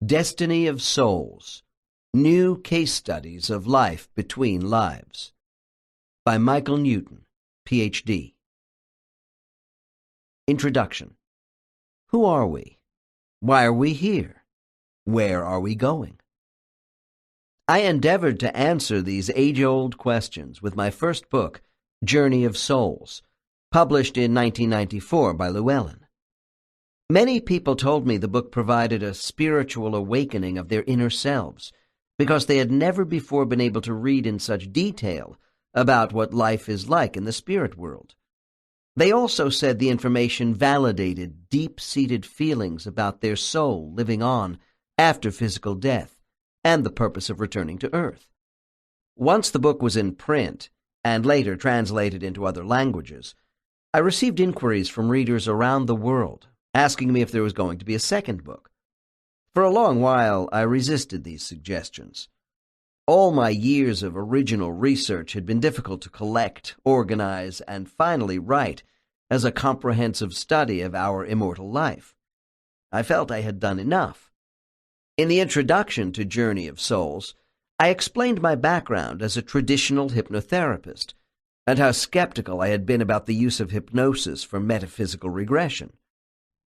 Destiny of Souls, New Case Studies of Life Between Lives, by Michael Newton, Ph.D. Introduction. Who are we? Why are we here? Where are we going? I endeavored to answer these age-old questions with my first book, Journey of Souls, published in 1994 by Llewellyn. Many people told me the book provided a spiritual awakening of their inner selves, because they had never before been able to read in such detail about what life is like in the spirit world. They also said the information validated deep-seated feelings about their soul living on after physical death and the purpose of returning to Earth. Once the book was in print, and later translated into other languages, I received inquiries from readers around the world, asking me if there was going to be a second book. For a long while, I resisted these suggestions. All my years of original research had been difficult to collect, organize, and finally write as a comprehensive study of our immortal life. I felt I had done enough. In the introduction to Journey of Souls, I explained my background as a traditional hypnotherapist and how skeptical I had been about the use of hypnosis for metaphysical regression.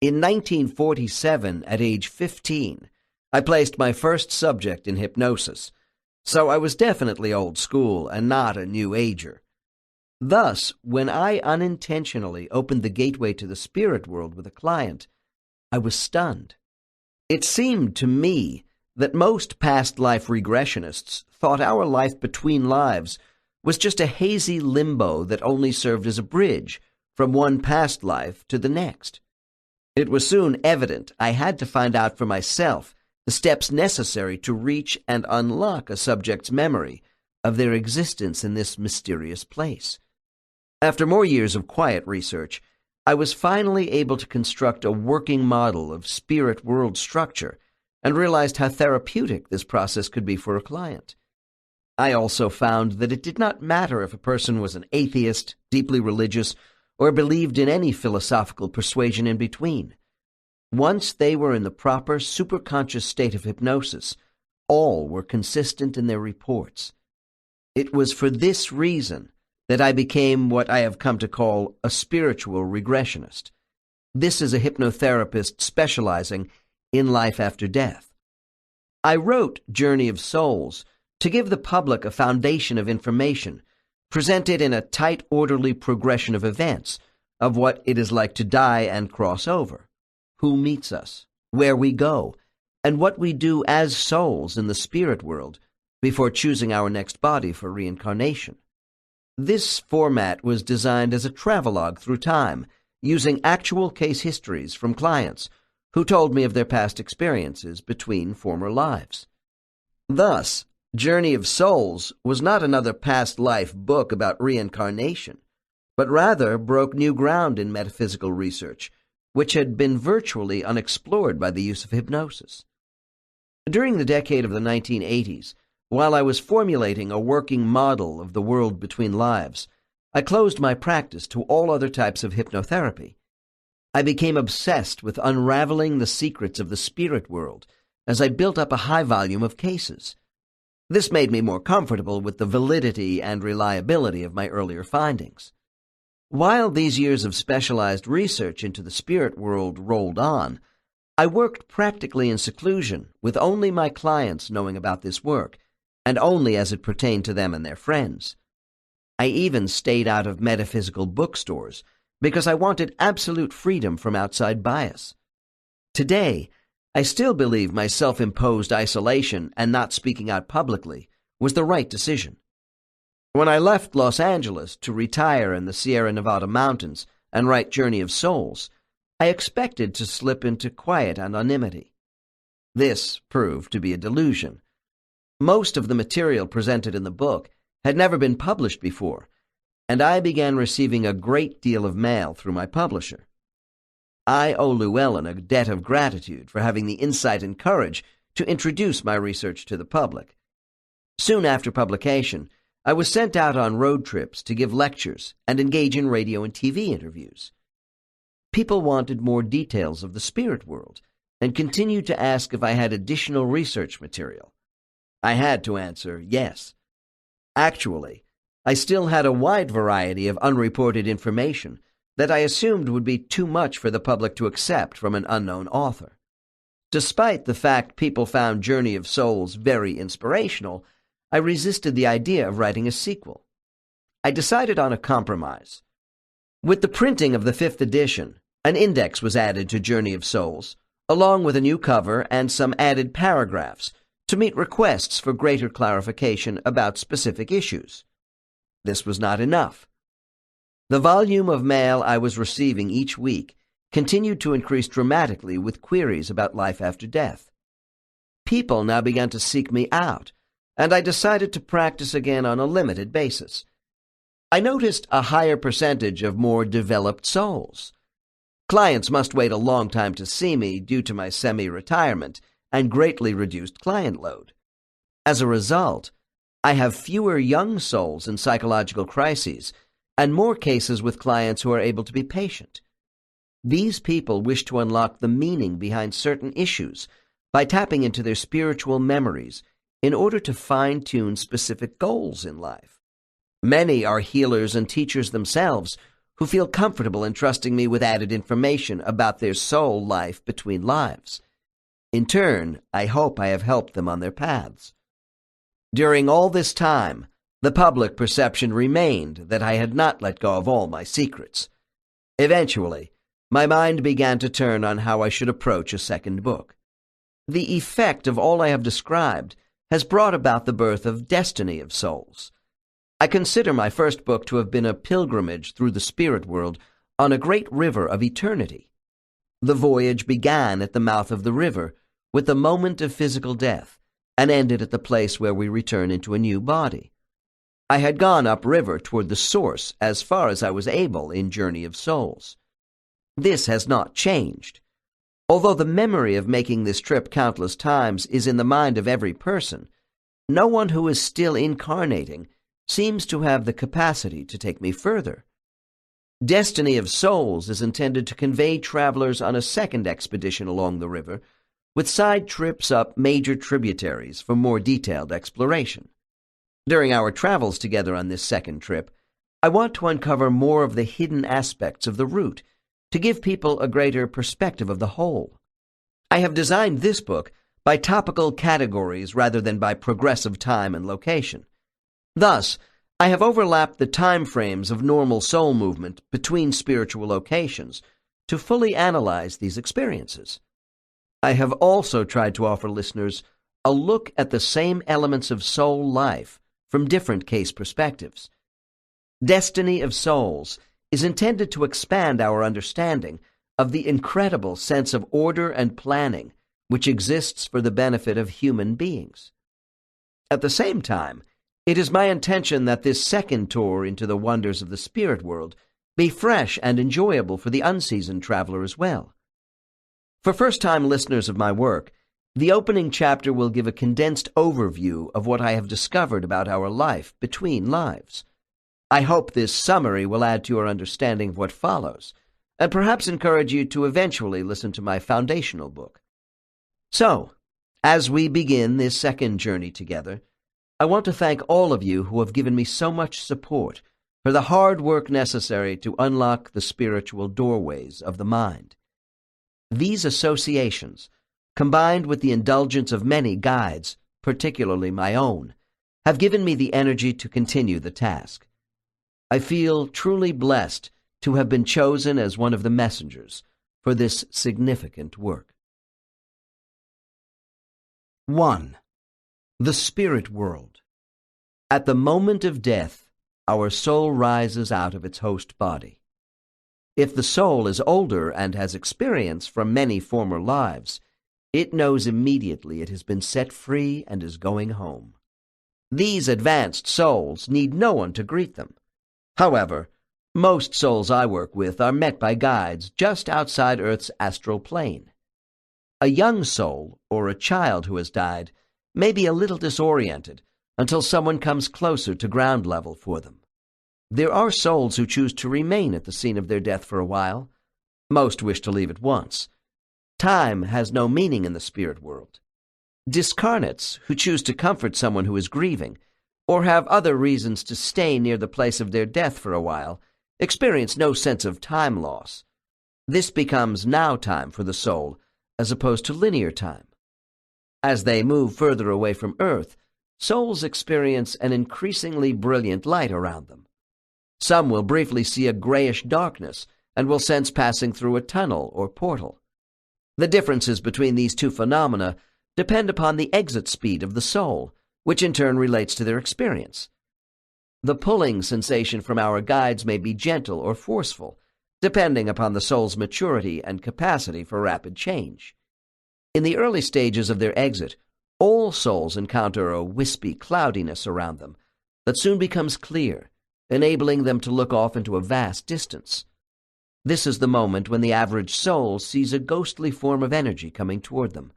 In 1947, at age 15, I placed my first subject in hypnosis, so I was definitely old school and not a new ager. Thus, when I unintentionally opened the gateway to the spirit world with a client, I was stunned. It seemed to me that most past life regressionists thought our life between lives was just a hazy limbo that only served as a bridge from one past life to the next. It was soon evident I had to find out for myself the steps necessary to reach and unlock a subject's memory of their existence in this mysterious place. After more years of quiet research, I was finally able to construct a working model of spirit world structure and realized how therapeutic this process could be for a client. I also found that it did not matter if a person was an atheist, deeply religious, or believed in any philosophical persuasion in between. Once they were in the proper superconscious state of hypnosis, all were consistent in their reports. It was for this reason that I became what I have come to call a spiritual regressionist. This is a hypnotherapist specializing in life after death. I wrote Journey of Souls to give the public a foundation of information presented in a tight, orderly progression of events of what it is like to die and cross over, who meets us, where we go, and what we do as souls in the spirit world before choosing our next body for reincarnation. This format was designed as a travelogue through time, using actual case histories from clients who told me of their past experiences between former lives. Thus, Journey of Souls was not another past life book about reincarnation, but rather broke new ground in metaphysical research, which had been virtually unexplored by the use of hypnosis. During the decade of the 1980s, while I was formulating a working model of the world between lives, I closed my practice to all other types of hypnotherapy. I became obsessed with unraveling the secrets of the spirit world as I built up a high volume of cases. This made me more comfortable with the validity and reliability of my earlier findings. While these years of specialized research into the spirit world rolled on, I worked practically in seclusion, with only my clients knowing about this work, and only as it pertained to them and their friends. I even stayed out of metaphysical bookstores because I wanted absolute freedom from outside bias. Today, I still believe my self-imposed isolation and not speaking out publicly was the right decision. When I left Los Angeles to retire in the Sierra Nevada mountains and write Journey of Souls, I expected to slip into quiet anonymity. This proved to be a delusion. Most of the material presented in the book had never been published before, and I began receiving a great deal of mail through my publisher. I owe Llewellyn a debt of gratitude for having the insight and courage to introduce my research to the public. Soon after publication, I was sent out on road trips to give lectures and engage in radio and TV interviews. People wanted more details of the spirit world and continued to ask if I had additional research material. I had to answer yes. Actually, I still had a wide variety of unreported information that I assumed would be too much for the public to accept from an unknown author. Despite the fact people found Journey of Souls very inspirational, I resisted the idea of writing a sequel. I decided on a compromise. With the printing of the 5th edition, an index was added to Journey of Souls, along with a new cover and some added paragraphs to meet requests for greater clarification about specific issues. This was not enough. The volume of mail I was receiving each week continued to increase dramatically with queries about life after death. People now began to seek me out, and I decided to practice again on a limited basis. I noticed a higher percentage of more developed souls. Clients must wait a long time to see me due to my semi-retirement and greatly reduced client load. As a result, I have fewer young souls in psychological crises and more cases with clients who are able to be patient. These people wish to unlock the meaning behind certain issues by tapping into their spiritual memories in order to fine-tune specific goals in life. Many are healers and teachers themselves who feel comfortable entrusting me with added information about their soul life between lives. In turn, I hope I have helped them on their paths. During all this time, the public perception remained that I had not let go of all my secrets. Eventually, my mind began to turn on how I should approach a second book. The effect of all I have described has brought about the birth of Destiny of Souls. I consider my first book to have been a pilgrimage through the spirit world on a great river of eternity. The voyage began at the mouth of the river with the moment of physical death and ended at the place where we return into a new body. I had gone upriver toward the source as far as I was able in Journey of Souls. This has not changed. Although the memory of making this trip countless times is in the mind of every person, no one who is still incarnating seems to have the capacity to take me further. Destiny of Souls is intended to convey travelers on a second expedition along the river, with side trips up major tributaries for more detailed exploration. During our travels together on this second trip, I want to uncover more of the hidden aspects of the route to give people a greater perspective of the whole. I have designed this book by topical categories rather than by progressive time and location. Thus, I have overlapped the time frames of normal soul movement between spiritual locations to fully analyze these experiences. I have also tried to offer listeners a look at the same elements of soul life from different case perspectives. Destiny of Souls is intended to expand our understanding of the incredible sense of order and planning which exists for the benefit of human beings. At the same time, it is my intention that this second tour into the wonders of the spirit world be fresh and enjoyable for the unseasoned traveler as well. For first-time listeners of my work, the opening chapter will give a condensed overview of what I have discovered about our life between lives. I hope this summary will add to your understanding of what follows, and perhaps encourage you to eventually listen to my foundational book. So, as we begin this second journey together, I want to thank all of you who have given me so much support for the hard work necessary to unlock the spiritual doorways of the mind. These associations, combined with the indulgence of many guides, particularly my own, have given me the energy to continue the task. I feel truly blessed to have been chosen as one of the messengers for this significant work. 1. The spirit world. At the moment of death, our soul rises out of its host body. If the soul is older and has experience from many former lives, it knows immediately it has been set free and is going home. These advanced souls need no one to greet them. However, most souls I work with are met by guides just outside Earth's astral plane. A young soul, or a child who has died, may be a little disoriented until someone comes closer to ground level for them. There are souls who choose to remain at the scene of their death for a while. Most wish to leave at once. Time has no meaning in the spirit world. Discarnates who choose to comfort someone who is grieving, or have other reasons to stay near the place of their death for a while, experience no sense of time loss. This becomes now time for the soul, as opposed to linear time. As they move further away from Earth, souls experience an increasingly brilliant light around them. Some will briefly see a grayish darkness and will sense passing through a tunnel or portal. The differences between these two phenomena depend upon the exit speed of the soul, which in turn relates to their experience. The pulling sensation from our guides may be gentle or forceful, depending upon the soul's maturity and capacity for rapid change. In the early stages of their exit, all souls encounter a wispy cloudiness around them that soon becomes clear, enabling them to look off into a vast distance. This is the moment when the average soul sees a ghostly form of energy coming toward them.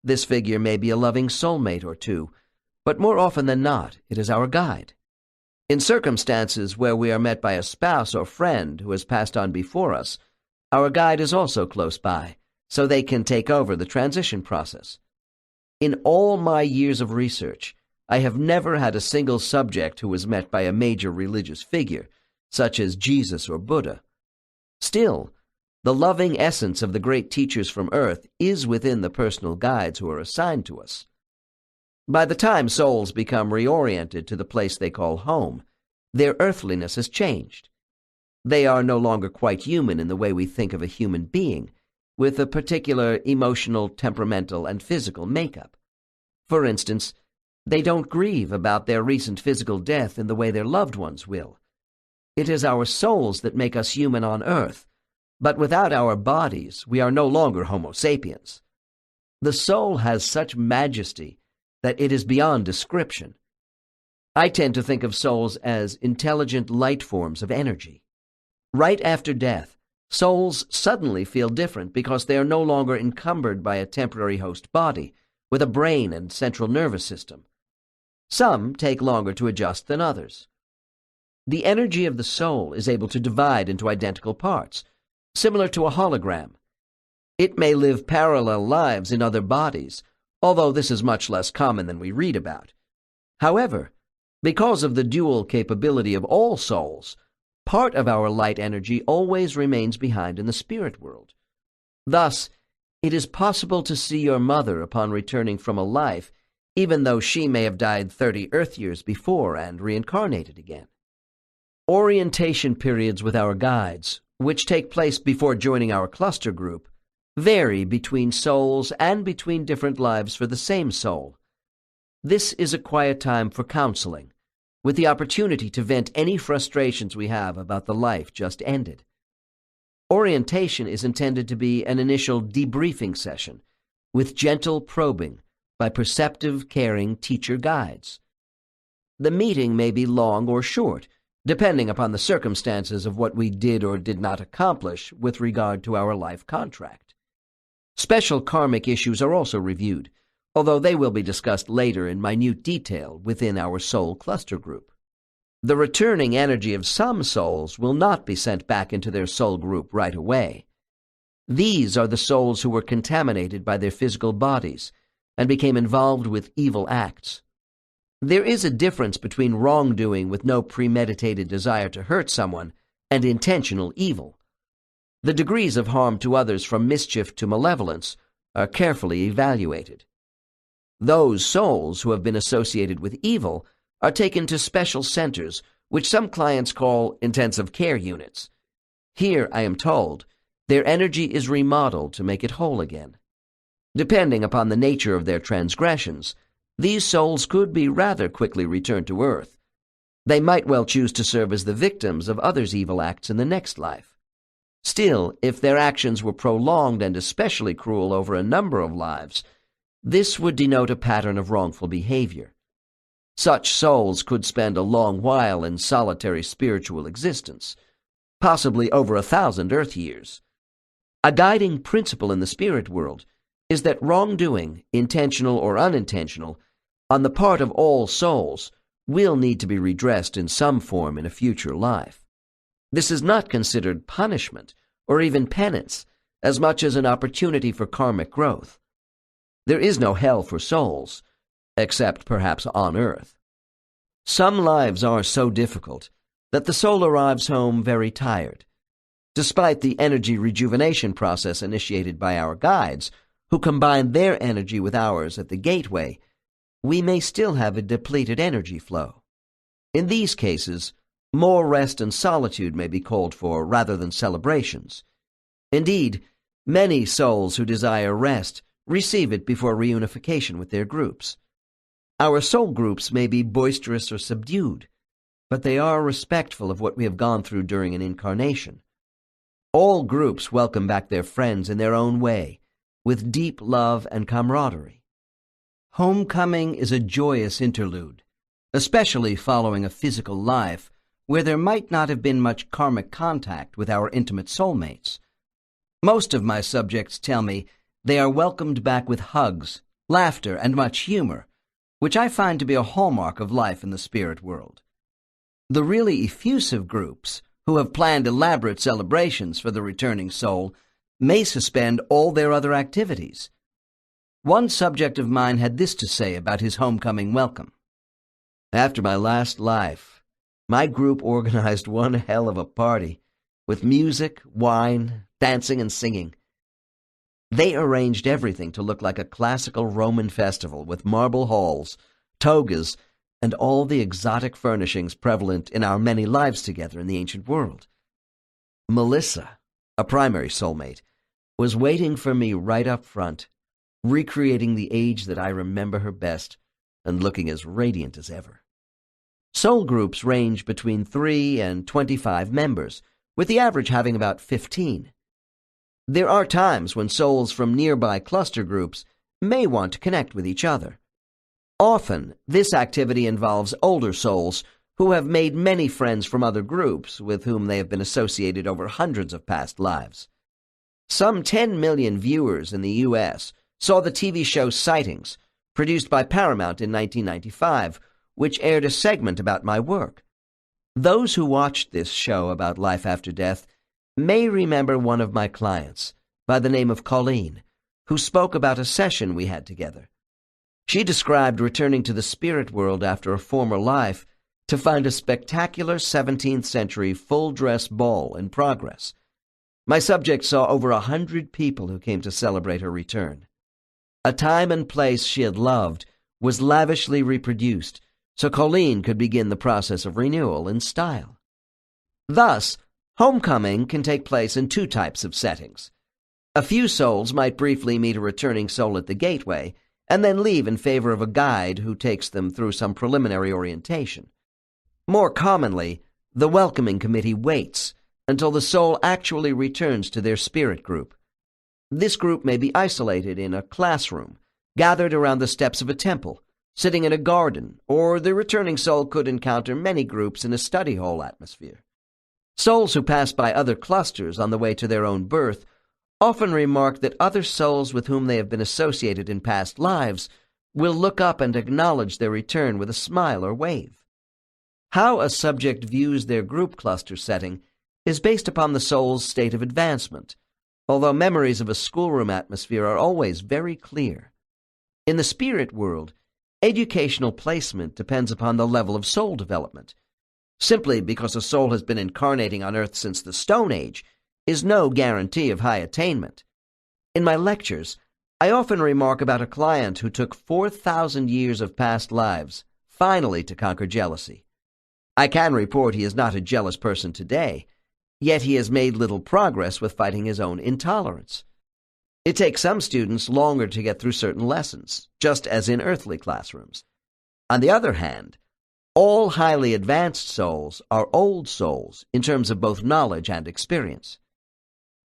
This figure may be a loving soulmate or two, but more often than not, it is our guide. In circumstances where we are met by a spouse or friend who has passed on before us, our guide is also close by, so they can take over the transition process. In all my years of research, I have never had a single subject who was met by a major religious figure, such as Jesus or Buddha. Still, the loving essence of the great teachers from Earth is within the personal guides who are assigned to us. By the time souls become reoriented to the place they call home, their earthliness has changed. They are no longer quite human in the way we think of a human being, with a particular emotional, temperamental, and physical makeup. For instance, they don't grieve about their recent physical death in the way their loved ones will. It is our souls that make us human on Earth, but without our bodies, we are no longer Homo sapiens. The soul has such majesty that it is beyond description. I tend to think of souls as intelligent light forms of energy. Right after death, souls suddenly feel different because they are no longer encumbered by a temporary host body with a brain and central nervous system. Some take longer to adjust than others. The energy of the soul is able to divide into identical parts, similar to a hologram. It may live parallel lives in other bodies, although this is much less common than we read about. However, because of the dual capability of all souls, part of our light energy always remains behind in the spirit world. Thus, it is possible to see your mother upon returning from a life, even though she may have died 30 Earth years before and reincarnated again. Orientation periods with our guides, which take place before joining our cluster group, vary between souls and between different lives for the same soul. This is a quiet time for counseling, with the opportunity to vent any frustrations we have about the life just ended. Orientation is intended to be an initial debriefing session, with gentle probing by perceptive, caring teacher guides. The meeting may be long or short, depending upon the circumstances of what we did or did not accomplish with regard to our life contract. Special karmic issues are also reviewed, although they will be discussed later in minute detail within our soul cluster group. The returning energy of some souls will not be sent back into their soul group right away. These are the souls who were contaminated by their physical bodies and became involved with evil acts. There is a difference between wrongdoing with no premeditated desire to hurt someone and intentional evil. The degrees of harm to others from mischief to malevolence are carefully evaluated. Those souls who have been associated with evil are taken to special centers, which some clients call intensive care units. Here, I am told, their energy is remodeled to make it whole again. Depending upon the nature of their transgressions, these souls could be rather quickly returned to Earth. They might well choose to serve as the victims of others' evil acts in the next life. Still, if their actions were prolonged and especially cruel over a number of lives, this would denote a pattern of wrongful behavior. Such souls could spend a long while in solitary spiritual existence, possibly over 1,000 Earth years. A guiding principle in the spirit world is that wrongdoing, intentional or unintentional, on the part of all souls, will need to be redressed in some form in a future life. This is not considered punishment or even penance, as much as an opportunity for karmic growth. There is no hell for souls, except perhaps on Earth. Some lives are so difficult that the soul arrives home very tired. Despite the energy rejuvenation process initiated by our guides, who combine their energy with ours at the gateway, we may still have a depleted energy flow. In these cases, more rest and solitude may be called for rather than celebrations. Indeed, many souls who desire rest receive it before reunification with their groups. Our soul groups may be boisterous or subdued, but they are respectful of what we have gone through during an incarnation. All groups welcome back their friends in their own way, with deep love and camaraderie. Homecoming is a joyous interlude, especially following a physical life where there might not have been much karmic contact with our intimate soulmates. Most of my subjects tell me they are welcomed back with hugs, laughter, and much humor, which I find to be a hallmark of life in the spirit world. The really effusive groups, who have planned elaborate celebrations for the returning soul, may suspend all their other activities. One subject of mine had this to say about his homecoming welcome. After my last life, my group organized one hell of a party, with music, wine, dancing, and singing. They arranged everything to look like a classical Roman festival with marble halls, togas, and all the exotic furnishings prevalent in our many lives together in the ancient world. Melissa, a primary soulmate, was waiting for me right up front, recreating the age that I remember her best and looking as radiant as ever. Soul groups range between 3 and 25 members, with the average having about 15. There are times when souls from nearby cluster groups may want to connect with each other. Often, this activity involves older souls who have made many friends from other groups with whom they have been associated over hundreds of past lives. Some 10 million viewers in the U.S. saw the TV show Sightings, produced by Paramount in 1995, which aired a segment about my work. Those who watched this show about life after death may remember one of my clients, by the name of Colleen, who spoke about a session we had together. She described returning to the spirit world after a former life to find a spectacular 17th century full-dress ball in progress. My subject saw over 100 people who came to celebrate her return. A time and place she had loved was lavishly reproduced, so Colleen could begin the process of renewal in style. Thus, homecoming can take place in 2 types of settings. A few souls might briefly meet a returning soul at the gateway, and then leave in favor of a guide who takes them through some preliminary orientation. More commonly, the welcoming committee waits until the soul actually returns to their spirit group. This group may be isolated in a classroom, gathered around the steps of a temple, sitting in a garden, or the returning soul could encounter many groups in a study hall atmosphere. Souls who pass by other clusters on the way to their own birth often remark that other souls with whom they have been associated in past lives will look up and acknowledge their return with a smile or wave. How a subject views their group cluster setting is based upon the soul's state of advancement, although memories of a schoolroom atmosphere are always very clear. In the spirit world, educational placement depends upon the level of soul development. Simply because a soul has been incarnating on Earth since the Stone Age is no guarantee of high attainment. In my lectures, I often remark about a client who took 4,000 years of past lives finally to conquer jealousy. I can report he is not a jealous person today, yet he has made little progress with fighting his own intolerance. It takes some students longer to get through certain lessons, just as in earthly classrooms. On the other hand, all highly advanced souls are old souls in terms of both knowledge and experience.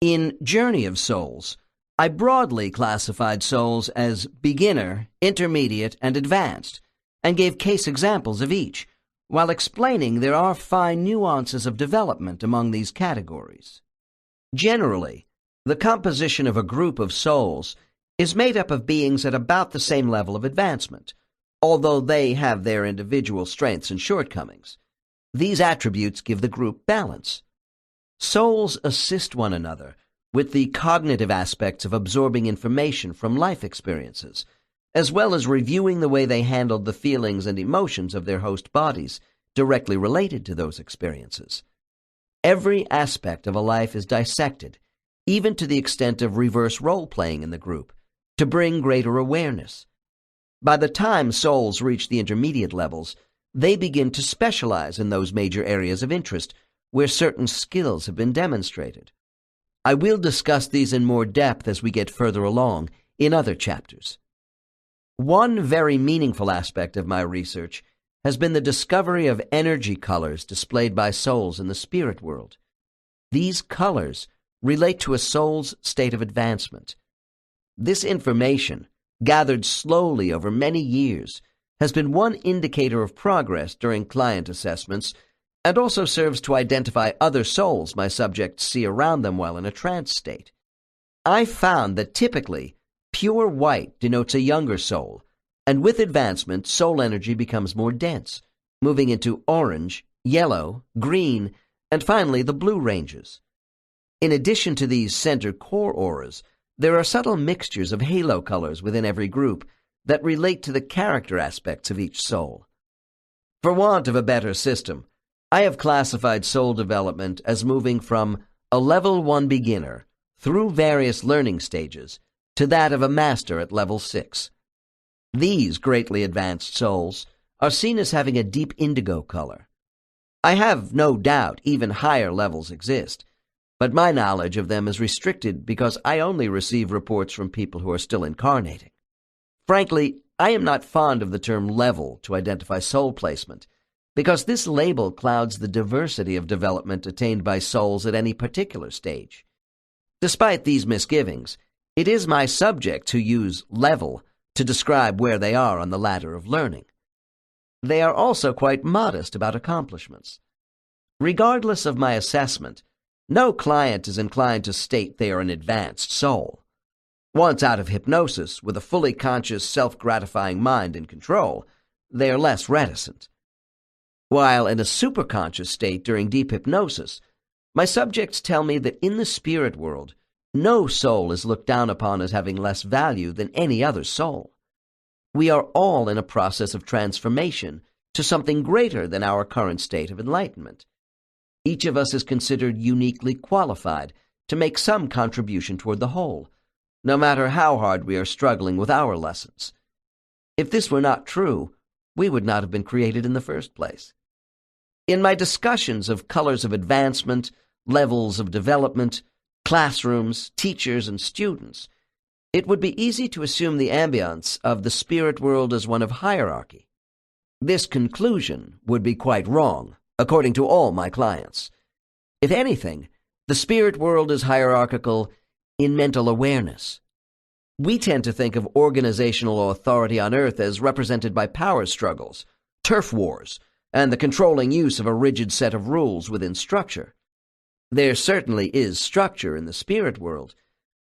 In Journey of Souls, I broadly classified souls as beginner, intermediate, and advanced, and gave case examples of each, while explaining there are fine nuances of development among these categories. Generally, the composition of a group of souls is made up of beings at about the same level of advancement, although they have their individual strengths and shortcomings. These attributes give the group balance. Souls assist one another with the cognitive aspects of absorbing information from life experiences, as well as reviewing the way they handled the feelings and emotions of their host bodies directly related to those experiences. Every aspect of a life is dissected, even to the extent of reverse role-playing in the group, to bring greater awareness. By the time souls reach the intermediate levels, they begin to specialize in those major areas of interest where certain skills have been demonstrated. I will discuss these in more depth as we get further along in other chapters. One very meaningful aspect of my research has been the discovery of energy colors displayed by souls in the spirit world. These colors relate to a soul's state of advancement. This information, gathered slowly over many years, has been one indicator of progress during client assessments and also serves to identify other souls my subjects see around them while in a trance state. I found that typically, pure white denotes a younger soul, and with advancement, soul energy becomes more dense, moving into orange, yellow, green, and finally the blue ranges. In addition to these center core auras, there are subtle mixtures of halo colors within every group that relate to the character aspects of each soul. For want of a better system, I have classified soul development as moving from a level 1 beginner through various learning stages to that of a master at level 6. These greatly advanced souls are seen as having a deep indigo color. I have no doubt even higher levels exist, but my knowledge of them is restricted because I only receive reports from people who are still incarnating. Frankly, I am not fond of the term level to identify soul placement, because this label clouds the diversity of development attained by souls at any particular stage. Despite these misgivings, it is my subjects who use level to describe where they are on the ladder of learning. They are also quite modest about accomplishments. Regardless of my assessment, no client is inclined to state they are an advanced soul. Once out of hypnosis, with a fully conscious, self-gratifying mind in control, they are less reticent. While in a superconscious state during deep hypnosis, my subjects tell me that in the spirit world, no soul is looked down upon as having less value than any other soul. We are all in a process of transformation to something greater than our current state of enlightenment. Each of us is considered uniquely qualified to make some contribution toward the whole, no matter how hard we are struggling with our lessons. If this were not true, we would not have been created in the first place. In my discussions of colors of advancement, levels of development, classrooms, teachers, and students, it would be easy to assume the ambience of the spirit world as one of hierarchy. This conclusion would be quite wrong, according to all my clients. If anything, the spirit world is hierarchical in mental awareness. We tend to think of organizational authority on Earth as represented by power struggles, turf wars, and the controlling use of a rigid set of rules within structure. There certainly is structure in the spirit world,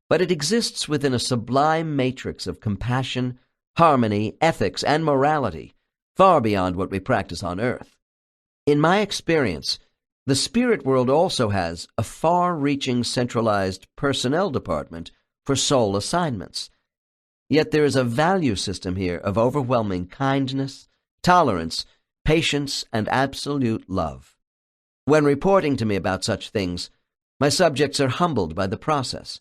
but it exists within a sublime matrix of compassion, harmony, ethics, and morality, far beyond what we practice on Earth. In my experience, the spirit world also has a far-reaching centralized personnel department for soul assignments. Yet there is a value system here of overwhelming kindness, tolerance, patience, and absolute love. When reporting to me about such things, my subjects are humbled by the process.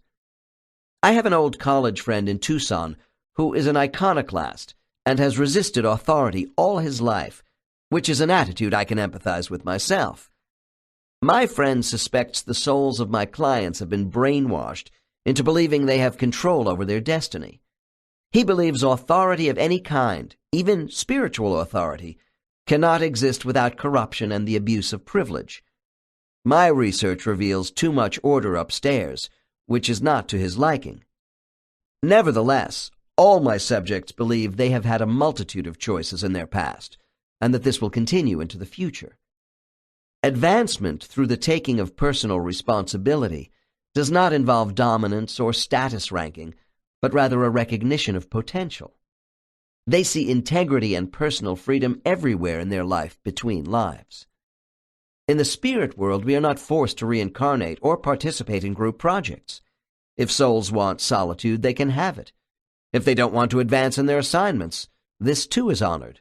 I have an old college friend in Tucson who is an iconoclast and has resisted authority all his life, which is an attitude I can empathize with myself. My friend suspects the souls of my clients have been brainwashed into believing they have control over their destiny. He believes authority of any kind, even spiritual authority, cannot exist without corruption and the abuse of privilege. My research reveals too much order upstairs, which is not to his liking. Nevertheless, all my subjects believe they have had a multitude of choices in their past, and that this will continue into the future. Advancement through the taking of personal responsibility does not involve dominance or status ranking, but rather a recognition of potential. They see integrity and personal freedom everywhere in their life between lives. In the spirit world, we are not forced to reincarnate or participate in group projects. If souls want solitude, they can have it. If they don't want to advance in their assignments, this too is honored.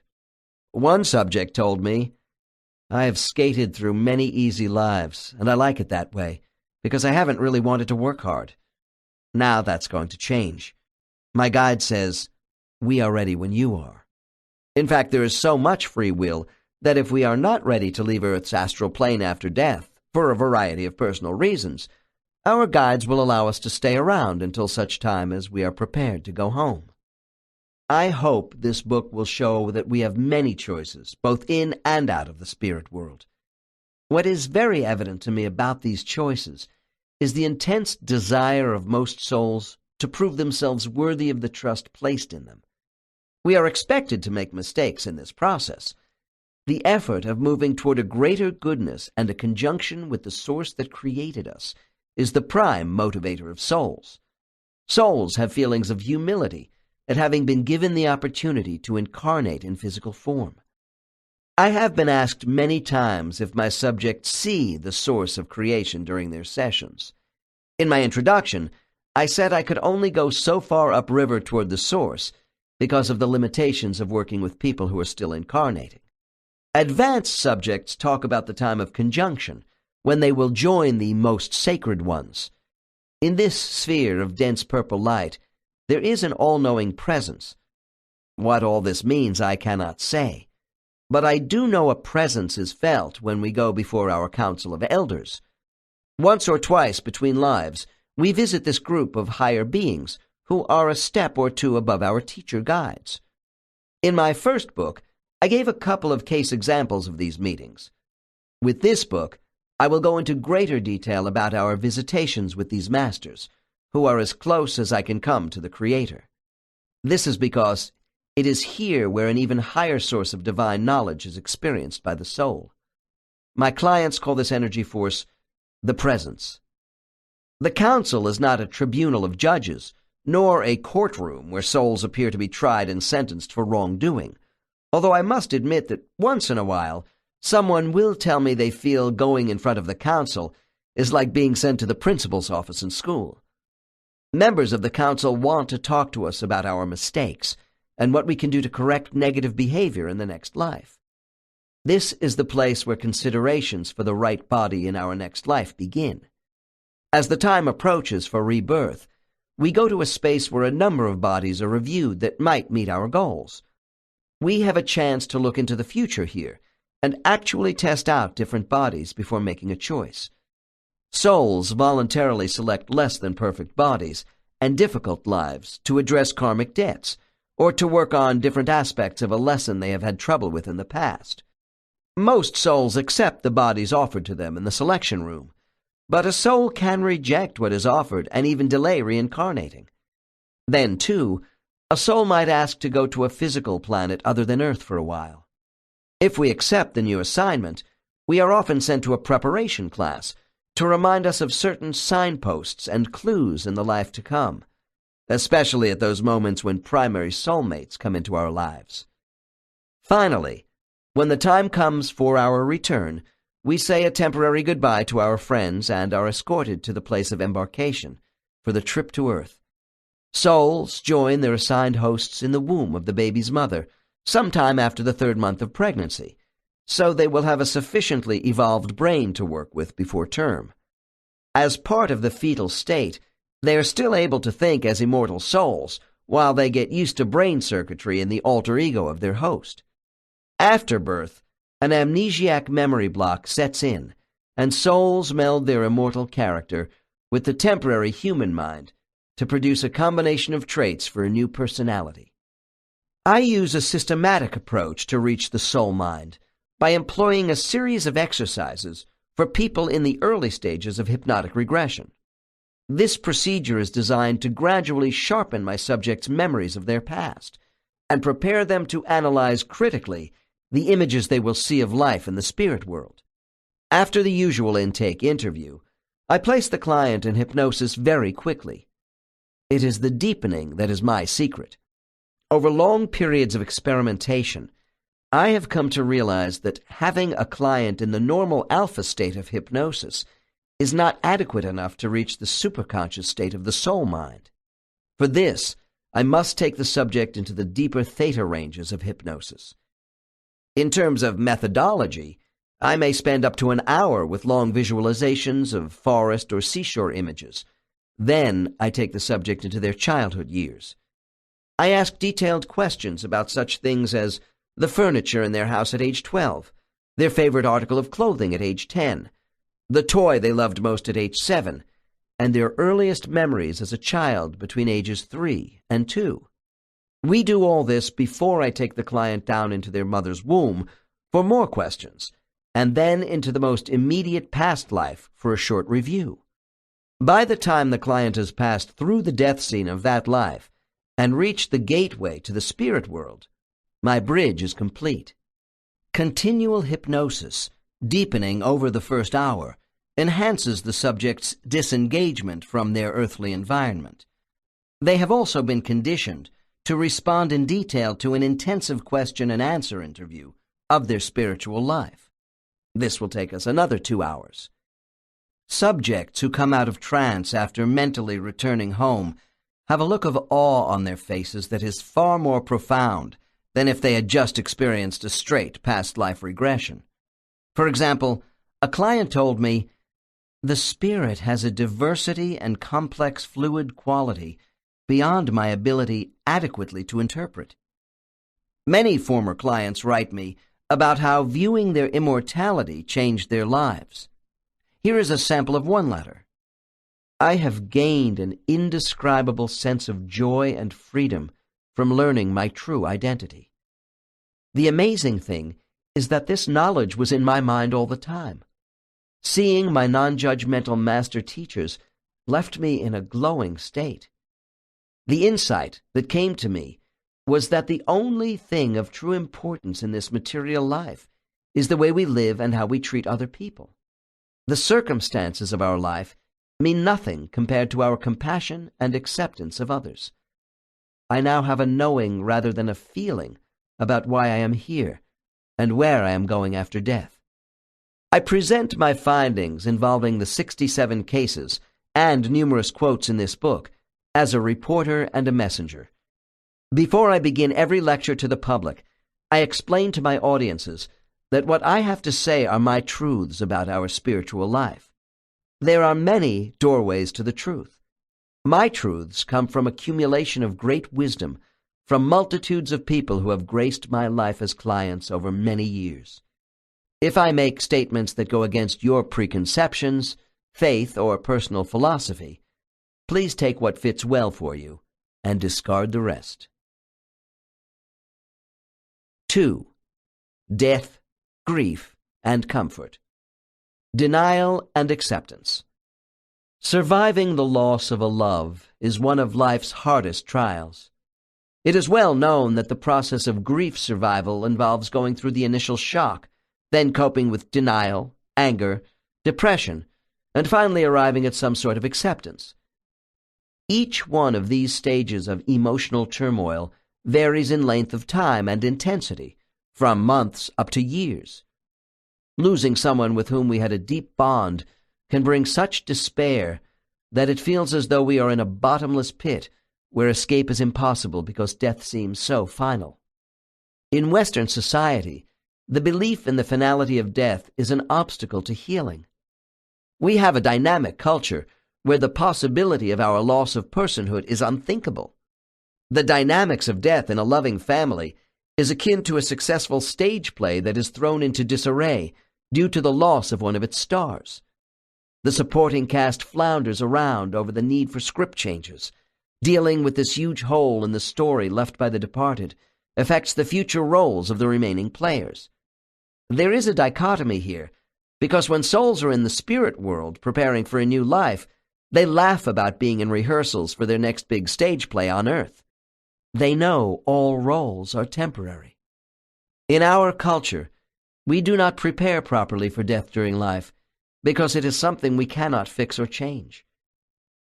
One subject told me, "I have skated through many easy lives, and I like it that way, because I haven't really wanted to work hard. Now that's going to change. My guide says, we are ready when you are." In fact, there is so much free will that if we are not ready to leave Earth's astral plane after death, for a variety of personal reasons, our guides will allow us to stay around until such time as we are prepared to go home. I hope this book will show that we have many choices, both in and out of the spirit world. What is very evident to me about these choices is the intense desire of most souls to prove themselves worthy of the trust placed in them. We are expected to make mistakes in this process. The effort of moving toward a greater goodness and a conjunction with the source that created us is the prime motivator of souls. Souls have feelings of humility at having been given the opportunity to incarnate in physical form. I have been asked many times if my subjects see the source of creation during their sessions. In my introduction, I said I could only go so far upriver toward the source because of the limitations of working with people who are still incarnating. Advanced subjects talk about the time of conjunction, when they will join the most sacred ones. In this sphere of dense purple light, there is an all-knowing presence. What all this means I cannot say, but I do know a presence is felt when we go before our council of elders. Once or twice between lives, we visit this group of higher beings who are a step or two above our teacher guides. In my first book, I gave a couple of case examples of these meetings. With this book, I will go into greater detail about our visitations with these masters, who are as close as I can come to the Creator. This is because it is here where an even higher source of divine knowledge is experienced by the soul. My clients call this energy force the Presence. The council is not a tribunal of judges, nor a courtroom where souls appear to be tried and sentenced for wrongdoing, although I must admit that once in a while, someone will tell me they feel going in front of the council is like being sent to the principal's office in school. Members of the council want to talk to us about our mistakes and what we can do to correct negative behavior in the next life. This is the place where considerations for the right body in our next life begin. As the time approaches for rebirth, we go to a space where a number of bodies are reviewed that might meet our goals. We have a chance to look into the future here and actually test out different bodies before making a choice. Souls voluntarily select less than perfect bodies and difficult lives to address karmic debts or to work on different aspects of a lesson they have had trouble with in the past. Most souls accept the bodies offered to them in the selection room, but a soul can reject what is offered and even delay reincarnating. Then, too, a soul might ask to go to a physical planet other than Earth for a while. If we accept the new assignment, we are often sent to a preparation class to remind us of certain signposts and clues in the life to come, especially at those moments when primary soulmates come into our lives. Finally, when the time comes for our return, we say a temporary goodbye to our friends and are escorted to the place of embarkation for the trip to Earth. Souls join their assigned hosts in the womb of the baby's mother sometime after the 3rd month of pregnancy, so they will have a sufficiently evolved brain to work with before term. As part of the fetal state, they are still able to think as immortal souls while they get used to brain circuitry in the alter ego of their host. After birth, an amnesiac memory block sets in, and souls meld their immortal character with the temporary human mind to produce a combination of traits for a new personality. I use a systematic approach to reach the soul mind by employing a series of exercises for people in the early stages of hypnotic regression. This procedure is designed to gradually sharpen my subjects' memories of their past and prepare them to analyze critically the images they will see of life in the spirit world. After the usual intake interview, I place the client in hypnosis very quickly. It is the deepening that is my secret. Over long periods of experimentation, I have come to realize that having a client in the normal alpha state of hypnosis is not adequate enough to reach the superconscious state of the soul mind. For this, I must take the subject into the deeper theta ranges of hypnosis. In terms of methodology, I may spend up to an hour with long visualizations of forest or seashore images. Then I take the subject into their childhood years. I ask detailed questions about such things as the furniture in their house at age 12, their favorite article of clothing at age 10, the toy they loved most at age 7, and their earliest memories as a child between ages 3 and 2. We do all this before I take the client down into their mother's womb for more questions, and then into the most immediate past life for a short review. By the time the client has passed through the death scene of that life and reached the gateway to the spirit world, my bridge is complete. Continual hypnosis, deepening over the first hour, enhances the subject's disengagement from their earthly environment. They have also been conditioned to respond in detail to an intensive question and answer interview of their spiritual life. This will take us another 2 hours. Subjects who come out of trance after mentally returning home have a look of awe on their faces that is far more profound than if they had just experienced a straight past life regression. For example, a client told me, "The spirit has a diversity and complex fluid quality beyond my ability adequately to interpret." Many former clients write me about how viewing their immortality changed their lives. Here is a sample of one letter. "I have gained an indescribable sense of joy and freedom from learning my true identity. The amazing thing is that this knowledge was in my mind all the time. Seeing my non-judgmental master teachers left me in a glowing state. The insight that came to me was that the only thing of true importance in this material life is the way we live and how we treat other people. The circumstances of our life mean nothing compared to our compassion and acceptance of others. I now have a knowing rather than a feeling about why I am here and where I am going after death. I present my findings involving the 67 cases and numerous quotes in this book as a reporter and a messenger. Before I begin every lecture to the public, I explain to my audiences that what I have to say are my truths about our spiritual life. There are many doorways to the truth. My truths come from accumulation of great wisdom from multitudes of people who have graced my life as clients over many years. If I make statements that go against your preconceptions, faith, or personal philosophy, please take what fits well for you and discard the rest. 2. Death, grief, and comfort. Denial and acceptance. Surviving the loss of a love is one of life's hardest trials. It is well known that the process of grief survival involves going through the initial shock, then coping with denial, anger, depression, and finally arriving at some sort of acceptance. Each one of these stages of emotional turmoil varies in length of time and intensity, from months up to years. Losing someone with whom we had a deep bond can bring such despair that it feels as though we are in a bottomless pit where escape is impossible because death seems so final. In Western society, the belief in the finality of death is an obstacle to healing. We have a dynamic culture where the possibility of our loss of personhood is unthinkable. The dynamics of death in a loving family is akin to a successful stage play that is thrown into disarray due to the loss of one of its stars. The supporting cast flounders around over the need for script changes. Dealing with this huge hole in the story left by the departed affects the future roles of the remaining players. There is a dichotomy here, because when souls are in the spirit world preparing for a new life, they laugh about being in rehearsals for their next big stage play on Earth. They know all roles are temporary. In our culture, we do not prepare properly for death during life because it is something we cannot fix or change.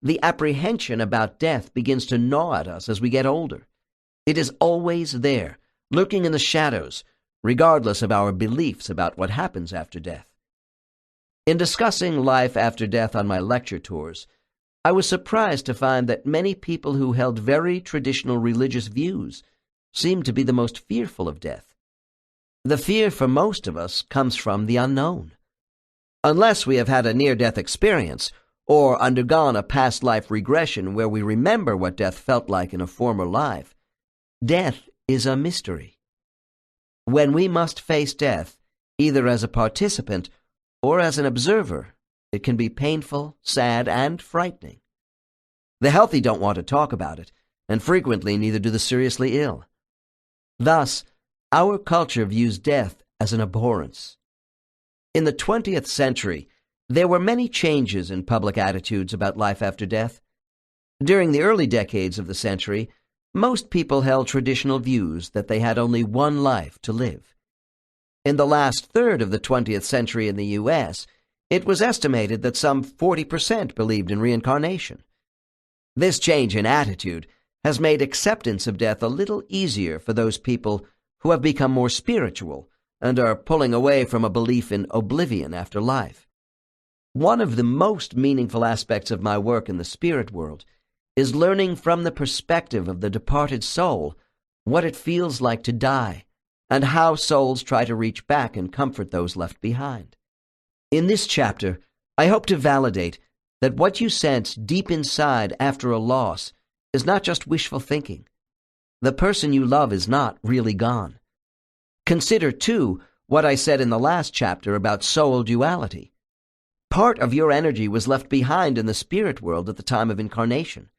The apprehension about death begins to gnaw at us as we get older. It is always there, lurking in the shadows, regardless of our beliefs about what happens after death. In discussing life after death on my lecture tours, I was surprised to find that many people who held very traditional religious views seemed to be the most fearful of death. The fear for most of us comes from the unknown. Unless we have had a near-death experience or undergone a past life regression where we remember what death felt like in a former life, death is a mystery. When we must face death, either as a participant or as an observer, it can be painful, sad, and frightening. The healthy don't want to talk about it, and frequently neither do the seriously ill. Thus, our culture views death as an abhorrence. In the 20th century, there were many changes in public attitudes about life after death. During the early decades of the century, most people held traditional views that they had only one life to live. In the last third of the 20th century in the U.S., it was estimated that some 40% believed in reincarnation. This change in attitude has made acceptance of death a little easier for those people who have become more spiritual and are pulling away from a belief in oblivion after life. One of the most meaningful aspects of my work in the spirit world is learning from the perspective of the departed soul what it feels like to die and how souls try to reach back and comfort those left behind. In this chapter, I hope to validate that what you sense deep inside after a loss is not just wishful thinking. The person you love is not really gone. Consider, too, what I said in the last chapter about soul duality. Part of your energy was left behind in the spirit world at the time of incarnation.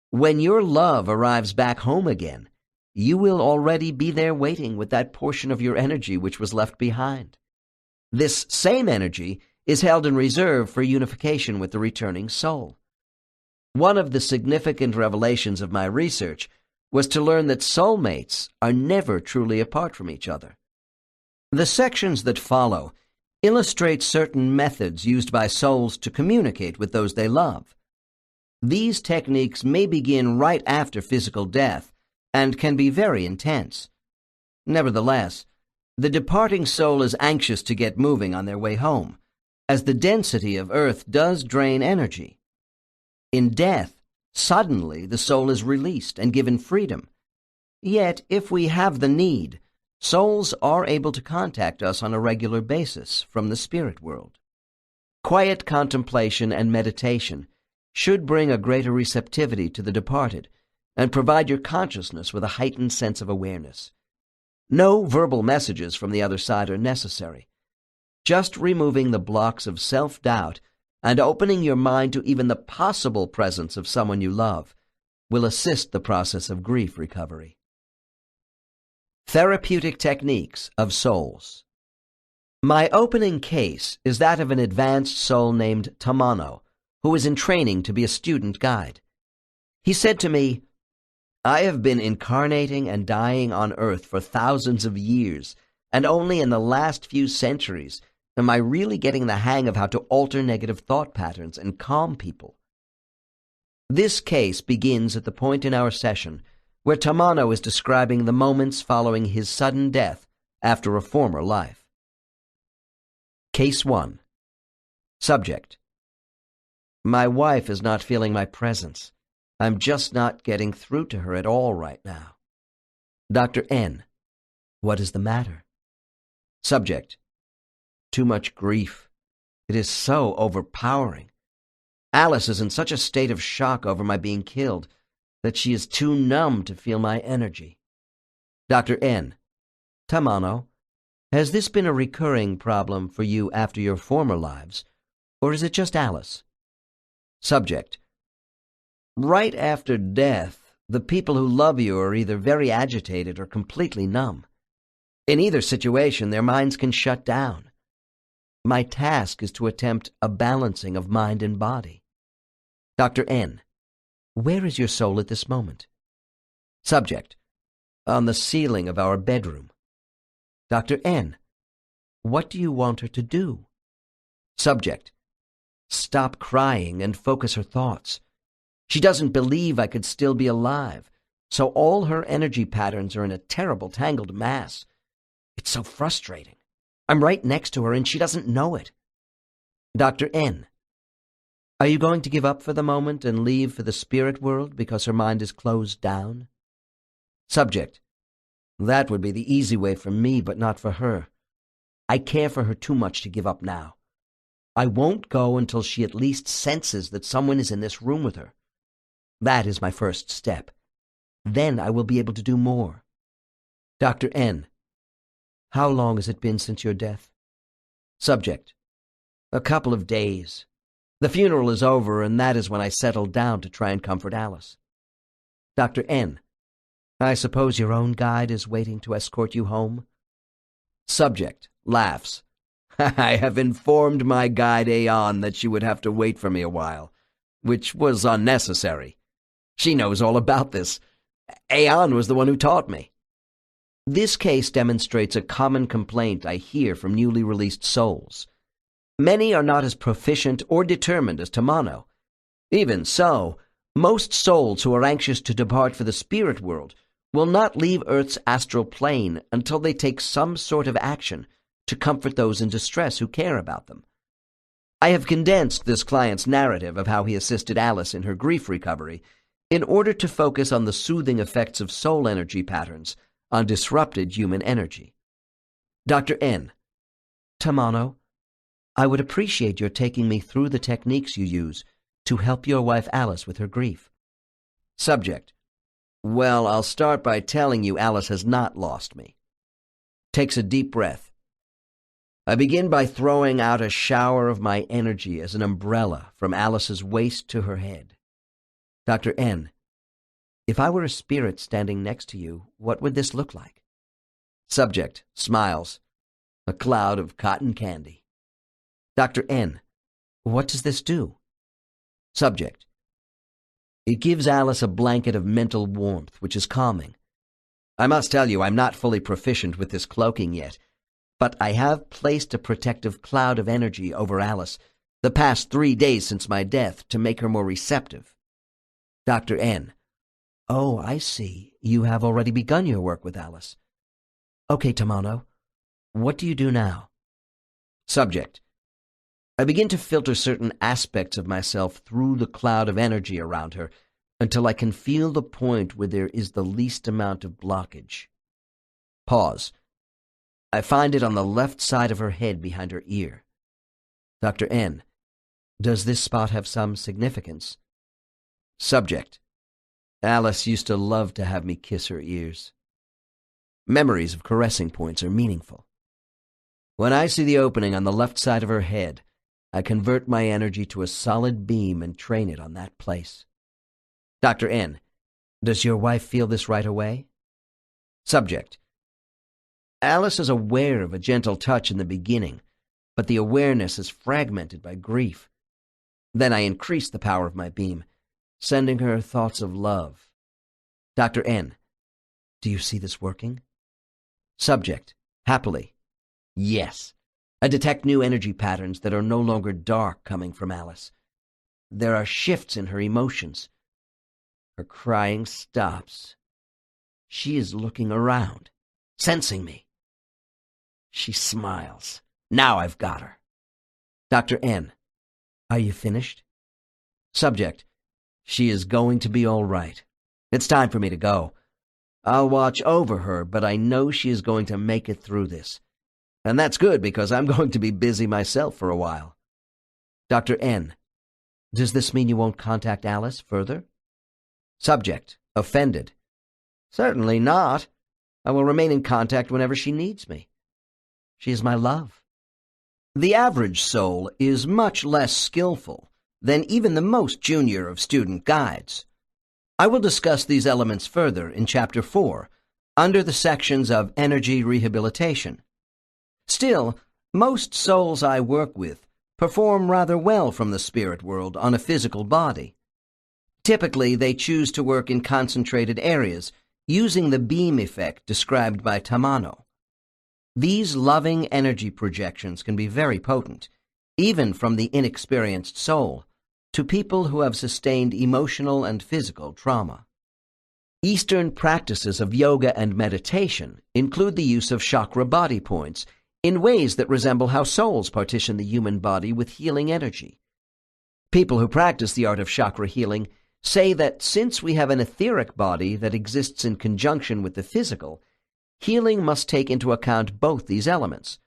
When your love arrives back home again, you will already be there waiting with that portion of your energy which was left behind. This same energy is held in reserve for unification with the returning soul. One of the significant revelations of my research was to learn that soulmates are never truly apart from each other. The sections that follow illustrate certain methods used by souls to communicate with those they love. These techniques may begin right after physical death and can be very intense. Nevertheless, the departing soul is anxious to get moving on their way home, as the density of earth does drain energy. In death, suddenly the soul is released and given freedom. Yet, if we have the need, souls are able to contact us on a regular basis from the spirit world. Quiet contemplation and meditation should bring a greater receptivity to the departed and provide your consciousness with a heightened sense of awareness. No verbal messages from the other side are necessary. Just removing the blocks of self-doubt and opening your mind to even the possible presence of someone you love will assist the process of grief recovery. Therapeutic techniques of souls. My opening case is that of an advanced soul named Tamano, who is in training to be a student guide. He said to me, "I have been incarnating and dying on Earth for thousands of years, and only in the last few centuries am I really getting the hang of how to alter negative thought patterns and calm people." This case begins at the point in our session where Tamano is describing the moments following his sudden death after a former life. Case 1. Subject: My wife is not feeling my presence. I'm just not getting through to her at all right now. Dr. N. What is the matter? Subject: Too much grief. It is so overpowering. Alice is in such a state of shock over my being killed that she is too numb to feel my energy. Dr. N. Tamano, has this been a recurring problem for you after your former lives, or is it just Alice? Subject: Right after death, the people who love you are either very agitated or completely numb. In either situation, their minds can shut down. My task is to attempt a balancing of mind and body. Dr. N. Where is your soul at this moment? Subject: On the ceiling of our bedroom. Dr. N. What do you want her to do? Subject: Stop crying and focus her thoughts. She doesn't believe I could still be alive, so all her energy patterns are in a terrible tangled mass. It's so frustrating. I'm right next to her and she doesn't know it. Dr. N. Are you going to give up for the moment and leave for the spirit world because her mind is closed down? Subject. That would be the easy way for me, but not for her. I care for her too much to give up now. I won't go until she at least senses that someone is in this room with her. That is my first step. Then I will be able to do more. Dr. N. How long has it been since your death? Subject. A couple of days. The funeral is over, and that is when I settled down to try and comfort Alice. Dr. N. I suppose your own guide is waiting to escort you home? Subject laughs. I have informed my guide Aeon that she would have to wait for me a while, which was unnecessary. She knows all about this. Aeon was the one who taught me. This case demonstrates a common complaint I hear from newly released souls. Many are not as proficient or determined as Tamano. Even so, most souls who are anxious to depart for the spirit world will not leave Earth's astral plane until they take some sort of action to comfort those in distress who care about them. I have condensed this client's narrative of how he assisted Alice in her grief recovery in order to focus on the soothing effects of soul energy patterns on disrupted human energy. Dr. N. Tamano, I would appreciate your taking me through the techniques you use to help your wife Alice with her grief. Subject. Well, I'll start by telling you Alice has not lost me. Takes a deep breath. I begin by throwing out a shower of my energy as an umbrella from Alice's waist to her head. Dr. N. If I were a spirit standing next to you, what would this look like? Subject smiles. A cloud of cotton candy. Dr. N. What does this do? Subject. It gives Alice a blanket of mental warmth, which is calming. I must tell you, I'm not fully proficient with this cloaking yet, but I have placed a protective cloud of energy over Alice the past 3 days since my death to make her more receptive. Dr. N. Oh, I see. You have already begun your work with Alice. Okay, Tamano. What do you do now? Subject. I begin to filter certain aspects of myself through the cloud of energy around her until I can feel the point where there is the least amount of blockage. Pause. I find it on the left side of her head behind her ear. Dr. N. Does this spot have some significance? Subject. Alice used to love to have me kiss her ears. Memories of caressing points are meaningful. When I see the opening on the left side of her head, I convert my energy to a solid beam and train it on that place. Dr. N. Does your wife feel this right away? Subject. Alice is aware of a gentle touch in the beginning, but the awareness is fragmented by grief. Then I increase the power of my beam, sending her thoughts of love. Dr. N. Do you see this working? Subject. Happily. Yes. I detect new energy patterns that are no longer dark coming from Alice. There are shifts in her emotions. Her crying stops. She is looking around, sensing me. She smiles. Now I've got her. Dr. N. Are you finished? Subject. She is going to be all right. It's time for me to go. I'll watch over her, but I know she is going to make it through this. And that's good because I'm going to be busy myself for a while. Dr. N. Does this mean you won't contact Alice further? Subject. Offended. Certainly not. I will remain in contact whenever she needs me. She is my love. The average soul is much less skillful than even the most junior of student guides. I will discuss these elements further in Chapter 4, under the sections of energy rehabilitation. Still, most souls I work with perform rather well from the spirit world on a physical body. Typically, they choose to work in concentrated areas, using the beam effect described by Tamano. These loving energy projections can be very potent, even from the inexperienced soul, to people who have sustained emotional and physical trauma. Eastern practices of yoga and meditation include the use of chakra body points in ways that resemble how souls partition the human body with healing energy. People who practice the art of chakra healing say that since we have an etheric body that exists in conjunction with the physical, healing must take into account both these elements.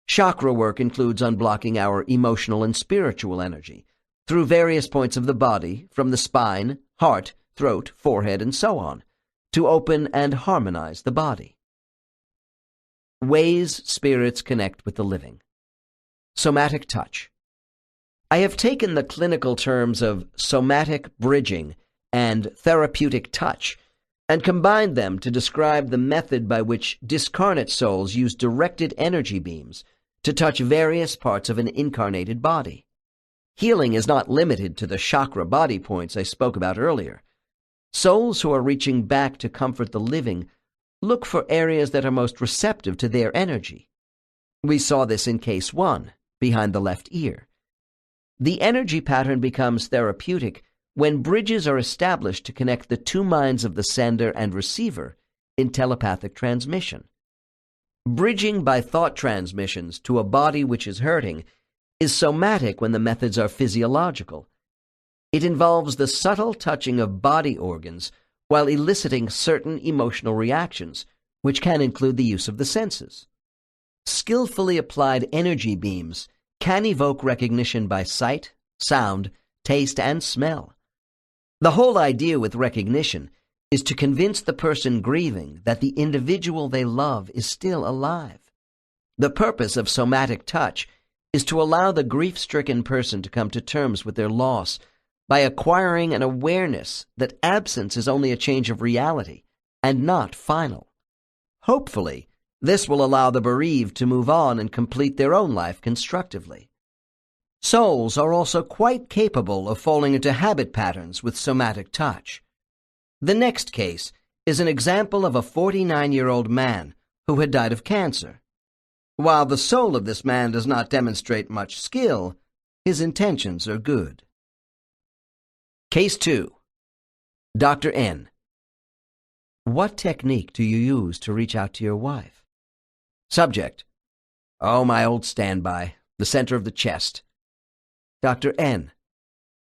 Chakra work includes unblocking our emotional and spiritual energy through various points of the body, from the spine, heart, throat, forehead, and so on, to open and harmonize the body. Ways spirits connect with the living. Somatic touch. I have taken the clinical terms of somatic bridging and therapeutic touch and combined them to describe the method by which discarnate souls use directed energy beams to touch various parts of an incarnated body. Healing is not limited to the chakra body points I spoke about earlier. Souls who are reaching back to comfort the living look for areas that are most receptive to their energy. We saw this in case 1, behind the left ear. The energy pattern becomes therapeutic when bridges are established to connect the two minds of the sender and receiver in telepathic transmission. Bridging by thought transmissions to a body which is hurting is somatic when the methods are physiological. It involves the subtle touching of body organs while eliciting certain emotional reactions, which can include the use of the senses. Skillfully applied energy beams can evoke recognition by sight, sound, taste, and smell. The whole idea with recognition is to convince the person grieving that the individual they love is still alive. The purpose of somatic touch is to allow the grief-stricken person to come to terms with their loss by acquiring an awareness that absence is only a change of reality and not final. Hopefully, this will allow the bereaved to move on and complete their own life constructively. Souls are also quite capable of falling into habit patterns with somatic touch. The next case is an example of a 49-year-old man who had died of cancer. While the soul of this man does not demonstrate much skill, his intentions are good. Case 2. Dr. N. What technique do you use to reach out to your wife? Subject. Oh, my old standby, the center of the chest. Dr. N.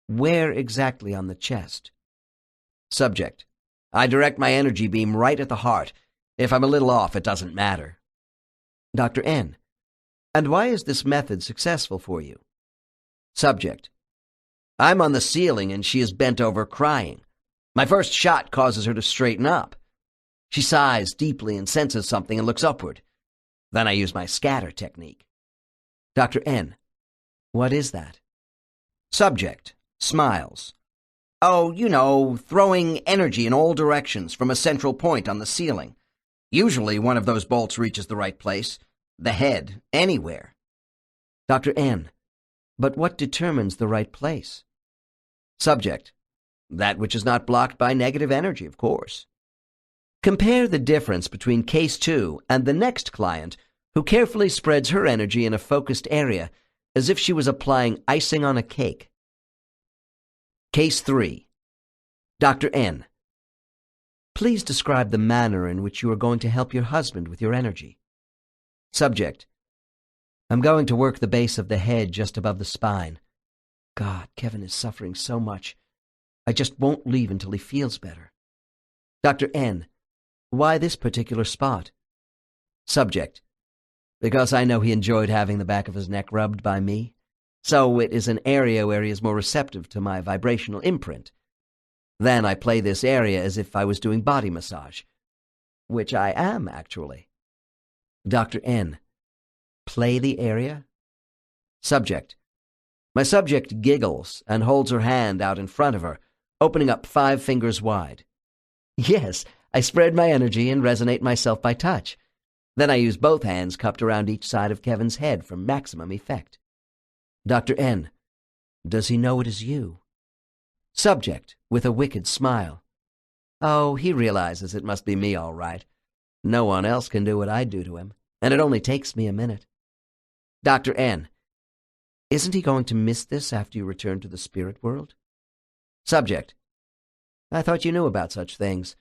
Where exactly on the chest? Subject. I direct my energy beam right at the heart. If I'm a little off, it doesn't matter. Dr. N. And why is this method successful for you? Subject. I'm on the ceiling and she is bent over crying. My first shot causes her to straighten up. She sighs deeply and senses something and looks upward. Then I use my scatter technique. Dr. N. What is that? Subject. Smiles. Oh, you know, throwing energy in all directions from a central point on the ceiling. Usually one of those bolts reaches the right place, the head, anywhere. Dr. N. But what determines the right place? Subject. That which is not blocked by negative energy, of course. Compare the difference between case 2 and the next client who carefully spreads her energy in a focused area as if she was applying icing on a cake. Case 3. Dr. N. Please describe the manner in which you are going to help your husband with your energy. Subject. I'm going to work the base of the head just above the spine. God, Kevin is suffering so much. I just won't leave until he feels better. Dr. N. Why this particular spot? Subject. Because I know he enjoyed having the back of his neck rubbed by me. So it is an area where he is more receptive to my vibrational imprint. Then I play this area as if I was doing body massage, which I am, actually. Dr. N. Play the area? Subject. My subject giggles and holds her hand out in front of her, opening up 5 fingers wide. Yes, I spread my energy and resonate myself by touch. Then I use both hands cupped around each side of Kevin's head for maximum effect. Dr. N. Does he know it is you? Subject, with a wicked smile. Oh, he realizes it must be me, all right. No one else can do what I do to him, and it only takes me a minute. Dr. N. Isn't he going to miss this after you return to the spirit world? Subject. I thought you knew about such things.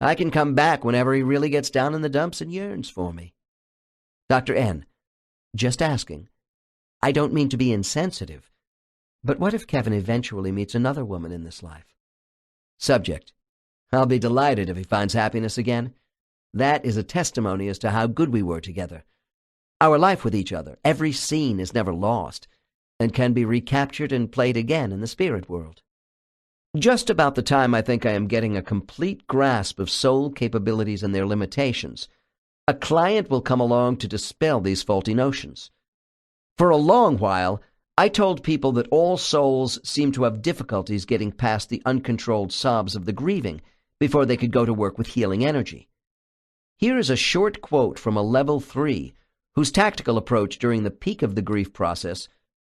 I can come back whenever he really gets down in the dumps and yearns for me. Dr. N. Just asking. I don't mean to be insensitive, but what if Kevin eventually meets another woman in this life? Subject. I'll be delighted if he finds happiness again. That is a testimony as to how good we were together. Our life with each other, every scene is never lost, and can be recaptured and played again in the spirit world. Just about the time I think I am getting a complete grasp of soul capabilities and their limitations, a client will come along to dispel these faulty notions. For a long while, I told people that all souls seem to have difficulties getting past the uncontrolled sobs of the grieving before they could go to work with healing energy. Here is a short quote from a level 3 whose tactical approach during the peak of the grief process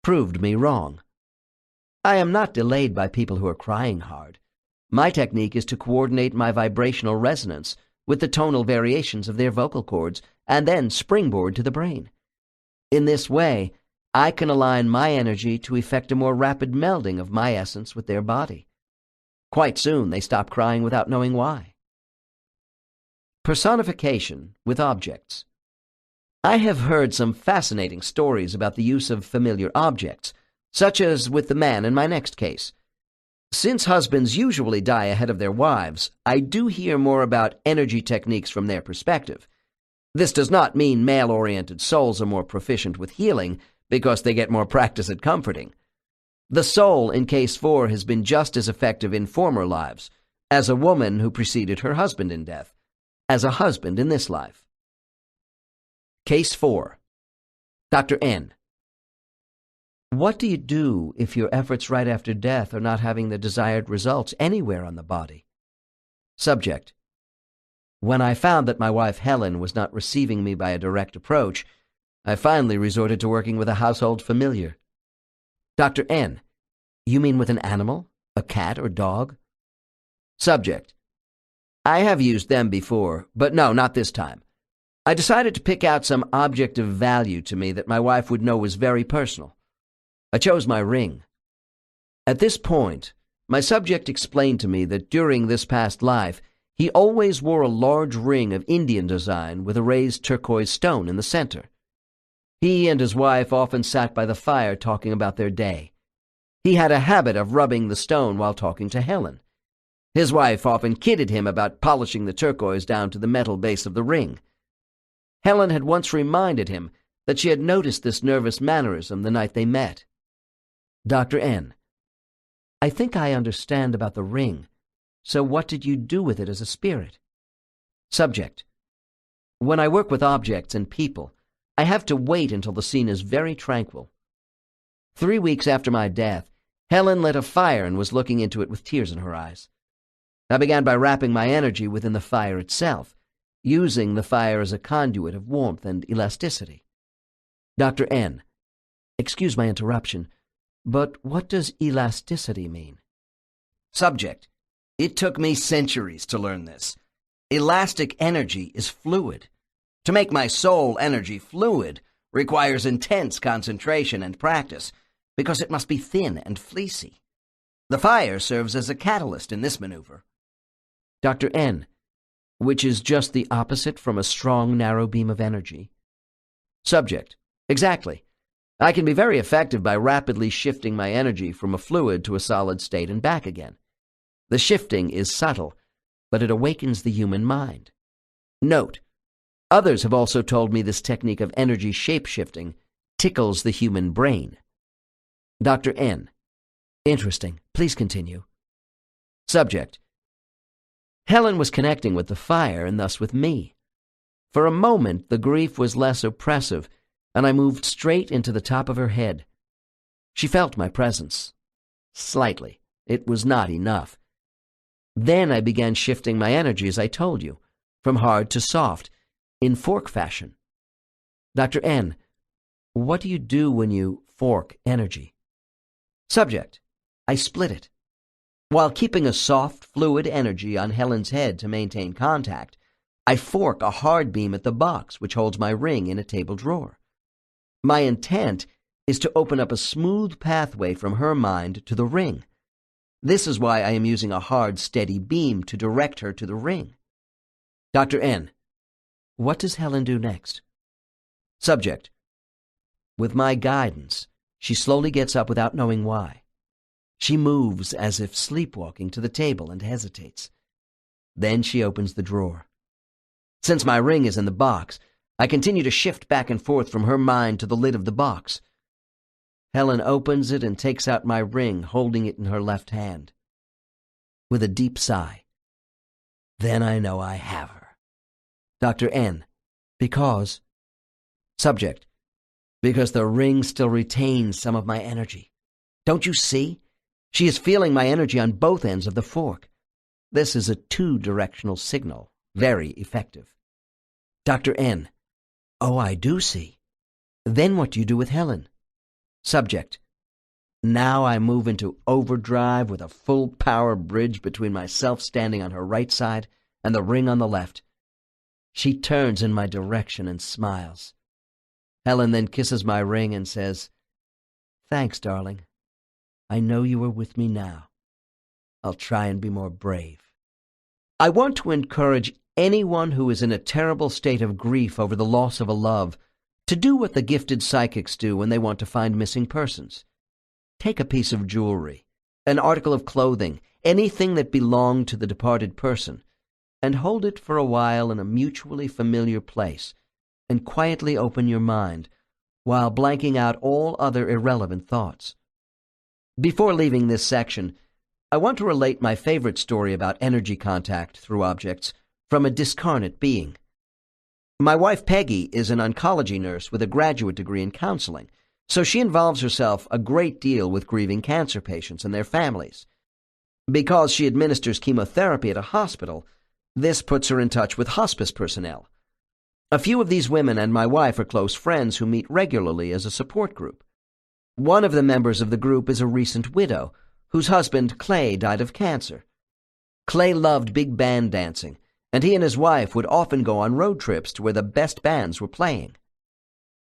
proved me wrong. I am not delayed by people who are crying hard. My technique is to coordinate my vibrational resonance with the tonal variations of their vocal cords and then springboard to the brain. In this way, I can align my energy to effect a more rapid melding of my essence with their body. Quite soon, they stop crying without knowing why. Personification with objects. I have heard some fascinating stories about the use of familiar objects, such as with the man in my next case. Since husbands usually die ahead of their wives, I do hear more about energy techniques from their perspective. This does not mean male-oriented souls are more proficient with healing because they get more practice at comforting. The soul in Case 4 has been just as effective in former lives, as a woman who preceded her husband in death, as a husband in this life. Case 4. Dr. N. What do you do if your efforts right after death are not having the desired results anywhere on the body? Subject. When I found that my wife Helen was not receiving me by a direct approach, I finally resorted to working with a household familiar. Dr. N. You mean with an animal? A cat or dog? Subject. I have used them before, but no, not this time. I decided to pick out some object of value to me that my wife would know was very personal. I chose my ring. At this point, my subject explained to me that during this past life, he always wore a large ring of Indian design with a raised turquoise stone in the center. He and his wife often sat by the fire talking about their day. He had a habit of rubbing the stone while talking to Helen. His wife often kidded him about polishing the turquoise down to the metal base of the ring. Helen had once reminded him that she had noticed this nervous mannerism the night they met. Dr. N. I think I understand about the ring. So what did you do with it as a spirit? Subject. When I work with objects and people, I have to wait until the scene is very tranquil. 3 weeks after my death, Helen lit a fire and was looking into it with tears in her eyes. I began by wrapping my energy within the fire itself, using the fire as a conduit of warmth and elasticity. Dr. N. Excuse my interruption, but what does elasticity mean? Subject. It took me centuries to learn this. Elastic energy is fluid. To make my soul energy fluid requires intense concentration and practice, because it must be thin and fleecy. The fire serves as a catalyst in this maneuver. Dr. N. Which is just the opposite from a strong, narrow beam of energy. Subject. Exactly. I can be very effective by rapidly shifting my energy from a fluid to a solid state and back again. The shifting is subtle, but it awakens the human mind. Note, others have also told me this technique of energy shape-shifting tickles the human brain. Dr. N. Interesting. Please continue. Subject. Helen was connecting with the fire and thus with me. For a moment, the grief was less oppressive, and I moved straight into the top of her head. She felt my presence. Slightly. It was not enough. Then I began shifting my energy, as I told you, from hard to soft, in fork fashion. Dr. N. What do you do when you fork energy? Subject. I split it. While keeping a soft, fluid energy on Helen's head to maintain contact, I fork a hard beam at the box which holds my ring in a table drawer. My intent is to open up a smooth pathway from her mind to the ring. This is why I am using a hard, steady beam to direct her to the ring. Dr. N. What does Helen do next? Subject. With my guidance, she slowly gets up without knowing why. She moves as if sleepwalking to the table and hesitates. Then she opens the drawer. Since my ring is in the box, I continue to shift back and forth from her mind to the lid of the box. Helen opens it and takes out my ring, holding it in her left hand. With a deep sigh. Then I know I have her. Dr. N. Because. Subject. Because the ring still retains some of my energy. Don't you see? She is feeling my energy on both ends of the fork. This is a two-directional signal, very effective. Dr. N. Oh, I do see. Then what do you do with Helen? Subject. Now I move into overdrive with a full power bridge between myself standing on her right side and the ring on the left. She turns in my direction and smiles. Helen then kisses my ring and says, Thanks, darling. I know you are with me now. I'll try and be more brave. I want to encourage anyone who is in a terrible state of grief over the loss of a love to do what the gifted psychics do when they want to find missing persons. Take a piece of jewelry, an article of clothing, anything that belonged to the departed person, and hold it for a while in a mutually familiar place, and quietly open your mind, while blanking out all other irrelevant thoughts. Before leaving this section, I want to relate my favorite story about energy contact through objects from a discarnate being. My wife Peggy is an oncology nurse with a graduate degree in counseling, so she involves herself a great deal with grieving cancer patients and their families. Because she administers chemotherapy at a hospital, this puts her in touch with hospice personnel. A few of these women and my wife are close friends who meet regularly as a support group. One of the members of the group is a recent widow, whose husband, Clay, died of cancer. Clay loved big band dancing, and he and his wife would often go on road trips to where the best bands were playing.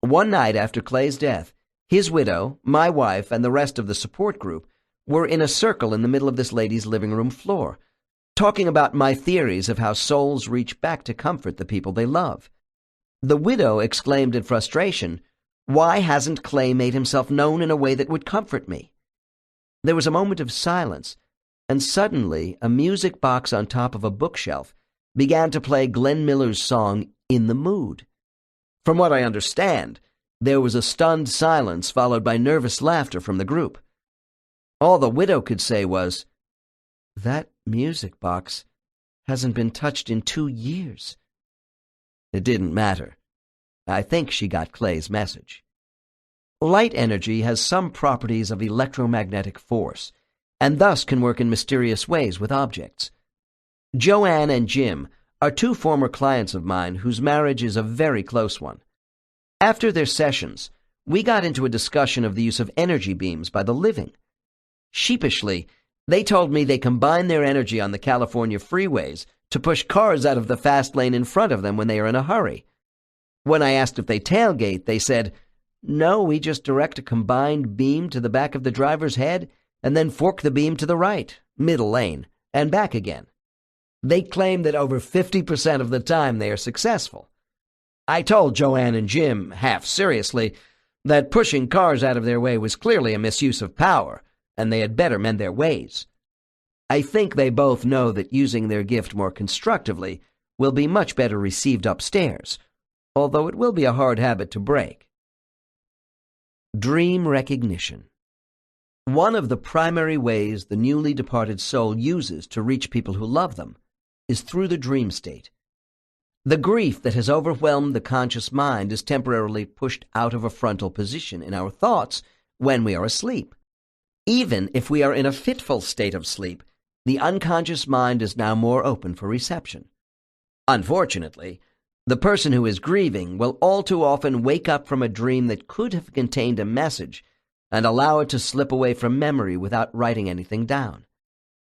One night after Clay's death, his widow, my wife, and the rest of the support group were in a circle in the middle of this lady's living room floor, talking about my theories of how souls reach back to comfort the people they love. The widow exclaimed in frustration, "Why hasn't Clay made himself known in a way that would comfort me?" There was a moment of silence, and suddenly a music box on top of a bookshelf began to play Glenn Miller's song, "In the Mood." From what I understand, there was a stunned silence followed by nervous laughter from the group. All the widow could say was, "That music box hasn't been touched in 2 years." It didn't matter. I think she got Clay's message. Light energy has some properties of electromagnetic force, and thus can work in mysterious ways with objects. Joanne and Jim are 2 former clients of mine whose marriage is a very close one. After their sessions, we got into a discussion of the use of energy beams by the living. Sheepishly, they told me they combine their energy on the California freeways to push cars out of the fast lane in front of them when they are in a hurry. When I asked if they tailgate, they said, "No, we just direct a combined beam to the back of the driver's head and then fork the beam to the right, middle lane, and back again." They claim that over 50% of the time they are successful. I told Joanne and Jim, half seriously, that pushing cars out of their way was clearly a misuse of power, and they had better mend their ways. I think they both know that using their gift more constructively will be much better received upstairs, although it will be a hard habit to break. Dream recognition. One of the primary ways the newly departed soul uses to reach people who love them is through the dream state. The grief that has overwhelmed the conscious mind is temporarily pushed out of a frontal position in our thoughts when we are asleep. Even if we are in a fitful state of sleep, the unconscious mind is now more open for reception. Unfortunately, the person who is grieving will all too often wake up from a dream that could have contained a message and allow it to slip away from memory without writing anything down.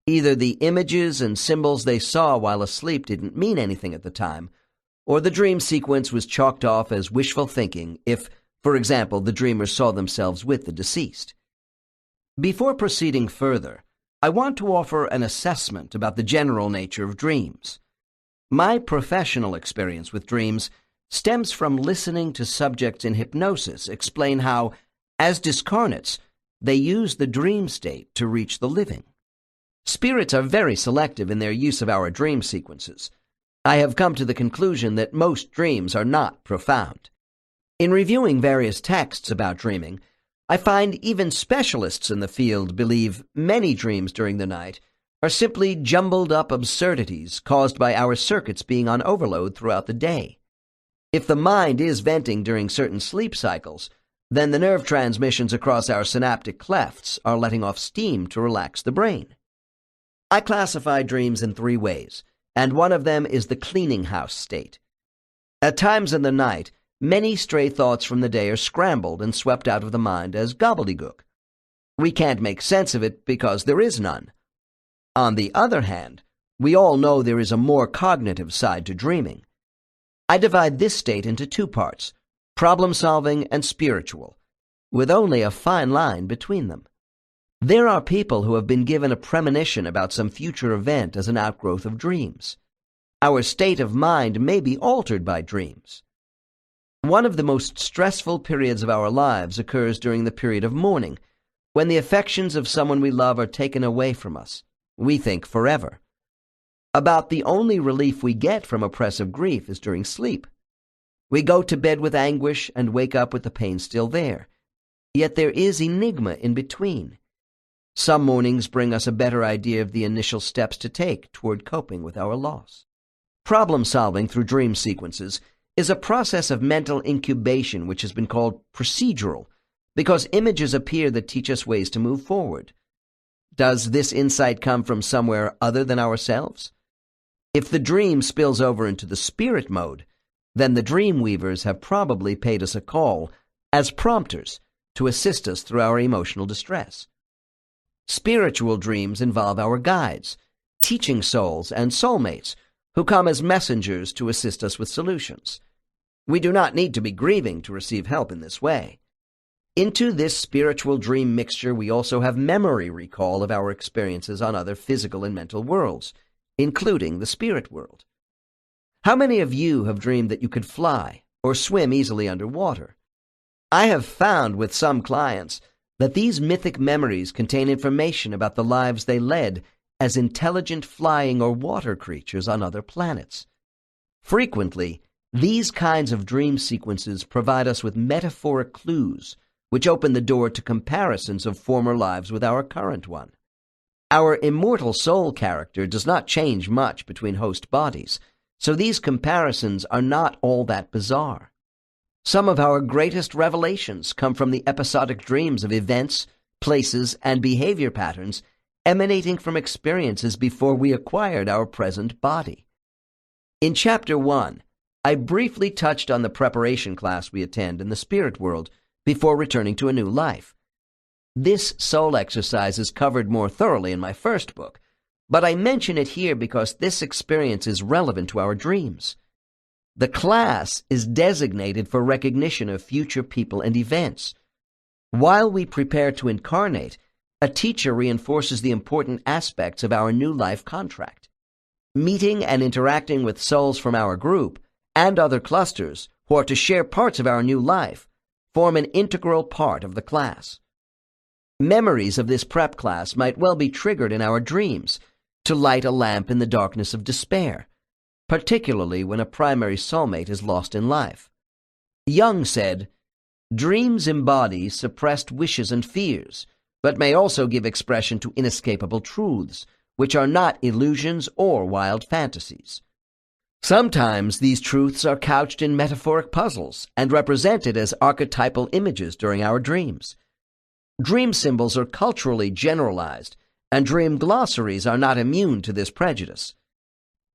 Either the images and symbols they saw while asleep didn't mean anything at the time, or the dream sequence was chalked off as wishful thinking if, for example, the dreamers saw themselves with the deceased. Before proceeding further, I want to offer an assessment about the general nature of dreams. My professional experience with dreams stems from listening to subjects in hypnosis explain how, as discarnates, they use the dream state to reach the living. Spirits are very selective in their use of our dream sequences. I have come to the conclusion that most dreams are not profound. In reviewing various texts about dreaming, I find even specialists in the field believe many dreams during the night are simply jumbled up absurdities caused by our circuits being on overload throughout the day. If the mind is venting during certain sleep cycles, then the nerve transmissions across our synaptic clefts are letting off steam to relax the brain. I classify dreams in 3 ways, and one of them is the cleaning house state. At times in the night, many stray thoughts from the day are scrambled and swept out of the mind as gobbledygook. We can't make sense of it because there is none. On the other hand, we all know there is a more cognitive side to dreaming. I divide this state into 2 parts, problem-solving and spiritual, with only a fine line between them. There are people who have been given a premonition about some future event as an outgrowth of dreams. Our state of mind may be altered by dreams. One of the most stressful periods of our lives occurs during the period of mourning, when the affections of someone we love are taken away from us, we think forever. About the only relief we get from oppressive grief is during sleep. We go to bed with anguish and wake up with the pain still there. Yet there is enigma in between. Some mornings bring us a better idea of the initial steps to take toward coping with our loss. Problem-solving through dream sequences is a process of mental incubation which has been called procedural because images appear that teach us ways to move forward. Does this insight come from somewhere other than ourselves? If the dream spills over into the spirit mode, then the dream weavers have probably paid us a call as prompters to assist us through our emotional distress. Spiritual dreams involve our guides, teaching souls, and soulmates who come as messengers to assist us with solutions. We do not need to be grieving to receive help in this way. Into this spiritual dream mixture we also have memory recall of our experiences on other physical and mental worlds, including the spirit world. How many of you have dreamed that you could fly or swim easily underwater? I have found with some clients that these mythic memories contain information about the lives they led as intelligent flying or water creatures on other planets. Frequently, these kinds of dream sequences provide us with metaphoric clues which open the door to comparisons of former lives with our current one. Our immortal soul character does not change much between host bodies, so these comparisons are not all that bizarre. Some of our greatest revelations come from the episodic dreams of events, places, and behavior patterns emanating from experiences before we acquired our present body. In Chapter 1, I briefly touched on the preparation class we attend in the spirit world before returning to a new life. This soul exercise is covered more thoroughly in my first book, but I mention it here because this experience is relevant to our dreams. The class is designated for recognition of future people and events. While we prepare to incarnate, a teacher reinforces the important aspects of our new life contract. Meeting and interacting with souls from our group and other clusters who are to share parts of our new life form an integral part of the class. Memories of this prep class might well be triggered in our dreams to light a lamp in the darkness of despair, particularly when a primary soulmate is lost in life. Jung said, "Dreams embody suppressed wishes and fears, but may also give expression to inescapable truths, which are not illusions or wild fantasies. Sometimes these truths are couched in metaphoric puzzles and represented as archetypal images during our dreams. Dream symbols are culturally generalized, and dream glossaries are not immune to this prejudice.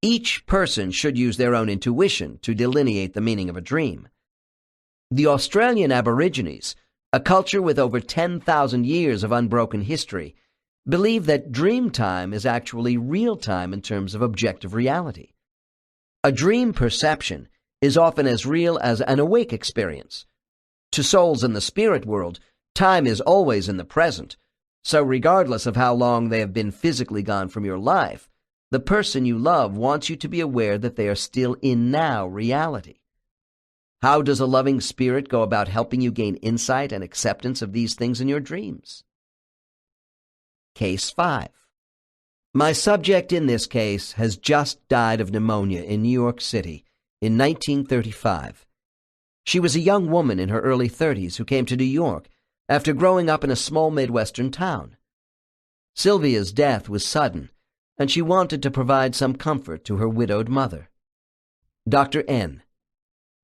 Each person should use their own intuition to delineate the meaning of a dream. The Australian Aborigines, a culture with over 10,000 years of unbroken history, believe that dream time is actually real time in terms of objective reality. A dream perception is often as real as an awake experience. To souls in the spirit world, time is always in the present, so regardless of how long they have been physically gone from your life, the person you love wants you to be aware that they are still in now reality. How does a loving spirit go about helping you gain insight and acceptance of these things in your dreams? Case 5. My subject in this case has just died of pneumonia in New York City in 1935. She was a young woman in her early 30s who came to New York after growing up in a small Midwestern town. Sylvia's death was sudden, and she wanted to provide some comfort to her widowed mother. Dr. N.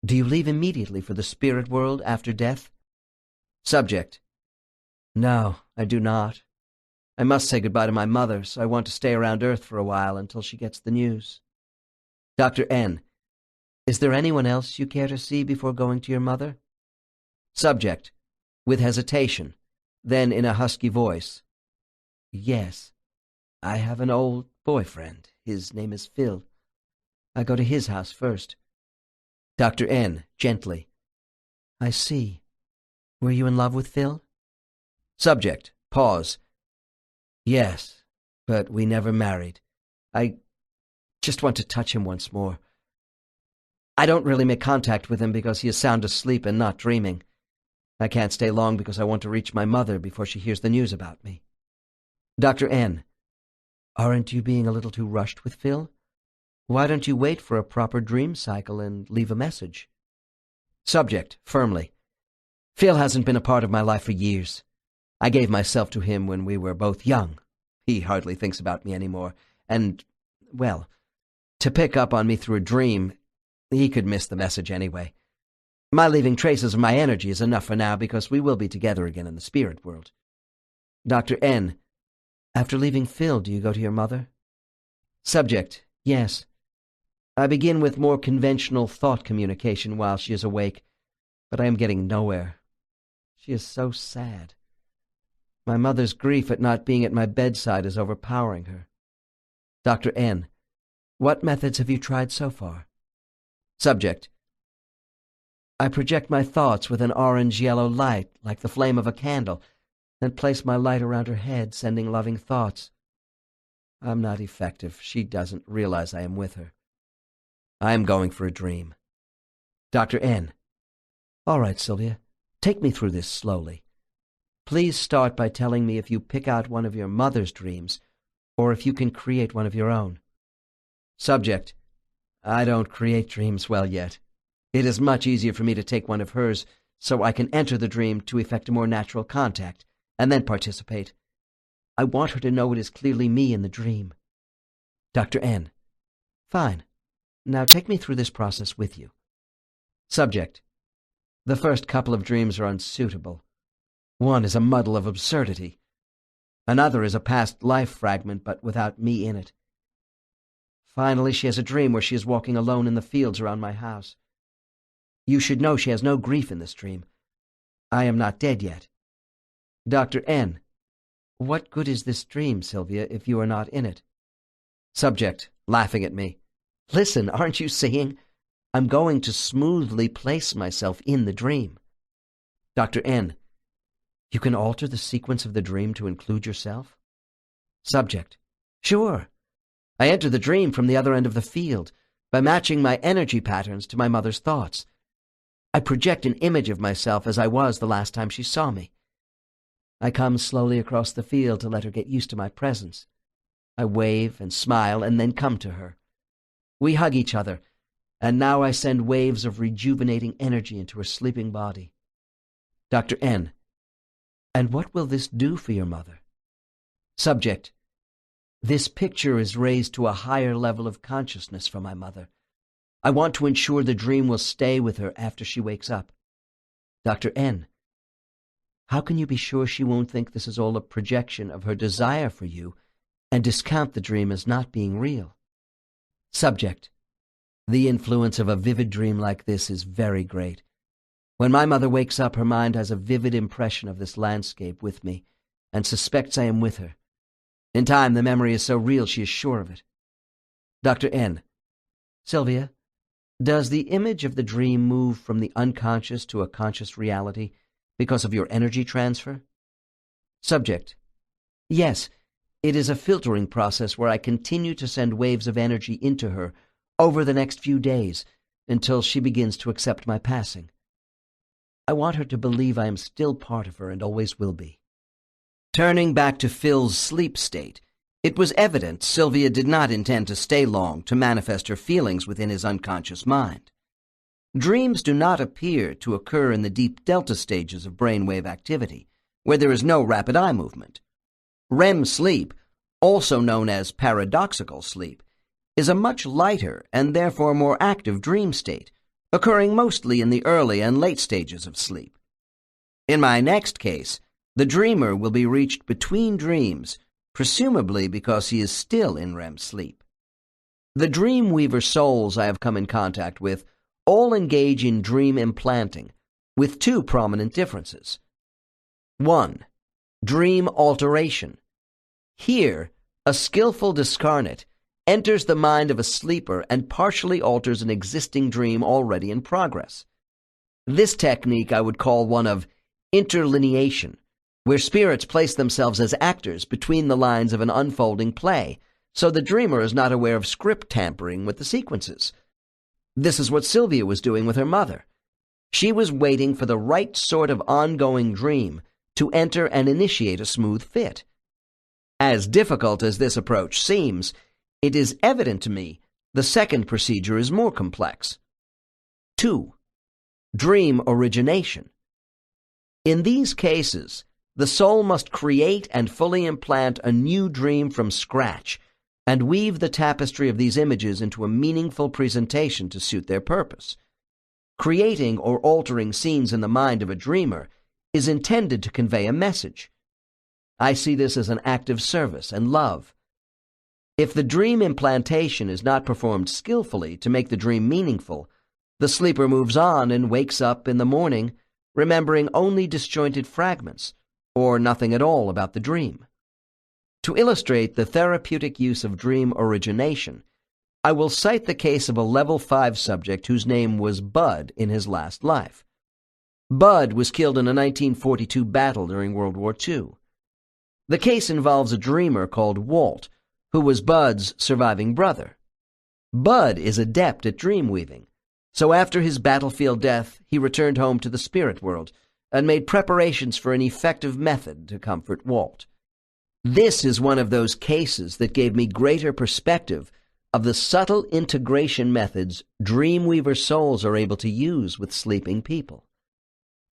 Do you leave immediately for the spirit world after death? Subject. No, I do not. I must say goodbye to my mother, so I want to stay around Earth for a while until she gets the news. Dr. N. Is there anyone else you care to see before going to your mother? Subject. With hesitation, then in a husky voice. Yes, I have an old boyfriend. His name is Phil. I go to his house first. Dr. N. Gently. I see. Were you in love with Phil? Subject. Pause. Yes, but we never married. I just want to touch him once more. I don't really make contact with him because he is sound asleep and not dreaming. I can't stay long because I want to reach my mother before she hears the news about me. Dr. N. Aren't you being a little too rushed with Phil? Why don't you wait for a proper dream cycle and leave a message? Subject. Firmly. Phil hasn't been a part of my life for years. I gave myself to him when we were both young. He hardly thinks about me anymore. And, well, to pick up on me through a dream, he could miss the message anyway. My leaving traces of my energy is enough for now because we will be together again in the spirit world. Dr. N. After leaving Phil, do you go to your mother? Subject. Yes. I begin with more conventional thought communication while she is awake, but I am getting nowhere. She is so sad. My mother's grief at not being at my bedside is overpowering her. Dr. N. What methods have you tried so far? Subject. I project my thoughts with an orange-yellow light, like the flame of a candle, then place my light around her head, sending loving thoughts. I'm not effective. She doesn't realize I am with her. I am going for a dream. Dr. N. All right, Sylvia. Take me through this slowly. Please start by telling me if you pick out one of your mother's dreams, or if you can create one of your own. Subject. I don't create dreams well yet. It is much easier for me to take one of hers so I can enter the dream to effect a more natural contact, and then participate. I want her to know it is clearly me in the dream. Dr. N. Fine. Now take me through this process with you. Subject. The first couple of dreams are unsuitable. One is a muddle of absurdity. Another is a past life fragment, but without me in it. Finally, she has a dream where she is walking alone in the fields around my house. You should know she has no grief in this dream. I am not dead yet. Dr. N. What good is this dream, Sylvia, if you are not in it? Subject, laughing at me. Listen, aren't you seeing? I'm going to smoothly place myself in the dream. Dr. N. You can alter the sequence of the dream to include yourself? Subject. Sure. I enter the dream from the other end of the field by matching my energy patterns to my mother's thoughts. I project an image of myself as I was the last time she saw me. I come slowly across the field to let her get used to my presence. I wave and smile and then come to her. We hug each other, and now I send waves of rejuvenating energy into her sleeping body. Dr. N. And what will this do for your mother? Subject. This picture is raised to a higher level of consciousness for my mother. I want to ensure the dream will stay with her after she wakes up. Dr. N. How can you be sure she won't think this is all a projection of her desire for you and discount the dream as not being real? Subject. The influence of a vivid dream like this is very great. When my mother wakes up, her mind has a vivid impression of this landscape with me and suspects I am with her. In time, the memory is so real she is sure of it. Dr. N. Sylvia, does the image of the dream move from the unconscious to a conscious reality because of your energy transfer? Subject. Yes, it is a filtering process where I continue to send waves of energy into her over the next few days until she begins to accept my passing. I want her to believe I am still part of her and always will be." Turning back to Phil's sleep state, it was evident Sylvia did not intend to stay long to manifest her feelings within his unconscious mind. Dreams do not appear to occur in the deep delta stages of brainwave activity, where there is no rapid eye movement. REM sleep, also known as paradoxical sleep, is a much lighter and therefore more active dream state, occurring mostly in the early and late stages of sleep. In my next case, the dreamer will be reached between dreams, presumably because he is still in REM sleep. The dream weaver souls I have come in contact with all engage in dream implanting, with two prominent differences. 1. Dream alteration. Here, a skillful discarnate enters the mind of a sleeper and partially alters an existing dream already in progress. This technique I would call one of interlineation, where spirits place themselves as actors between the lines of an unfolding play, so the dreamer is not aware of script tampering with the sequences. This is what Sylvia was doing with her mother. She was waiting for the right sort of ongoing dream to enter and initiate a smooth fit. As difficult as this approach seems, it is evident to me the second procedure is more complex. 2. Dream origination. In these cases, the soul must create and fully implant a new dream from scratch and weave the tapestry of these images into a meaningful presentation to suit their purpose. Creating or altering scenes in the mind of a dreamer is intended to convey a message. I see this as an act of service and love. If the dream implantation is not performed skillfully to make the dream meaningful, the sleeper moves on and wakes up in the morning remembering only disjointed fragments, or nothing at all about the dream. To illustrate the therapeutic use of dream origination, I will cite the case of a level 5 subject whose name was Bud in his last life. Bud was killed in a 1942 battle during World War II. The case involves a dreamer called Walt, who was Bud's surviving brother. Bud is adept at dream weaving, so after his battlefield death, he returned home to the spirit world and made preparations for an effective method to comfort Walt. This is one of those cases that gave me greater perspective of the subtle integration methods dreamweaver souls are able to use with sleeping people.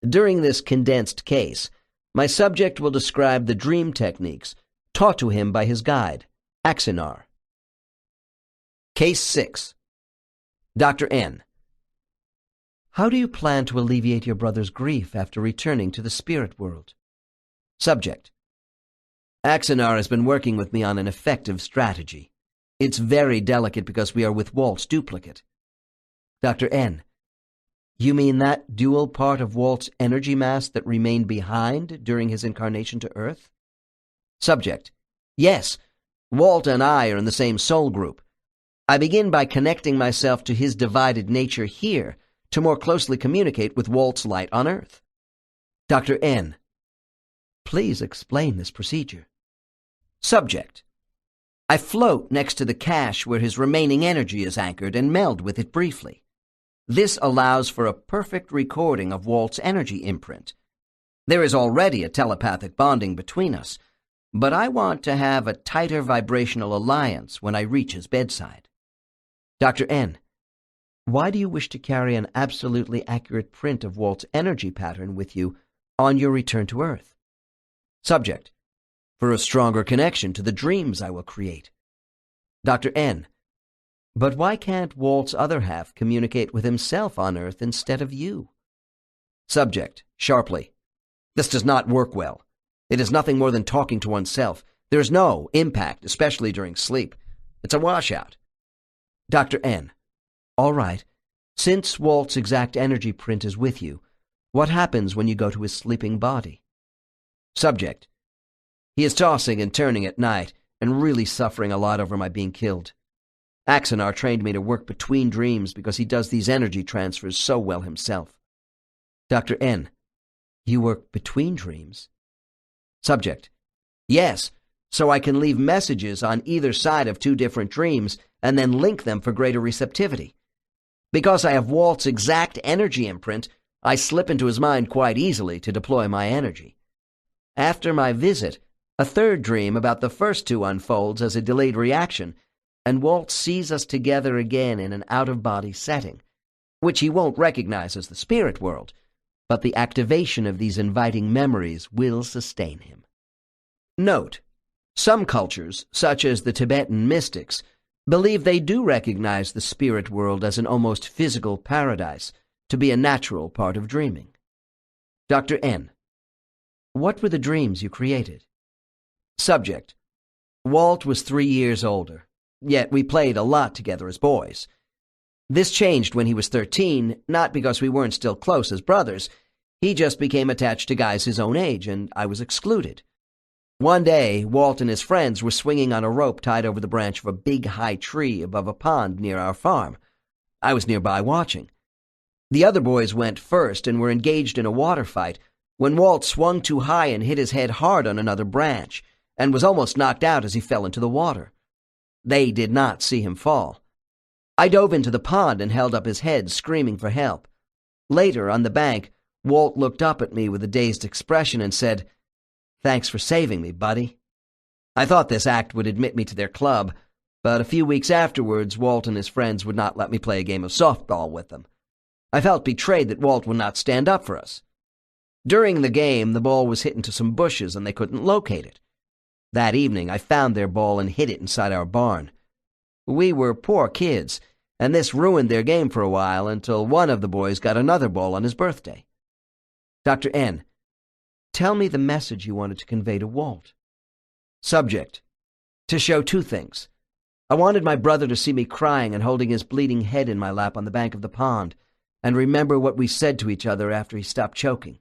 During this condensed case, my subject will describe the dream techniques taught to him by his guide, Axinar. Case 6. Dr. N. How do you plan to alleviate your brother's grief after returning to the spirit world? Subject. Axinar has been working with me on an effective strategy. It's very delicate because we are with Walt's duplicate. Dr. N. You mean that dual part of Walt's energy mass that remained behind during his incarnation to Earth? Subject. Yes, Walt and I are in the same soul group. I begin by connecting myself to his divided nature here to more closely communicate with Walt's light on Earth. Dr. N. Please explain this procedure. Subject. I float next to the cache where his remaining energy is anchored and meld with it briefly. This allows for a perfect recording of Walt's energy imprint. There is already a telepathic bonding between us, but I want to have a tighter vibrational alliance when I reach his bedside. Dr. N. Why do you wish to carry an absolutely accurate print of Walt's energy pattern with you on your return to Earth? Subject. For a stronger connection to the dreams I will create. Dr. N. But why can't Walt's other half communicate with himself on Earth instead of you? Subject, sharply. This does not work well. It is nothing more than talking to oneself. There is no impact, especially during sleep. It's a washout. Dr. N. All right. Since Walt's exact energy print is with you, what happens when you go to his sleeping body? Subject. He is tossing and turning at night and really suffering a lot over my being killed. Axinar trained me to work between dreams because he does these energy transfers so well himself. Dr. N. You work between dreams? Subject. Yes, so I can leave messages on either side of two different dreams and then link them for greater receptivity. Because I have Walt's exact energy imprint, I slip into his mind quite easily to deploy my energy. After my visit, a third dream about the first two unfolds as a delayed reaction, and Walt sees us together again in an out-of-body setting, which he won't recognize as the spirit world, but the activation of these inviting memories will sustain him. Note, some cultures, such as the Tibetan mystics, believe they do recognize the spirit world as an almost physical paradise, to be a natural part of dreaming. Dr. N. What were the dreams you created? Subject. Walt was 3 years older, yet we played a lot together as boys. This changed when he was 13, not because we weren't still close as brothers. He just became attached to guys his own age, and I was excluded. One day, Walt and his friends were swinging on a rope tied over the branch of a big high tree above a pond near our farm. I was nearby watching. The other boys went first and were engaged in a water fight when Walt swung too high and hit his head hard on another branch, and was almost knocked out as he fell into the water. They did not see him fall. I dove into the pond and held up his head, screaming for help. Later, on the bank, Walt looked up at me with a dazed expression and said, "Thanks for saving me, buddy." I thought this act would admit me to their club, but a few weeks afterwards, Walt and his friends would not let me play a game of softball with them. I felt betrayed that Walt would not stand up for us. During the game, the ball was hit into some bushes and they couldn't locate it. That evening, I found their ball and hid it inside our barn. We were poor kids, and this ruined their game for a while until one of the boys got another ball on his birthday. Dr. N. Tell me the message you wanted to convey to Walt. Subject. To show two things. I wanted my brother to see me crying and holding his bleeding head in my lap on the bank of the pond, and remember what we said to each other after he stopped choking.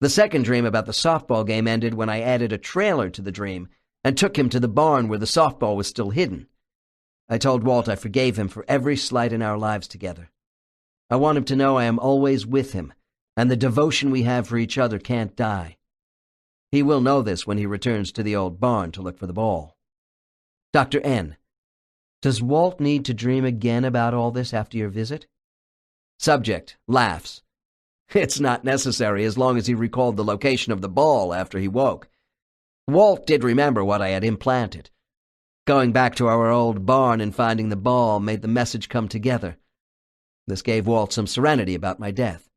The second dream about the softball game ended when I added a trailer to the dream and took him to the barn where the softball was still hidden. I told Walt I forgave him for every slight in our lives together. I want him to know I am always with him, and the devotion we have for each other can't die. He will know this when he returns to the old barn to look for the ball. Dr. N. Does Walt need to dream again about all this after your visit? Subject laughs. It's not necessary as long as he recalled the location of the ball after he woke. Walt did remember what I had implanted. Going back to our old barn and finding the ball made the message come together. This gave Walt some serenity about my death.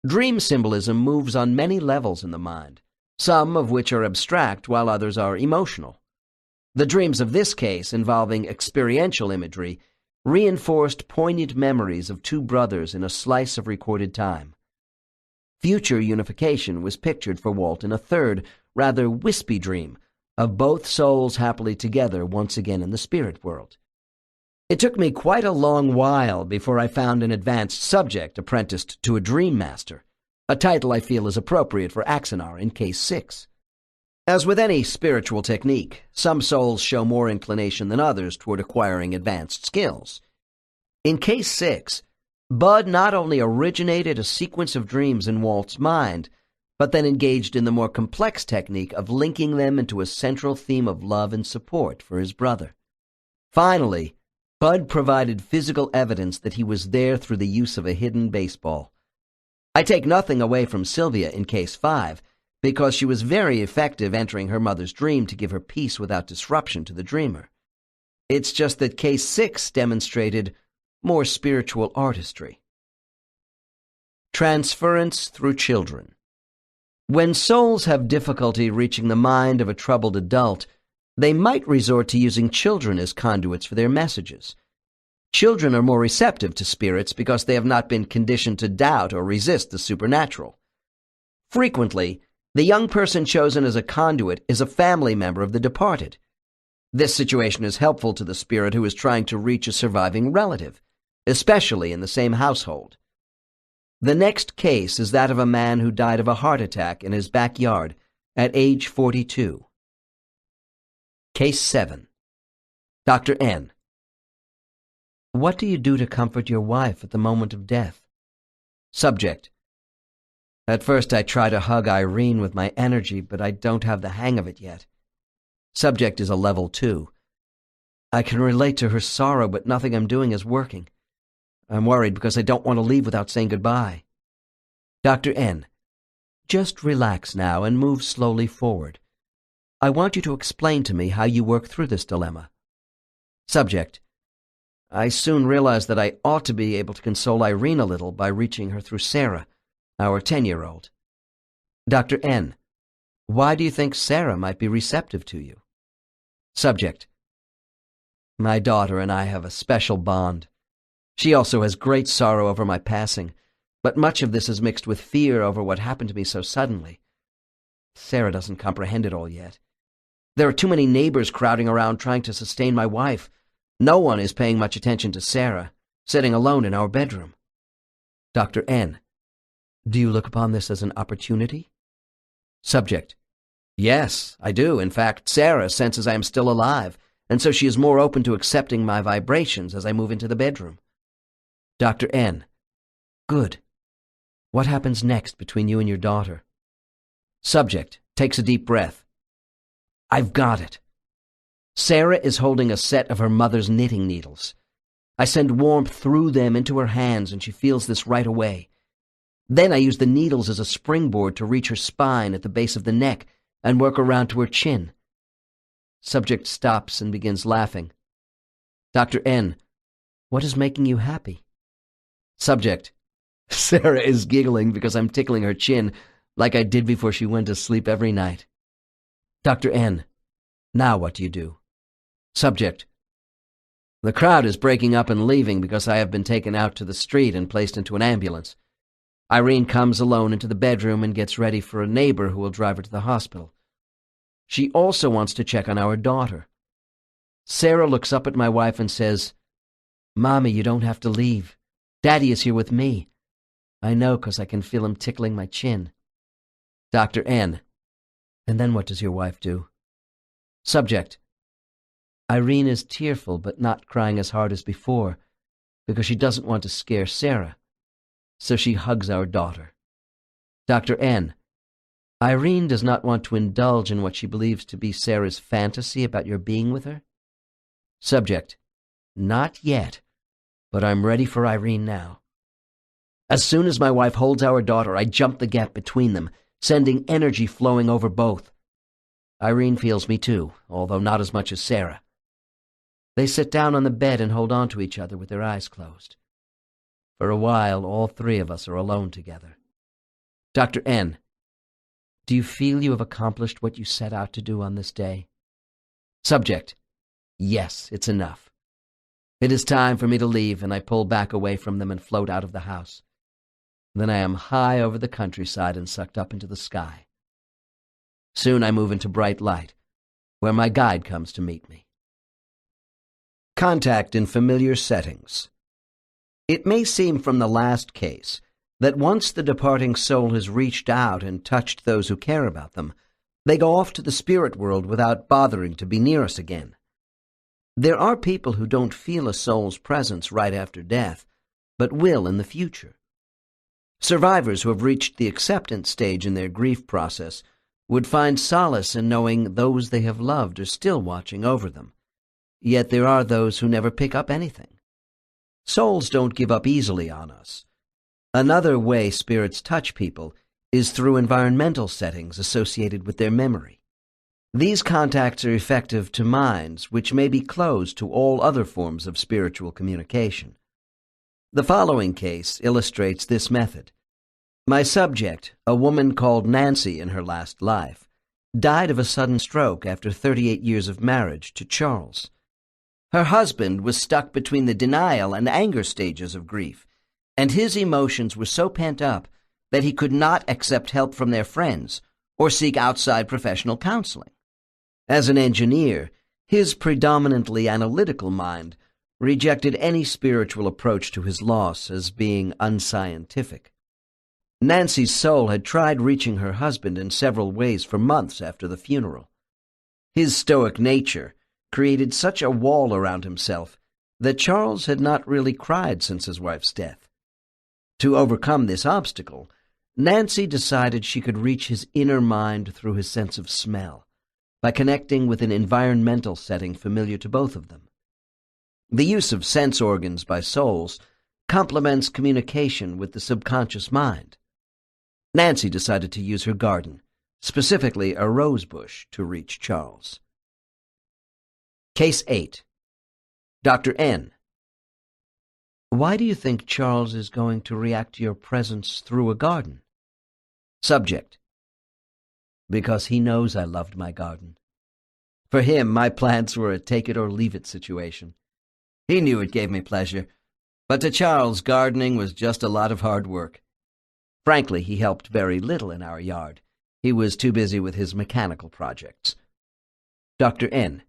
Dream symbolism moves on many levels in the mind, some of which are abstract while others are emotional. The dreams of this case, involving experiential imagery, reinforced poignant memories of two brothers in a slice of recorded time. Future unification was pictured for Walt in a third, rather wispy dream of both souls happily together once again in the spirit world. It took me quite a long while before I found an advanced subject apprenticed to a dream master, a title I feel is appropriate for Axanar in Case 6. As with any spiritual technique, some souls show more inclination than others toward acquiring advanced skills. In Case 6, Bud not only originated a sequence of dreams in Walt's mind, but then engaged in the more complex technique of linking them into a central theme of love and support for his brother. Finally, Bud provided physical evidence that he was there through the use of a hidden baseball. I take nothing away from Sylvia in Case 5, because she was very effective entering her mother's dream to give her peace without disruption to the dreamer. It's just that Case 6 demonstrated more spiritual artistry. Transference through children. When souls have difficulty reaching the mind of a troubled adult, they might resort to using children as conduits for their messages. Children are more receptive to spirits because they have not been conditioned to doubt or resist the supernatural. Frequently, the young person chosen as a conduit is a family member of the departed. This situation is helpful to the spirit who is trying to reach a surviving relative, especially in the same household. The next case is that of a man who died of a heart attack in his backyard at age 42. Case 7. Dr. N. What do you do to comfort your wife at the moment of death? Subject. At first I try to hug Irene with my energy, but I don't have the hang of it yet. Subject is a level 2. I can relate to her sorrow, but nothing I'm doing is working. I'm worried because I don't want to leave without saying goodbye. Dr. N. Just relax now and move slowly forward. I want you to explain to me how you work through this dilemma. Subject. I soon realized that I ought to be able to console Irene a little by reaching her through Sarah, our 10-year-old. Dr. N. Why do you think Sarah might be receptive to you? Subject. My daughter and I have a special bond. She also has great sorrow over my passing, but much of this is mixed with fear over what happened to me so suddenly. Sarah doesn't comprehend it all yet. There are too many neighbors crowding around trying to sustain my wife. No one is paying much attention to Sarah, sitting alone in our bedroom. Dr. N. Do you look upon this as an opportunity? Subject. Yes, I do. In fact, Sarah senses I am still alive, and so she is more open to accepting my vibrations as I move into the bedroom. Dr. N. Good. What happens next between you and your daughter? Subject takes a deep breath. I've got it. Sarah is holding a set of her mother's knitting needles. I send warmth through them into her hands, and she feels this right away. Then I use the needles as a springboard to reach her spine at the base of the neck and work around to her chin. Subject stops and begins laughing. Dr. N. What is making you happy? Subject. Sarah is giggling because I'm tickling her chin like I did before she went to sleep every night. Dr. N. Now what do you do? Subject. The crowd is breaking up and leaving because I have been taken out to the street and placed into an ambulance. Irene comes alone into the bedroom and gets ready for a neighbor who will drive her to the hospital. She also wants to check on our daughter. Sarah looks up at my wife and says, Mommy, you don't have to leave. Daddy is here with me. I know because I can feel him tickling my chin. Dr. N. And then what does your wife do? Subject. Irene is tearful but not crying as hard as before because she doesn't want to scare Sarah. So she hugs our daughter. Dr. N. Irene does not want to indulge in what she believes to be Sarah's fantasy about your being with her? Subject. Not yet, but I'm ready for Irene now. As soon as my wife holds our daughter, I jump the gap between them, sending energy flowing over both. Irene feels me too, although not as much as Sarah. They sit down on the bed and hold on to each other with their eyes closed. For a while, all three of us are alone together. Dr. N. Do you feel you have accomplished what you set out to do on this day? Subject. Yes, it's enough. It is time for me to leave, and I pull back away from them and float out of the house. Then I am high over the countryside and sucked up into the sky. Soon I move into bright light, where my guide comes to meet me. Contact in familiar settings. It may seem from the last case that once the departing soul has reached out and touched those who care about them, they go off to the spirit world without bothering to be near us again. There are people who don't feel a soul's presence right after death, but will in the future. Survivors who have reached the acceptance stage in their grief process would find solace in knowing those they have loved are still watching over them. Yet there are those who never pick up anything. Souls don't give up easily on us. Another way spirits touch people is through environmental settings associated with their memory. These contacts are effective to minds which may be closed to all other forms of spiritual communication. The following case illustrates this method. My subject, a woman called Nancy in her last life, died of a sudden stroke after 38 years of marriage to Charles. Her husband was stuck between the denial and anger stages of grief, and his emotions were so pent up that he could not accept help from their friends or seek outside professional counseling. As an engineer, his predominantly analytical mind rejected any spiritual approach to his loss as being unscientific. Nancy's soul had tried reaching her husband in several ways for months after the funeral. His stoic nature created such a wall around himself that Charles had not really cried since his wife's death. To overcome this obstacle, Nancy decided she could reach his inner mind through his sense of smell, by connecting with an environmental setting familiar to both of them. The use of sense organs by souls complements communication with the subconscious mind. Nancy decided to use her garden, specifically a rose bush, to reach Charles. Case 8. Dr. N. Why do you think Charles is going to react to your presence through a garden? Subject. Because he knows I loved my garden. For him, my plants were a take-it-or-leave-it situation. He knew it gave me pleasure, but to Charles, gardening was just a lot of hard work. Frankly, he helped very little in our yard. He was too busy with his mechanical projects. Dr. N.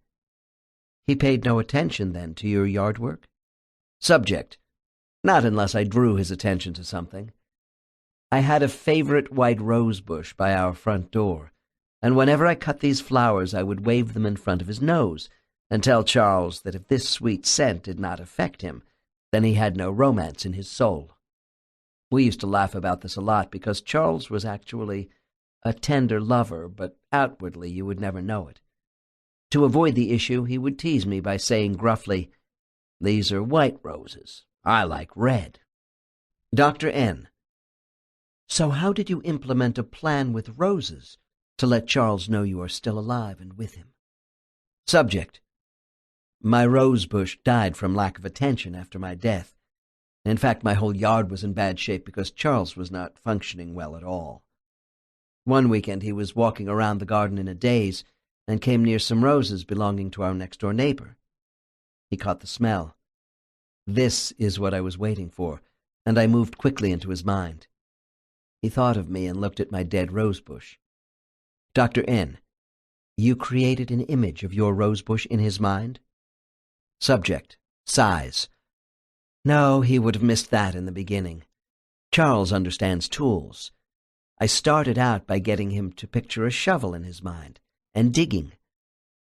He paid no attention, then, to your yard work? Subject. Not unless I drew his attention to something. I had a favorite white rose bush by our front door, and whenever I cut these flowers I would wave them in front of his nose and tell Charles that if this sweet scent did not affect him, then he had no romance in his soul. We used to laugh about this a lot because Charles was actually a tender lover, but outwardly you would never know it. To avoid the issue, he would tease me by saying gruffly, "These are white roses. I like red." Dr. N. So how did you implement a plan with roses to let Charles know you are still alive and with him? Subject. My rose bush died from lack of attention after my death. In fact, my whole yard was in bad shape because Charles was not functioning well at all. One weekend he was walking around the garden in a daze and came near some roses belonging to our next-door neighbor. He caught the smell. This is what I was waiting for, and I moved quickly into his mind. He thought of me and looked at my dead rosebush. Dr. N. You created an image of your rosebush in his mind? Subject. Sighs. No, he would have missed that in the beginning. Charles understands tools. I started out by getting him to picture a shovel in his mind and digging.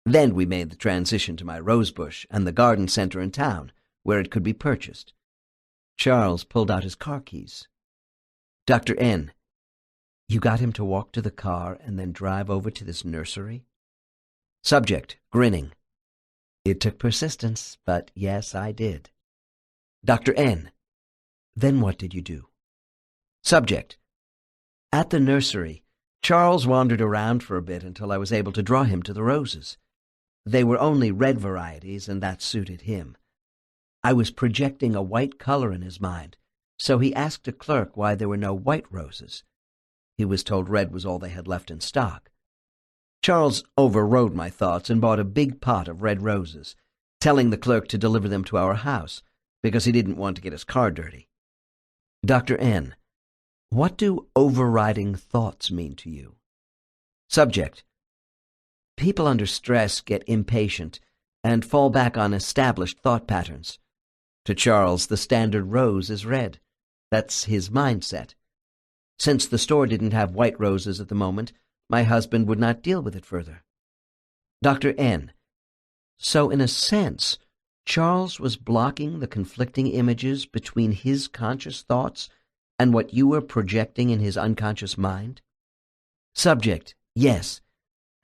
Then we made the transition to my rosebush and the garden center in town, where it could be purchased. Charles pulled out his car keys. Dr. N. You got him to walk to the car and then drive over to this nursery? Subject, grinning. It took persistence, but yes, I did. Dr. N. Then what did you do? Subject. At the nursery, Charles wandered around for a bit until I was able to draw him to the roses. They were only red varieties, and that suited him. I was projecting a white color in his mind, so he asked a clerk why there were no white roses. He was told red was all they had left in stock. Charles overrode my thoughts and bought a big pot of red roses, telling the clerk to deliver them to our house because he didn't want to get his car dirty. Dr. N. What do overriding thoughts mean to you? Subject. People under stress get impatient and fall back on established thought patterns. To Charles, the standard rose is red. That's his mindset. Since the store didn't have white roses at the moment, my husband would not deal with it further. Dr. N. So in a sense, Charles was blocking the conflicting images between his conscious thoughts and what you were projecting in his unconscious mind? Subject. Yes.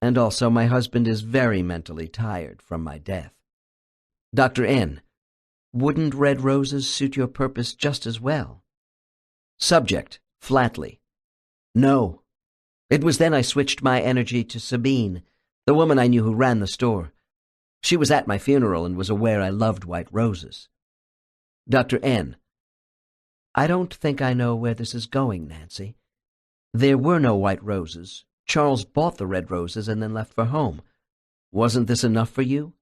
And also my husband is very mentally tired from my death. Dr. N. Wouldn't red roses suit your purpose just as well? Subject, flatly. No. It was then I switched my energy to Sabine, the woman I knew who ran the store. She was at my funeral and was aware I loved white roses. Dr. N. I don't think I know where this is going, Nancy. There were no white roses. Charles bought the red roses and then left for home. Wasn't this enough for you?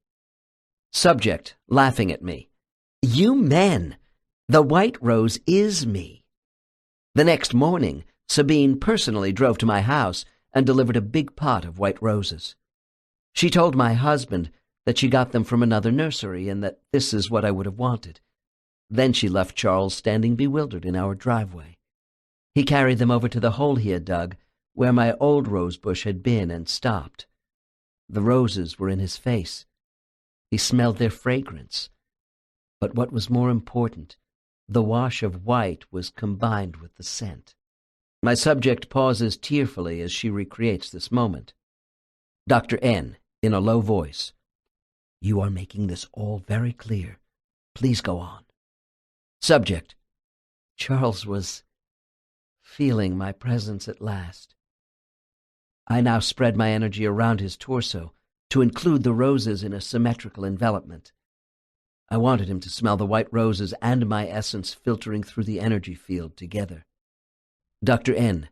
Subject, laughing at me. You men! The white rose is me. The next morning, Sabine personally drove to my house and delivered a big pot of white roses. She told my husband that she got them from another nursery and that this is what I would have wanted. Then she left Charles standing bewildered in our driveway. He carried them over to the hole he had dug, where my old rose bush had been, and stopped. The roses were in his face. He smelled their fragrance. But what was more important, the wash of white was combined with the scent. My subject pauses tearfully as she recreates this moment. Dr. N, in a low voice, You are making this all very clear. Please go on. Subject: Charles was feeling my presence at last. I now spread my energy around his torso to include the roses in a symmetrical envelopment. I wanted him to smell the white roses and my essence filtering through the energy field together. Dr. N: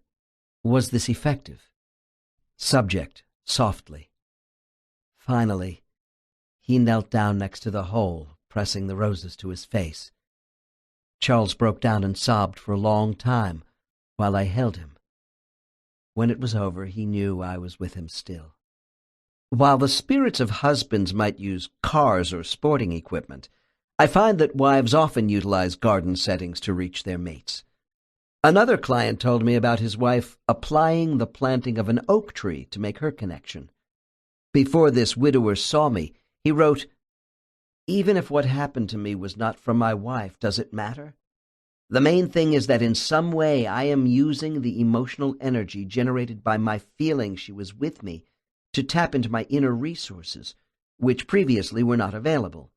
Was this effective? Subject: Softly. Finally, he knelt down next to the hole, pressing the roses to his face. Charles broke down and sobbed for a long time while I held him. When it was over, he knew I was with him still. While the spirits of husbands might use cars or sporting equipment, I find that wives often utilize garden settings to reach their mates. Another client told me about his wife applying the planting of an oak tree to make her connection. Before this widower saw me, he wrote, "Even if what happened to me was not from my wife, does it matter? The main thing is that in some way I am using the emotional energy generated by my feeling she was with me to tap into my inner resources, which previously were not available.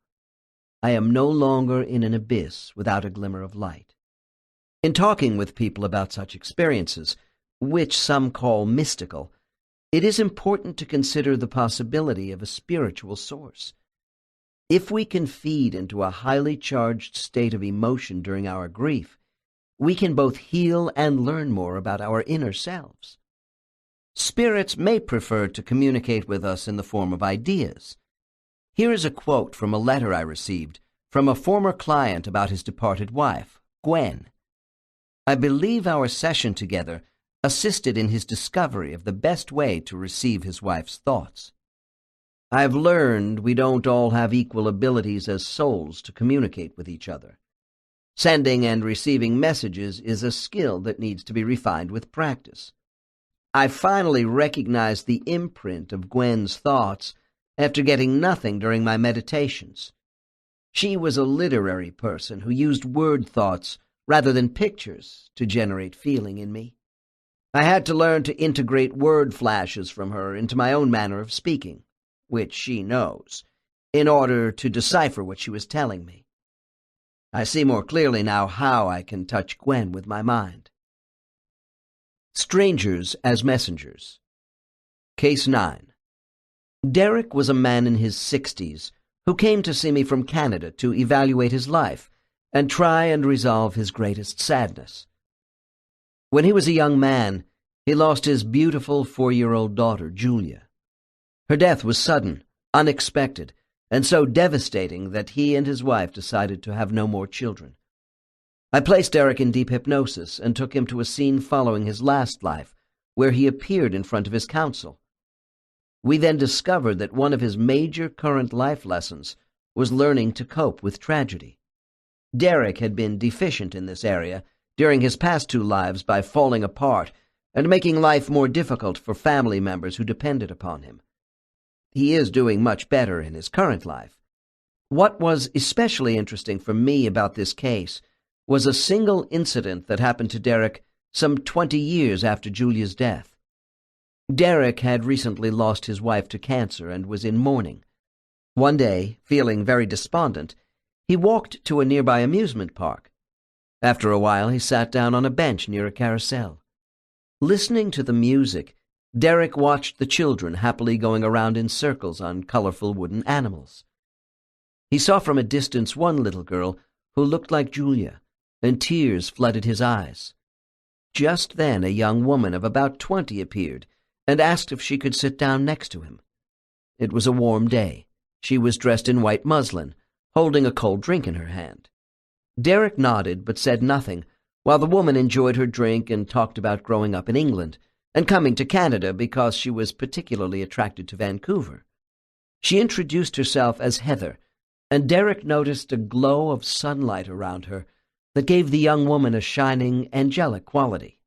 I am no longer in an abyss without a glimmer of light." In talking with people about such experiences, which some call mystical, it is important to consider the possibility of a spiritual source. If we can feed into a highly charged state of emotion during our grief, we can both heal and learn more about our inner selves. Spirits may prefer to communicate with us in the form of ideas. Here is a quote from a letter I received from a former client about his departed wife, Gwen. "I believe our session together assisted in his discovery of the best way to receive his wife's thoughts. I've learned we don't all have equal abilities as souls to communicate with each other. Sending and receiving messages is a skill that needs to be refined with practice. I finally recognized the imprint of Gwen's thoughts after getting nothing during my meditations. She was a literary person who used word thoughts rather than pictures to generate feeling in me. I had to learn to integrate word flashes from her into my own manner of speaking, which she knows, in order to decipher what she was telling me. I see more clearly now how I can touch Gwen with my mind." Strangers as Messengers. Case 9. Derek was a man in his 60s who came to see me from Canada to evaluate his life and try and resolve his greatest sadness. When he was a young man, he lost his beautiful 4-year-old daughter, Julia. Her death was sudden, unexpected, and so devastating that he and his wife decided to have no more children. I placed Derek in deep hypnosis and took him to a scene following his last life, where he appeared in front of his counsel. We then discovered that one of his major current life lessons was learning to cope with tragedy. Derek had been deficient in this area during his past 2 lives by falling apart and making life more difficult for family members who depended upon him. He is doing much better in his current life. What was especially interesting for me about this case was a single incident that happened to Derek some 20 years after Julia's death. Derek had recently lost his wife to cancer and was in mourning. One day, feeling very despondent, he walked to a nearby amusement park. After a while, he sat down on a bench near a carousel. Listening to the music, Derek watched the children happily going around in circles on colorful wooden animals. He saw from a distance one little girl who looked like Julia, and tears flooded his eyes. Just then a young woman of about 20 appeared and asked if she could sit down next to him. It was a warm day. She was dressed in white muslin, holding a cold drink in her hand. Derek nodded but said nothing, while the woman enjoyed her drink and talked about growing up in England and coming to Canada because she was particularly attracted to Vancouver. She introduced herself as Heather, and Derek noticed a glow of sunlight around her that gave the young woman a shining, angelic quality.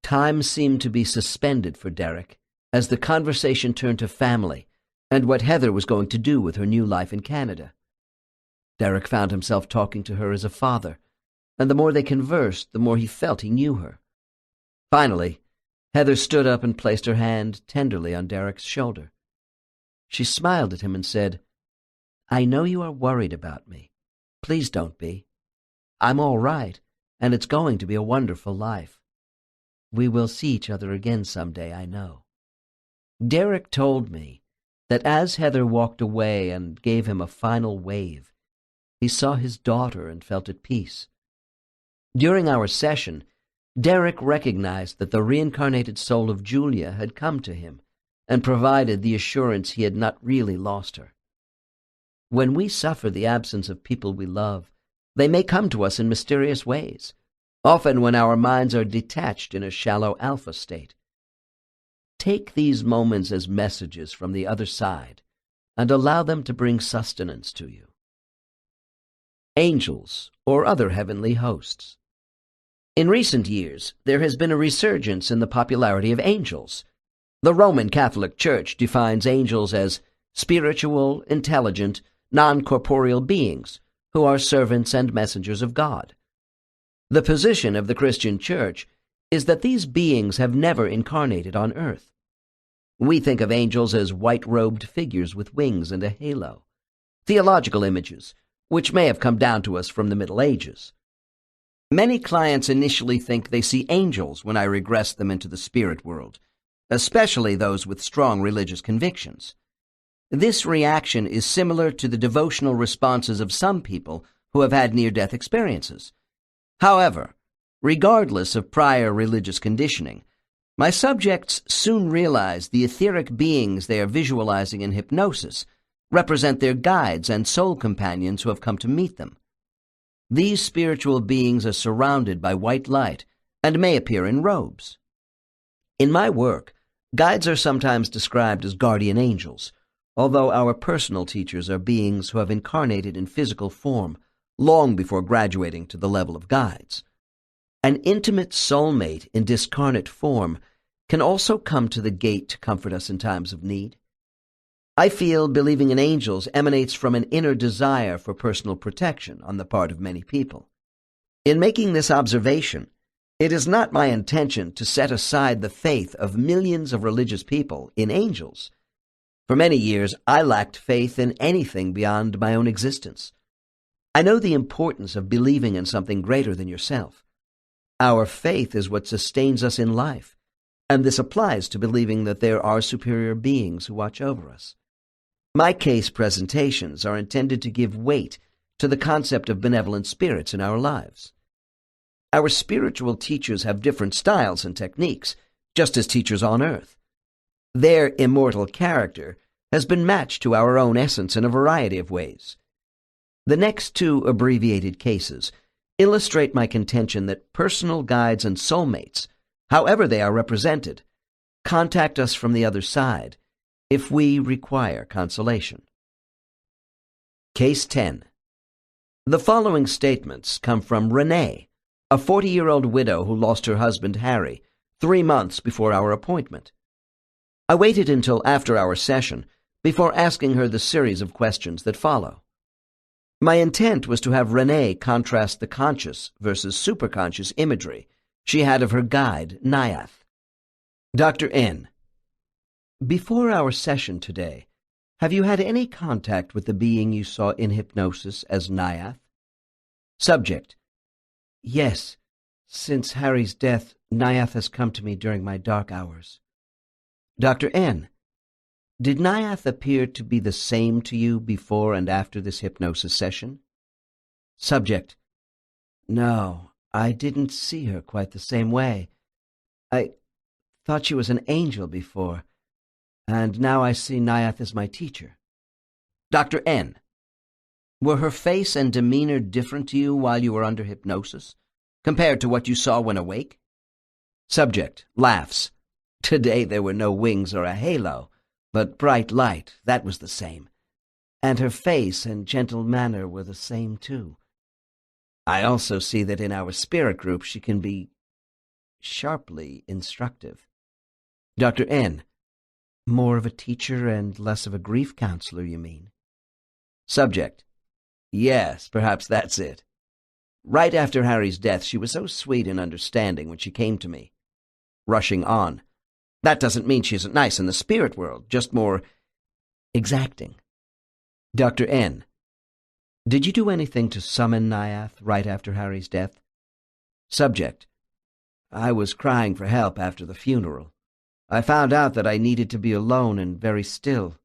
Time seemed to be suspended for Derek as the conversation turned to family and what Heather was going to do with her new life in Canada. Derek found himself talking to her as a father, and the more they conversed, the more he felt he knew her. Finally, Heather stood up and placed her hand tenderly on Derek's shoulder. She smiled at him and said, "I know you are worried about me. Please don't be. I'm all right, and it's going to be a wonderful life. We will see each other again someday, I know." Derek told me that as Heather walked away and gave him a final wave, he saw his daughter and felt at peace. During our session, Derek recognized that the reincarnated soul of Julia had come to him and provided the assurance he had not really lost her. When we suffer the absence of people we love, they may come to us in mysterious ways, often when our minds are detached in a shallow alpha state. Take these moments as messages from the other side and allow them to bring sustenance to you. Angels or other heavenly hosts. In recent years, there has been a resurgence in the popularity of angels. The Roman Catholic Church defines angels as spiritual, intelligent, non-corporeal beings who are servants and messengers of God. The position of the Christian Church is that these beings have never incarnated on earth. We think of angels as white-robed figures with wings and a halo, theological images which may have come down to us from the Middle Ages. Many clients initially think they see angels when I regress them into the spirit world, especially those with strong religious convictions. This reaction is similar to the devotional responses of some people who have had near-death experiences. However, regardless of prior religious conditioning, my subjects soon realize the etheric beings they are visualizing in hypnosis represent their guides and soul companions who have come to meet them. These spiritual beings are surrounded by white light and may appear in robes. In my work, guides are sometimes described as guardian angels, although our personal teachers are beings who have incarnated in physical form long before graduating to the level of guides. An intimate soulmate in discarnate form can also come to the gate to comfort us in times of need. I feel believing in angels emanates from an inner desire for personal protection on the part of many people. In making this observation, it is not my intention to set aside the faith of millions of religious people in angels. For many years, I lacked faith in anything beyond my own existence. I know the importance of believing in something greater than yourself. Our faith is what sustains us in life, and this applies to believing that there are superior beings who watch over us. My case presentations are intended to give weight to the concept of benevolent spirits in our lives. Our spiritual teachers have different styles and techniques, just as teachers on earth. Their immortal character has been matched to our own essence in a variety of ways. The next two abbreviated cases illustrate my contention that personal guides and soulmates, however they are represented, contact us from the other side if we require consolation. Case 10. The following statements come from Renee, a 40-year-old widow who lost her husband Harry 3 months before our appointment. I waited until after our session before asking her the series of questions that follow. My intent was to have Renee contrast the conscious versus superconscious imagery she had of her guide, Nyath. Dr. N. Before our session today, have you had any contact with the being you saw in hypnosis as Nyath? Subject. Yes. Since Harry's death, Nyath has come to me during my dark hours. Dr. N. Did Nyath appear to be the same to you before and after this hypnosis session? Subject. No, I didn't see her quite the same way. I thought she was an angel before, and now I see Nyath as my teacher. Dr. N. Were her face and demeanor different to you while you were under hypnosis, compared to what you saw when awake? Subject laughs. Today there were no wings or a halo, but bright light, that was the same. And her face and gentle manner were the same too. I also see that in our spirit group she can be sharply instructive. Dr. N. More of a teacher and less of a grief counselor, you mean? Subject. Yes, perhaps that's it. Right after Harry's death, she was so sweet and understanding when she came to me. Rushing on. That doesn't mean she isn't nice in the spirit world, just more exacting. Dr. N. Did you do anything to summon Nyath right after Harry's death? Subject: I was crying for help after the funeral. I found out that I needed to be alone and very still,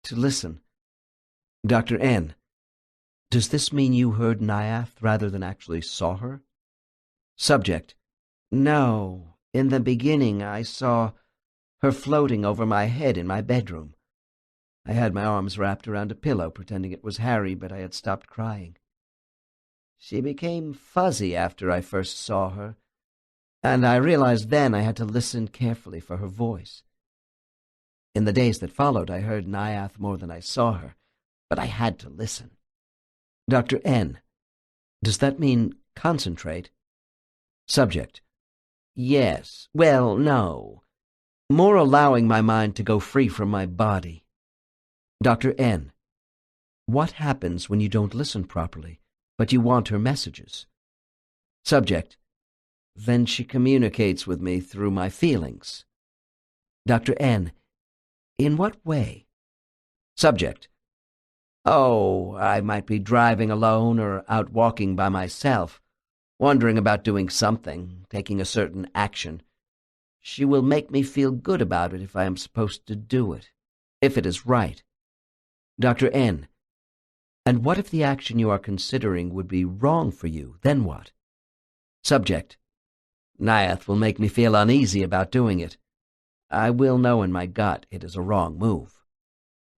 to listen. Dr. N: Does this mean you heard Nyath rather than actually saw her? Subject: No. In the beginning I saw her floating over my head in my bedroom. I had my arms wrapped around a pillow, pretending it was Harry, but I had stopped crying. She became fuzzy after I first saw her, and I realized then I had to listen carefully for her voice. In the days that followed, I heard Nyath more than I saw her, but I had to listen. Dr. N: Does that mean concentrate? Subject: Yes. Well, no. More allowing my mind to go free from my body. Dr. N: What happens when you don't listen properly, but you want her messages? Subject: Then she communicates with me through my feelings. Dr. N: In what way? Subject: Oh, I might be driving alone or out walking by myself, wondering about doing something, taking a certain action. She will make me feel good about it if I am supposed to do it, if it is right. Dr. N: And what if the action you are considering would be wrong for you? Then what? Subject: Nyath will make me feel uneasy about doing it. I will know in my gut it is a wrong move.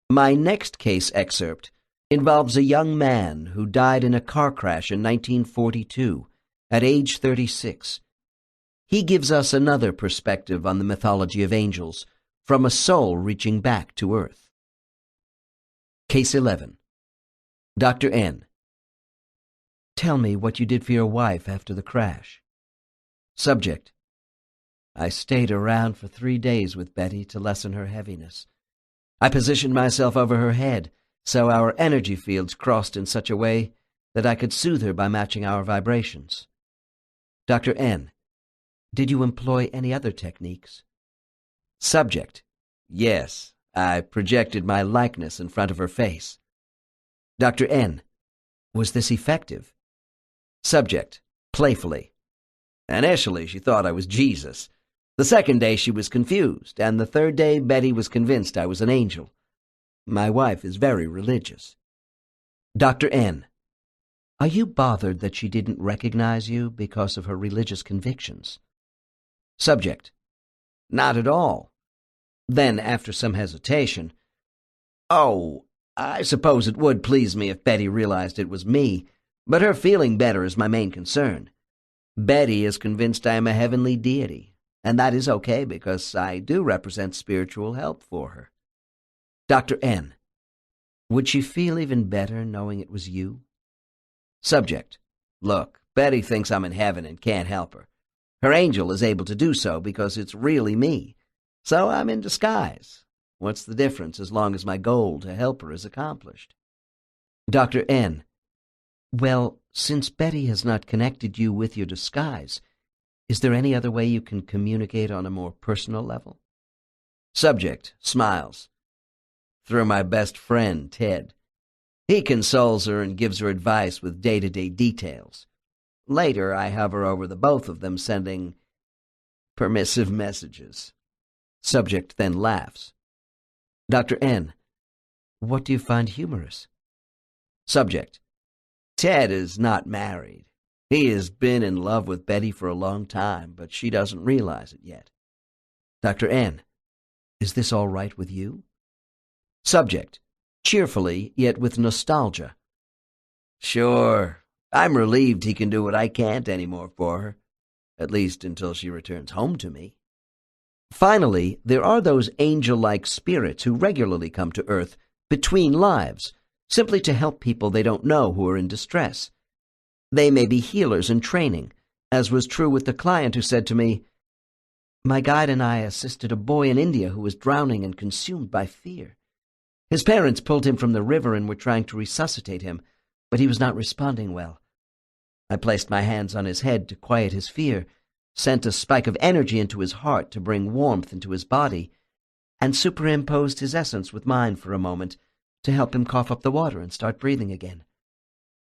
My next case excerpt involves a young man who died in a car crash in 1942 at age 36. He gives us another perspective on the mythology of angels from a soul reaching back to Earth. Case 11. Dr. N: Tell me what you did for your wife after the crash. Subject: I stayed around for 3 days with Betty to lessen her heaviness. I positioned myself over her head so our energy fields crossed in such a way that I could soothe her by matching our vibrations. Dr. N: Did you employ any other techniques? Subject: Yes, I projected my likeness in front of her face. Dr. N: Was this effective? Subject: Playfully. Initially, she thought I was Jesus. The second day, she was confused, and the third day, Betty was convinced I was an angel. My wife is very religious. Dr. N: Are you bothered that she didn't recognize you because of her religious convictions? Subject: Not at all. Then, after some hesitation, Oh, I suppose it would please me if Betty realized it was me, but her feeling better is my main concern. Betty is convinced I am a heavenly deity, and that is okay because I do represent spiritual help for her. Dr. N: Would she feel even better knowing it was you? Subject: Look, Betty thinks I'm in heaven and can't help her. Her angel is able to do so because it's really me. So I'm in disguise. What's the difference as long as my goal to help her is accomplished? Dr. N: Well, since Betty has not connected you with your disguise, is there any other way you can communicate on a more personal level? Subject smiles. Through my best friend, Ted. He consoles her and gives her advice with day-to-day details. Later, I hover over the both of them, sending permissive messages. Subject then laughs. Dr. N: What do you find humorous? Subject: Ted is not married. He has been in love with Betty for a long time, but she doesn't realize it yet. Dr. N: Is this all right with you? Subject, cheerfully, yet with nostalgia. Sure. I'm relieved he can do what I can't anymore for her, at least until she returns home to me. Finally, there are those angel-like spirits who regularly come to Earth between lives, simply to help people they don't know who are in distress. They may be healers in training, as was true with the client who said to me, My guide and I assisted a boy in India who was drowning and consumed by fear. His parents pulled him from the river and were trying to resuscitate him, but he was not responding well. I placed my hands on his head to quiet his fear, sent a spike of energy into his heart to bring warmth into his body, and superimposed his essence with mine for a moment to help him cough up the water and start breathing again.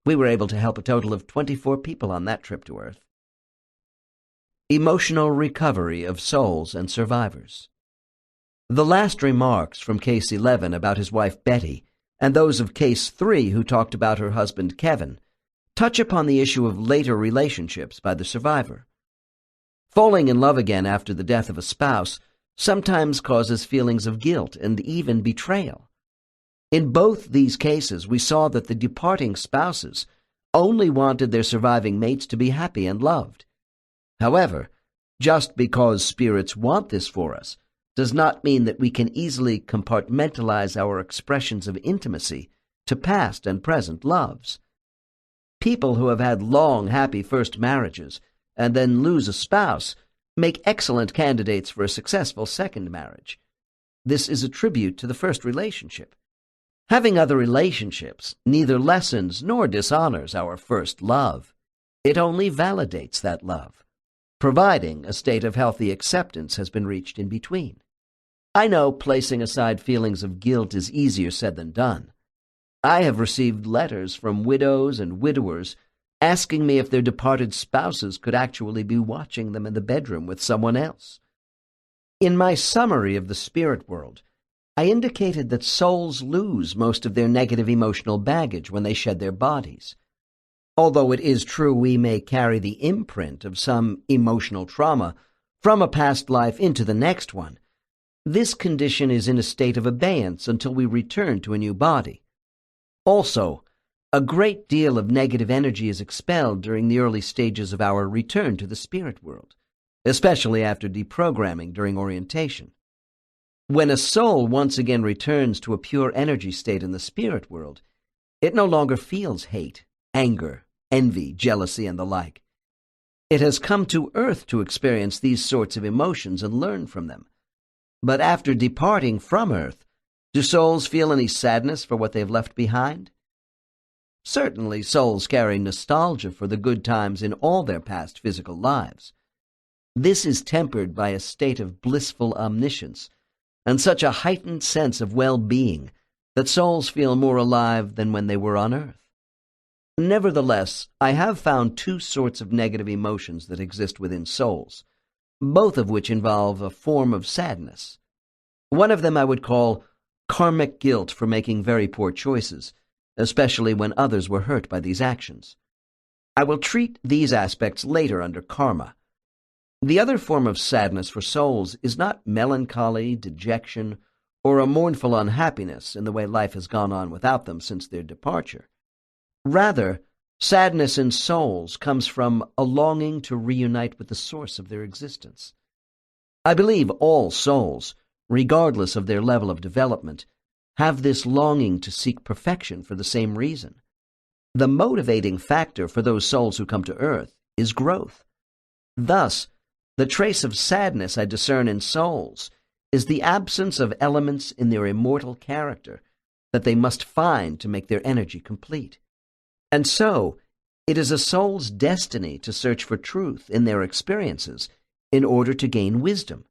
We were able to help a total of 24 people on that trip to Earth. Emotional recovery of souls and survivors. The last remarks from Case 11 about his wife Betty, and those of Case 3 who talked about her husband Kevin, touch upon the issue of later relationships by the survivor. Falling in love again after the death of a spouse sometimes causes feelings of guilt and even betrayal. In both these cases, we saw that the departing spouses only wanted their surviving mates to be happy and loved. However, just because spirits want this for us does not mean that we can easily compartmentalize our expressions of intimacy to past and present loves. People who have had long, happy first marriages and then lose a spouse make excellent candidates for a successful second marriage. This is a tribute to the first relationship. Having other relationships neither lessens nor dishonors our first love. It only validates that love, providing a state of healthy acceptance has been reached in between. I know placing aside feelings of guilt is easier said than done. I have received letters from widows and widowers asking me if their departed spouses could actually be watching them in the bedroom with someone else. In my summary of the spirit world, I indicated that souls lose most of their negative emotional baggage when they shed their bodies. Although it is true we may carry the imprint of some emotional trauma from a past life into the next one, this condition is in a state of abeyance until we return to a new body. Also, a great deal of negative energy is expelled during the early stages of our return to the spirit world, especially after deprogramming during orientation. When a soul once again returns to a pure energy state in the spirit world, it no longer feels hate, anger, envy, jealousy, and the like. It has come to Earth to experience these sorts of emotions and learn from them. But after departing from Earth, do souls feel any sadness for what they've left behind? Certainly, souls carry nostalgia for the good times in all their past physical lives. This is tempered by a state of blissful omniscience and such a heightened sense of well-being that souls feel more alive than when they were on Earth. Nevertheless, I have found two sorts of negative emotions that exist within souls, both of which involve a form of sadness. One of them I would call karmic guilt for making very poor choices, especially when others were hurt by these actions. I will treat these aspects later under karma. The other form of sadness for souls is not melancholy, dejection, or a mournful unhappiness in the way life has gone on without them since their departure. Rather, sadness in souls comes from a longing to reunite with the source of their existence. I believe all souls, regardless of their level of development, have this longing to seek perfection for the same reason. The motivating factor for those souls who come to Earth is growth. Thus, the trace of sadness I discern in souls is the absence of elements in their immortal character that they must find to make their energy complete. And so, it is a soul's destiny to search for truth in their experiences in order to gain wisdom.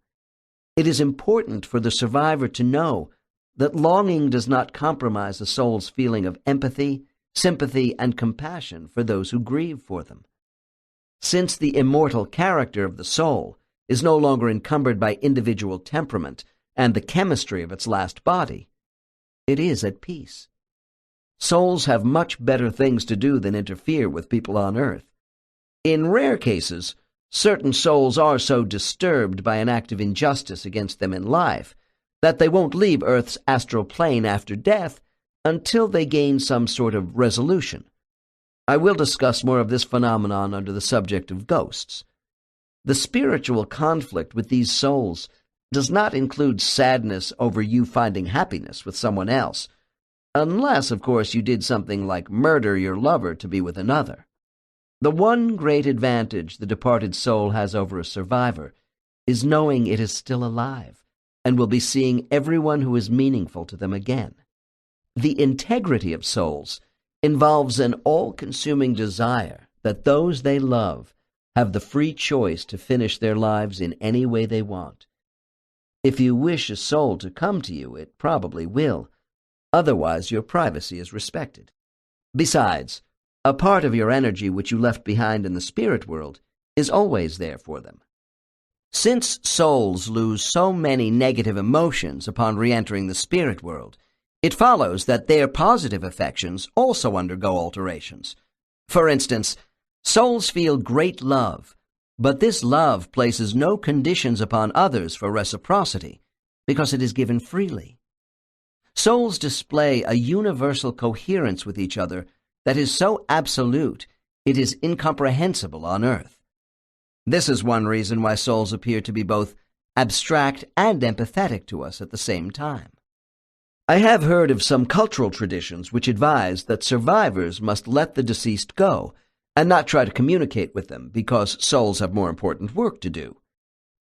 It is important for the survivor to know that longing does not compromise a soul's feeling of empathy, sympathy, and compassion for those who grieve for them. Since the immortal character of the soul is no longer encumbered by individual temperament and the chemistry of its last body, it is at peace. Souls have much better things to do than interfere with people on Earth. In rare cases, certain souls are so disturbed by an act of injustice against them in life that they won't leave Earth's astral plane after death until they gain some sort of resolution. I will discuss more of this phenomenon under the subject of ghosts. The spiritual conflict with these souls does not include sadness over you finding happiness with someone else, unless, of course, you did something like murder your lover to be with another. The one great advantage the departed soul has over a survivor is knowing it is still alive and will be seeing everyone who is meaningful to them again. The integrity of souls involves an all-consuming desire that those they love have the free choice to finish their lives in any way they want. If you wish a soul to come to you, it probably will. Otherwise, your privacy is respected. Besides, A part of your energy which you left behind in the spirit world is always there for them. Since souls lose so many negative emotions upon re-entering the spirit world, it follows that their positive affections also undergo alterations. For instance, souls feel great love, but this love places no conditions upon others for reciprocity, because it is given freely. Souls display a universal coherence with each other that is so absolute it is incomprehensible on earth. This is one reason why souls appear to be both abstract and empathetic to us at the same time. I have heard of some cultural traditions which advise that survivors must let the deceased go and not try to communicate with them because souls have more important work to do.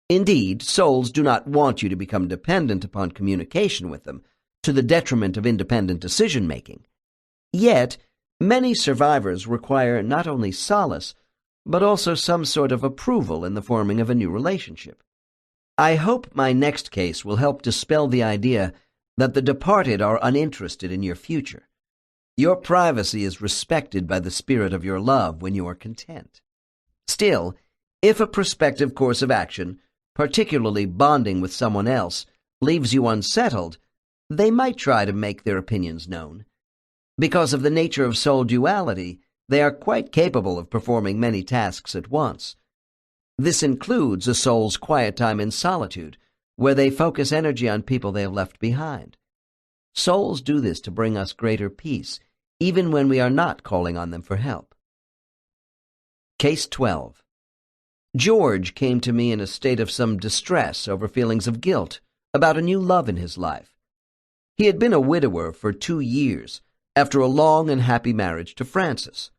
Indeed, souls do not want you to become dependent upon communication with them to the detriment of independent decision-making. Yet, many survivors require not only solace, but also some sort of approval in the forming of a new relationship. I hope my next case will help dispel the idea that the departed are uninterested in your future. Your privacy is respected by the spirit of your love when you are content. Still, if a prospective course of action, particularly bonding with someone else, leaves you unsettled, they might try to make their opinions known. Because of the nature of soul duality, they are quite capable of performing many tasks at once. This includes a soul's quiet time in solitude, where they focus energy on people they have left behind. Souls do this to bring us greater peace, even when we are not calling on them for help. Case 12. George came to me in a state of some distress over feelings of guilt about a new love in his life. He had been a widower for 2 years, after a long and happy marriage to Frances.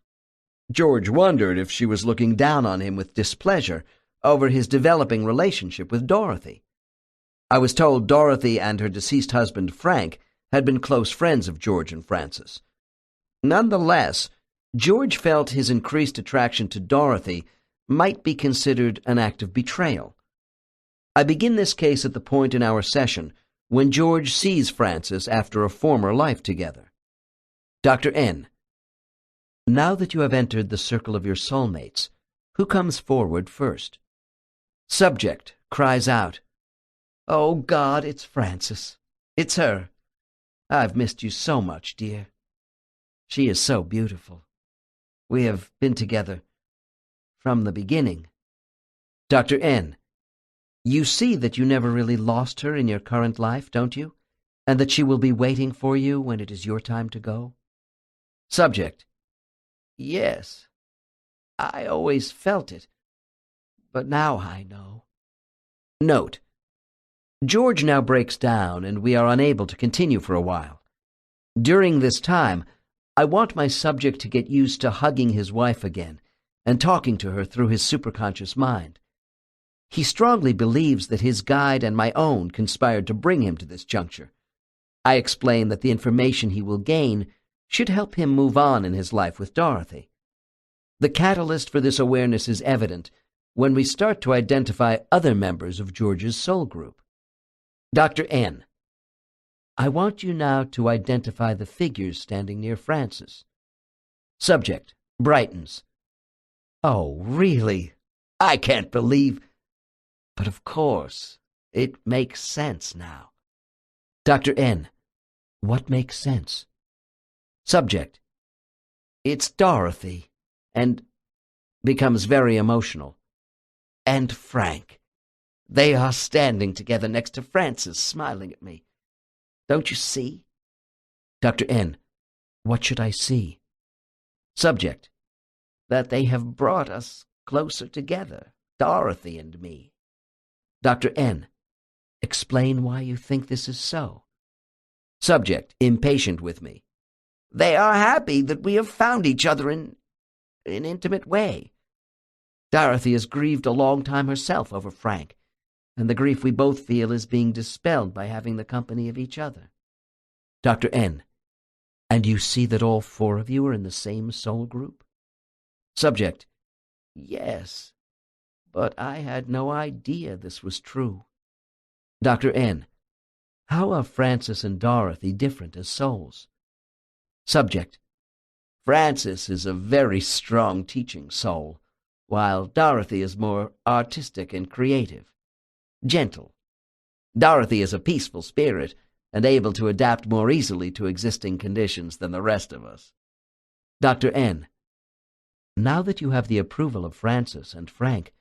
George wondered if she was looking down on him with displeasure over his developing relationship with Dorothy. I was told Dorothy and her deceased husband Frank had been close friends of George and Frances. Nonetheless, George felt his increased attraction to Dorothy might be considered an act of betrayal. I begin this case at the point in our session when George sees Frances after a former life together. Dr. N. Now that you have entered the circle of your soulmates, who comes forward first? Subject cries out, "Oh, God, it's Frances. It's her. I've missed you so much, dear. She is so beautiful. We have been together from the beginning." Dr. N. You see that you never really lost her in your current life, don't you? And that she will be waiting for you when it is your time to go? Subject. Yes, I always felt it, but now I know. Note. George now breaks down, and we are unable to continue for a while. During this time, I want my subject to get used to hugging his wife again and talking to her through his superconscious mind. He strongly believes that his guide and my own conspired to bring him to this juncture. I explain that the information he will gain should help him move on in his life with Dorothy. The catalyst for this awareness is evident when we start to identify other members of George's soul group. Dr. N. I want you now to identify the figures standing near Frances. Subject brightens. Oh, really? I can't believe. But of course, it makes sense now. Dr. N. What makes sense? Subject. It's Dorothy, and becomes very emotional. And Frank. They are standing together next to Frances, smiling at me. Don't you see? Dr. N. What should I see? Subject. That they have brought us closer together, Dorothy and me. Dr. N. Explain why you think this is so. Subject, impatient with me. They are happy that we have found each other in an intimate way. Dorothy has grieved a long time herself over Frank, and the grief we both feel is being dispelled by having the company of each other. Dr. N. And you see that all 4 of you are in the same soul group? Subject. Yes, but I had no idea this was true. Dr. N. How are Frances and Dorothy different as souls? Subject. Frances is a very strong teaching soul, while Dorothy is more artistic and creative, gentle. Dorothy is a peaceful spirit and able to adapt more easily to existing conditions than the rest of us. Dr. N. Now that you have the approval of Frances and Frank,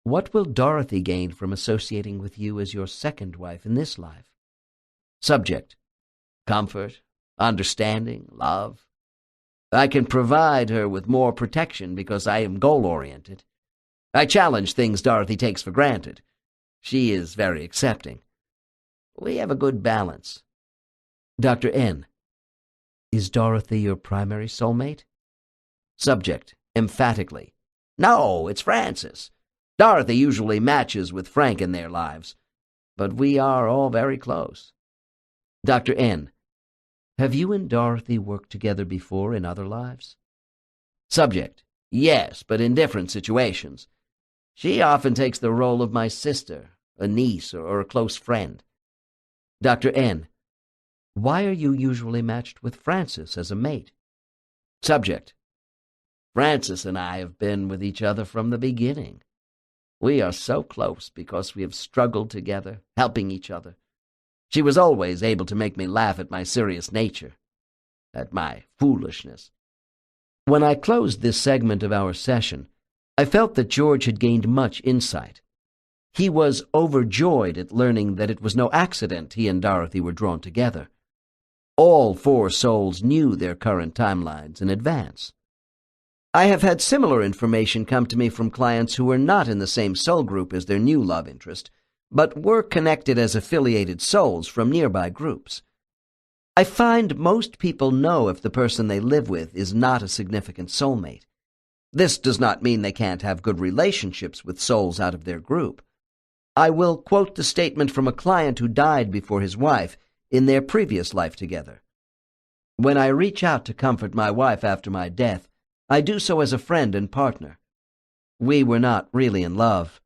what will Dorothy gain from associating with you as your second wife in this life? Subject: comfort, understanding, love. I can provide her with more protection because I am goal-oriented. I challenge things Dorothy takes for granted. She is very accepting. We have a good balance. Dr. N. Is Dorothy your primary soulmate? Subject: emphatically. No, it's Frances. Dorothy usually matches with Frank in their lives, but we are all very close. Dr. N. Have you and Dorothy worked together before in other lives? Subject: yes, but in different situations. She often takes the role of my sister, a niece, or a close friend. Dr. N. Why are you usually matched with Frances as a mate? Subject: Frances and I have been with each other from the beginning. We are so close because we have struggled together, helping each other. She was always able to make me laugh at my serious nature, at my foolishness. When I closed this segment of our session, I felt that George had gained much insight. He was overjoyed at learning that it was no accident he and Dorothy were drawn together. All four souls knew their current timelines in advance. I have had similar information come to me from clients who were not in the same soul group as their new love interest, but were connected as affiliated souls from nearby groups. I find most people know if the person they live with is not a significant soulmate. This does not mean they can't have good relationships with souls out of their group. I will quote the statement from a client who died before his wife in their previous life together. When I reach out to comfort my wife after my death, I do so as a friend and partner. We were not really in love.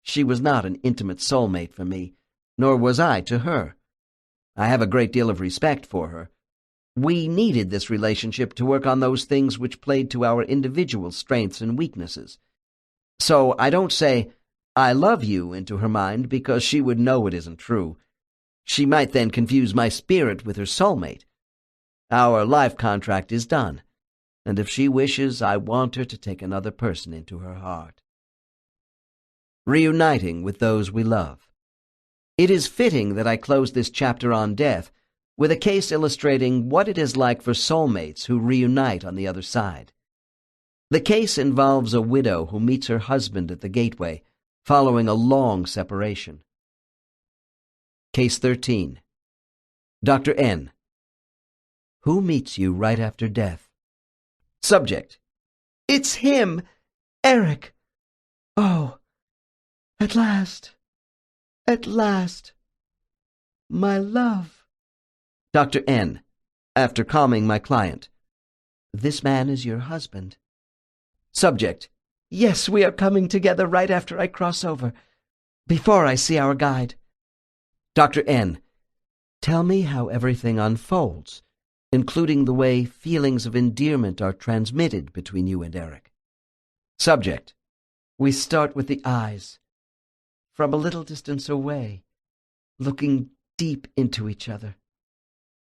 She was not an intimate soulmate for me, nor was I to her. I have a great deal of respect for her. We needed this relationship to work on those things which played to our individual strengths and weaknesses. So I don't say, "I love you," into her mind, because she would know it isn't true. She might then confuse my spirit with her soulmate. Our life contract is done, and if she wishes, I want her to take another person into her heart. Reuniting with those we love. It is fitting that I close this chapter on death with a case illustrating what it is like for soulmates who reunite on the other side. The case involves a widow who meets her husband at the gateway following a long separation. Case 13. Dr. N. Who meets you right after death? Subject: It's him, Eric. Oh, at last, my love. Dr. N. After calming my client. This man is your husband. Subject: Yes, we are coming together right after I cross over, before I see our guide. Dr. N. Tell me how everything unfolds, including the way feelings of endearment are transmitted between you and Eric. Subject: We start with the eyes, from a little distance away, looking deep into each other.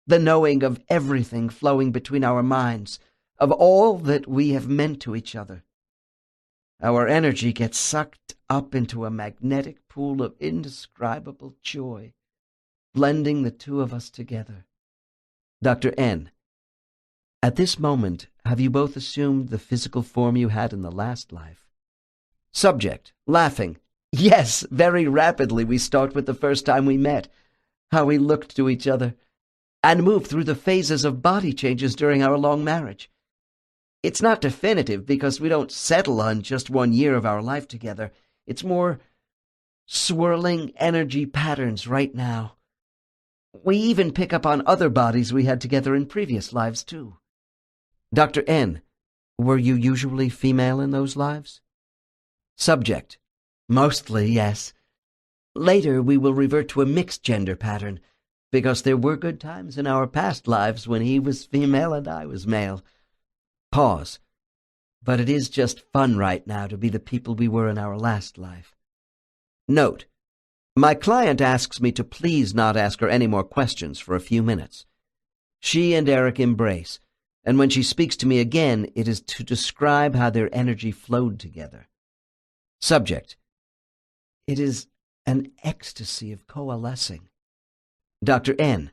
The knowing of everything flowing between our minds, of all that we have meant to each other. Our energy gets sucked up into a magnetic pool of indescribable joy, blending the two of us together. Dr. N. At this moment, have you both assumed the physical form you had in the last life? Subject, laughing. Yes, very rapidly we start with the first time we met, how we looked to each other, and move through the phases of body changes during our long marriage. It's not definitive because we don't settle on just 1 year of our life together. It's more swirling energy patterns right now. We even pick up on other bodies we had together in previous lives, too. Dr. N. Were you usually female in those lives? Subject: Mostly, yes. Later we will revert to a mixed gender pattern, because there were good times in our past lives when he was female and I was male. Pause. But it is just fun right now to be the people we were in our last life. Note: my client asks me to please not ask her any more questions for a few minutes. She and Eric embrace, and when she speaks to me again, it is to describe how their energy flowed together. Subject: it is an ecstasy of coalescing. Dr. N: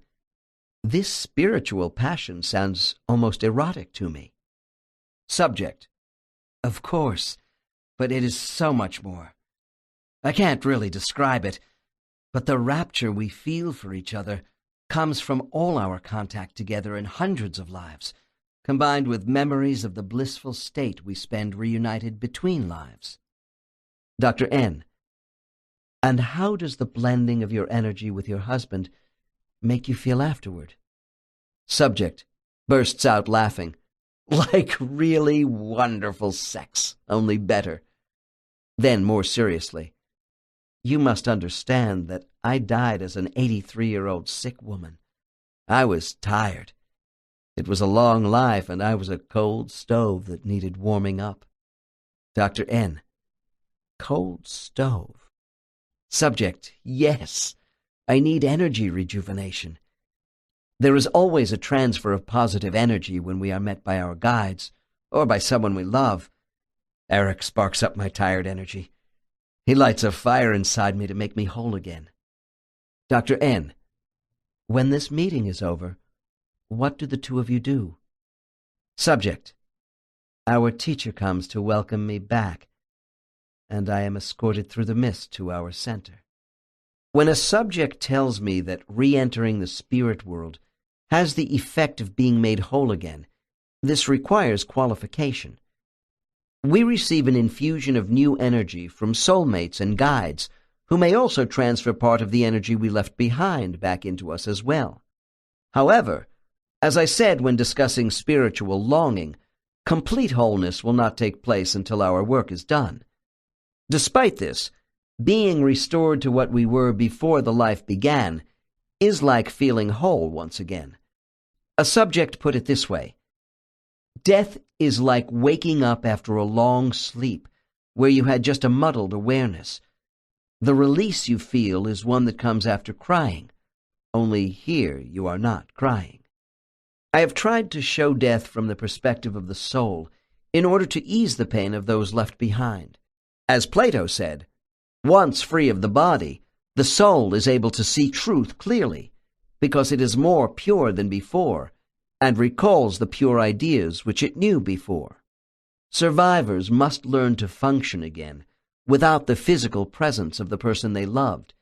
this spiritual passion sounds almost erotic to me. Subject: of course, but it is so much more. I can't really describe it, but the rapture we feel for each other comes from all our contact together in hundreds of lives, combined with memories of the blissful state we spend reunited between lives. Dr. N: and how does the blending of your energy with your husband make you feel afterward? Subject bursts out laughing. Like really wonderful sex, only better. Then, more seriously, you must understand that I died as an 83-year-old sick woman. I was tired. It was a long life, and I was a cold stove that needed warming up. Dr. N: cold stove. Subject: yes, I need energy rejuvenation. There is always a transfer of positive energy when we are met by our guides, or by someone we love. Eric sparks up my tired energy. He lights a fire inside me to make me whole again. Dr. N: when this meeting is over, what do the two of you do? Subject: our teacher comes to welcome me back, and I am escorted through the mist to our center. When a subject tells me that re-entering the spirit world has the effect of being made whole again, this requires qualification. We receive an infusion of new energy from soulmates and guides, who may also transfer part of the energy we left behind back into us as well. However, as I said when discussing spiritual longing, complete wholeness will not take place until our work is done. Despite this, being restored to what we were before the life began is like feeling whole once again. A subject put it this way: death is like waking up after a long sleep where you had just a muddled awareness. The release you feel is one that comes after crying, only here you are not crying. I have tried to show death from the perspective of the soul in order to ease the pain of those left behind. As Plato said, once free of the body, the soul is able to see truth clearly, because it is more pure than before, and recalls the pure ideas which it knew before. Survivors must learn to function again without the physical presence of the person they loved,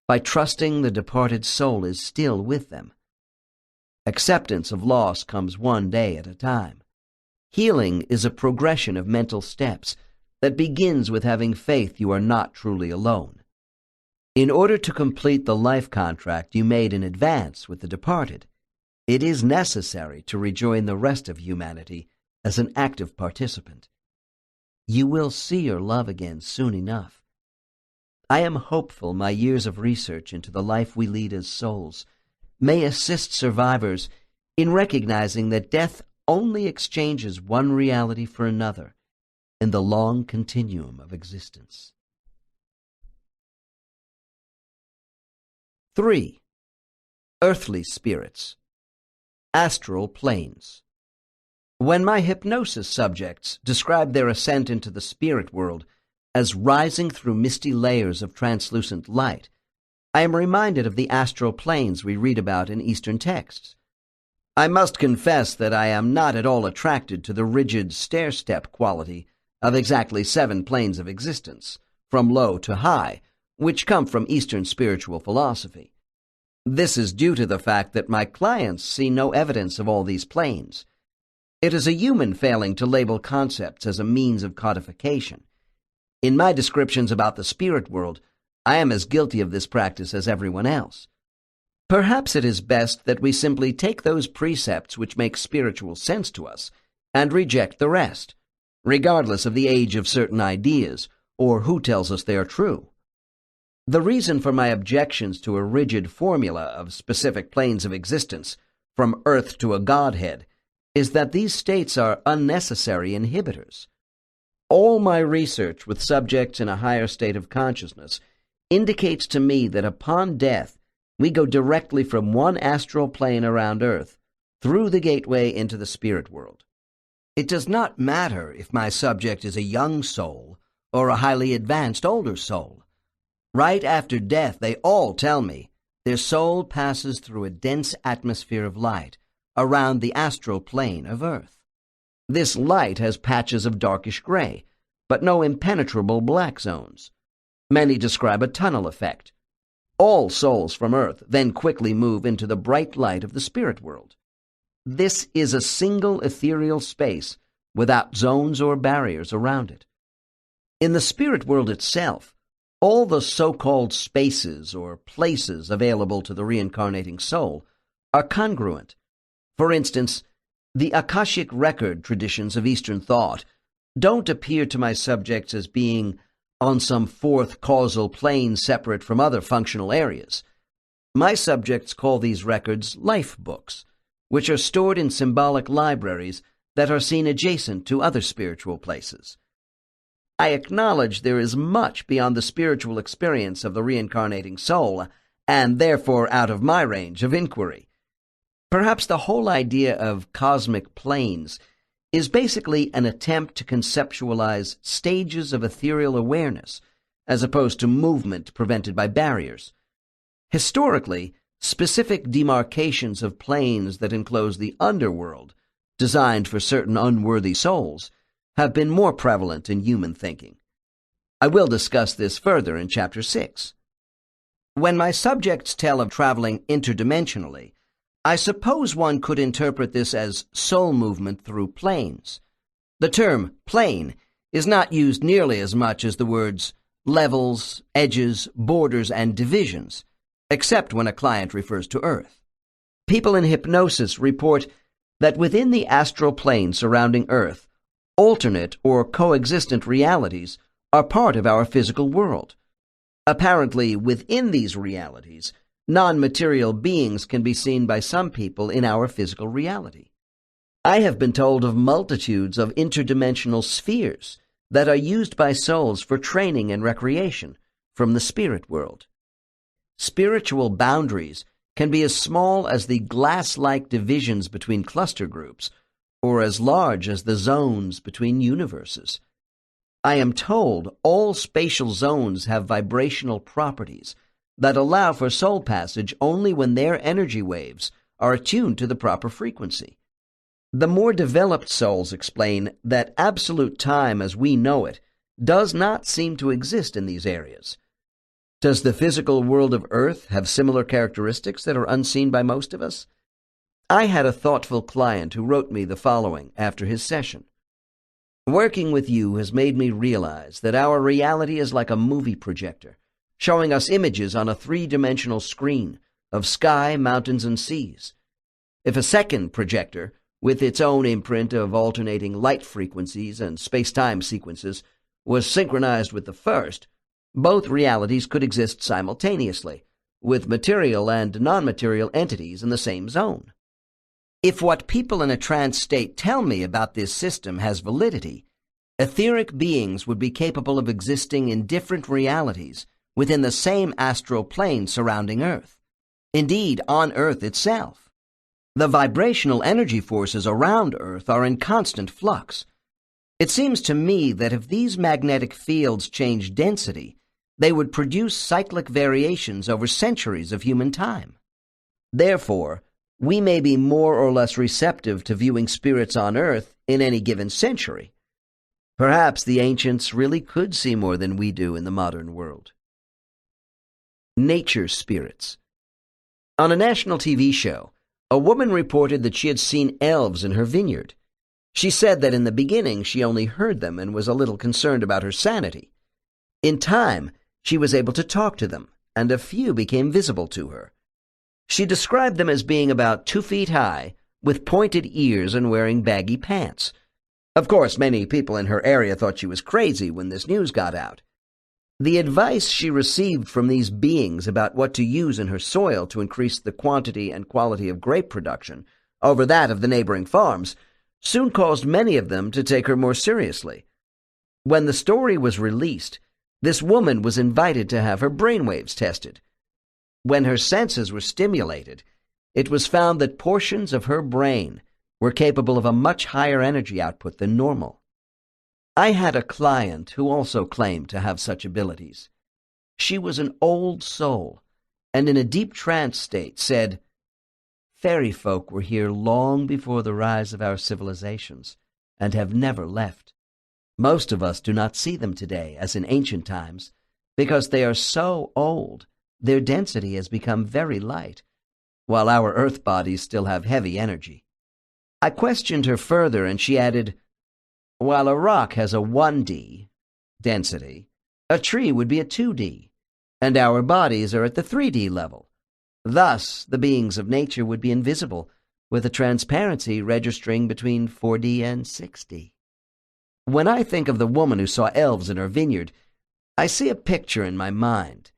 by trusting the departed soul is still with them. Acceptance of loss comes one day at a time. Healing is a progression of mental steps that begins with having faith you are not truly alone. In order to complete the life contract you made in advance with the departed, it is necessary to rejoin the rest of humanity as an active participant. You will see your love again soon enough. I am hopeful my years of research into the life we lead as souls may assist survivors in recognizing that death only exchanges one reality for another in the long continuum of existence. 3. Earthly spirits. Astral planes. When my hypnosis subjects describe their ascent into the spirit world as rising through misty layers of translucent light, I am reminded of the astral planes we read about in Eastern texts. I must confess that I am not at all attracted to the rigid stair-step quality of exactly 7 planes of existence, from low to high, which come from Eastern spiritual philosophy. This is due to the fact that my clients see no evidence of all these planes. It is a human failing to label concepts as a means of codification. In my descriptions about the spirit world, I am as guilty of this practice as everyone else. Perhaps it is best that we simply take those precepts which make spiritual sense to us and reject the rest, regardless of the age of certain ideas or who tells us they are true. The reason for my objections to a rigid formula of specific planes of existence, from Earth to a Godhead, is that these states are unnecessary inhibitors. All my research with subjects in a higher state of consciousness indicates to me that upon death, we go directly from one astral plane around Earth through the gateway into the spirit world. It does not matter if my subject is a young soul or a highly advanced older soul. Right after death, they all tell me their soul passes through a dense atmosphere of light around the astral plane of Earth. This light has patches of darkish gray, but no impenetrable black zones. Many describe a tunnel effect. All souls from Earth then quickly move into the bright light of the spirit world. This is a single ethereal space without zones or barriers around it. In the spirit world itself, all the so-called spaces or places available to the reincarnating soul are congruent. For instance, the Akashic record traditions of Eastern thought don't appear to my subjects as being on some fourth causal plane separate from other functional areas. My subjects call these records life books, which are stored in symbolic libraries that are seen adjacent to other spiritual places. I acknowledge there is much beyond the spiritual experience of the reincarnating soul, and therefore out of my range of inquiry. Perhaps the whole idea of cosmic planes is basically an attempt to conceptualize stages of ethereal awareness, as opposed to movement prevented by barriers. Historically, specific demarcations of planes that enclose the underworld, designed for certain unworthy souls, have been more prevalent in human thinking. I will discuss this further in Chapter 6. When my subjects tell of traveling interdimensionally, I suppose one could interpret this as soul movement through planes. The term plane is not used nearly as much as the words levels, edges, borders, and divisions, except when a client refers to Earth. People in hypnosis report that within the astral plane surrounding Earth, alternate or coexistent realities are part of our physical world. Apparently, within these realities, non-material beings can be seen by some people in our physical reality. I have been told of multitudes of interdimensional spheres that are used by souls for training and recreation from the spirit world. Spiritual boundaries can be as small as the glass-like divisions between cluster groups, or as large as the zones between universes. I am told all spatial zones have vibrational properties that allow for soul passage only when their energy waves are attuned to the proper frequency. The more developed souls explain that absolute time as we know it does not seem to exist in these areas. Does the physical world of Earth have similar characteristics that are unseen by most of us? I had a thoughtful client who wrote me the following after his session. Working with you has made me realize that our reality is like a movie projector, showing us images on a three-dimensional screen of sky, mountains, and seas. If a second projector, with its own imprint of alternating light frequencies and space-time sequences, was synchronized with the first, both realities could exist simultaneously, with material and non-material entities in the same zone. If what people in a trance state tell me about this system has validity, etheric beings would be capable of existing in different realities within the same astral plane surrounding Earth. Indeed, on Earth itself. The vibrational energy forces around Earth are in constant flux. It seems to me that if these magnetic fields change density, they would produce cyclic variations over centuries of human time. Therefore, we may be more or less receptive to viewing spirits on Earth in any given century. Perhaps the ancients really could see more than we do in the modern world. Nature spirits. On a national TV show, a woman reported that she had seen elves in her vineyard. She said that in the beginning she only heard them and was a little concerned about her sanity. In time, she was able to talk to them, and a few became visible to her. She described them as being about 2 feet high, with pointed ears and wearing baggy pants. Of course, many people in her area thought she was crazy when this news got out. The advice she received from these beings about what to use in her soil to increase the quantity and quality of grape production over that of the neighboring farms, soon caused many of them to take her more seriously. When the story was released, this woman was invited to have her brainwaves tested. When her senses were stimulated, it was found that portions of her brain were capable of a much higher energy output than normal. I had a client who also claimed to have such abilities. She was an old soul, and in a deep trance state said, "Fairy folk were here long before the rise of our civilizations, and have never left. Most of us do not see them today, as in ancient times, because they are so old, their density has become very light, while our earth bodies still have heavy energy." I questioned her further, and she added, "While a rock has a 1D density, a tree would be a 2D, and our bodies are at the 3D level. Thus, the beings of nature would be invisible, with a transparency registering between 4D and 6D. When I think of the woman who saw elves in her vineyard, I see a picture in my mind.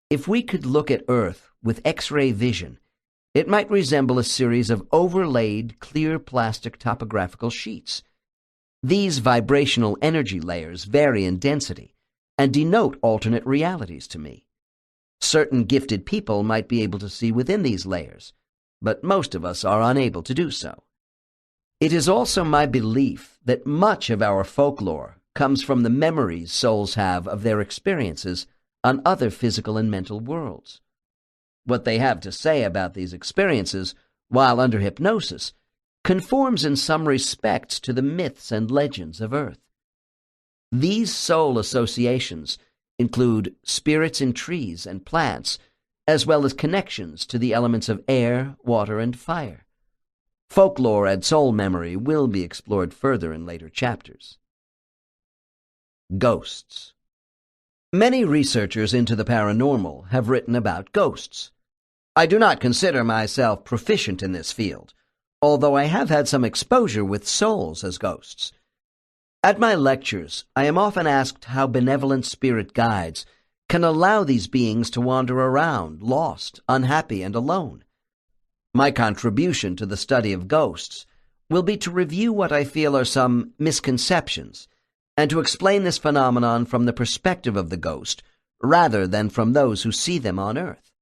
If we could look at Earth with X-ray vision, it might resemble a series of overlaid, clear plastic topographical sheets. These vibrational energy layers vary in density and denote alternate realities to me. Certain gifted people might be able to see within these layers, but most of us are unable to do so. It is also my belief that much of our folklore comes from the memories souls have of their experiences on other physical and mental worlds. What they have to say about these experiences while under hypnosis conforms in some respects to the myths and legends of Earth. These soul associations include spirits in trees and plants, as well as connections to the elements of air, water, and fire. Folklore and soul memory will be explored further in later chapters. Ghosts. Many researchers into the paranormal have written about ghosts. I do not consider myself proficient in this field, although I have had some exposure with souls as ghosts. At my lectures, I am often asked how benevolent spirit guides can allow these beings to wander around, lost, unhappy, and alone. My contribution to the study of ghosts will be to review what I feel are some misconceptions, and to explain this phenomenon from the perspective of the ghost, rather than from those who see them on Earth.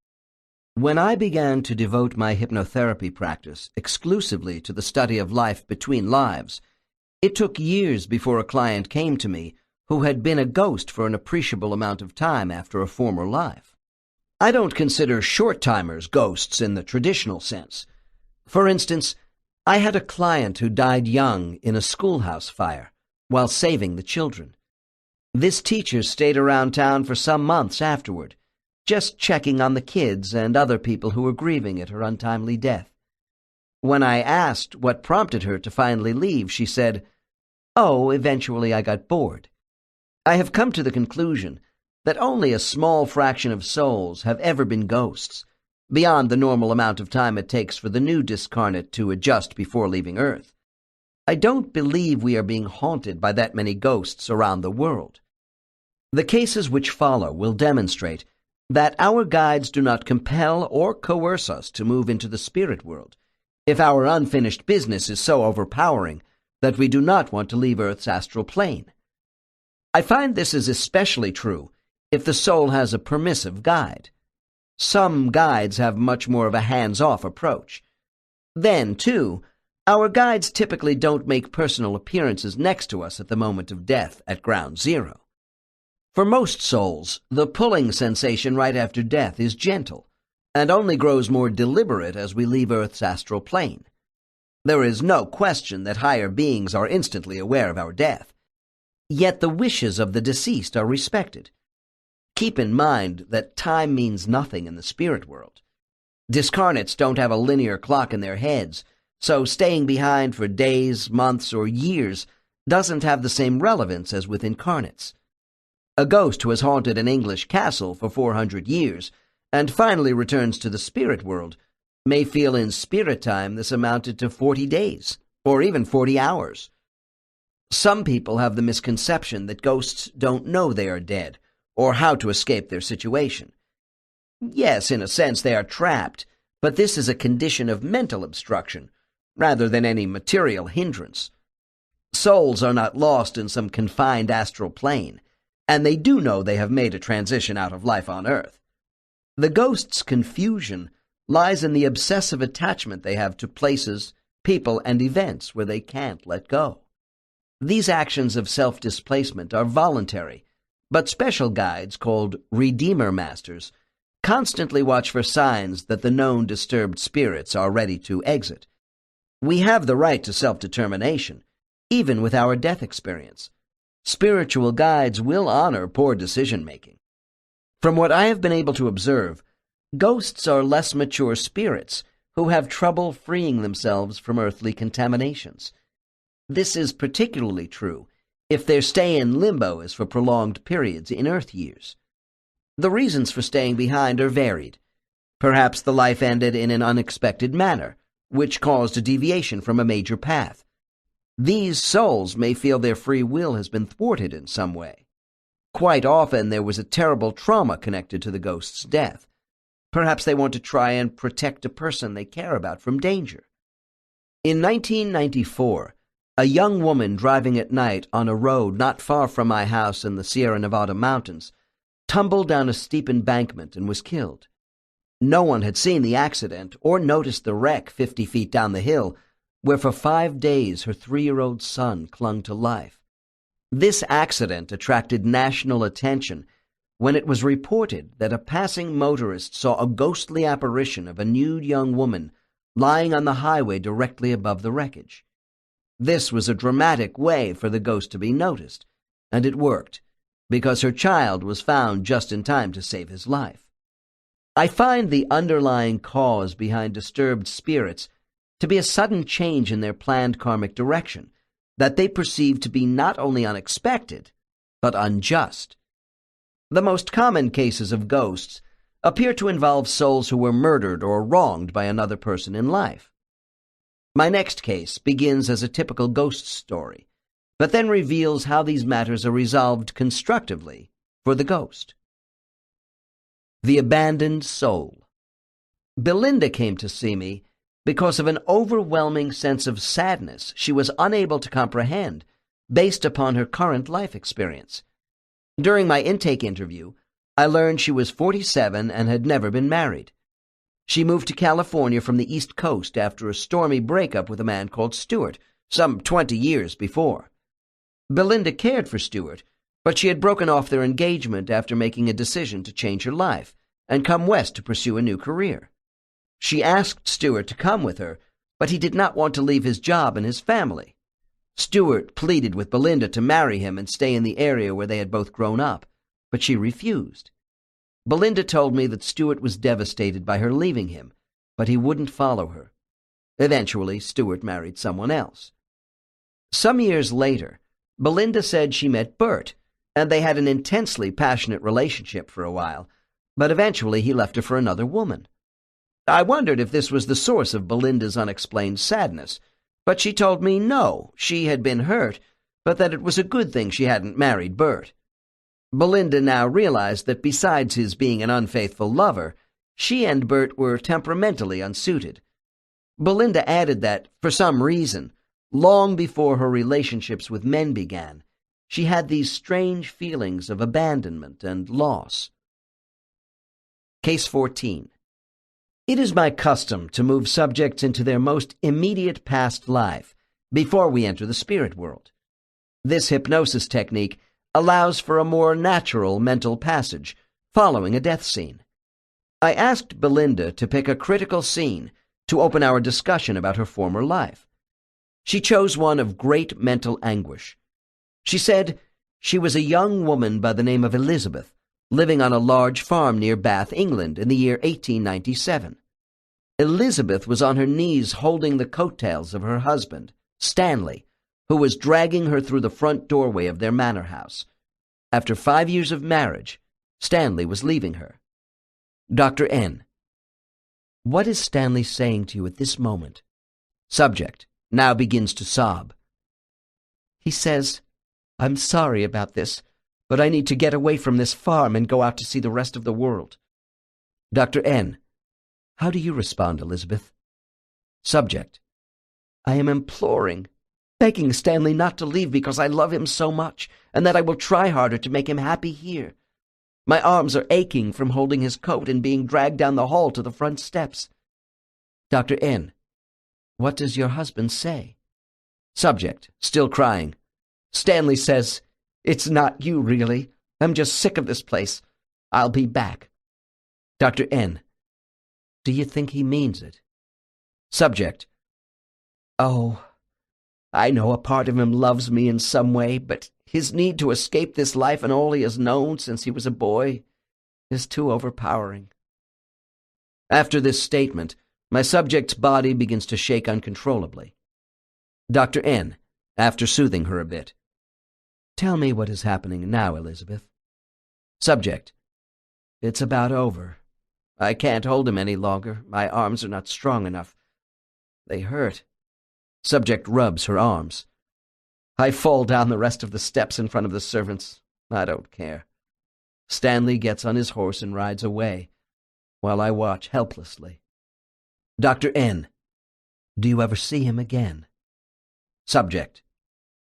When I began to devote my hypnotherapy practice exclusively to the study of life between lives, it took years before a client came to me who had been a ghost for an appreciable amount of time after a former life. I don't consider short-timers ghosts in the traditional sense. For instance, I had a client who died young in a schoolhouse fire while saving the children. This teacher stayed around town for some months afterward, just checking on the kids and other people who were grieving at her untimely death. When I asked what prompted her to finally leave, she said, "Oh, eventually I got bored." I have come to the conclusion that only a small fraction of souls have ever been ghosts, beyond the normal amount of time it takes for the new discarnate to adjust before leaving Earth. I don't believe we are being haunted by that many ghosts around the world. The cases which follow will demonstrate that our guides do not compel or coerce us to move into the spirit world, if our unfinished business is so overpowering that we do not want to leave Earth's astral plane. I find this is especially true if the soul has a permissive guide. Some guides have much more of a hands-off approach. Then, too, our guides typically don't make personal appearances next to us at the moment of death at ground zero. For most souls, the pulling sensation right after death is gentle, and only grows more deliberate as we leave Earth's astral plane. There is no question that higher beings are instantly aware of our death. Yet the wishes of the deceased are respected. Keep in mind that time means nothing in the spirit world. Discarnates don't have a linear clock in their heads, so staying behind for days, months, or years doesn't have the same relevance as with incarnates. A ghost who has haunted an English castle for 400 years and finally returns to the spirit world may feel in spirit time this amounted to 40 days, or even 40 hours. Some people have the misconception that ghosts don't know they are dead, or how to escape their situation. Yes, in a sense they are trapped, but this is a condition of mental obstruction rather than any material hindrance. Souls are not lost in some confined astral plane, and they do know they have made a transition out of life on Earth. The ghost's confusion lies in the obsessive attachment they have to places, people, and events where they can't let go. These actions of self-displacement are voluntary, but special guides called Redeemer Masters constantly watch for signs that the known disturbed spirits are ready to exit. We have the right to self-determination, even with our death experience. Spiritual guides will honor poor decision-making. From what I have been able to observe, ghosts are less mature spirits who have trouble freeing themselves from earthly contaminations. This is particularly true if their stay in limbo is for prolonged periods in Earth years. The reasons for staying behind are varied. Perhaps the life ended in an unexpected manner, which caused a deviation from a major path. These souls may feel their free will has been thwarted in some way. Quite often there was a terrible trauma connected to the ghost's death. Perhaps they want to try and protect a person they care about from danger. In 1994, a young woman driving at night on a road not far from my house in the Sierra Nevada mountains tumbled down a steep embankment and was killed. No one had seen the accident or noticed the wreck 50 feet down the hill, where for 5 days her 3-year-old son clung to life. This accident attracted national attention when it was reported that a passing motorist saw a ghostly apparition of a nude young woman lying on the highway directly above the wreckage. This was a dramatic way for the ghost to be noticed, and it worked, because her child was found just in time to save his life. I find the underlying cause behind disturbed spirits to be a sudden change in their planned karmic direction that they perceive to be not only unexpected, but unjust. The most common cases of ghosts appear to involve souls who were murdered or wronged by another person in life. My next case begins as a typical ghost story, but then reveals how these matters are resolved constructively for the ghost. The Abandoned Soul. Belinda came to see me because of an overwhelming sense of sadness she was unable to comprehend based upon her current life experience. During my intake interview, I learned she was 47 and had never been married. She moved to California from the East Coast after a stormy breakup with a man called Stuart, some 20 years before. Belinda cared for Stuart, but she had broken off their engagement after making a decision to change her life and come west to pursue a new career. She asked Stuart to come with her, but he did not want to leave his job and his family. Stuart pleaded with Belinda to marry him and stay in the area where they had both grown up, but she refused. Belinda told me that Stuart was devastated by her leaving him, but he wouldn't follow her. Eventually, Stuart married someone else. Some years later, Belinda said she met Bert, and they had an intensely passionate relationship for a while, but eventually he left her for another woman. I wondered if this was the source of Belinda's unexplained sadness, but she told me no, she had been hurt, but that it was a good thing she hadn't married Bert. Belinda now realized that besides his being an unfaithful lover, she and Bert were temperamentally unsuited. Belinda added that, for some reason, long before her relationships with men began, she had these strange feelings of abandonment and loss. Case 14. It is my custom to move subjects into their most immediate past life before we enter the spirit world. This hypnosis technique allows for a more natural mental passage following a death scene. I asked Belinda to pick a critical scene to open our discussion about her former life. She chose one of great mental anguish. She said she was a young woman by the name of Elizabeth, living on a large farm near Bath, England, in the year 1897. Elizabeth was on her knees holding the coattails of her husband, Stanley, who was dragging her through the front doorway of their manor house. After 5 years of marriage, Stanley was leaving her. Dr. N. What is Stanley saying to you at this moment? Subject now begins to sob. He says, I'm sorry about this, but I need to get away from this farm and go out to see the rest of the world. Dr. N. How do you respond, Elizabeth? Subject: I am imploring, begging Stanley not to leave because I love him so much, and that I will try harder to make him happy here. My arms are aching from holding his coat and being dragged down the hall to the front steps. Dr. N: What does your husband say? Subject, still crying: Stanley says, it's not you, really. I'm just sick of this place. I'll be back. Dr. N: Do you think he means it? Subject: Oh, I know a part of him loves me in some way, but his need to escape this life and all he has known since he was a boy is too overpowering. After this statement, my subject's body begins to shake uncontrollably. Dr. N, after soothing her a bit: Tell me what is happening now, Elizabeth. Subject: It's about over. I can't hold him any longer. My arms are not strong enough. They hurt. Subject rubs her arms. I fall down the rest of the steps in front of the servants. I don't care. Stanley gets on his horse and rides away, while I watch helplessly. Dr. N: Do you ever see him again? Subject: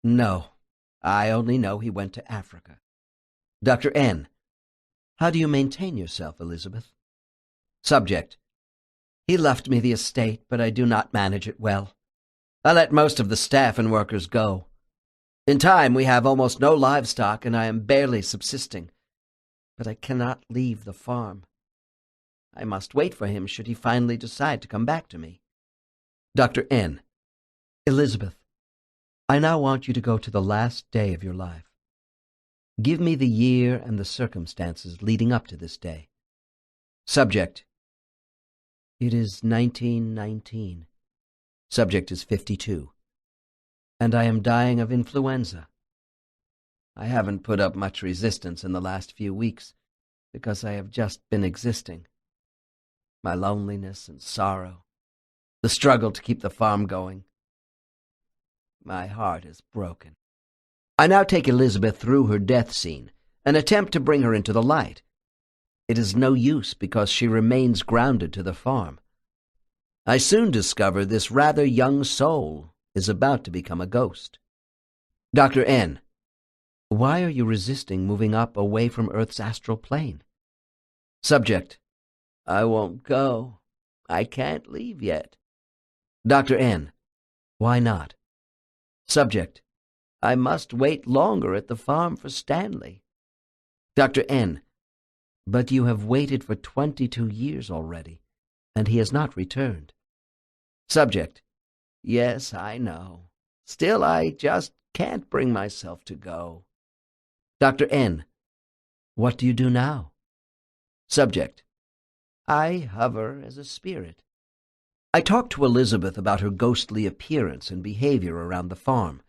No. I only know he went to Africa. Dr. N: How do you maintain yourself, Elizabeth? Subject: He left me the estate, but I do not manage it well. I let most of the staff and workers go. In time, we have almost no livestock, and I am barely subsisting. But I cannot leave the farm. I must wait for him should he finally decide to come back to me. Dr. N: Elizabeth, I now want you to go to the last day of your life. Give me the year and the circumstances leading up to this day. Subject: It is 1919. Subject is 52. And I am dying of influenza. I haven't put up much resistance in the last few weeks, because I have just been existing. My loneliness and sorrow, the struggle to keep the farm going. My heart is broken. I now take Elizabeth through her death scene and attempt to bring her into the light. It is no use because she remains grounded to the farm. I soon discover this rather young soul is about to become a ghost. Dr. N: Why are you resisting moving up away from Earth's astral plane? Subject: I won't go. I can't leave yet. Dr. N: Why not? Subject: I must wait longer at the farm for Stanley. Dr. N: But you have waited for 22 years already, and he has not returned. Subject: Yes, I know. Still, I just can't bring myself to go. Dr. N: What do you do now? Subject: I hover as a spirit. I talk to Elizabeth about her ghostly appearance and behavior around the farm.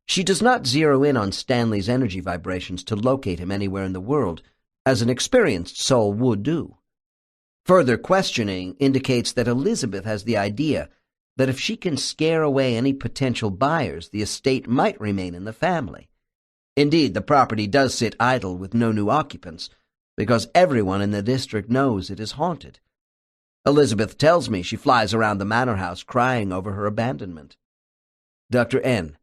She does not zero in on Stanley's energy vibrations to locate him anywhere in the world, as an experienced soul would do. Further questioning indicates that Elizabeth has the idea that if she can scare away any potential buyers, the estate might remain in the family. Indeed, the property does sit idle with no new occupants, because everyone in the district knows it is haunted. Elizabeth tells me she flies around the manor house crying over her abandonment. Dr. N: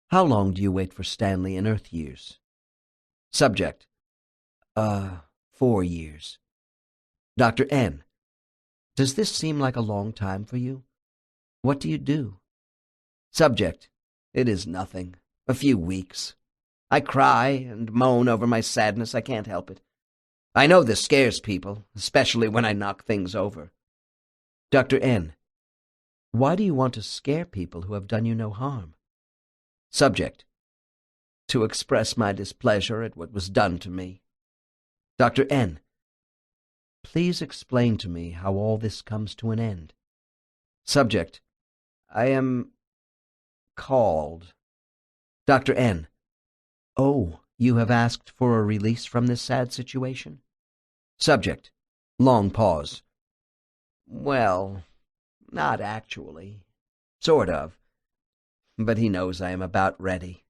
How long do you wait for Stanley in Earth years? Subject: 4 years. Dr. N: Does this seem like a long time for you? What do you do? Subject: It is nothing. A few weeks. I cry and moan over my sadness. I can't help it. I know this scares people, especially when I knock things over. Dr. N: Why do you want to scare people who have done you no harm? Subject: To express my displeasure at what was done to me. Dr. N: Please explain to me how all this comes to an end. Subject: I am called. Dr. N: Oh, you have asked for a release from this sad situation? Subject: Long pause. Well, not actually. Sort of. But he knows I am about ready.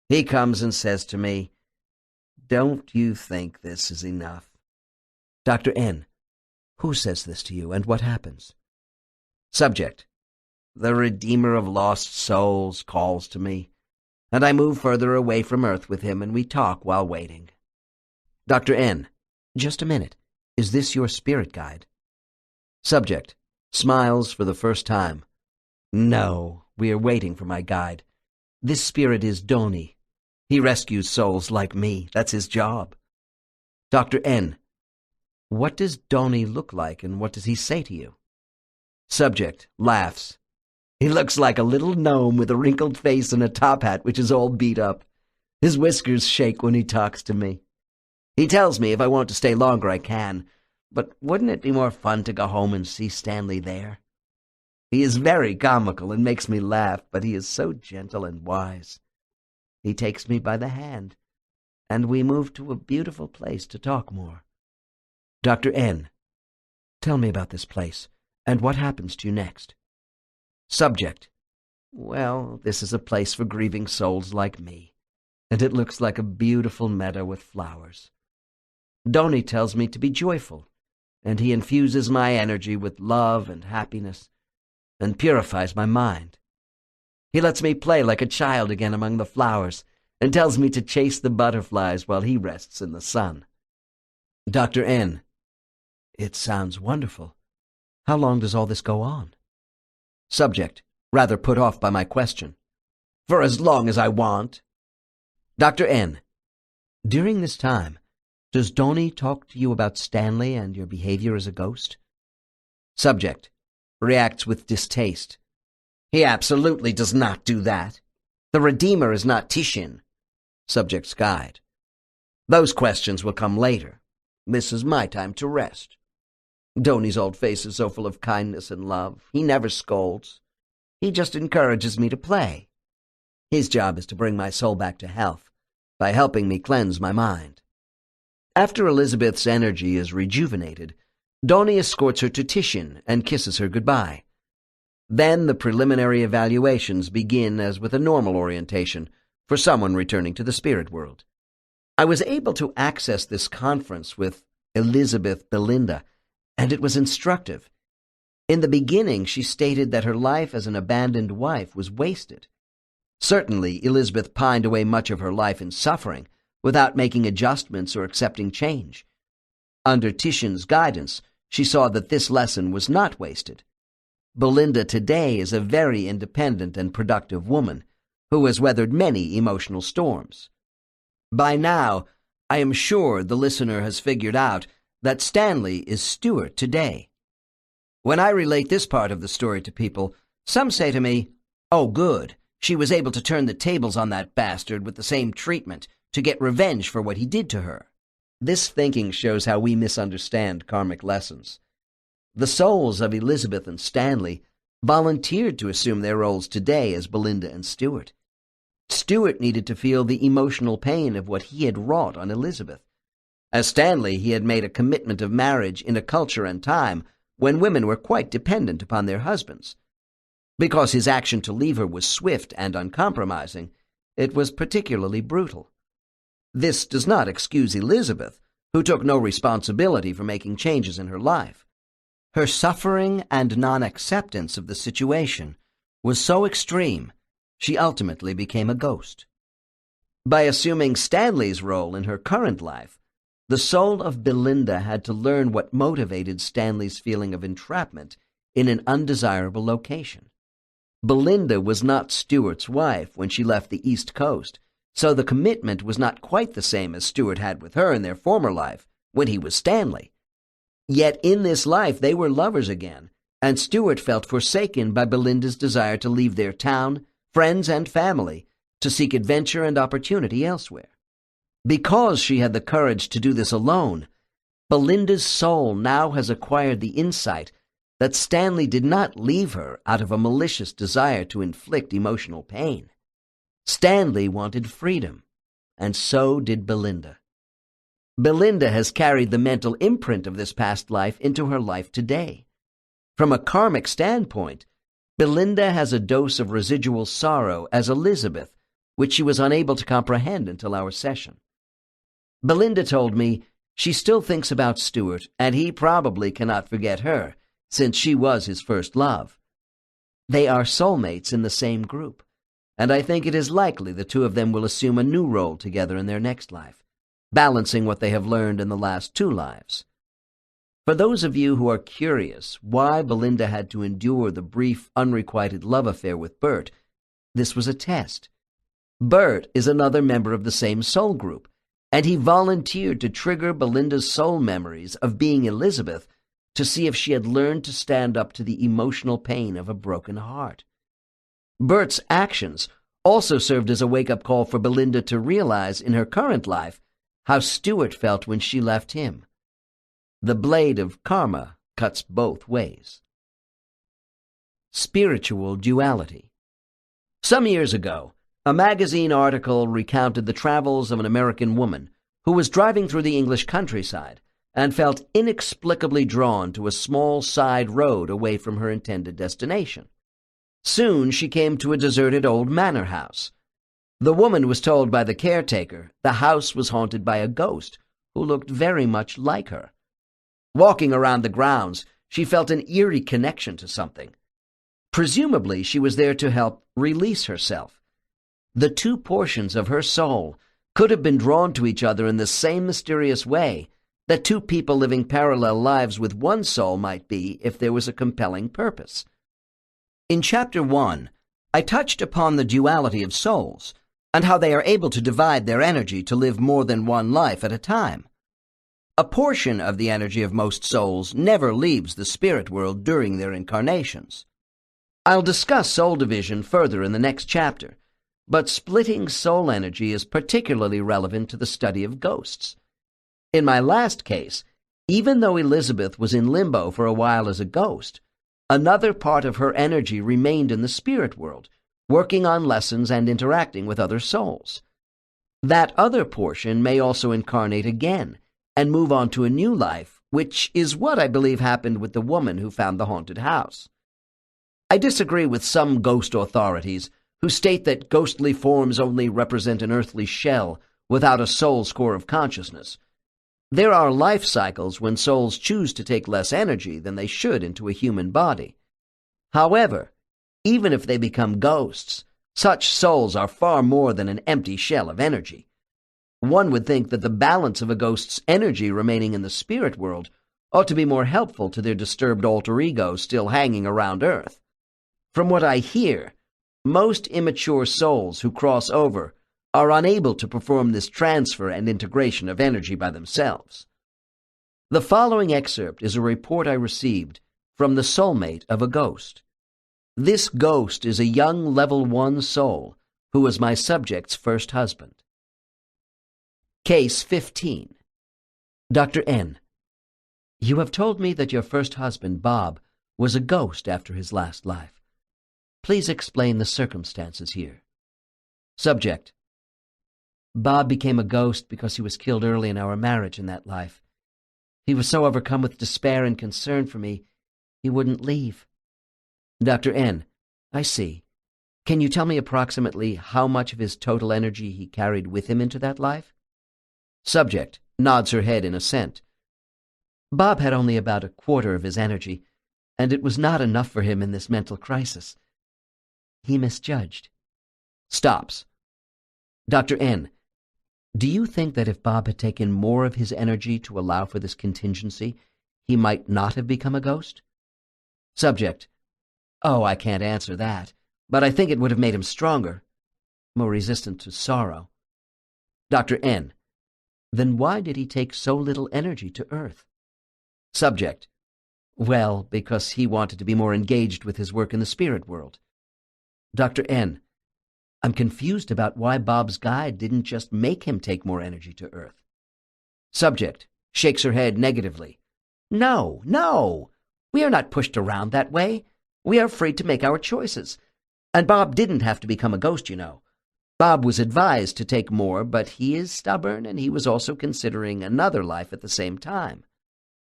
He comes and says to me, "Don't you think this is enough?" Dr. N: Who says this to you, and what happens? Subject: the Redeemer of lost souls calls to me, and I move further away from Earth with him, and we talk while waiting. Dr. N: just a minute. Is this your spirit guide? Subject smiles for the first time. No, we are waiting for my guide. This spirit is Doni. He rescues souls like me. That's his job. Dr. N: what does Doni look like, and what does he say to you? Subject laughs. He looks like a little gnome with a wrinkled face and a top hat which is all beat up. His whiskers shake when he talks to me. He tells me if I want to stay longer I can, but wouldn't it be more fun to go home and see Stanley there? He is very comical and makes me laugh, but he is so gentle and wise. He takes me by the hand, and we move to a beautiful place to talk more. Dr. N: tell me about this place, and what happens to you next? Subject: well, this is a place for grieving souls like me, and it looks like a beautiful meadow with flowers. Doni tells me to be joyful, and he infuses my energy with love and happiness, and purifies my mind. He lets me play like a child again among the flowers, and tells me to chase the butterflies while he rests in the sun. Dr. N: it sounds wonderful. How long does all this go on? Subject, rather put off by my question: for as long as I want. Dr. N: during this time, does Doni talk to you about Stanley and your behavior as a ghost? Subject reacts with distaste. He absolutely does not do that. The Redeemer is not Tishin. Subject's guide: those questions will come later. This is my time to rest. Doni's old face is so full of kindness and love. He never scolds. He just encourages me to play. His job is to bring my soul back to health by helping me cleanse my mind. After Elizabeth's energy is rejuvenated, Doni escorts her to Tishin and kisses her goodbye. Then the preliminary evaluations begin as with a normal orientation for someone returning to the spirit world. I was able to access this conference with Elizabeth Belinda, and it was instructive. In the beginning, she stated that her life as an abandoned wife was wasted. Certainly, Elizabeth pined away much of her life in suffering without making adjustments or accepting change. Under Tishin's guidance, she saw that this lesson was not wasted. Belinda today is a very independent and productive woman who has weathered many emotional storms. By now, I am sure the listener has figured out that Stanley is Stuart today. When I relate this part of the story to people, some say to me, "Oh, good, she was able to turn the tables on that bastard with the same treatment to get revenge for what he did to her." This thinking shows how we misunderstand karmic lessons. The souls of Elizabeth and Stanley volunteered to assume their roles today as Belinda and Stuart. Stuart needed to feel the emotional pain of what he had wrought on Elizabeth. As Stanley, he had made a commitment of marriage in a culture and time when women were quite dependent upon their husbands. Because his action to leave her was swift and uncompromising, it was particularly brutal. This does not excuse Elizabeth, who took no responsibility for making changes in her life. Her suffering and non-acceptance of the situation was so extreme, she ultimately became a ghost. By assuming Stanley's role in her current life, the soul of Belinda had to learn what motivated Stanley's feeling of entrapment in an undesirable location. Belinda was not Stuart's wife when she left the East Coast, so the commitment was not quite the same as Stuart had with her in their former life when he was Stanley. Yet in this life they were lovers again, and Stuart felt forsaken by Belinda's desire to leave their town, friends, and family to seek adventure and opportunity elsewhere. Because she had the courage to do this alone, Belinda's soul now has acquired the insight that Stanley did not leave her out of a malicious desire to inflict emotional pain. Stanley wanted freedom, and so did Belinda. Belinda has carried the mental imprint of this past life into her life today. From a karmic standpoint, Belinda has a dose of residual sorrow as Elizabeth, which she was unable to comprehend until our session. Belinda told me She still thinks about Stuart, and he probably cannot forget her, since she was his first love. They are soulmates in the same group, and I think it is likely the two of them will assume a new role together in their next life, balancing what they have learned in the last two lives. For those of you who are curious why Belinda had to endure the brief, unrequited love affair with Bert, this was a test. Bert is another member of the same soul group, and he volunteered to trigger Belinda's soul memories of being Elizabeth to see if she had learned to stand up to the emotional pain of a broken heart. Bert's actions also served as a wake-up call for Belinda to realize in her current life how Stuart felt when she left him. The blade of karma cuts both ways. Spiritual duality. Some years ago, a magazine article recounted the travels of an American woman who was driving through the English countryside and felt inexplicably drawn to a small side road away from her intended destination. Soon she came to a deserted old manor house. The woman was told by the caretaker the house was haunted by a ghost who looked very much like her. Walking around the grounds, she felt an eerie connection to something. Presumably, she was there to help release herself. The two portions of her soul could have been drawn to each other in the same mysterious way that two people living parallel lives with one soul might be if there was a compelling purpose. In Chapter 1, I touched upon the duality of souls and how they are able to divide their energy to live more than one life at a time. A portion of the energy of most souls never leaves the spirit world during their incarnations. I'll discuss soul division further in the next chapter, but splitting soul energy is particularly relevant to the study of ghosts. In my last case, even though Elizabeth was in limbo for a while as a ghost, another part of her energy remained in the spirit world, working on lessons and interacting with other souls. That other portion may also incarnate again and move on to a new life, which is what I believe happened with the woman who found the haunted house. I disagree with some ghost authorities who state that ghostly forms only represent an earthly shell without a soul's core of consciousness. There are life cycles when souls choose to take less energy than they should into a human body. However, even if they become ghosts, such souls are far more than an empty shell of energy. One would think that the balance of a ghost's energy remaining in the spirit world ought to be more helpful to their disturbed alter ego still hanging around Earth. From what I hear, most immature souls who cross over are unable to perform this transfer and integration of energy by themselves. The following excerpt is a report I received from the soulmate of a ghost. This ghost is a young level 1 soul who was my subject's first husband. Case 15. Dr. N. You have told me that your first husband, Bob, was a ghost after his last life. Please explain the circumstances here. Subject. Bob became a ghost because he was killed early in our marriage in that life. He was so overcome with despair and concern for me, he wouldn't leave. Dr. N. I see. Can you tell me approximately how much of his total energy he carried with him into that life? Subject nods her head in assent. Bob had only about a quarter of his energy, and it was not enough for him in this mental crisis. He misjudged. Stops. Dr. N. Do you think that if Bob had taken more of his energy to allow for this contingency, he might not have become a ghost? Subject. Oh, I can't answer that, but I think it would have made him stronger, more resistant to sorrow. Dr. N. Then why did he take so little energy to Earth? Subject. Well, because he wanted to be more engaged with his work in the spirit world. Dr. N. I'm confused about why Bob's guide didn't just make him take more energy to Earth. Subject shakes her head negatively. No, no. We are not pushed around that way. We are free to make our choices. And Bob didn't have to become a ghost, you know. Bob was advised to take more, but he is stubborn, and he was also considering another life at the same time.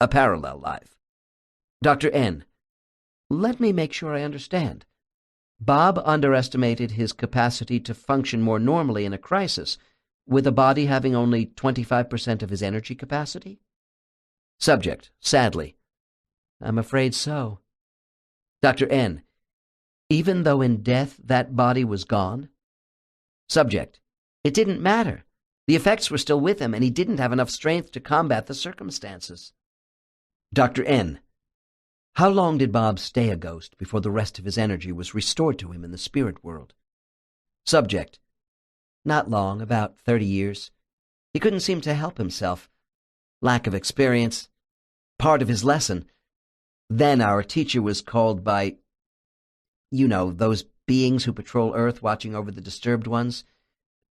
A parallel life. Dr. N. Let me make sure I understand. Bob underestimated his capacity to function more normally in a crisis, with a body having only 25% of his energy capacity? Subject, sadly, I'm afraid so. Dr. N, even though in death that body was gone? Subject, it didn't matter. The effects were still with him, and he didn't have enough strength to combat the circumstances. Dr. N, how long did Bob stay a ghost before the rest of his energy was restored to him in the spirit world? Subject, not long, about 30 years. He couldn't seem to help himself. Lack of experience. Part of his lesson. Then our teacher was called by, those beings who patrol Earth watching over the disturbed ones,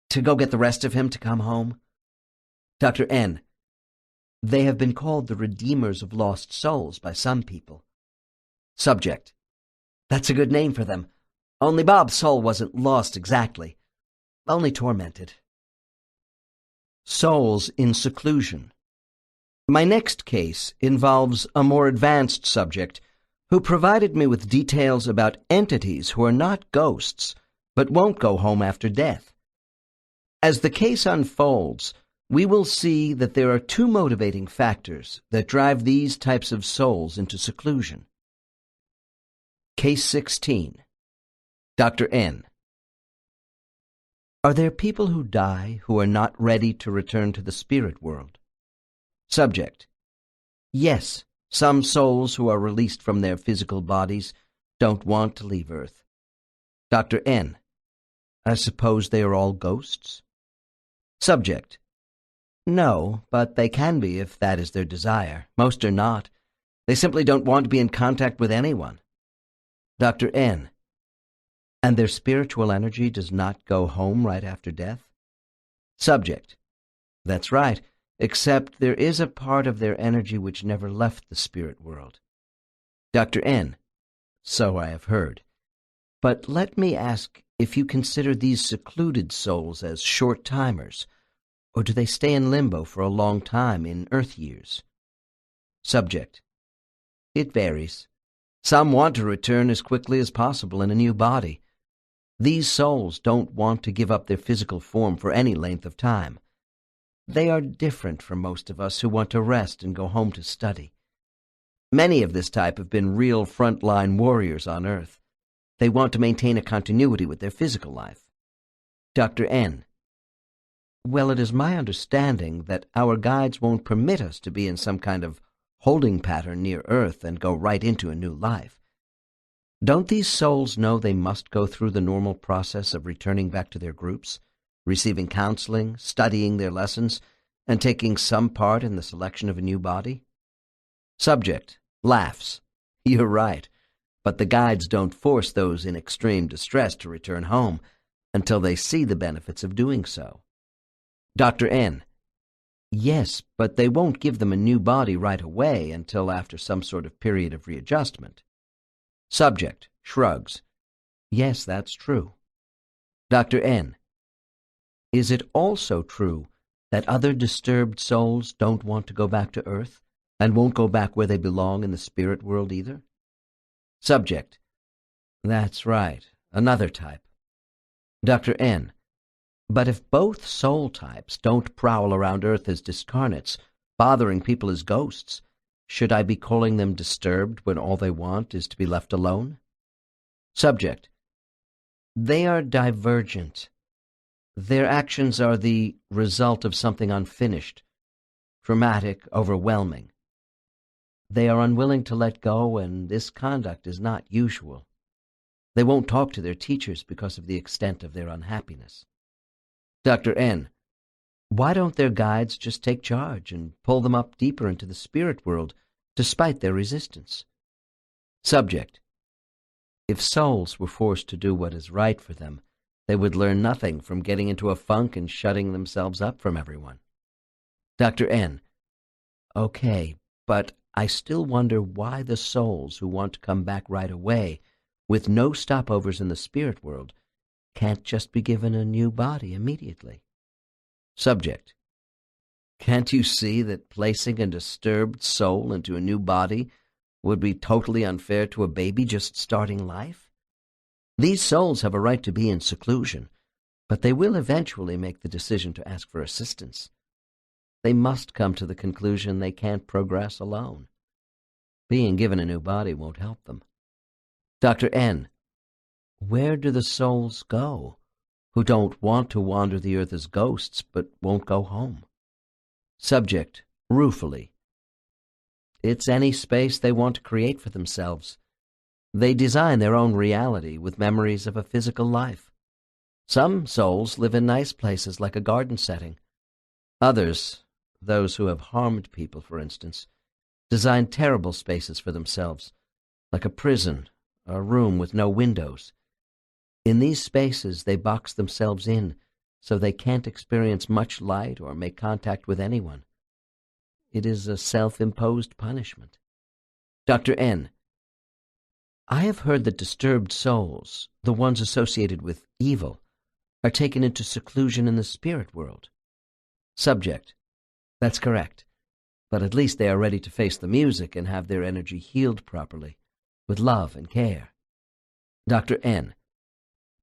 to go get the rest of him to come home. Dr. N, they have been called the Redeemers of Lost Souls by some people. Subject, that's a good name for them. Only Bob's soul wasn't lost exactly, only tormented. Souls in seclusion. My next case involves a more advanced subject who provided me with details about entities who are not ghosts but won't go home after death. As the case unfolds, we will see that there are two motivating factors that drive these types of souls into seclusion. Case 16. Dr. N. Are there people who die who are not ready to return to the spirit world? Subject, yes, some souls who are released from their physical bodies don't want to leave Earth. Dr. N, I suppose they are all ghosts? Subject, no, but they can be if that is their desire. Most are not. They simply don't want to be in contact with anyone. Dr. N, and their spiritual energy does not go home right after death? Subject, that's right. Except there is a part of their energy which never left the spirit world. Dr. N, so I have heard. But let me ask if you consider these secluded souls as short-timers, or do they stay in limbo for a long time in Earth years? Subject, it varies. Some want to return as quickly as possible in a new body. These souls don't want to give up their physical form for any length of time. They are different from most of us who want to rest and go home to study. Many of this type have been real front-line warriors on Earth. They want to maintain a continuity with their physical life. Dr. N, well, it is my understanding that our guides won't permit us to be in some kind of holding pattern near Earth and go right into a new life. Don't these souls know they must go through the normal process of returning back to their groups, receiving counseling, studying their lessons, and taking some part in the selection of a new body? Subject, laughs. You're right, but the guides don't force those in extreme distress to return home until they see the benefits of doing so. Dr. N, yes, but they won't give them a new body right away until after some sort of period of readjustment. Subject, shrugs. Yes, that's true. Dr. N, is it also true that other disturbed souls don't want to go back to Earth and won't go back where they belong in the spirit world either? Subject, that's right, another type. Dr. N, but if both soul types don't prowl around Earth as discarnates, bothering people as ghosts, should I be calling them disturbed when all they want is to be left alone? Subject, they are divergent. Their actions are the result of something unfinished, traumatic, overwhelming. They are unwilling to let go, and this conduct is not usual. They won't talk to their teachers because of the extent of their unhappiness. Dr. N, why don't their guides just take charge and pull them up deeper into the spirit world, despite their resistance? Subject, if souls were forced to do what is right for them, they would learn nothing from getting into a funk and shutting themselves up from everyone. Dr. N, okay, but I still wonder why the souls who want to come back right away, with no stopovers in the spirit world, can't just be given a new body immediately. Subject, can't you see that placing a disturbed soul into a new body would be totally unfair to a baby just starting life? These souls have a right to be in seclusion, But they will eventually make the decision to ask for assistance. They must come to the conclusion they can't progress alone. Being given a new body won't help them. Dr. N, where do the souls go who don't want to wander the earth as ghosts but won't go home? Subject, ruefully. It's any space they want to create for themselves. They design their own reality with memories of a physical life. Some souls live in nice places like a garden setting. Others, those who have harmed people, for instance, design terrible spaces for themselves, like a prison, a room with no windows. In these spaces, they box themselves in so they can't experience much light or make contact with anyone. It is a self-imposed punishment. Dr. N, I have heard that disturbed souls, the ones associated with evil, are taken into seclusion in the spirit world. Subject, that's correct, but at least they are ready to face the music and have their energy healed properly, with love and care. Dr. N,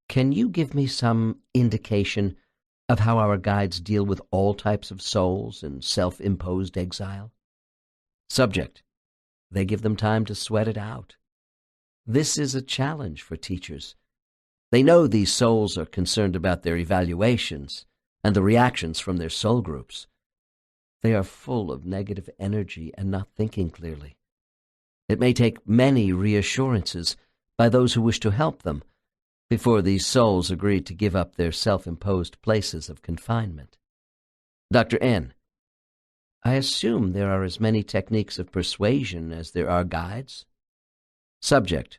can you give me some indication of how our guides deal with all types of souls in self-imposed exile? Subject, they give them time to sweat it out. This is a challenge for teachers. They know these souls are concerned about their evaluations and the reactions from their soul groups. They are full of negative energy and not thinking clearly. It may take many reassurances by those who wish to help them before these souls agree to give up their self-imposed places of confinement. Dr. N, I assume there are as many techniques of persuasion as there are guides? Subject,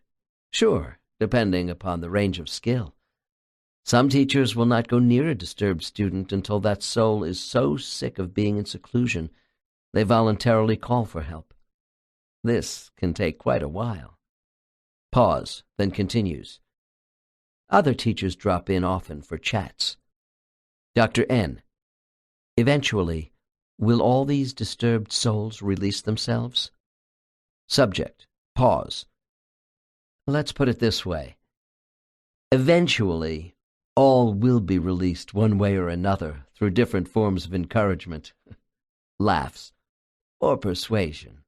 sure, depending upon the range of skill. Some teachers will not go near a disturbed student until that soul is so sick of being in seclusion they voluntarily call for help. This can take quite a while. Pause, then continues. Other teachers drop in often for chats. Dr. N, eventually, will all these disturbed souls release themselves? Subject, pause. Let's put it this way. Eventually, all will be released one way or another through different forms of encouragement, laughs, or persuasion.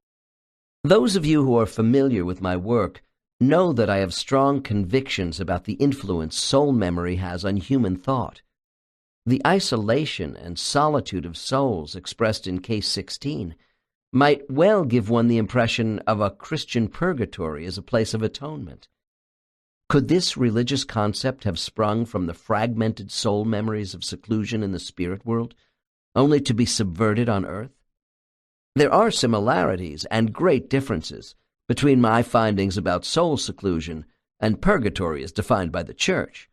Those of you who are familiar with my work know that I have strong convictions about the influence soul memory has on human thought. The isolation and solitude of souls expressed in Case 16 might well give one the impression of a Christian purgatory as a place of atonement. Could this religious concept have sprung from the fragmented soul memories of seclusion in the spirit world, only to be subverted on earth? There are similarities and great differences between my findings about soul seclusion and purgatory as defined by the Church.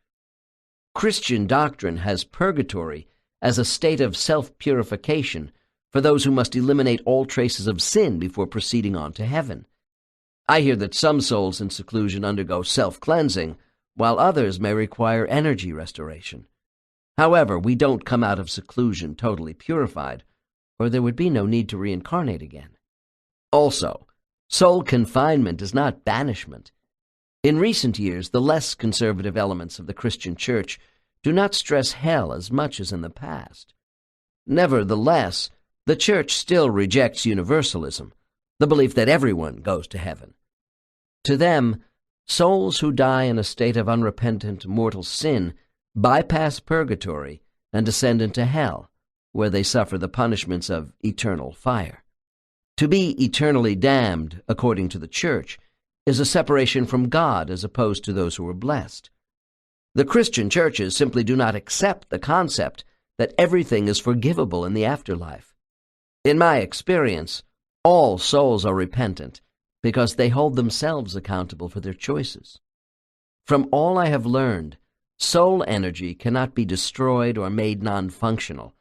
Christian doctrine has purgatory as a state of self-purification for those who must eliminate all traces of sin before proceeding on to heaven. I hear that some souls in seclusion undergo self-cleansing, while others may require energy restoration. However, we don't come out of seclusion totally purified, or there would be no need to reincarnate again. Also, soul confinement is not banishment. In recent years, the less conservative elements of the Christian Church do not stress hell as much as in the past. Nevertheless, the Church still rejects universalism, the belief that everyone goes to heaven. To them, souls who die in a state of unrepentant mortal sin bypass purgatory and descend into hell, where they suffer the punishments of eternal fire. To be eternally damned, according to the Church, is a separation from God as opposed to those who are blessed. The Christian churches simply do not accept the concept that everything is forgivable in the afterlife. In my experience, all souls are repentant because they hold themselves accountable for their choices. From all I have learned, soul energy cannot be destroyed or made non-functional,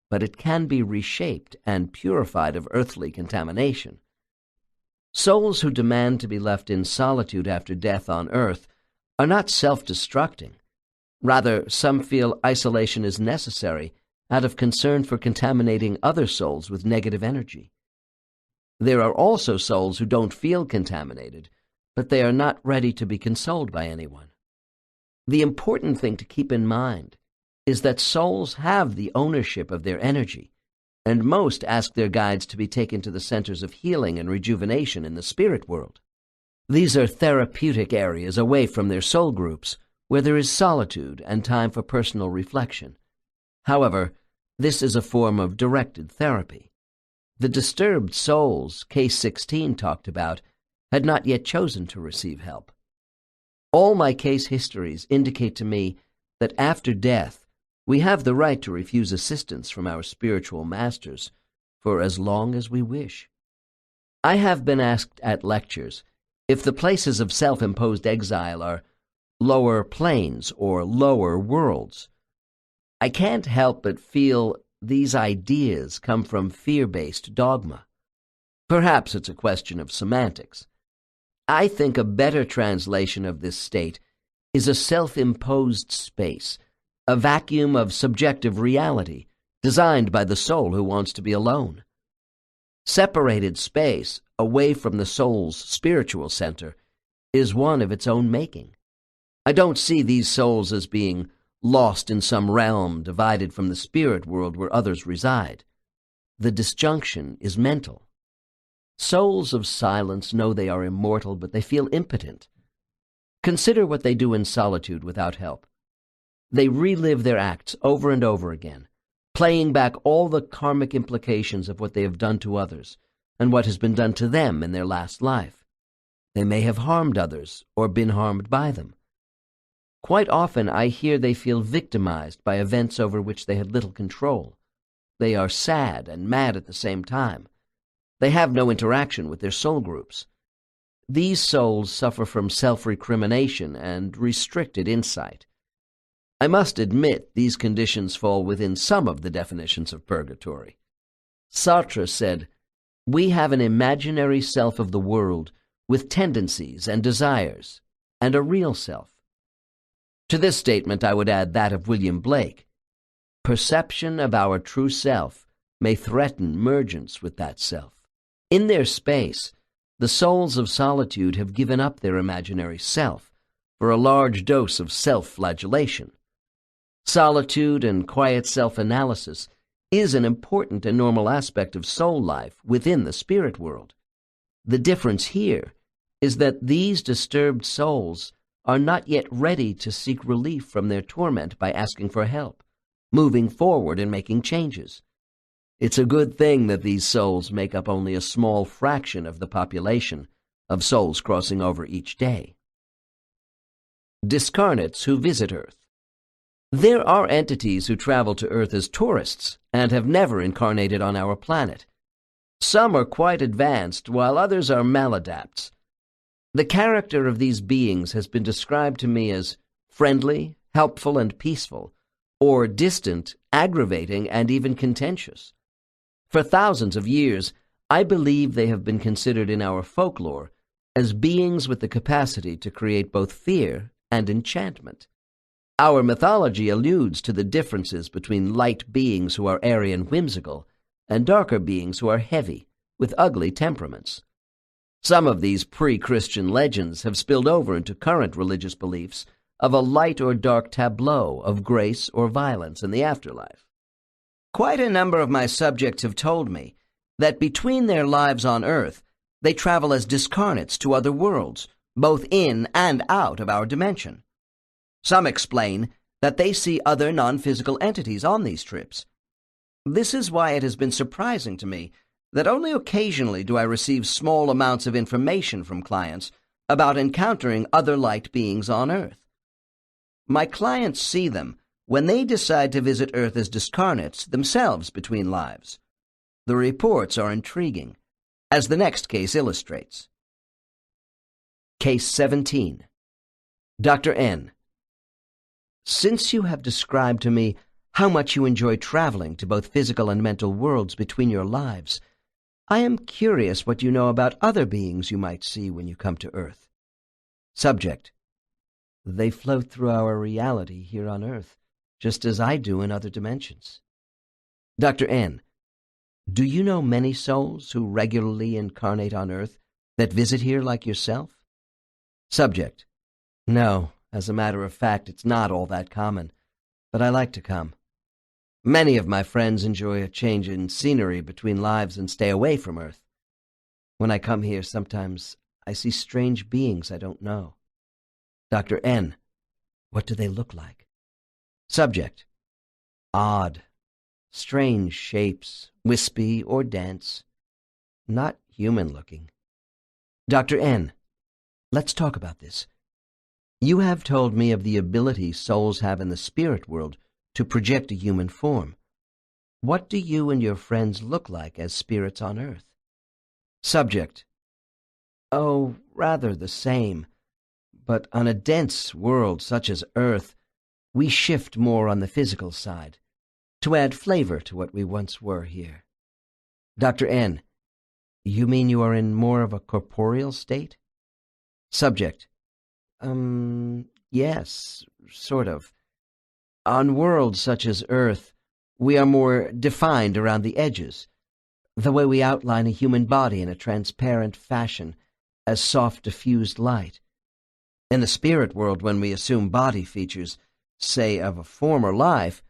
but it can be reshaped and purified of earthly contamination. Souls who demand to be left in solitude after death on earth are not self-destructing. Rather, some feel isolation is necessary out of concern for contaminating other souls with negative energy. There are also souls who don't feel contaminated, but they are not ready to be consoled by anyone. The important thing to keep in mind is that souls have the ownership of their energy, and most ask their guides to be taken to the centers of healing and rejuvenation in the spirit world. These are therapeutic areas away from their soul groups, where there is solitude and time for personal reflection. However, this is a form of directed therapy. The disturbed souls Case 16 talked about had not yet chosen to receive help. All my case histories indicate to me that after death, we have the right to refuse assistance from our spiritual masters for as long as we wish. I have been asked at lectures if the places of self-imposed exile are lower planes or lower worlds. I can't help but feel these ideas come from fear-based dogma. Perhaps it's a question of semantics. I think a better translation of this state is a self-imposed space, a vacuum of subjective reality designed by the soul who wants to be alone. Separated space away from the soul's spiritual center is one of its own making. I don't see these souls as being lost in some realm divided from the spirit world where others reside. The disjunction is mental. Souls of silence know they are immortal, but they feel impotent. Consider what they do in solitude without help. They relive their acts over and over again, playing back all the karmic implications of what they have done to others and what has been done to them in their last life. They may have harmed others or been harmed by them. Quite often I hear they feel victimized by events over which they had little control. They are sad and mad at the same time. They have no interaction with their soul groups. These souls suffer from self-recrimination and restricted insight. I must admit these conditions fall within some of the definitions of purgatory. Sartre said, "We have an imaginary self of the world with tendencies and desires, and a real self." To this statement I would add that of William Blake. Perception of our true self may threaten mergence with that self. In their space, the souls of solitude have given up their imaginary self for a large dose of self-flagellation. Solitude and quiet self-analysis is an important and normal aspect of soul life within the spirit world. The difference here is that these disturbed souls are not yet ready to seek relief from their torment by asking for help, moving forward and making changes. It's a good thing that these souls make up only a small fraction of the population of souls crossing over each day. Discarnates who visit Earth. There are entities who travel to Earth as tourists and have never incarnated on our planet. Some are quite advanced, while others are maladapts. The character of these beings has been described to me as friendly, helpful, and peaceful, or distant, aggravating, and even contentious. For thousands of years, I believe they have been considered in our folklore as beings with the capacity to create both fear and enchantment. Our mythology alludes to the differences between light beings who are airy and whimsical, and darker beings who are heavy, with ugly temperaments. Some of these pre-Christian legends have spilled over into current religious beliefs of a light or dark tableau of grace or violence in the afterlife. Quite a number of my subjects have told me that between their lives on Earth, they travel as discarnates to other worlds, both in and out of our dimension. Some explain that they see other non-physical entities on these trips. This is why it has been surprising to me that only occasionally do I receive small amounts of information from clients about encountering other light beings on Earth. My clients see them when they decide to visit Earth as discarnates themselves between lives. The reports are intriguing, as the next case illustrates. Case 17. Dr. N. Since you have described to me how much you enjoy traveling to both physical and mental worlds between your lives, I am curious what you know about other beings you might see when you come to Earth. Subject. They float through our reality here on Earth, just as I do in other dimensions. Dr. N. Do you know many souls who regularly incarnate on Earth that visit here like yourself? Subject. No, as a matter of fact, it's not all that common. but I like to come. Many of my friends enjoy a change in scenery between lives and stay away from Earth. When I come here, sometimes I see strange beings I don't know. Dr. N. What do they look like? Subject. Odd. Strange shapes, wispy or dense. Not human-looking. Dr. N. Let's talk about this. You have told me of the ability souls have in the spirit world to project a human form. What do you and your friends look like as spirits on Earth? Subject. Oh, rather the same. But on a dense world such as Earth, we shift more on the physical side, to add flavor to what we once were here. Dr. N. You mean you are in more of a corporeal state? Subject. Yes, sort of. On worlds such as Earth, we are more defined around the edges, the way we outline a human body in a transparent fashion, as soft diffused light. In the spirit world, when we assume body features, say of a former life,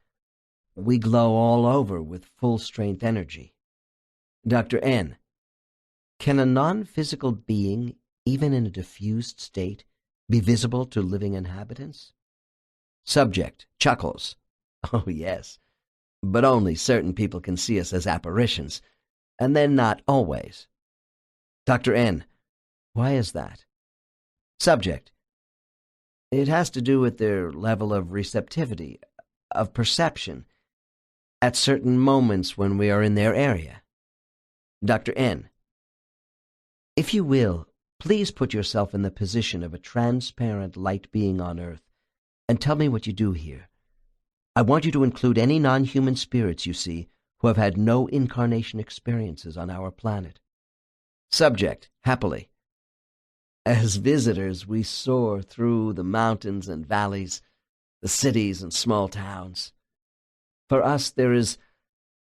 we glow all over with full-strength energy. Dr. N. Can a non-physical being, even in a diffused state, be visible to living inhabitants? Subject chuckles. Oh, yes, but only certain people can see us as apparitions, and then not always. Dr. N. Why is that? Subject. It has to do with their level of receptivity, of perception, at certain moments when we are in their area. Dr. N. If you will, please put yourself in the position of a transparent light being on Earth, and tell me what you do here. I want you to include any non-human spirits you see who have had no incarnation experiences on our planet. Subject, happily. As visitors, we soar through the mountains and valleys, the cities and small towns. For us, there is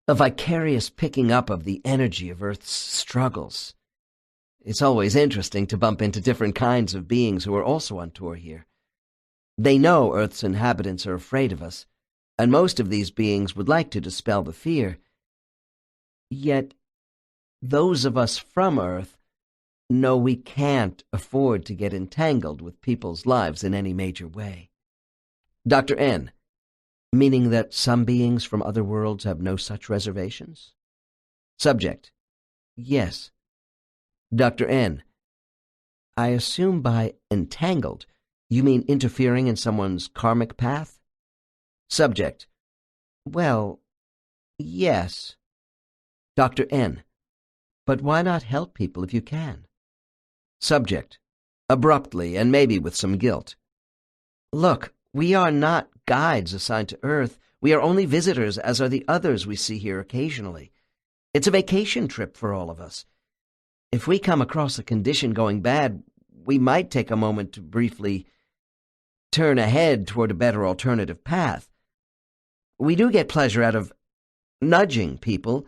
a vicarious picking up of the energy of Earth's struggles. It's always interesting to bump into different kinds of beings who are also on tour here. They know Earth's inhabitants are afraid of us, and most of these beings would like to dispel the fear. Yet, those of us from Earth know we can't afford to get entangled with people's lives in any major way. Dr. N. Meaning that some beings from other worlds have no such reservations? Subject. Yes. Dr. N. I assume by entangled, you mean interfering in someone's karmic path? Subject. Well, yes. Dr. N. But why not help people if you can? Subject. Abruptly, and maybe with some guilt. Look, we are not guides assigned to Earth. We are only visitors, as are the others we see here occasionally. It's a vacation trip for all of us. If we come across a condition going bad, we might take a moment to briefly turn ahead toward a better alternative path. We do get pleasure out of nudging people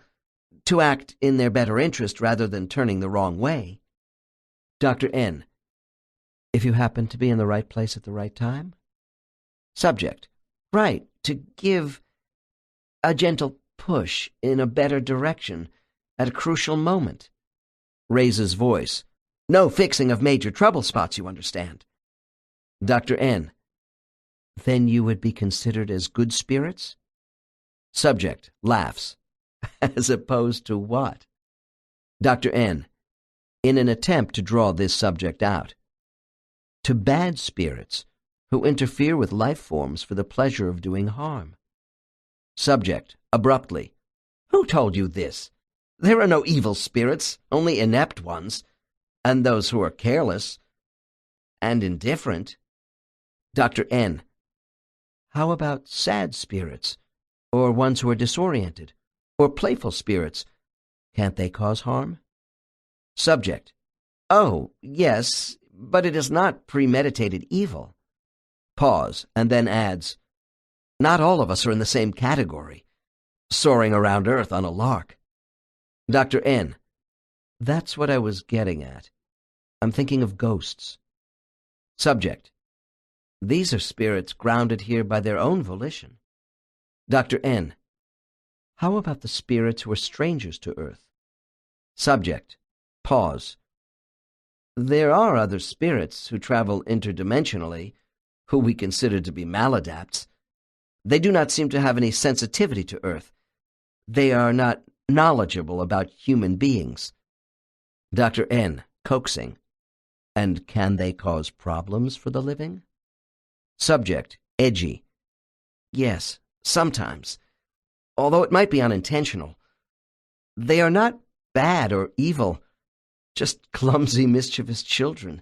to act in their better interest rather than turning the wrong way. Dr. N. If you happen to be in the right place at the right time? Subject. Right, to give a gentle push in a better direction at a crucial moment. Raises voice. No fixing of major trouble spots, you understand. Dr. N. Then you would be considered as good spirits? Subject. Laughs. As opposed to what? Dr. N. In an attempt to draw this subject out. To bad spirits who interfere with life forms for the pleasure of doing harm. Subject. Abruptly. Who told you this? There are no evil spirits, only inept ones, and those who are careless and indifferent. Dr. N. How about sad spirits, or ones who are disoriented, or playful spirits? Can't they cause harm? Subject. Oh, yes, but it is not premeditated evil. Pause, and then adds, not all of us are in the same category, soaring around Earth on a lark. Dr. N. That's what I was getting at. I'm thinking of ghosts. Subject. These are spirits grounded here by their own volition. Dr. N. How about the spirits who are strangers to Earth? Subject. Pause. There are other spirits who travel interdimensionally, who we consider to be maladapts. They do not seem to have any sensitivity to Earth. They are not knowledgeable about human beings. Dr. N. Coaxing. And can they cause problems for the living? Subject. Edgy. Yes, sometimes. Although it might be unintentional. They are not bad or evil, just clumsy, mischievous children.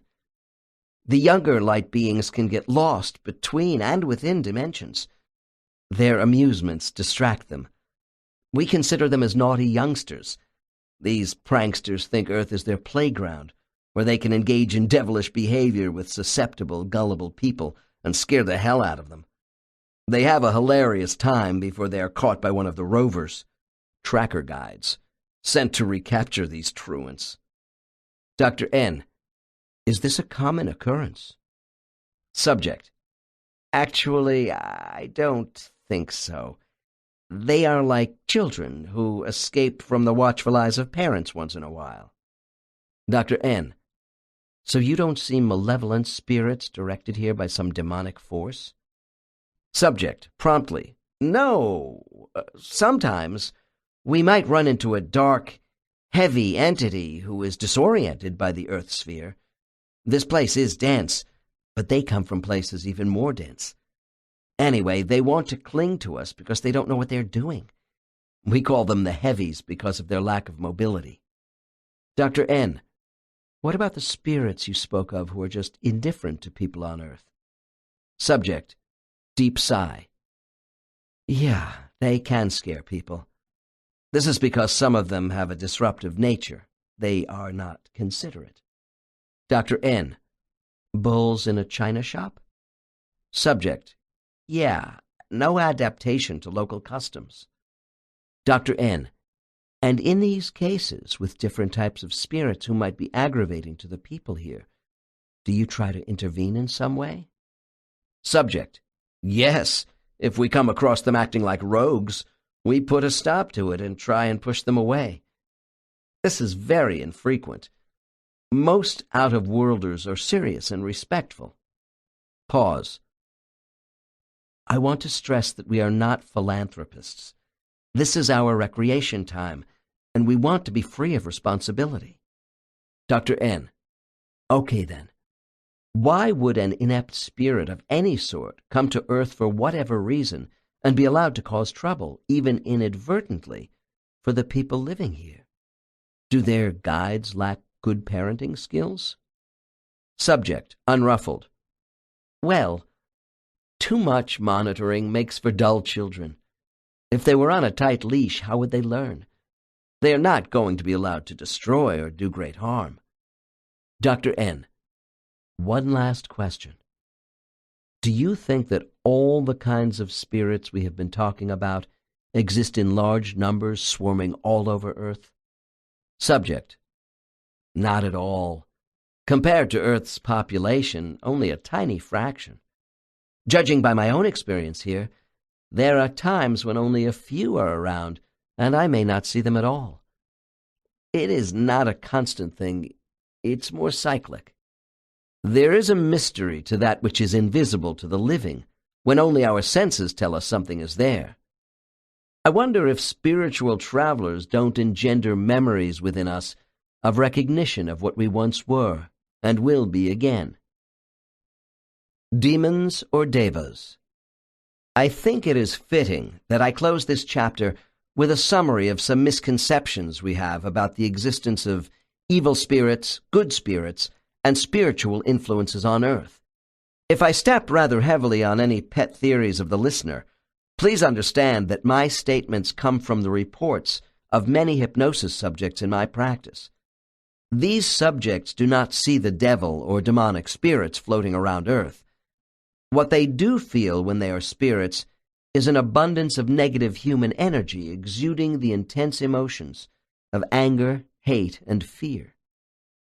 The younger light beings can get lost between and within dimensions. Their amusements distract them. We consider them as naughty youngsters. These pranksters think Earth is their playground, where they can engage in devilish behavior with susceptible, gullible people and scare the hell out of them. They have a hilarious time before they are caught by one of the rovers, tracker guides, sent to recapture these truants. Dr. N. Is this a common occurrence? Subject. Actually, I don't think so. They are like children who escape from the watchful eyes of parents once in a while. Dr. N. So you don't see malevolent spirits directed here by some demonic force? Subject, promptly. No. Sometimes we might run into a dark, heavy entity who is disoriented by the Earth sphere. This place is dense, but they come from places even more dense. Anyway, they want to cling to us because they don't know what they're doing. We call them the heavies because of their lack of mobility. Dr. N. What about the spirits you spoke of who are just indifferent to people on Earth? Subject. Deep sigh. Yeah, they can scare people. This is because some of them have a disruptive nature. They are not considerate. Dr. N. Bulls in a china shop? Subject. Yeah, no adaptation to local customs. Dr. N. And in these cases, with different types of spirits who might be aggravating to the people here, do you try to intervene in some way? Subject. Yes, if we come across them acting like rogues, we put a stop to it and try and push them away. This is very infrequent. Most out-of-worlders are serious and respectful. Pause. I want to stress that we are not philanthropists. This is our recreation time, and we want to be free of responsibility. Dr. N. Okay, then. Why would an inept spirit of any sort come to Earth for whatever reason and be allowed to cause trouble, even inadvertently, for the people living here? Do their guides lack good parenting skills? Subject, unruffled. Well, too much monitoring makes for dull children. If they were on a tight leash, how would they learn? They are not going to be allowed to destroy or do great harm. Dr. N. One last question. Do you think that all the kinds of spirits we have been talking about exist in large numbers swarming all over Earth? Subject. Not at all. Compared to Earth's population, only a tiny fraction. Judging by my own experience here, there are times when only a few are around, and I may not see them at all. It is not a constant thing. It's more cyclic. There is a mystery to that which is invisible to the living, when only our senses tell us something is there. I wonder if spiritual travelers don't engender memories within us of recognition of what we once were and will be again. Demons or Devas? I think it is fitting that I close this chapter with a summary of some misconceptions we have about the existence of evil spirits, good spirits, and spiritual influences on Earth. If I step rather heavily on any pet theories of the listener, please understand that my statements come from the reports of many hypnosis subjects in my practice. These subjects do not see the devil or demonic spirits floating around Earth. What they do feel when they are spirits is an abundance of negative human energy exuding the intense emotions of anger, hate, and fear.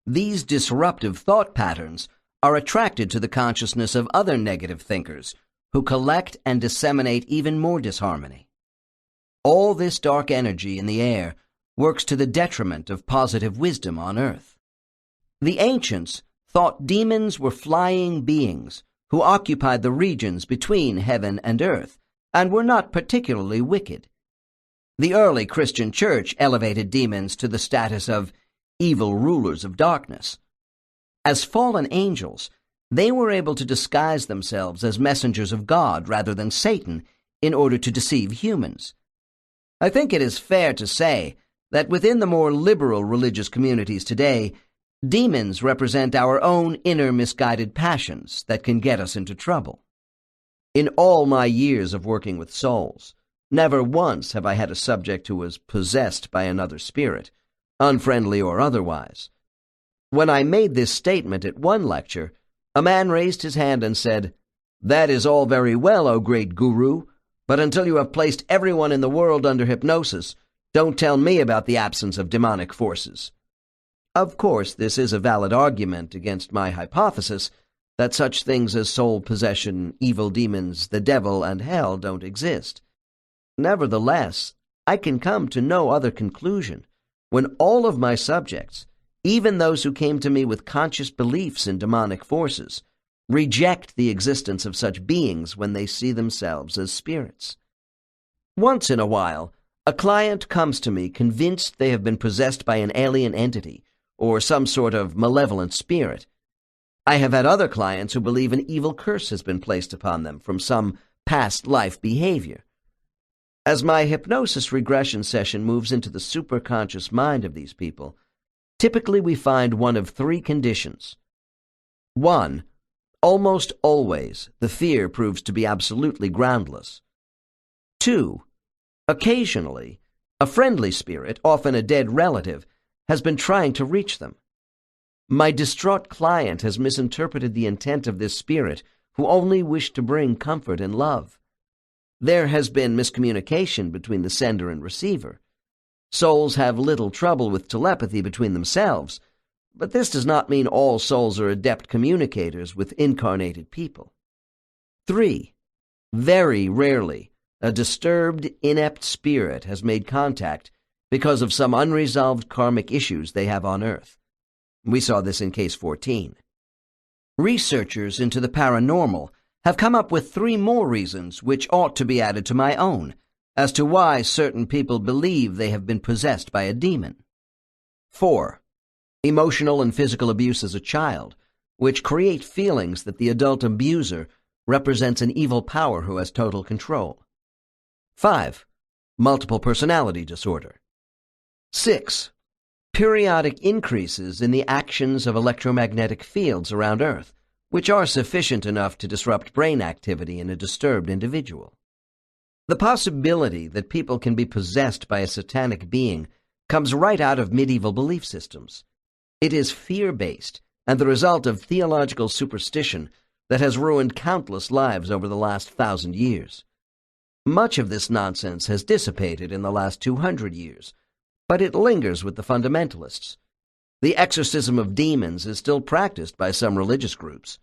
These disruptive thought patterns are attracted to the consciousness of other negative thinkers who collect and disseminate even more disharmony. All this dark energy in the air works to the detriment of positive wisdom on earth. The ancients thought demons were flying beings who occupied the regions between heaven and earth and were not particularly wicked. The early Christian church elevated demons to the status of evil rulers of darkness. As fallen angels, they were able to disguise themselves as messengers of God rather than Satan in order to deceive humans. I think it is fair to say that within the more liberal religious communities today, demons represent our own inner misguided passions that can get us into trouble. In all my years of working with souls, never once have I had a subject who was possessed by another spirit, unfriendly or otherwise. When I made this statement at one lecture, a man raised his hand and said, "That is all very well, O great guru, but until you have placed everyone in the world under hypnosis, don't tell me about the absence of demonic forces." Of course, this is a valid argument against my hypothesis that such things as soul possession, evil demons, the devil, and hell don't exist. Nevertheless, I can come to no other conclusion when all of my subjects, even those who came to me with conscious beliefs in demonic forces, reject the existence of such beings when they see themselves as spirits. Once in a while, a client comes to me convinced they have been possessed by an alien entity or some sort of malevolent spirit. I have had other clients who believe an evil curse has been placed upon them from some past life behavior. As my hypnosis regression session moves into the superconscious mind of these people, typically we find one of three conditions. 1. Almost always, the fear proves to be absolutely groundless. 2. Occasionally, a friendly spirit, often a dead relative, has been trying to reach them. My distraught client has misinterpreted the intent of this spirit, who only wished to bring comfort and love. There has been miscommunication between the sender and receiver. Souls have little trouble with telepathy between themselves, but this does not mean all souls are adept communicators with incarnated people. 3. Very rarely, a disturbed, inept spirit has made contact because of some unresolved karmic issues they have on Earth. We saw this in Case 14. Researchers into the paranormal have come up with 3 more reasons which ought to be added to my own as to why certain people believe they have been possessed by a demon. 4. Emotional and physical abuse as a child, which create feelings that the adult abuser represents an evil power who has total control. 5. Multiple personality disorder. 6. Periodic increases in the actions of electromagnetic fields around Earth, which are sufficient enough to disrupt brain activity in a disturbed individual. The possibility that people can be possessed by a satanic being comes right out of medieval belief systems. It is fear-based and the result of theological superstition that has ruined countless lives over the last 1,000 years. Much of this nonsense has dissipated in the last 200 years, but it lingers with the fundamentalists. The exorcism of demons is still practiced by some religious groups.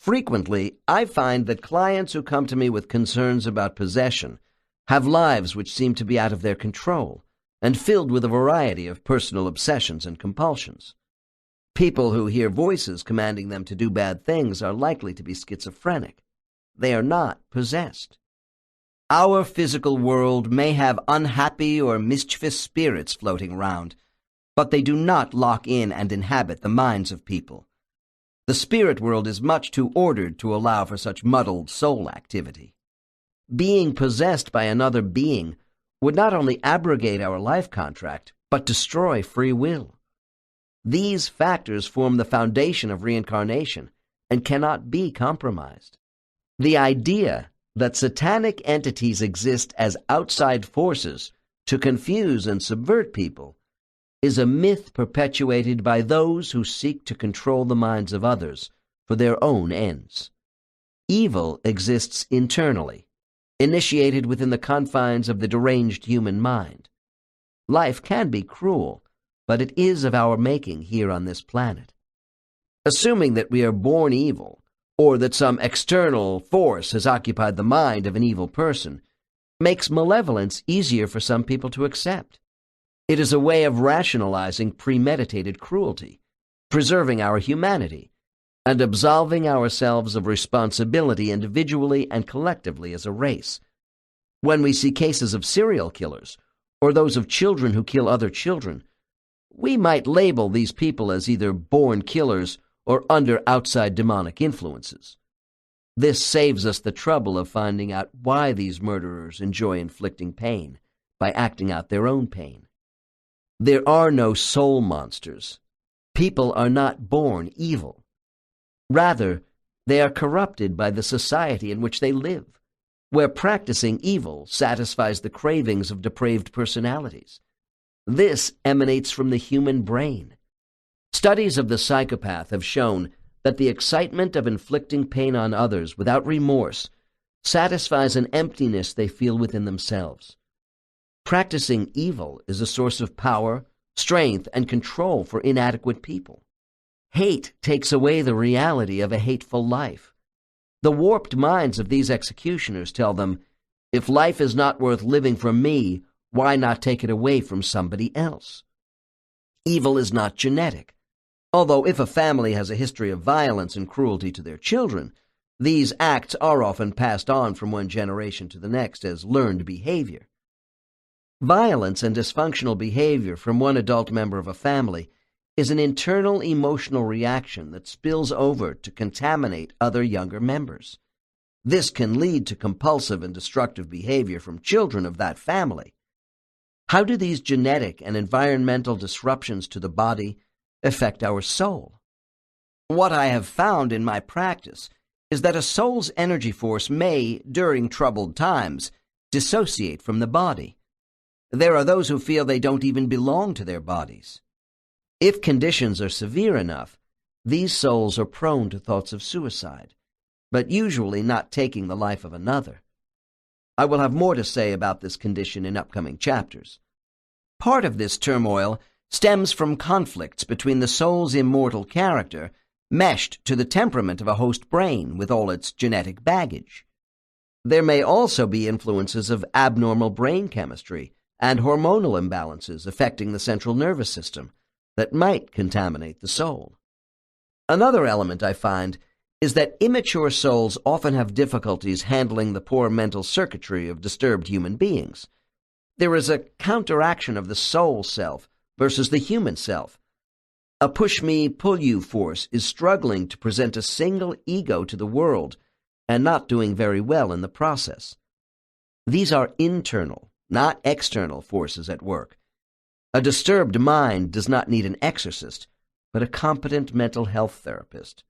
Frequently, I find that clients who come to me with concerns about possession have lives which seem to be out of their control and filled with a variety of personal obsessions and compulsions. People who hear voices commanding them to do bad things are likely to be schizophrenic. They are not possessed. Our physical world may have unhappy or mischievous spirits floating around, but they do not lock in and inhabit the minds of people. The spirit world is much too ordered to allow for such muddled soul activity. Being possessed by another being would not only abrogate our life contract, but destroy free will. These factors form the foundation of reincarnation and cannot be compromised. The idea that satanic entities exist as outside forces to confuse and subvert people is a myth perpetuated by those who seek to control the minds of others for their own ends. Evil exists internally, initiated within the confines of the deranged human mind. Life can be cruel, but it is of our making here on this planet. Assuming that we are born evil, or that some external force has occupied the mind of an evil person, makes malevolence easier for some people to accept. It is a way of rationalizing premeditated cruelty, preserving our humanity, and absolving ourselves of responsibility individually and collectively as a race. When we see cases of serial killers, or those of children who kill other children, we might label these people as either born killers or under outside demonic influences. This saves us the trouble of finding out why these murderers enjoy inflicting pain by acting out their own pain. There are no soul monsters. People are not born evil. Rather, they are corrupted by the society in which they live, where practicing evil satisfies the cravings of depraved personalities. This emanates from the human brain. Studies of the psychopath have shown that the excitement of inflicting pain on others without remorse satisfies an emptiness they feel within themselves. Practicing evil is a source of power, strength, and control for inadequate people. Hate takes away the reality of a hateful life. The warped minds of these executioners tell them, if life is not worth living for me, why not take it away from somebody else? Evil is not genetic, although if a family has a history of violence and cruelty to their children, these acts are often passed on from one generation to the next as learned behavior. Violence and dysfunctional behavior from one adult member of a family is an internal emotional reaction that spills over to contaminate other younger members. This can lead to compulsive and destructive behavior from children of that family. How do these genetic and environmental disruptions to the body affect our soul? What I have found in my practice is that a soul's energy force may, during troubled times, dissociate from the body. There are those who feel they don't even belong to their bodies. If conditions are severe enough, these souls are prone to thoughts of suicide, but usually not taking the life of another. I will have more to say about this condition in upcoming chapters. Part of this turmoil stems from conflicts between the soul's immortal character meshed to the temperament of a host brain with all its genetic baggage. There may also be influences of abnormal brain chemistry and hormonal imbalances affecting the central nervous system that might contaminate the soul. Another element I find is that immature souls often have difficulties handling the poor mental circuitry of disturbed human beings. There is a counteraction of the soul self versus the human self. A push-me, pull-you force is struggling to present a single ego to the world and not doing very well in the process. These are internal, not external forces at work. A disturbed mind does not need an exorcist, but a competent mental health therapist.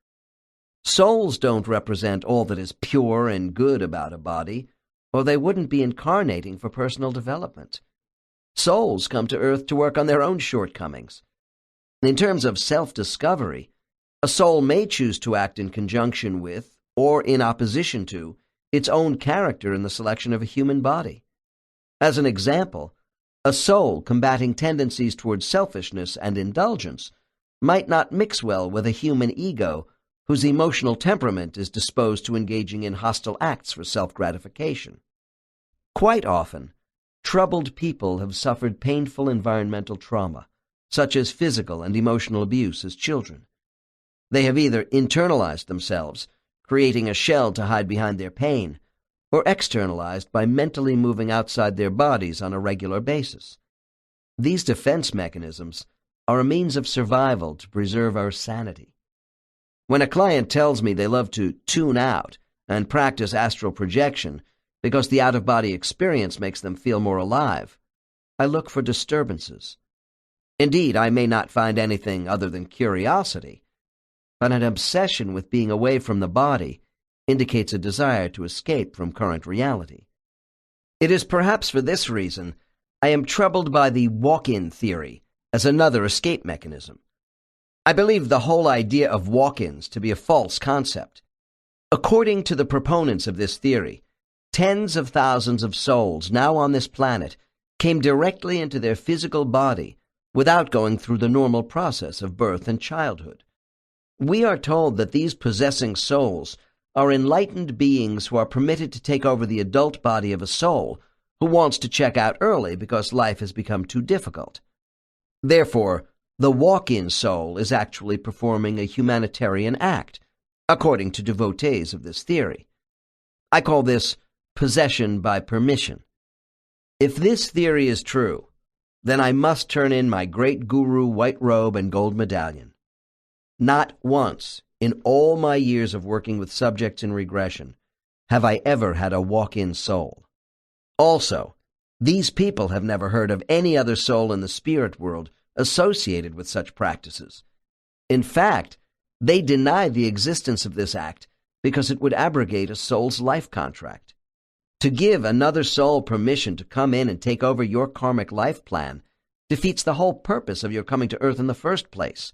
Souls don't represent all that is pure and good about a body, or they wouldn't be incarnating for personal development. Souls come to Earth to work on their own shortcomings. In terms of self-discovery, a soul may choose to act in conjunction with, or in opposition to, its own character in the selection of a human body. As an example, a soul combating tendencies towards selfishness and indulgence might not mix well with a human ego whose emotional temperament is disposed to engaging in hostile acts for self-gratification. Quite often, troubled people have suffered painful environmental trauma, such as physical and emotional abuse as children. They have either internalized themselves, creating a shell to hide behind their pain, or externalized by mentally moving outside their bodies on a regular basis. These defense mechanisms are a means of survival to preserve our sanity. When a client tells me they love to tune out and practice astral projection because the out-of-body experience makes them feel more alive, I look for disturbances. Indeed, I may not find anything other than curiosity, but an obsession with being away from the body indicates a desire to escape from current reality. It is perhaps for this reason I am troubled by the walk-in theory as another escape mechanism. I believe the whole idea of walk-ins to be a false concept. According to the proponents of this theory, tens of thousands of souls now on this planet came directly into their physical body without going through the normal process of birth and childhood. We are told that these possessing souls are enlightened beings who are permitted to take over the adult body of a soul who wants to check out early because life has become too difficult. Therefore, the walk-in soul is actually performing a humanitarian act, according to devotees of this theory. I call this possession by permission. If this theory is true, then I must turn in my great guru white robe and gold medallion. Not once in all my years of working with subjects in regression have I ever had a walk-in soul. Also, these people have never heard of any other soul in the spirit world associated with such practices. In fact, they deny the existence of this act because it would abrogate a soul's life contract. To give another soul permission to come in and take over your karmic life plan defeats the whole purpose of your coming to Earth in the first place.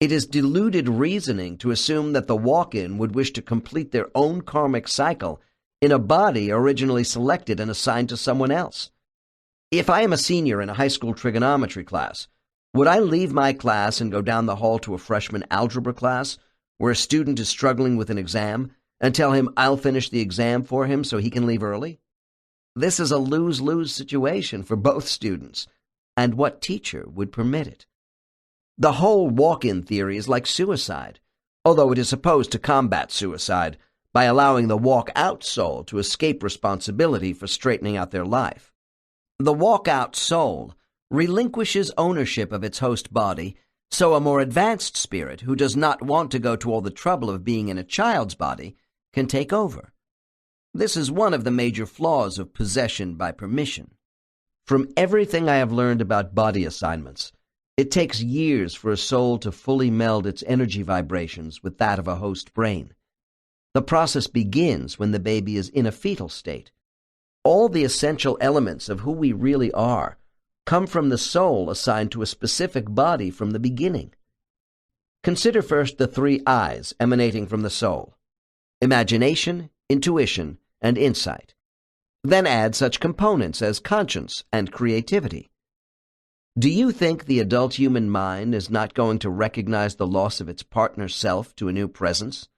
It is deluded reasoning to assume that the walk-in would wish to complete their own karmic cycle in a body originally selected and assigned to someone else. If I am a senior in a high school trigonometry class, would I leave my class and go down the hall to a freshman algebra class where a student is struggling with an exam and tell him I'll finish the exam for him so he can leave early? This is a lose-lose situation for both students, and what teacher would permit it? The whole walk-in theory is like suicide, although it is supposed to combat suicide by allowing the walk-out soul to escape responsibility for straightening out their life. The walk-out soul relinquishes ownership of its host body so a more advanced spirit who does not want to go to all the trouble of being in a child's body can take over. This is one of the major flaws of possession by permission. From everything I have learned about body assignments, it takes years for a soul to fully meld its energy vibrations with that of a host brain. The process begins when the baby is in a fetal state. All the essential elements of who we really are come from the soul assigned to a specific body from the beginning. Consider first the three I's emanating from the soul: imagination, intuition, and insight. Then add such components as conscience and creativity. Do you think the adult human mind is not going to recognize the loss of its partner self to a new presence?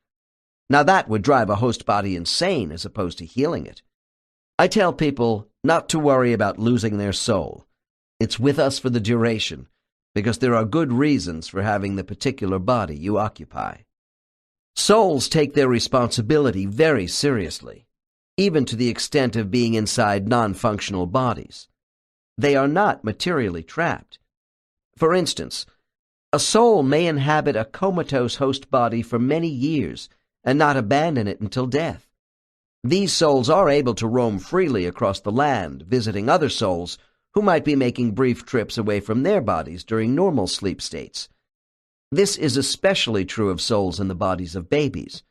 Now that would drive a host body insane as opposed to healing it. I tell people not to worry about losing their soul. It's with us for the duration, because there are good reasons for having the particular body you occupy. Souls take their responsibility very seriously, even to the extent of being inside non-functional bodies. They are not materially trapped. For instance, a soul may inhabit a comatose host body for many years and not abandon it until death. These souls are able to roam freely across the land, visiting other souls who might be making brief trips away from their bodies during normal sleep states. This is especially true of souls in the bodies of babies.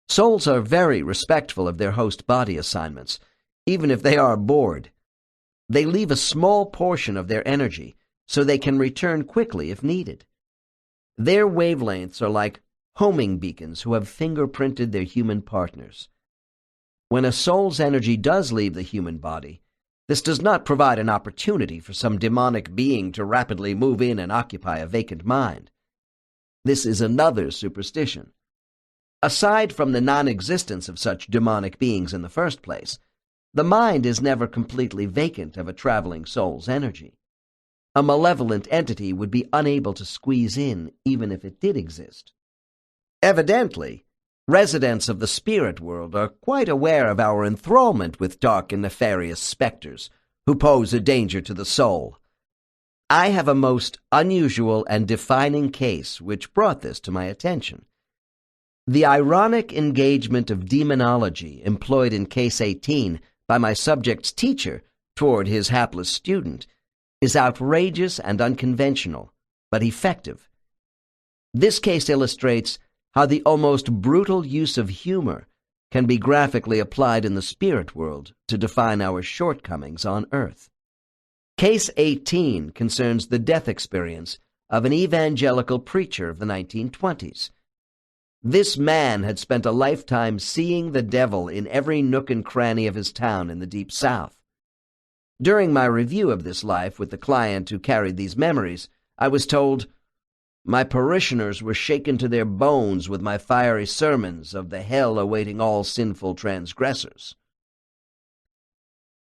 Souls are very respectful of their host body assignments, even if they are bored. They leave a small portion of their energy so they can return quickly if needed. Their wavelengths are like homing beacons who have fingerprinted their human partners. When a soul's energy does leave the human body, this does not provide an opportunity for some demonic being to rapidly move in and occupy a vacant mind. This is another superstition. Aside from the non-existence of such demonic beings in the first place, the mind is never completely vacant of a traveling soul's energy. A malevolent entity would be unable to squeeze in even if it did exist. Evidently, residents of the spirit world are quite aware of our enthrallment with dark and nefarious specters who pose a danger to the soul. I have a most unusual and defining case which brought this to my attention. The ironic engagement of demonology employed in Case 18 by my subject's teacher toward his hapless student is outrageous and unconventional, but effective. This case illustrates how the almost brutal use of humor can be graphically applied in the spirit world to define our shortcomings on Earth. Case 18 concerns the death experience of an evangelical preacher of the 1920s. This man had spent a lifetime seeing the devil in every nook and cranny of his town in the Deep South. During my review of this life with the client who carried these memories, I was told, "My parishioners were shaken to their bones with my fiery sermons of the hell awaiting all sinful transgressors."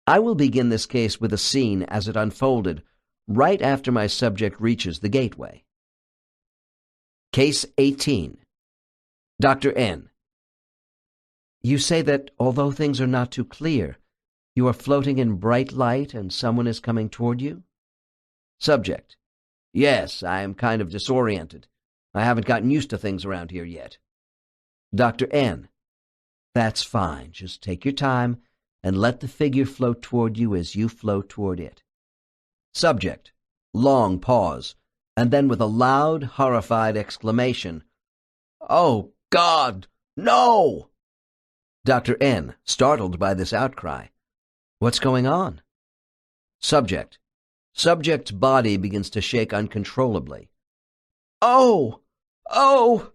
I will begin this case with a scene as it unfolded right after my subject reaches the gateway. Case 18. Dr. N. You say that although things are not too clear, you are floating in bright light and someone is coming toward you? Subject. Yes, I am kind of disoriented. I haven't gotten used to things around here yet. Dr. N. That's fine. Just take your time and let the figure float toward you as you float toward it. Subject. Long pause, and then with a loud, horrified exclamation, Oh, God, no! Dr. N., startled by this outcry. What's going on? Subject. Subject's body begins to shake uncontrollably. Oh! Oh!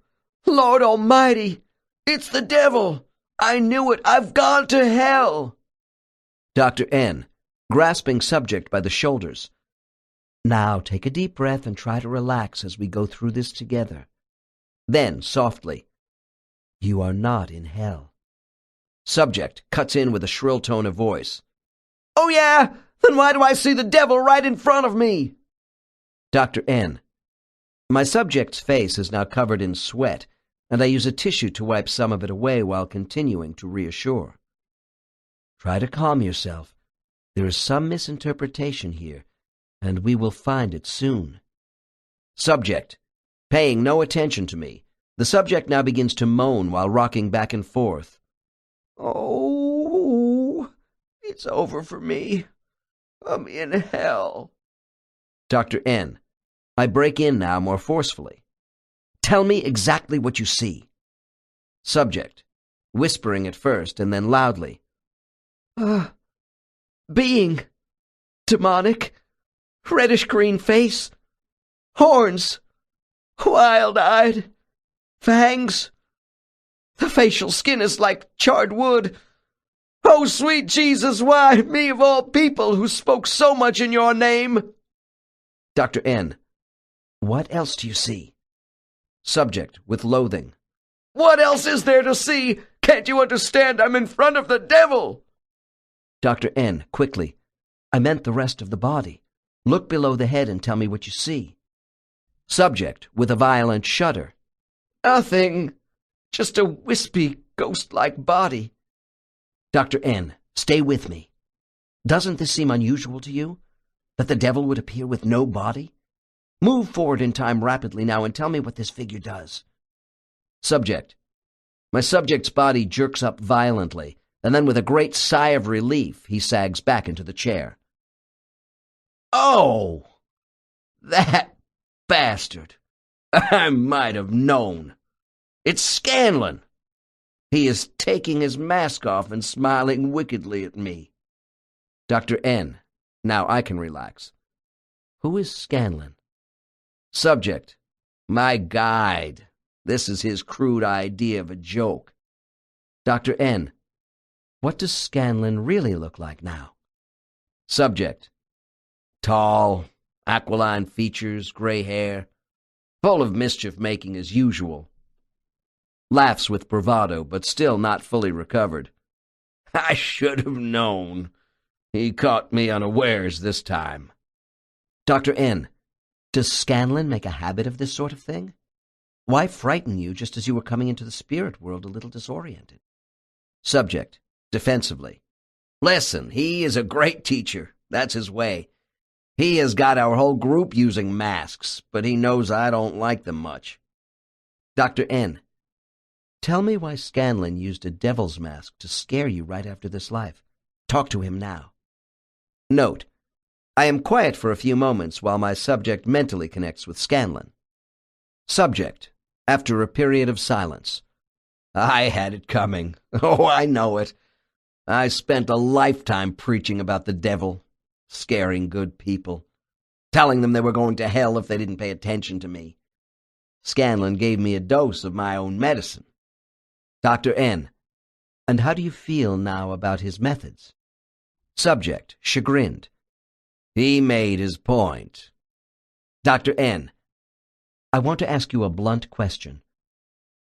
Lord Almighty! It's the devil! I knew it! I've gone to hell! Dr. N., grasping subject by the shoulders. Now take a deep breath and try to relax as we go through this together. Then, softly, you are not in hell. Subject cuts in with a shrill tone of voice. Oh yeah? Then why do I see the devil right in front of me? Dr. N. My subject's face is now covered in sweat, and I use a tissue to wipe some of it away while continuing to reassure. Try to calm yourself. There is some misinterpretation here, and we will find it soon. Subject. Paying no attention to me, the subject now begins to moan while rocking back and forth. Oh, it's over for me. I'm in hell. Dr. N. I break in now more forcefully. Tell me exactly what you see. Subject. Whispering at first and then loudly. Being. Demonic. Reddish-green face. Horns. Wild-eyed. Fangs. The facial skin is like charred wood. Oh, sweet Jesus, why, me of all people who spoke so much in your name? Dr. N. What else do you see? Subject, with loathing. What else is there to see? Can't you understand I'm in front of the devil? Dr. N. Quickly. I meant the rest of the body. Look below the head and tell me what you see. Subject, with a violent shudder. Nothing. Just a wispy, ghost-like body. Dr. N., stay with me. Doesn't this seem unusual to you? That the devil would appear with no body? Move forward in time rapidly now and tell me what this figure does. Subject. My subject's body jerks up violently, and then with a great sigh of relief, he sags back into the chair. Oh! That bastard! I might have known. It's Scanlon. He is taking his mask off and smiling wickedly at me. Dr. N. Now I can relax. Who is Scanlon? Subject. My guide. This is his crude idea of a joke. Dr. N. What does Scanlon really look like now? Subject. Tall, aquiline features, gray hair, full of mischief-making as usual. Laughs with bravado, but still not fully recovered. I should have known. He caught me unawares this time. Dr. N. Does Scanlon make a habit of this sort of thing? Why frighten you just as you were coming into the spirit world a little disoriented? Subject. Defensively. Listen, he is a great teacher. That's his way. He has got our whole group using masks, but he knows I don't like them much. Dr. N. Tell me why Scanlon used a devil's mask to scare you right after this life. Talk to him now. Note. I am quiet for a few moments while my subject mentally connects with Scanlon. Subject. After a period of silence. I had it coming. Oh, I know it. I spent a lifetime preaching about the devil, scaring good people, telling them they were going to hell if they didn't pay attention to me. Scanlon gave me a dose of my own medicine. Dr. N. And how do you feel now about his methods? Subject, chagrined. He made his point. Dr. N. I want to ask you a blunt question.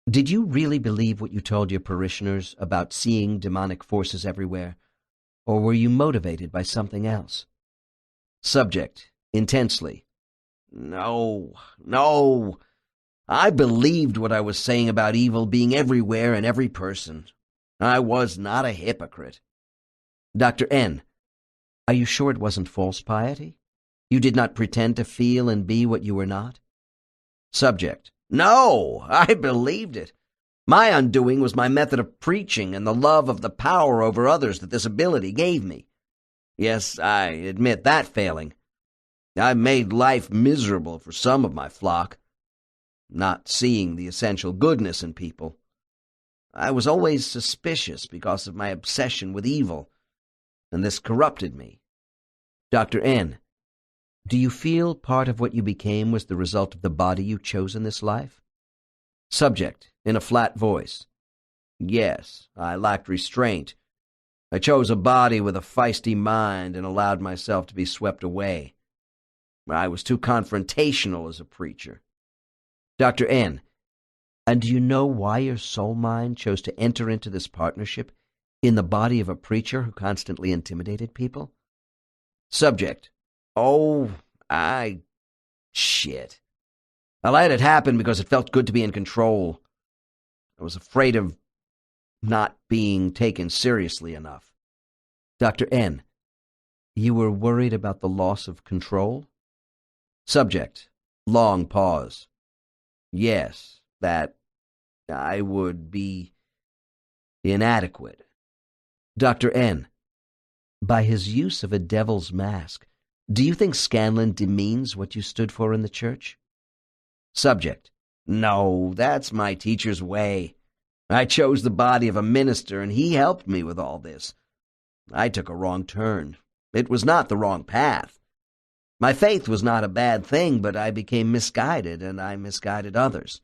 Did you really believe what you told your parishioners about seeing demonic forces everywhere? or were you motivated by something else? Subject, intensely. No. I believed what I was saying about evil being everywhere and every person. I was not a hypocrite. Dr. N. Are you sure it wasn't false piety? You did not pretend to feel and be what you were not? Subject. No, I believed it. My undoing was my method of preaching and the love of the power over others that this ability gave me. Yes, I admit that failing. I made life miserable for some of my flock, not seeing the essential goodness in people. I was always suspicious because of my obsession with evil, and this corrupted me. Dr. N. Do you feel part of what you became was the result of the body you chose in this life? Subject, in a flat voice. Yes, I lacked restraint. I chose a body with a feisty mind and allowed myself to be swept away. I was too confrontational as a preacher. Dr. N. And do you know why your soul mind chose to enter into this partnership in the body of a preacher who constantly intimidated people? Subject. Shit. I let it happen because it felt good to be in control. I was afraid of not being taken seriously enough. Dr. N. You were worried about the loss of control? Subject. Long pause. Yes, that I would be inadequate. Dr. N. By his use of a devil's mask, do you think Scanlon demeans what you stood for in the church? Subject. No, that's my teacher's way. I chose the body of a minister, and he helped me with all this. I took a wrong turn. It was not the wrong path. My faith was not a bad thing, but I became misguided, and I misguided others.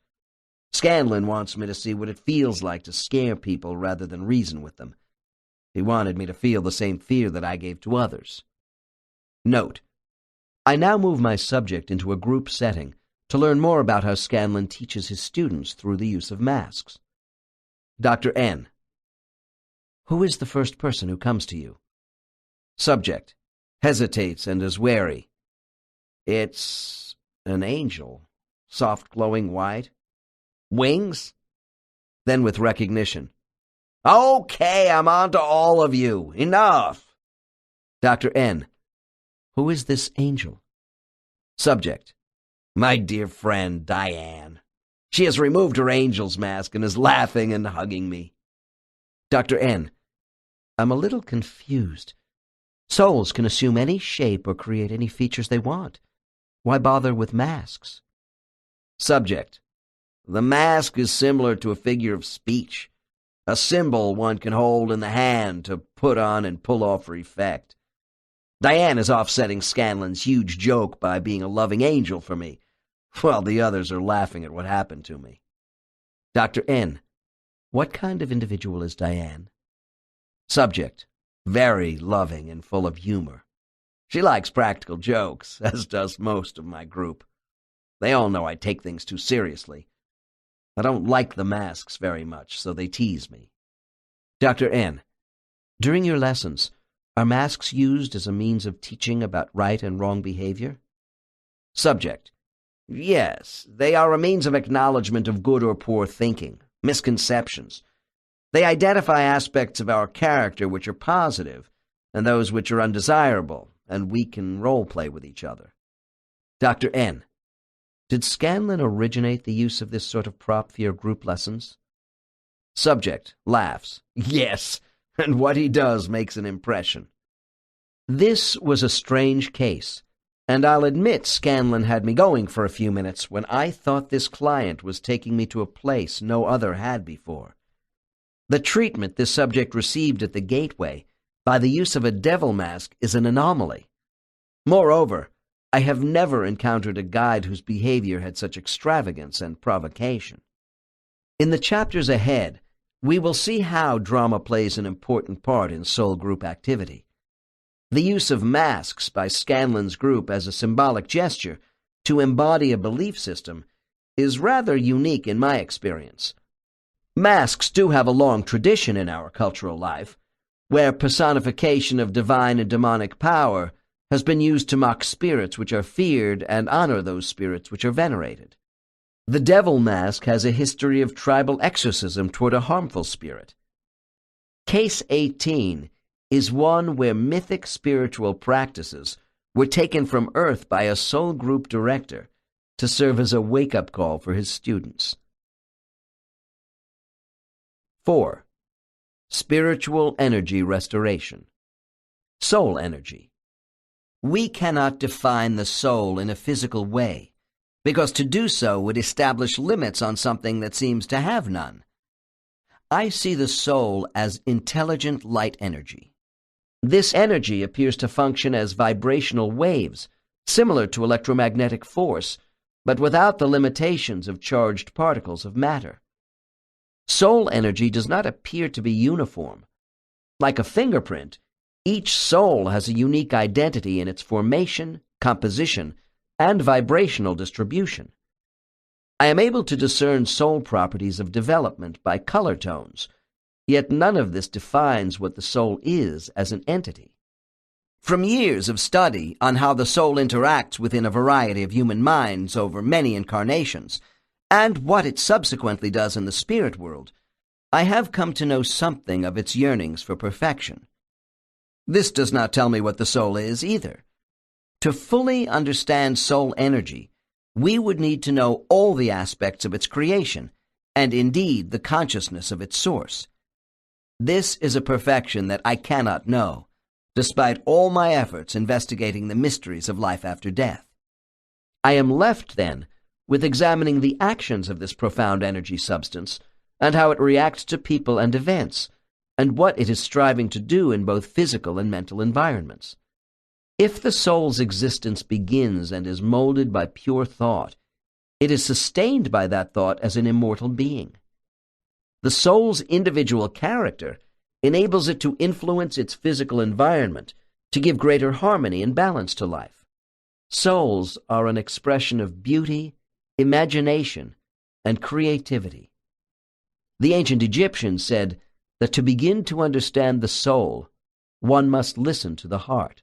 Scanlon wants me to see what it feels like to scare people rather than reason with them. He wanted me to feel the same fear that I gave to others. Note: I now move my subject into a group setting to learn more about how Scanlon teaches his students through the use of masks. Dr. N. Who is the first person who comes to you? Subject. Hesitates and is wary. It's an angel, soft glowing white. Wings? Then with recognition. Okay, I'm on to all of you. Enough. Dr. N. Who is this angel? Subject. My dear friend, Diane. She has removed her angel's mask and is laughing and hugging me. Dr. N. I'm a little confused. Souls can assume any shape or create any features they want. Why bother with masks? Subject. The mask is similar to a figure of speech, a symbol one can hold in the hand to put on and pull off for effect. Diane is offsetting Scanlon's huge joke by being a loving angel for me, while the others are laughing at what happened to me. Dr. N. What kind of individual is Diane? Subject. Very loving and full of humor. She likes practical jokes, as does most of my group. They all know I take things too seriously. I don't like the masks very much, so they tease me. Dr. N. During your lessons, are masks used as a means of teaching about right and wrong behavior? Subject. Yes, they are a means of acknowledgement of good or poor thinking, misconceptions. They identify aspects of our character which are positive and those which are undesirable, and we can role-play with each other. Dr. N. Did Scanlon originate the use of this sort of prop for your group lessons? Subject. Laughs. Yes, and what he does makes an impression. This was a strange case, and I'll admit Scanlon had me going for a few minutes when I thought this client was taking me to a place no other had before. The treatment this subject received at the gateway by the use of a devil mask is an anomaly. Moreover, I have never encountered a guide whose behavior had such extravagance and provocation. In the chapters ahead, we will see how drama plays an important part in soul group activity. The use of masks by Scanlon's group as a symbolic gesture to embody a belief system is rather unique in my experience. Masks do have a long tradition in our cultural life, where personification of divine and demonic power has been used to mock spirits which are feared and honor those spirits which are venerated. The devil mask has a history of tribal exorcism toward a harmful spirit. Case 18 is one where mythic spiritual practices were taken from Earth by a soul group director to serve as a wake-up call for his students. 4. Spiritual energy restoration. Soul energy. We cannot define the soul in a physical way, because to do so would establish limits on something that seems to have none. I see the soul as intelligent light energy. This energy appears to function as vibrational waves, similar to electromagnetic force, but without the limitations of charged particles of matter. Soul energy does not appear to be uniform. Like a fingerprint, each soul has a unique identity in its formation, composition, and vibrational distribution. I am able to discern soul properties of development by color tones, yet none of this defines what the soul is as an entity. From years of study on how the soul interacts within a variety of human minds over many incarnations, and what it subsequently does in the spirit world, I have come to know something of its yearnings for perfection. This does not tell me what the soul is either. To fully understand soul energy, we would need to know all the aspects of its creation, and indeed the consciousness of its source. This is a perfection that I cannot know, despite all my efforts investigating the mysteries of life after death. I am left, then, with examining the actions of this profound energy substance, and how it reacts to people and events, and what it is striving to do in both physical and mental environments. If the soul's existence begins and is molded by pure thought, it is sustained by that thought as an immortal being. The soul's individual character enables it to influence its physical environment to give greater harmony and balance to life. Souls are an expression of beauty, imagination, and creativity. The ancient Egyptians said that to begin to understand the soul, one must listen to the heart.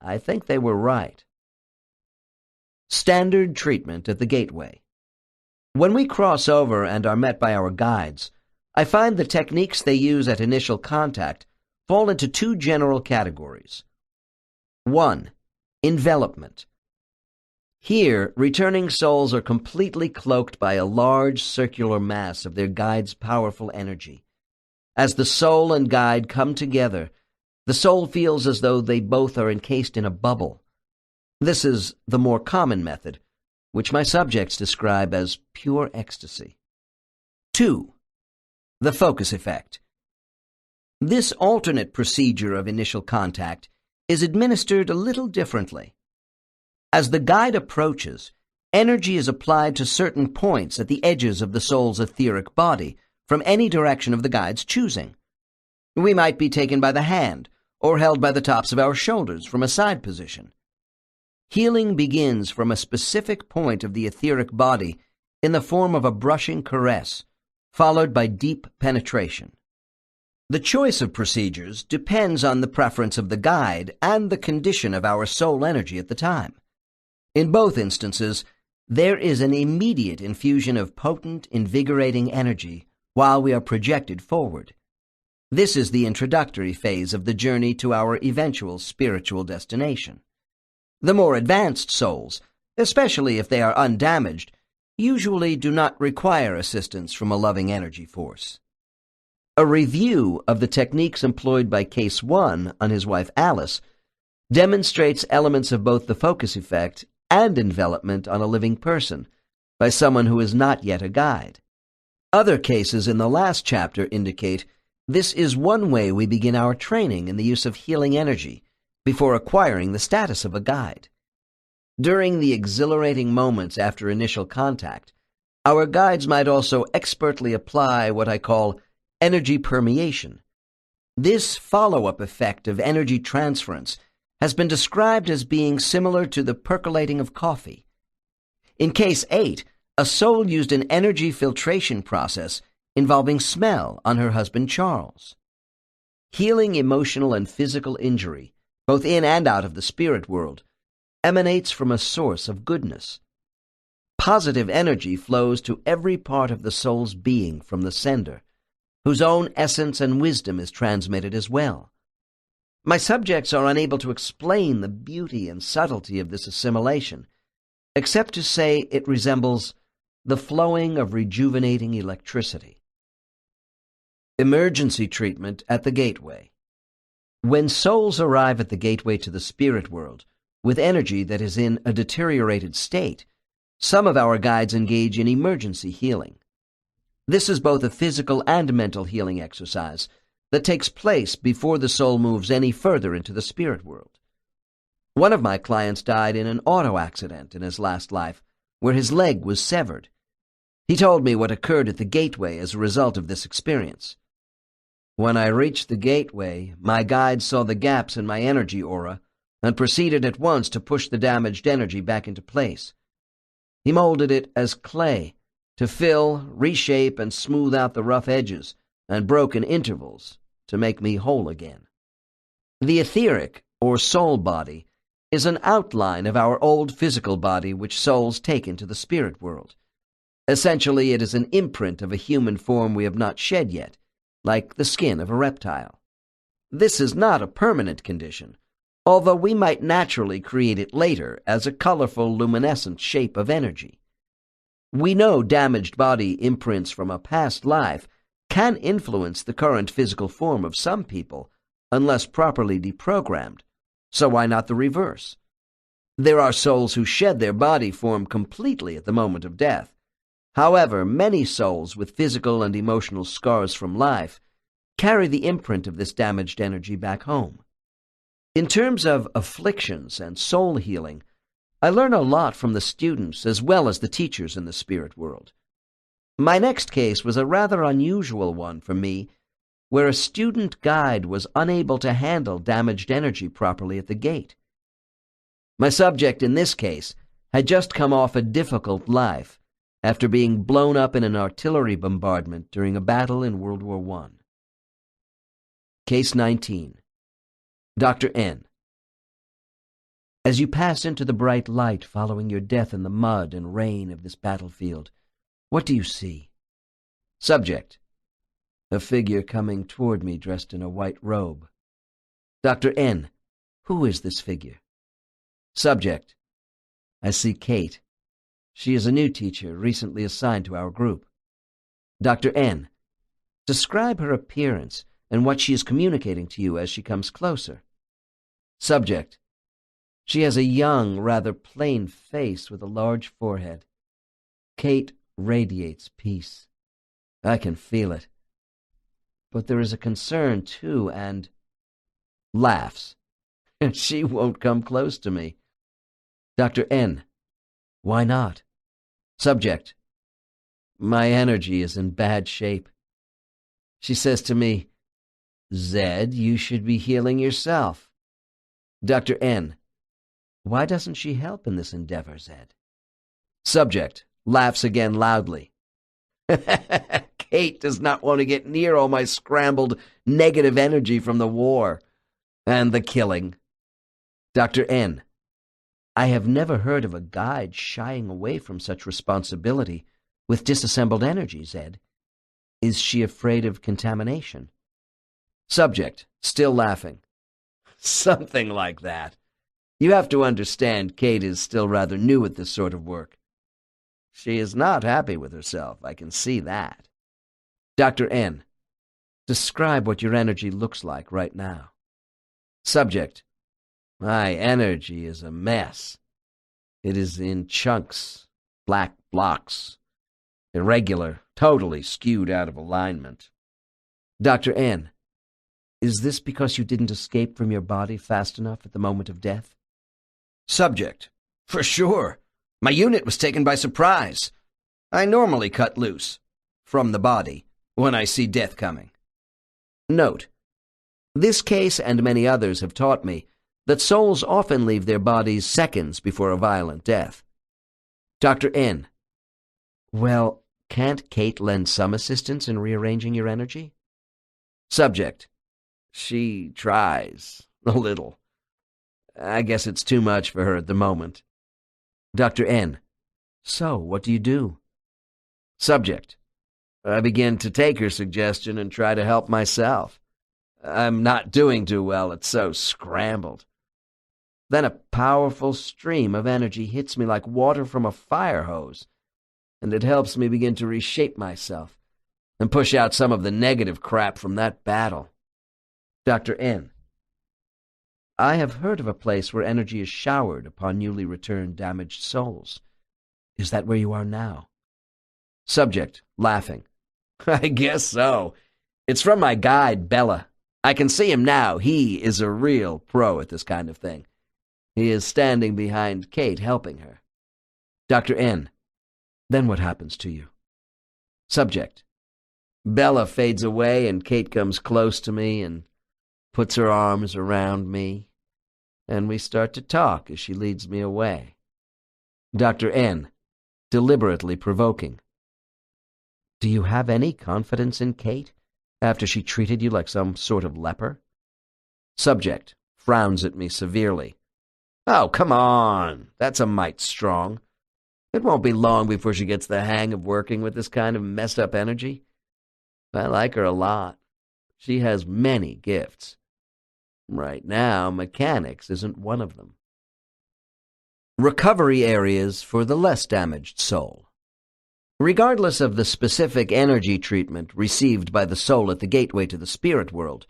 I think they were right. Standard treatment at the gateway. When we cross over and are met by our guides, I find the techniques they use at initial contact fall into two general categories. 1. Envelopment. Here, returning souls are completely cloaked by a large circular mass of their guide's powerful energy. As the soul and guide come together, the soul feels as though they both are encased in a bubble. This is the more common method, which my subjects describe as pure ecstasy. 2. The focus effect. This alternate procedure of initial contact is administered a little differently. As the guide approaches, energy is applied to certain points at the edges of the soul's etheric body from any direction of the guide's choosing. We might be taken by the hand or held by the tops of our shoulders from a side position. Healing begins from a specific point of the etheric body in the form of a brushing caress, followed by deep penetration. The choice of procedures depends on the preference of the guide and the condition of our soul energy at the time. In both instances, there is an immediate infusion of potent, invigorating energy while we are projected forward. This is the introductory phase of the journey to our eventual spiritual destination. The more advanced souls, especially if they are undamaged, usually do not require assistance from a loving energy force. A review of the techniques employed by Case 1 on his wife Alice demonstrates elements of both the focus effect and envelopment on a living person by someone who is not yet a guide. Other cases in the last chapter indicate this is one way we begin our training in the use of healing energy before acquiring the status of a guide. During the exhilarating moments after initial contact, our guides might also expertly apply what I call energy permeation. This follow-up effect of energy transference has been described as being similar to the percolating of coffee. In Case 8, a soul used an energy filtration process involving smell on her husband Charles. Healing emotional and physical injury, both in and out of the spirit world, emanates from a source of goodness. Positive energy flows to every part of the soul's being from the sender, whose own essence and wisdom is transmitted as well. My subjects are unable to explain the beauty and subtlety of this assimilation, except to say it resembles the flowing of rejuvenating electricity. Emergency treatment at the gateway. When souls arrive at the gateway to the spirit world with energy that is in a deteriorated state, some of our guides engage in emergency healing. This is both a physical and mental healing exercise that takes place before the soul moves any further into the spirit world. One of my clients died in an auto accident in his last life, where his leg was severed. He told me what occurred at the gateway as a result of this experience. When I reached the gateway, my guide saw the gaps in my energy aura and proceeded at once to push the damaged energy back into place. He molded it as clay to fill, reshape, and smooth out the rough edges and broken intervals to make me whole again. The etheric, or soul body, is an outline of our old physical body which souls take into the spirit world. Essentially, it is an imprint of a human form we have not shed yet, like the skin of a reptile. This is not a permanent condition, although we might naturally create it later as a colorful, luminescent shape of energy. We know damaged body imprints from a past life can influence the current physical form of some people unless properly deprogrammed, so why not the reverse? There are souls who shed their body form completely at the moment of death. However, many souls with physical and emotional scars from life carry the imprint of this damaged energy back home. In terms of afflictions and soul healing, I learn a lot from the students as well as the teachers in the spirit world. My next case was a rather unusual one for me, where a student guide was unable to handle damaged energy properly at the gate. My subject in this case had just come off a difficult life after being blown up in an artillery bombardment during a battle in World War I. Case 19. Dr. N. As you pass into the bright light following your death in the mud and rain of this battlefield, what do you see? Subject. A figure coming toward me dressed in a white robe. Dr. N. Who is this figure? Subject. I see Kate. She is a new teacher recently assigned to our group. Dr. N. Describe her appearance and what she is communicating to you as she comes closer. Subject. She has a young, rather plain face with a large forehead. Kate radiates peace. I can feel it. But there is a concern, too, and laughs. She won't come close to me. Dr. N. Why not? Subject. My energy is in bad shape. She says to me, Zed, you should be healing yourself. Dr. N. Why doesn't she help in this endeavor, Zed? Subject laughs again loudly. Kate does not want to get near all my scrambled negative energy from the war and the killing. Dr. N. I have never heard of a guide shying away from such responsibility with disassembled energy, Zed. Is she afraid of contamination? Subject, still laughing. Something like that. You have to understand Kate is still rather new at this sort of work. She is not happy with herself, I can see that. Dr. N. Describe what your energy looks like right now. Subject. My energy is a mess. It is in chunks, black blocks, irregular, totally skewed out of alignment. Dr. N. Is this because you didn't escape from your body fast enough at the moment of death? Subject. For sure. My unit was taken by surprise. I normally cut loose from the body when I see death coming. Note. This case and many others have taught me that souls often leave their bodies seconds before a violent death. Dr. N. Well, can't Kate lend some assistance in rearranging your energy? Subject. She tries, a little. I guess it's too much for her at the moment. Dr. N. So, what do you do? Subject. I begin to take her suggestion and try to help myself. I'm not doing too well. It's so scrambled. Then a powerful stream of energy hits me like water from a fire hose, and it helps me begin to reshape myself and push out some of the negative crap from that battle. Dr. N. I have heard of a place where energy is showered upon newly returned damaged souls. Is that where you are now? Subject, laughing. I guess so. It's from my guide, Bella. I can see him now. He is a real pro at this kind of thing. He is standing behind Kate, helping her. Dr. N. Then what happens to you? Subject. Bella fades away, and Kate comes close to me and puts her arms around me, and we start to talk as she leads me away. Dr. N. Deliberately provoking. Do you have any confidence in Kate after she treated you like some sort of leper? Subject frowns at me severely. Oh, come on. That's a mite strong. It won't be long before she gets the hang of working with this kind of messed-up energy. I like her a lot. She has many gifts. Right now, mechanics isn't one of them. Recovery areas for the less damaged soul. Regardless of the specific energy treatment received by the soul at the gateway to the spirit world,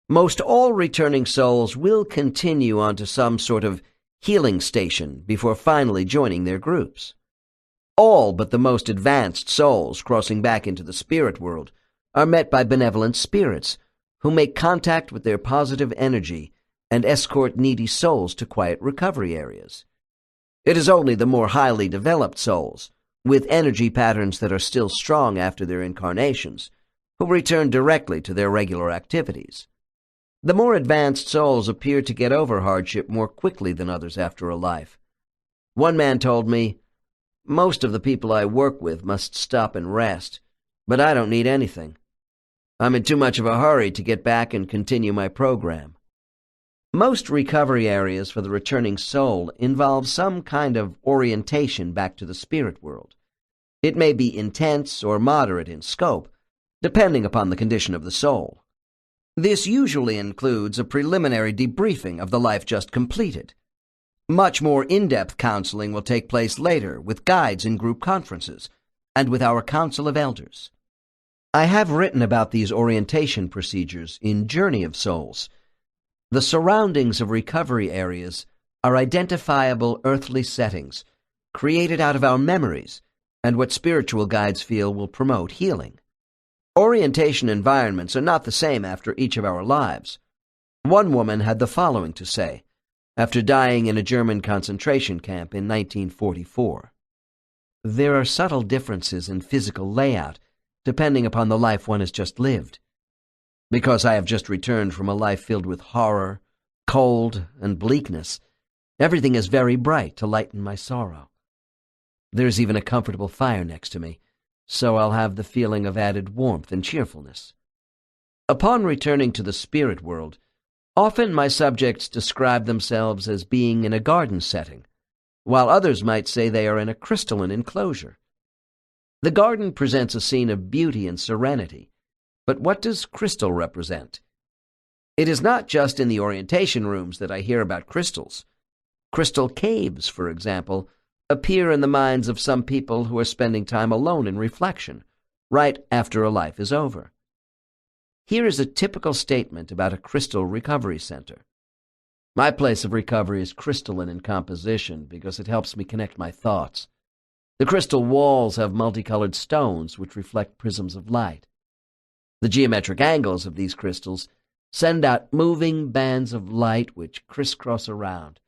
most all returning souls will continue onto some sort of healing station before finally joining their groups. All but the most advanced souls crossing back into the spirit world are met by benevolent spirits who make contact with their positive energy and escort needy souls to quiet recovery areas. It is only the more highly developed souls, with energy patterns that are still strong after their incarnations, who return directly to their regular activities. The more advanced souls appear to get over hardship more quickly than others after a life. One man told me, most of the people I work with must stop and rest, but I don't need anything. I'm in too much of a hurry to get back and continue my program. Most recovery areas for the returning soul involve some kind of orientation back to the spirit world. It may be intense or moderate in scope, depending upon the condition of the soul. This usually includes a preliminary debriefing of the life just completed. Much more in-depth counseling will take place later with guides in group conferences and with our Council of Elders. I have written about these orientation procedures in Journey of Souls. The surroundings of recovery areas are identifiable earthly settings, created out of our memories, and what spiritual guides feel will promote healing. Orientation environments are not the same after each of our lives. One woman had the following to say, after dying in a German concentration camp in 1944. There are subtle differences in physical layout, depending upon the life one has just lived. Because I have just returned from a life filled with horror, cold, and bleakness, everything is very bright to lighten my sorrow. There's even a comfortable fire next to me, so I'll have the feeling of added warmth and cheerfulness. Upon returning to the spirit world, often my subjects describe themselves as being in a garden setting, while others might say they are in a crystalline enclosure. The garden presents a scene of beauty and serenity, but what does crystal represent? It is not just in the orientation rooms that I hear about crystals. Crystal caves, for example, appear in the minds of some people who are spending time alone in reflection, right after a life is over. Here is a typical statement about a crystal recovery center. My place of recovery is crystalline in composition because it helps me connect my thoughts. The crystal walls have multicolored stones which reflect prisms of light. The geometric angles of these crystals send out moving bands of light which crisscross around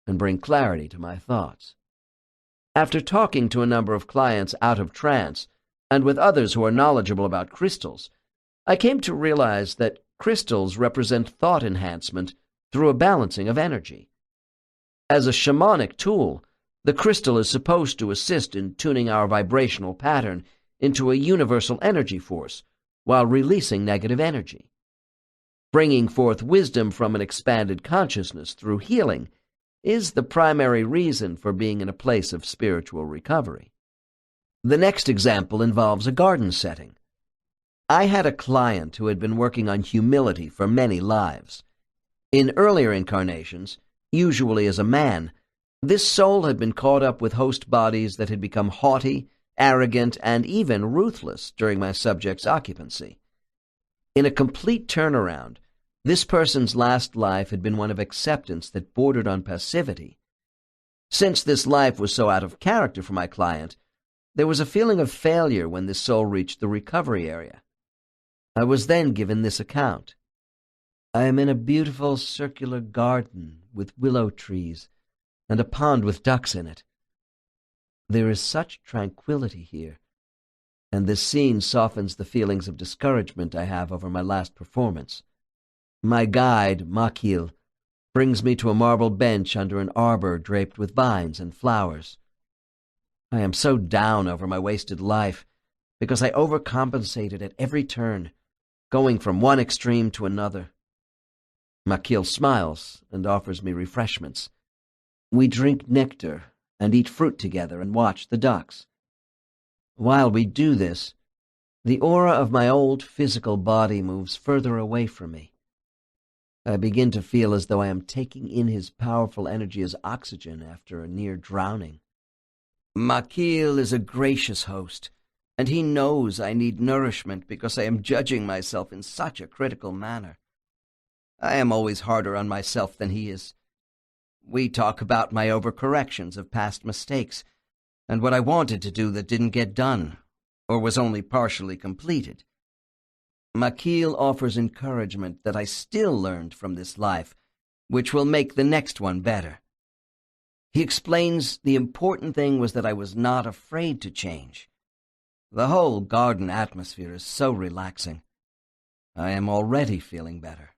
and bring clarity to my thoughts. After talking to a number of clients out of trance and with others who are knowledgeable about crystals, I came to realize that crystals represent thought enhancement through a balancing of energy. As a shamanic tool, the crystal is supposed to assist in tuning our vibrational pattern into a universal energy force while releasing negative energy. Bringing forth wisdom from an expanded consciousness through healing is the primary reason for being in a place of spiritual recovery. The next example involves a garden setting. I had a client who had been working on humility for many lives. In earlier incarnations, usually as a man, this soul had been caught up with host bodies that had become haughty, arrogant, and even ruthless during my subject's occupancy. In a complete turnaround, this person's last life had been one of acceptance that bordered on passivity. Since this life was so out of character for my client, there was a feeling of failure when this soul reached the recovery area. I was then given this account. I am in a beautiful circular garden with willow trees and a pond with ducks in it. There is such tranquility here, and this scene softens the feelings of discouragement I have over my last performance. My guide, Makil, brings me to a marble bench under an arbor draped with vines and flowers. I am so down over my wasted life because I overcompensated at every turn, going from one extreme to another. Makil smiles and offers me refreshments. We drink nectar and eat fruit together and watch the ducks. While we do this, the aura of my old physical body moves further away from me. I begin to feel as though I am taking in his powerful energy as oxygen after a near drowning. Makil is a gracious host, and he knows I need nourishment because I am judging myself in such a critical manner. I am always harder on myself than he is. We talk about my overcorrections of past mistakes, and what I wanted to do that didn't get done, or was only partially completed. Makil offers encouragement that I still learned from this life, which will make the next one better. He explains the important thing was that I was not afraid to change. The whole garden atmosphere is so relaxing. I am already feeling better.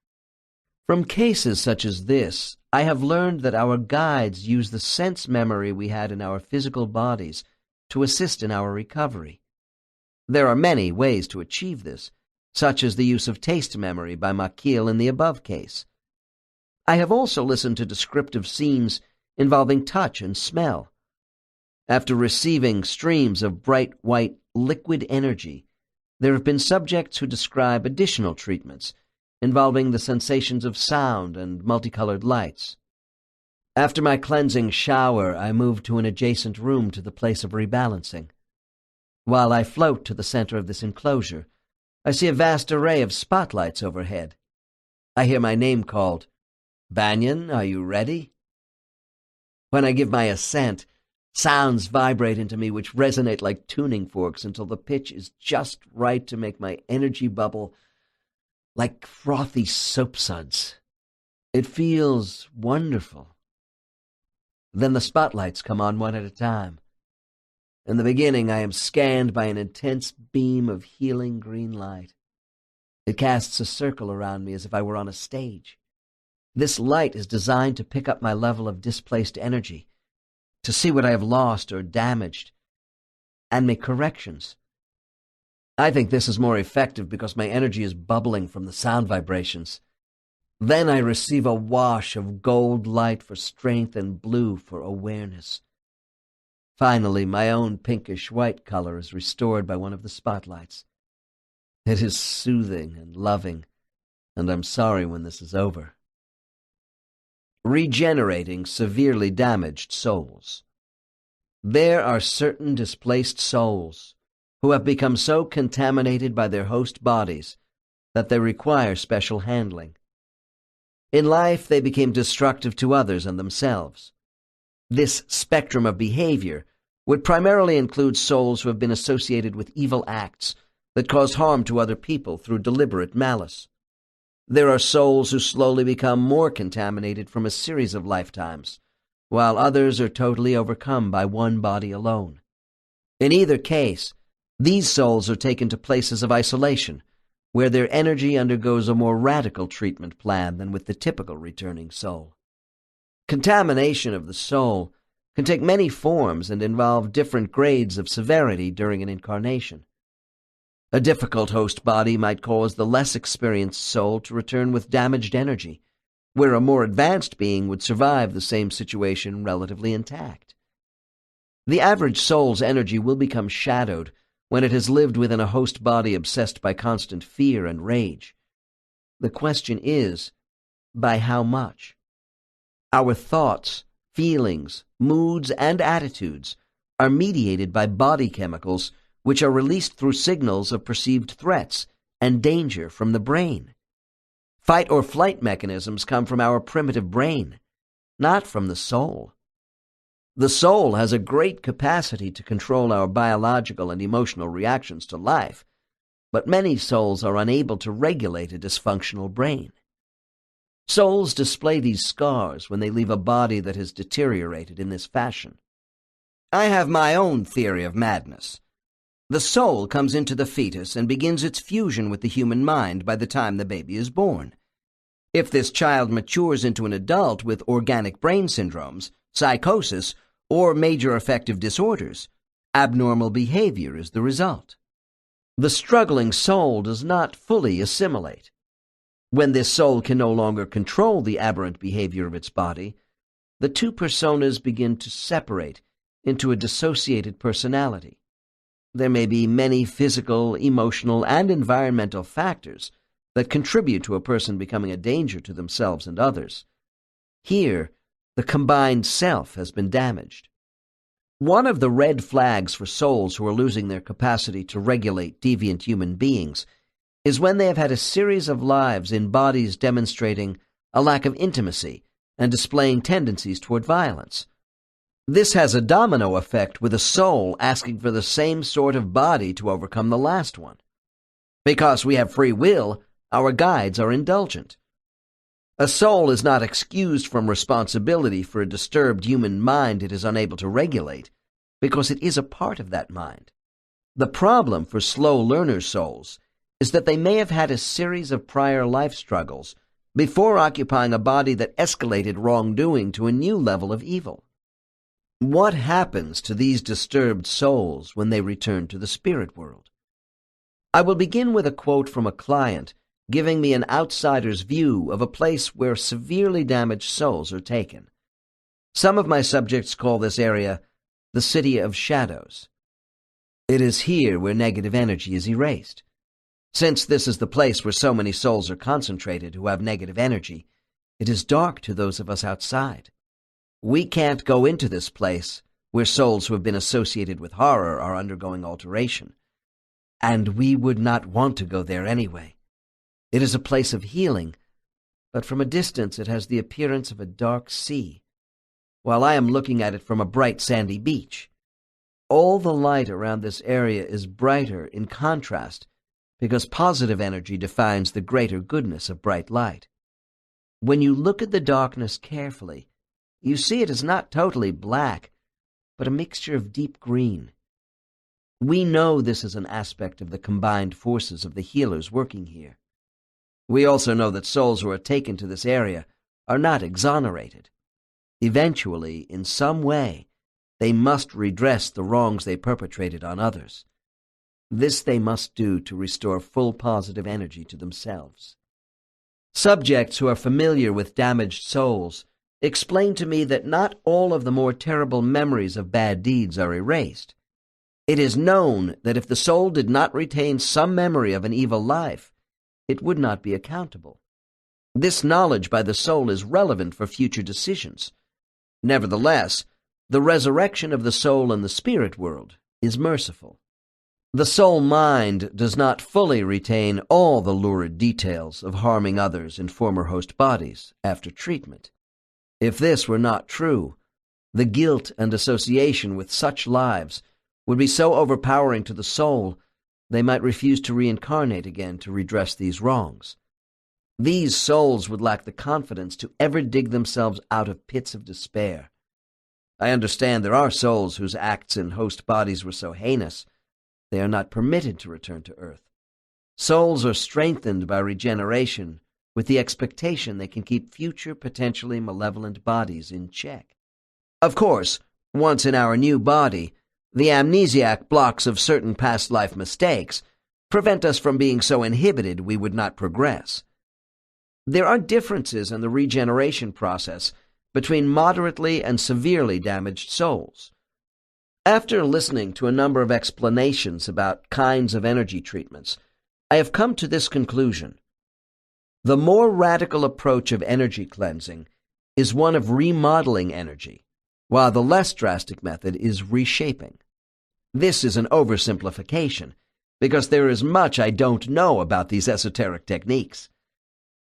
From cases such as this, I have learned that our guides use the sense memory we had in our physical bodies to assist in our recovery. There are many ways to achieve this, such as the use of taste memory by Makil in the above case. I have also listened to descriptive scenes involving touch and smell. After receiving streams of bright white liquid energy, there have been subjects who describe additional treatments involving the sensations of sound and multicolored lights. After my cleansing shower, I move to an adjacent room to the place of rebalancing. While I float to the center of this enclosure, I see a vast array of spotlights overhead. I hear my name called. Banyan, are you ready? When I give my assent, sounds vibrate into me which resonate like tuning forks until the pitch is just right to make my energy bubble like frothy soapsuds. It feels wonderful. Then the spotlights come on one at a time. In the beginning, I am scanned by an intense beam of healing green light. It casts a circle around me as if I were on a stage. This light is designed to pick up my level of displaced energy, to see what I have lost or damaged, and make corrections. I think this is more effective because my energy is bubbling from the sound vibrations. Then I receive a wash of gold light for strength and blue for awareness. Finally, my own pinkish-white color is restored by one of the spotlights. It is soothing and loving, and I'm sorry when this is over. Regenerating severely damaged souls. There are certain displaced souls who have become so contaminated by their host bodies that they require special handling. In life, they became destructive to others and themselves. This spectrum of behavior would primarily include souls who have been associated with evil acts that cause harm to other people through deliberate malice. There are souls who slowly become more contaminated from a series of lifetimes, while others are totally overcome by one body alone. In either case, these souls are taken to places of isolation, where their energy undergoes a more radical treatment plan than with the typical returning soul. Contamination of the soul can take many forms and involve different grades of severity during an incarnation. A difficult host body might cause the less experienced soul to return with damaged energy, where a more advanced being would survive the same situation relatively intact. The average soul's energy will become shadowed when it has lived within a host body obsessed by constant fear and rage. The question is, by how much? Our thoughts, feelings, moods, and attitudes are mediated by body chemicals which are released through signals of perceived threats and danger from the brain. Fight or flight mechanisms come from our primitive brain, not from the soul. The soul has a great capacity to control our biological and emotional reactions to life, but many souls are unable to regulate a dysfunctional brain. Souls display these scars when they leave a body that has deteriorated in this fashion. I have my own theory of madness. The soul comes into the fetus and begins its fusion with the human mind by the time the baby is born. If this child matures into an adult with organic brain syndromes, psychosis, or major affective disorders, abnormal behavior is the result. The struggling soul does not fully assimilate. When this soul can no longer control the aberrant behavior of its body, the two personas begin to separate into a dissociated personality. There may be many physical, emotional, and environmental factors that contribute to a person becoming a danger to themselves and others. Here, the combined self has been damaged. One of the red flags for souls who are losing their capacity to regulate deviant human beings is when they have had a series of lives in bodies demonstrating a lack of intimacy and displaying tendencies toward violence. This has a domino effect with a soul asking for the same sort of body to overcome the last one. Because we have free will, our guides are indulgent. A soul is not excused from responsibility for a disturbed human mind it is unable to regulate, because it is a part of that mind. The problem for slow learner souls is that they may have had a series of prior life struggles before occupying a body that escalated wrongdoing to a new level of evil. What happens to these disturbed souls when they return to the spirit world? I will begin with a quote from a client giving me an outsider's view of a place where severely damaged souls are taken. Some of my subjects call this area the City of Shadows. It is here where negative energy is erased. Since this is the place where so many souls are concentrated who have negative energy, it is dark to those of us outside. We can't go into this place where souls who have been associated with horror are undergoing alteration. And we would not want to go there anyway. It is a place of healing, but from a distance it has the appearance of a dark sea, while I am looking at it from a bright sandy beach. All the light around this area is brighter in contrast because positive energy defines the greater goodness of bright light. When you look at the darkness carefully, you see it is not totally black, but a mixture of deep green. We know this is an aspect of the combined forces of the healers working here. We also know that souls who are taken to this area are not exonerated. Eventually, in some way, they must redress the wrongs they perpetrated on others. This they must do to restore full positive energy to themselves. Subjects who are familiar with damaged souls explain to me that not all of the more terrible memories of bad deeds are erased. It is known that if the soul did not retain some memory of an evil life, it would not be accountable. This knowledge by the soul is relevant for future decisions. Nevertheless, the resurrection of the soul in the spirit world is merciful. The soul mind does not fully retain all the lurid details of harming others in former host bodies after treatment. If this were not true, the guilt and association with such lives would be so overpowering to the soul they might refuse to reincarnate again to redress these wrongs. These souls would lack the confidence to ever dig themselves out of pits of despair. I understand there are souls whose acts in host bodies were so heinous they are not permitted to return to earth. Souls are strengthened by regeneration with the expectation they can keep future potentially malevolent bodies in check. Of course, once in our new body, the amnesiac blocks of certain past life mistakes prevent us from being so inhibited we would not progress. There are differences in the regeneration process between moderately and severely damaged souls. After listening to a number of explanations about kinds of energy treatments, I have come to this conclusion. The more radical approach of energy cleansing is one of remodeling energy, while the less drastic method is reshaping. This is an oversimplification, because there is much I don't know about these esoteric techniques.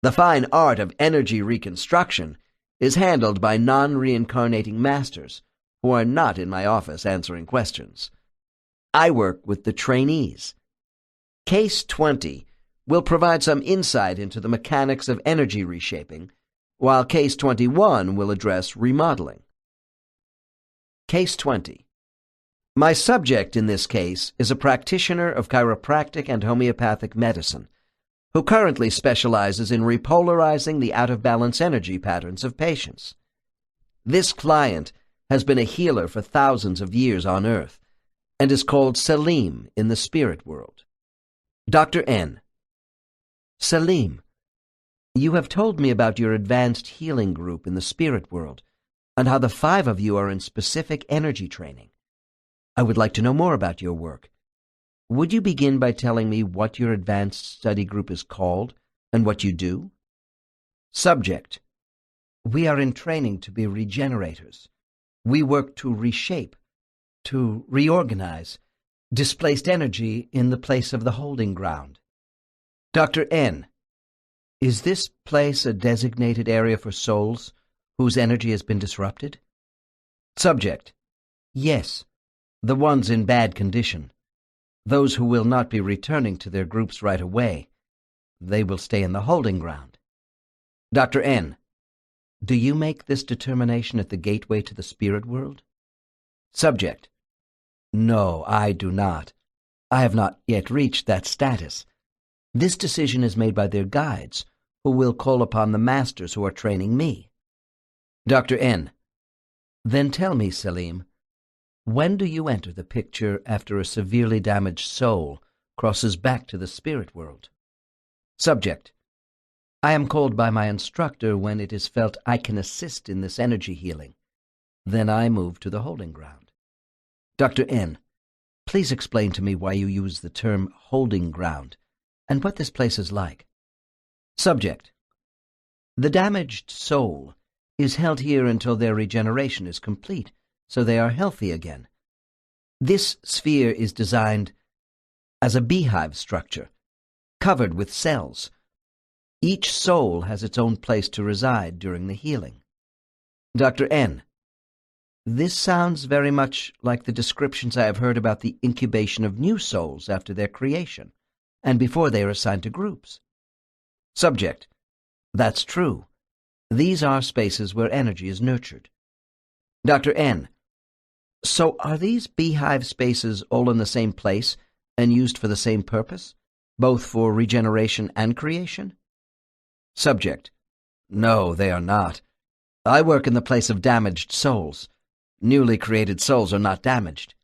The fine art of energy reconstruction is handled by non-reincarnating masters who are not in my office answering questions. I work with the trainees. Case 20 will provide some insight into the mechanics of energy reshaping, while Case 21 will address remodeling. Case 20. My subject in this case is a practitioner of chiropractic and homeopathic medicine, who currently specializes in repolarizing the out-of-balance energy patterns of patients. This client has been a healer for thousands of years on Earth, and is called Selim in the spirit world. Dr. N. Selim, you have told me about your advanced healing group in the spirit world, and how the 5 of you are in specific energy training. I would like to know more about your work. Would you begin by telling me what your advanced study group is called, and what you do? Subject. We are in training to be regenerators. We work to reshape, to reorganize, displaced energy in the place of the holding ground. Dr. N. Is this place a designated area for souls whose energy has been disrupted? Subject. Yes, the ones in bad condition. Those who will not be returning to their groups right away. They will stay in the holding ground. Dr. N. Do you make this determination at the gateway to the spirit world? Subject. No, I do not. I have not yet reached that status. This decision is made by their guides, who will call upon the masters who are training me. Dr. N. Then tell me, Selim, when do you enter the picture after a severely damaged soul crosses back to the spirit world? Subject. I am called by my instructor when it is felt I can assist in this energy healing. Then I move to the holding ground. Dr. N. Please explain to me why you use the term holding ground, and what this place is like. Subject. The damaged soul is held here until their regeneration is complete, so they are healthy again. This sphere is designed as a beehive structure, covered with cells. Each soul has its own place to reside during the healing. Dr. N. This sounds very much like the descriptions I have heard about the incubation of new souls after their creation, and before they are assigned to groups. Subject. That's true. These are spaces where energy is nurtured. Dr. N. So are these beehive spaces all in the same place and used for the same purpose, both for regeneration and creation? Subject. No, they are not. I work in the place of damaged souls. Newly created souls are not damaged.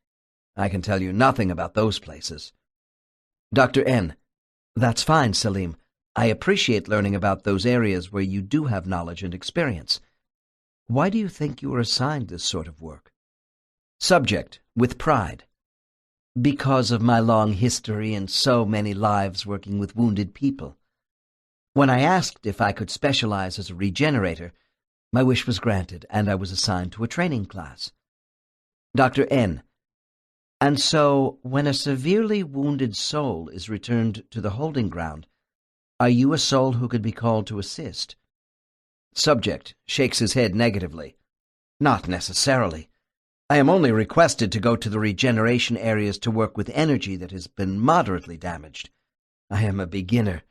I can tell you nothing about those places. Dr. N. That's fine, Selim. I appreciate learning about those areas where you do have knowledge and experience. Why do you think you were assigned this sort of work? Subject, with pride. Because of my long history and so many lives working with wounded people. When I asked if I could specialize as a regenerator, my wish was granted, and I was assigned to a training class. Dr. N. And so, when a severely wounded soul is returned to the holding ground, are you a soul who could be called to assist? Subject shakes his head negatively. Not necessarily. I am only requested to go to the regeneration areas to work with energy that has been moderately damaged. I am a beginner.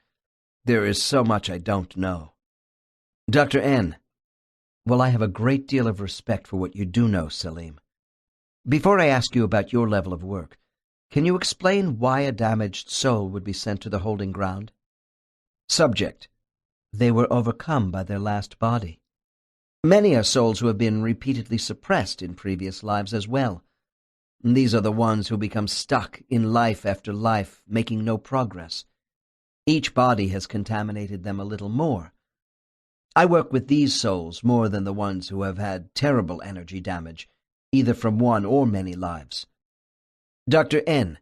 There is so much I don't know. Dr. N. Well, I have a great deal of respect for what you do know, Selim. Before I ask you about your level of work, can you explain why a damaged soul would be sent to the holding ground? Subject. They were overcome by their last body. Many are souls who have been repeatedly suppressed in previous lives as well. These are the ones who become stuck in life after life, making no progress. Each body has contaminated them a little more. I work with these souls more than the ones who have had terrible energy damage, either from one or many lives. Dr. N,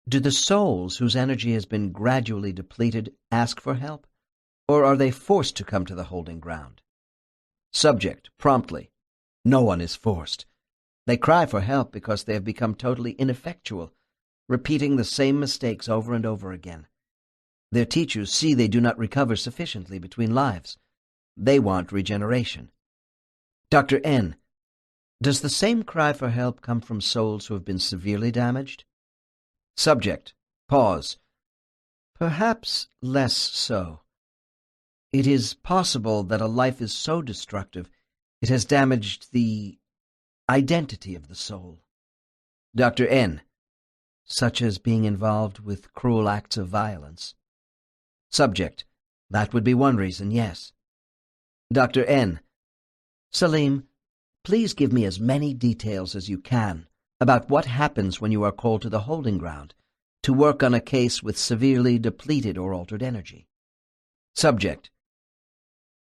do the souls whose energy has been gradually depleted ask for help, or are they forced to come to the holding ground? Subject, promptly. No one is forced. They cry for help because they have become totally ineffectual, repeating the same mistakes over and over again. Their teachers see they do not recover sufficiently between lives. They want regeneration. Dr. N, does the same cry for help come from souls who have been severely damaged? Subject, pause. Perhaps less so. It is possible that a life is so destructive it has damaged the identity of the soul. Dr. N, such as being involved with cruel acts of violence. Subject, that would be one reason, yes. Dr. N, Salim, please give me as many details as you can about what happens when you are called to the holding ground to work on a case with severely depleted or altered energy. Subject,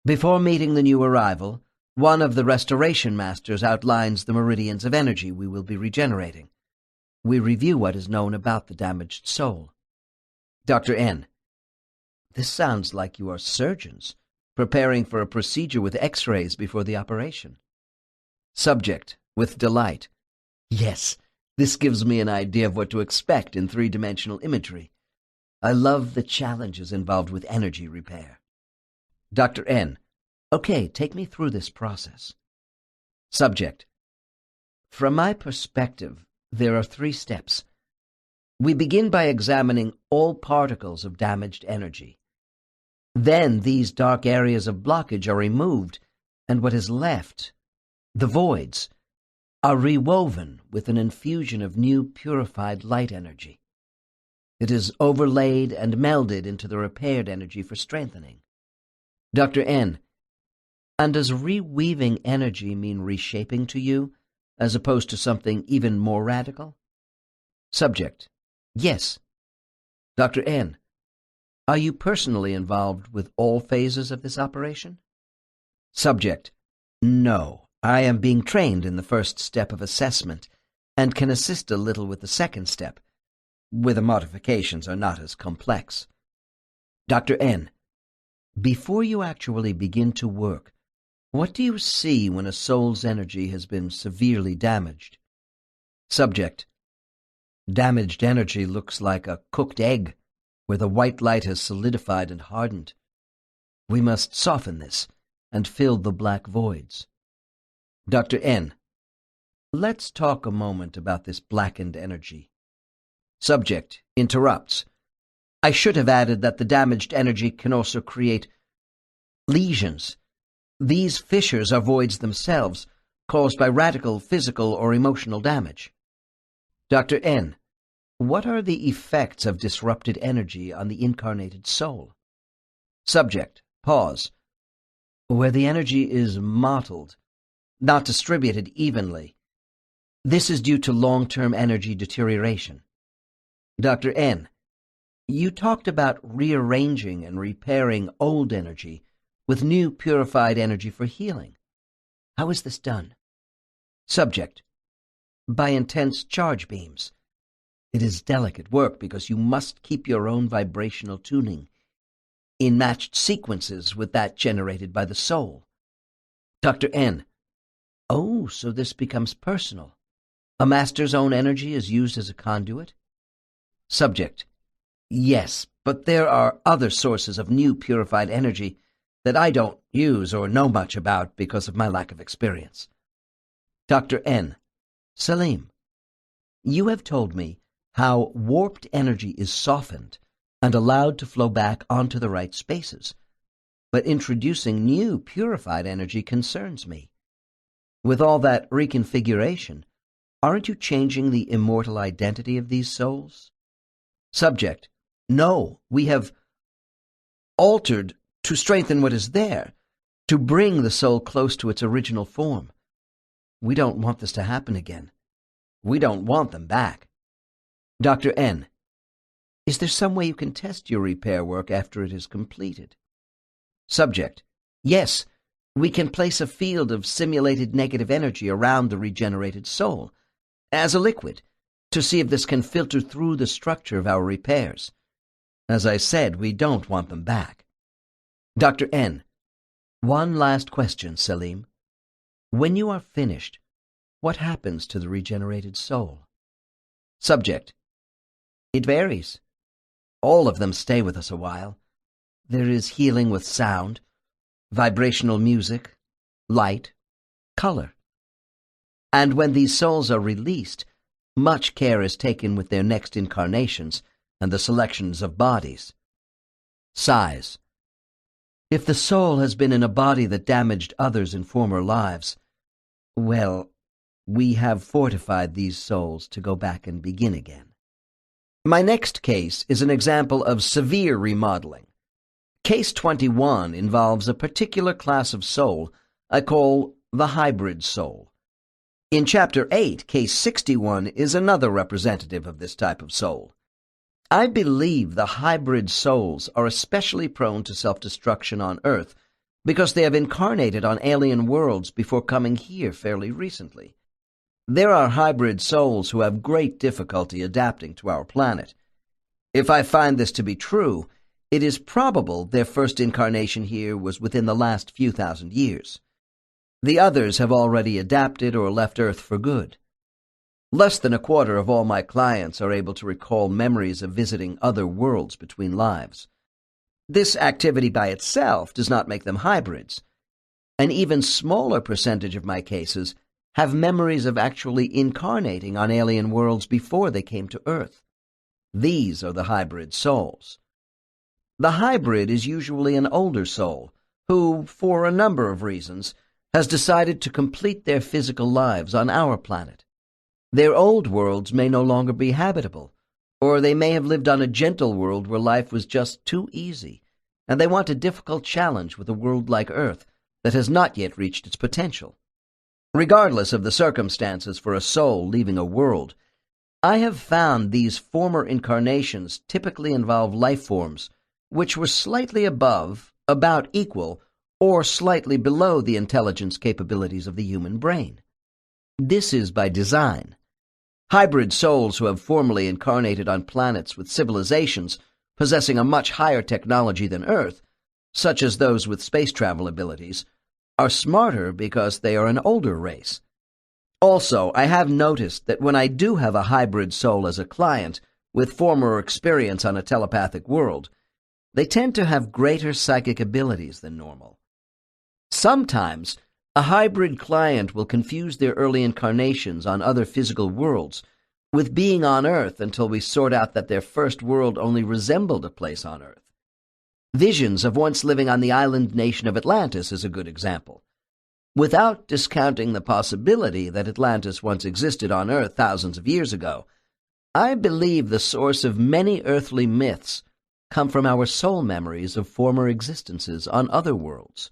before meeting the new arrival, one of the restoration masters outlines the meridians of energy we will be regenerating. We review what is known about the damaged soul. Dr. N, this sounds like you are surgeons, preparing for a procedure with X-rays before the operation. Subject, with delight. Yes, this gives me an idea of what to expect in three-dimensional imagery. I love the challenges involved with energy repair. Dr. N, okay, take me through this process. Subject, from my perspective, there are 3 steps. We begin by examining all particles of damaged energy. Then these dark areas of blockage are removed, and what is left, the voids, are rewoven with an infusion of new purified light energy. It is overlaid and melded into the repaired energy for strengthening. Dr. N, and does reweaving energy mean reshaping to you, as opposed to something even more radical? Subject, yes. Dr. N, are you personally involved with all phases of this operation? Subject, no. I am being trained in the first step of assessment and can assist a little with the second step, where the modifications are not as complex. Dr. N, before you actually begin to work, what do you see when a soul's energy has been severely damaged? Subject, damaged energy looks like a cooked egg, where the white light has solidified and hardened. We must soften this and fill the black voids. Dr. N, let's talk a moment about this blackened energy. Subject interrupts. I should have added that the damaged energy can also create lesions. These fissures are voids themselves, caused by radical physical or emotional damage. Dr. N, what are the effects of disrupted energy on the incarnated soul? Subject, pause. Where the energy is mottled, not distributed evenly. This is due to long-term energy deterioration. Dr. N, you talked about rearranging and repairing old energy with new purified energy for healing. How is this done? Subject, by intense charge beams. It is delicate work because you must keep your own vibrational tuning in matched sequences with that generated by the soul. Dr. N, oh, so this becomes personal. A master's own energy is used as a conduit? Subject, yes, but there are other sources of new purified energy that I don't use or know much about because of my lack of experience. Dr. N, Salim, you have told me how warped energy is softened and allowed to flow back onto the right spaces, but introducing new purified energy concerns me. With all that reconfiguration, aren't you changing the immortal identity of these souls? Subject, no, we have altered to strengthen what is there, to bring the soul close to its original form. We don't want this to happen again. We don't want them back. Dr. N. Is there some way you can test your repair work after it is completed? Subject. Yes, we can place a field of simulated negative energy around the regenerated soul, as a liquid, to see if this can filter through the structure of our repairs. As I said, we don't want them back. Dr. N. One last question, Salim. When you are finished, what happens to the regenerated soul? Subject. It varies. All of them stay with us a while. There is healing with sound, vibrational music, light, color. And when these souls are released, much care is taken with their next incarnations and the selections of bodies. Sighs. If the soul has been in a body that damaged others in former lives, well, we have fortified these souls to go back and begin again. My next case is an example of severe remodeling. Case 21 involves a particular class of soul I call the hybrid soul. In Chapter 8, Case 61 is another representative of this type of soul. I believe the hybrid souls are especially prone to self-destruction on Earth because they have incarnated on alien worlds before coming here fairly recently. There are hybrid souls who have great difficulty adapting to our planet. If I find this to be true, it is probable their first incarnation here was within the last few thousand years. The others have already adapted or left Earth for good. Less than a quarter of all my clients are able to recall memories of visiting other worlds between lives. This activity by itself does not make them hybrids. An even smaller percentage of my cases have memories of actually incarnating on alien worlds before they came to Earth. These are the hybrid souls. The hybrid is usually an older soul who, for a number of reasons, has decided to complete their physical lives on our planet. Their old worlds may no longer be habitable, or they may have lived on a gentle world where life was just too easy, and they want a difficult challenge with a world like Earth that has not yet reached its potential. Regardless of the circumstances for a soul leaving a world, I have found these former incarnations typically involve life forms which were slightly above, about equal, or slightly below the intelligence capabilities of the human brain. This is by design. Hybrid souls who have formerly incarnated on planets with civilizations possessing a much higher technology than Earth, such as those with space travel abilities, are smarter because they are an older race. Also, I have noticed that when I do have a hybrid soul as a client with former experience on a telepathic world, they tend to have greater psychic abilities than normal. Sometimes, a hybrid client will confuse their early incarnations on other physical worlds with being on Earth until we sort out that their first world only resembled a place on Earth. Visions of once living on the island nation of Atlantis is a good example. Without discounting the possibility that Atlantis once existed on Earth thousands of years ago, I believe the source of many earthly myths come from our soul memories of former existences on other worlds.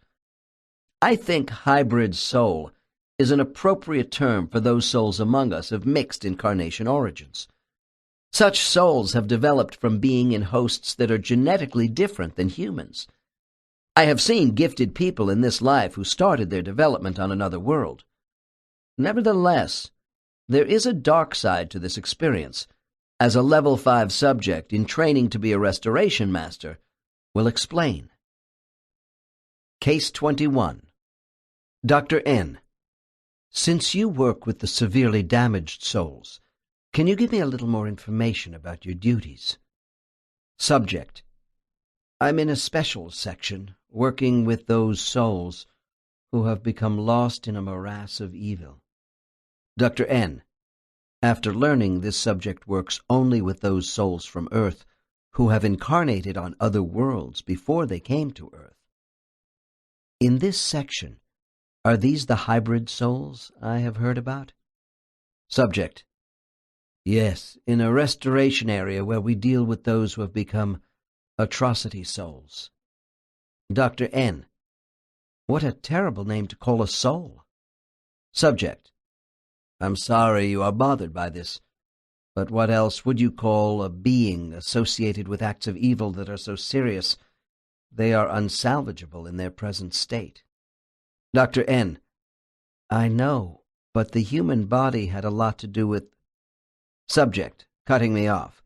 I think hybrid soul is an appropriate term for those souls among us of mixed incarnation origins. Such souls have developed from being in hosts that are genetically different than humans. I have seen gifted people in this life who started their development on another world. Nevertheless, there is a dark side to this experience, as a Level 5 subject in training to be a restoration master will explain. Case 21. Dr. N. Since you work with the severely damaged souls, can you give me a little more information about your duties? Subject. I'm in a special section, working with those souls who have become lost in a morass of evil. Dr. N. After learning this subject works only with those souls from Earth who have incarnated on other worlds before they came to Earth. In this section, are these the hybrid souls I have heard about? Subject. Yes, in a restoration area where we deal with those who have become atrocity souls. Dr. N. What a terrible name to call a soul. Subject. I'm sorry you are bothered by this, but what else would you call a being associated with acts of evil that are so serious they are unsalvageable in their present state? Dr. N. I know, but the human body had a lot to do with... Subject, cutting me off.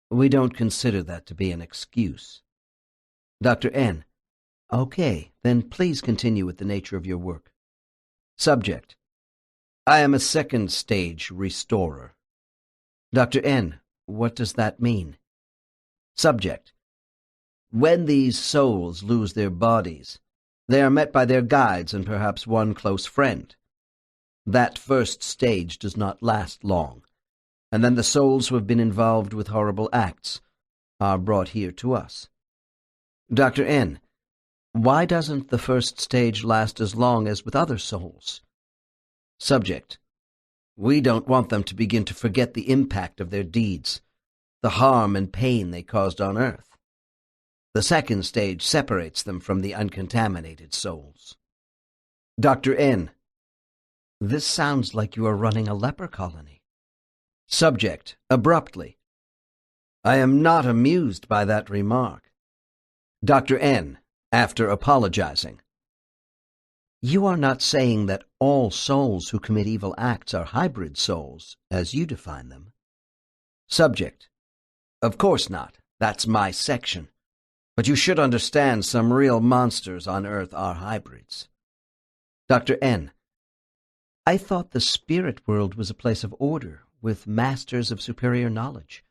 We don't consider that to be an excuse. Dr. N. Okay, then please continue with the nature of your work. Subject. I am a second-stage restorer. Dr. N. What does that mean? Subject. When these souls lose their bodies, they are met by their guides and perhaps one close friend. That first stage does not last long, and then the souls who have been involved with horrible acts are brought here to us. Dr. N. Why doesn't the first stage last as long as with other souls? Subject. We don't want them to begin to forget the impact of their deeds, the harm and pain they caused on earth. The second stage separates them from the uncontaminated souls. Dr. N. This sounds like you are running a leper colony. Subject, abruptly. I am not amused by that remark. Dr. N. After apologizing. You are not saying that all souls who commit evil acts are hybrid souls, as you define them. Subject. Of course not. That's my section. But you should understand some real monsters on Earth are hybrids. Dr. N. I thought the spirit world was a place of order, with masters of superior knowledge.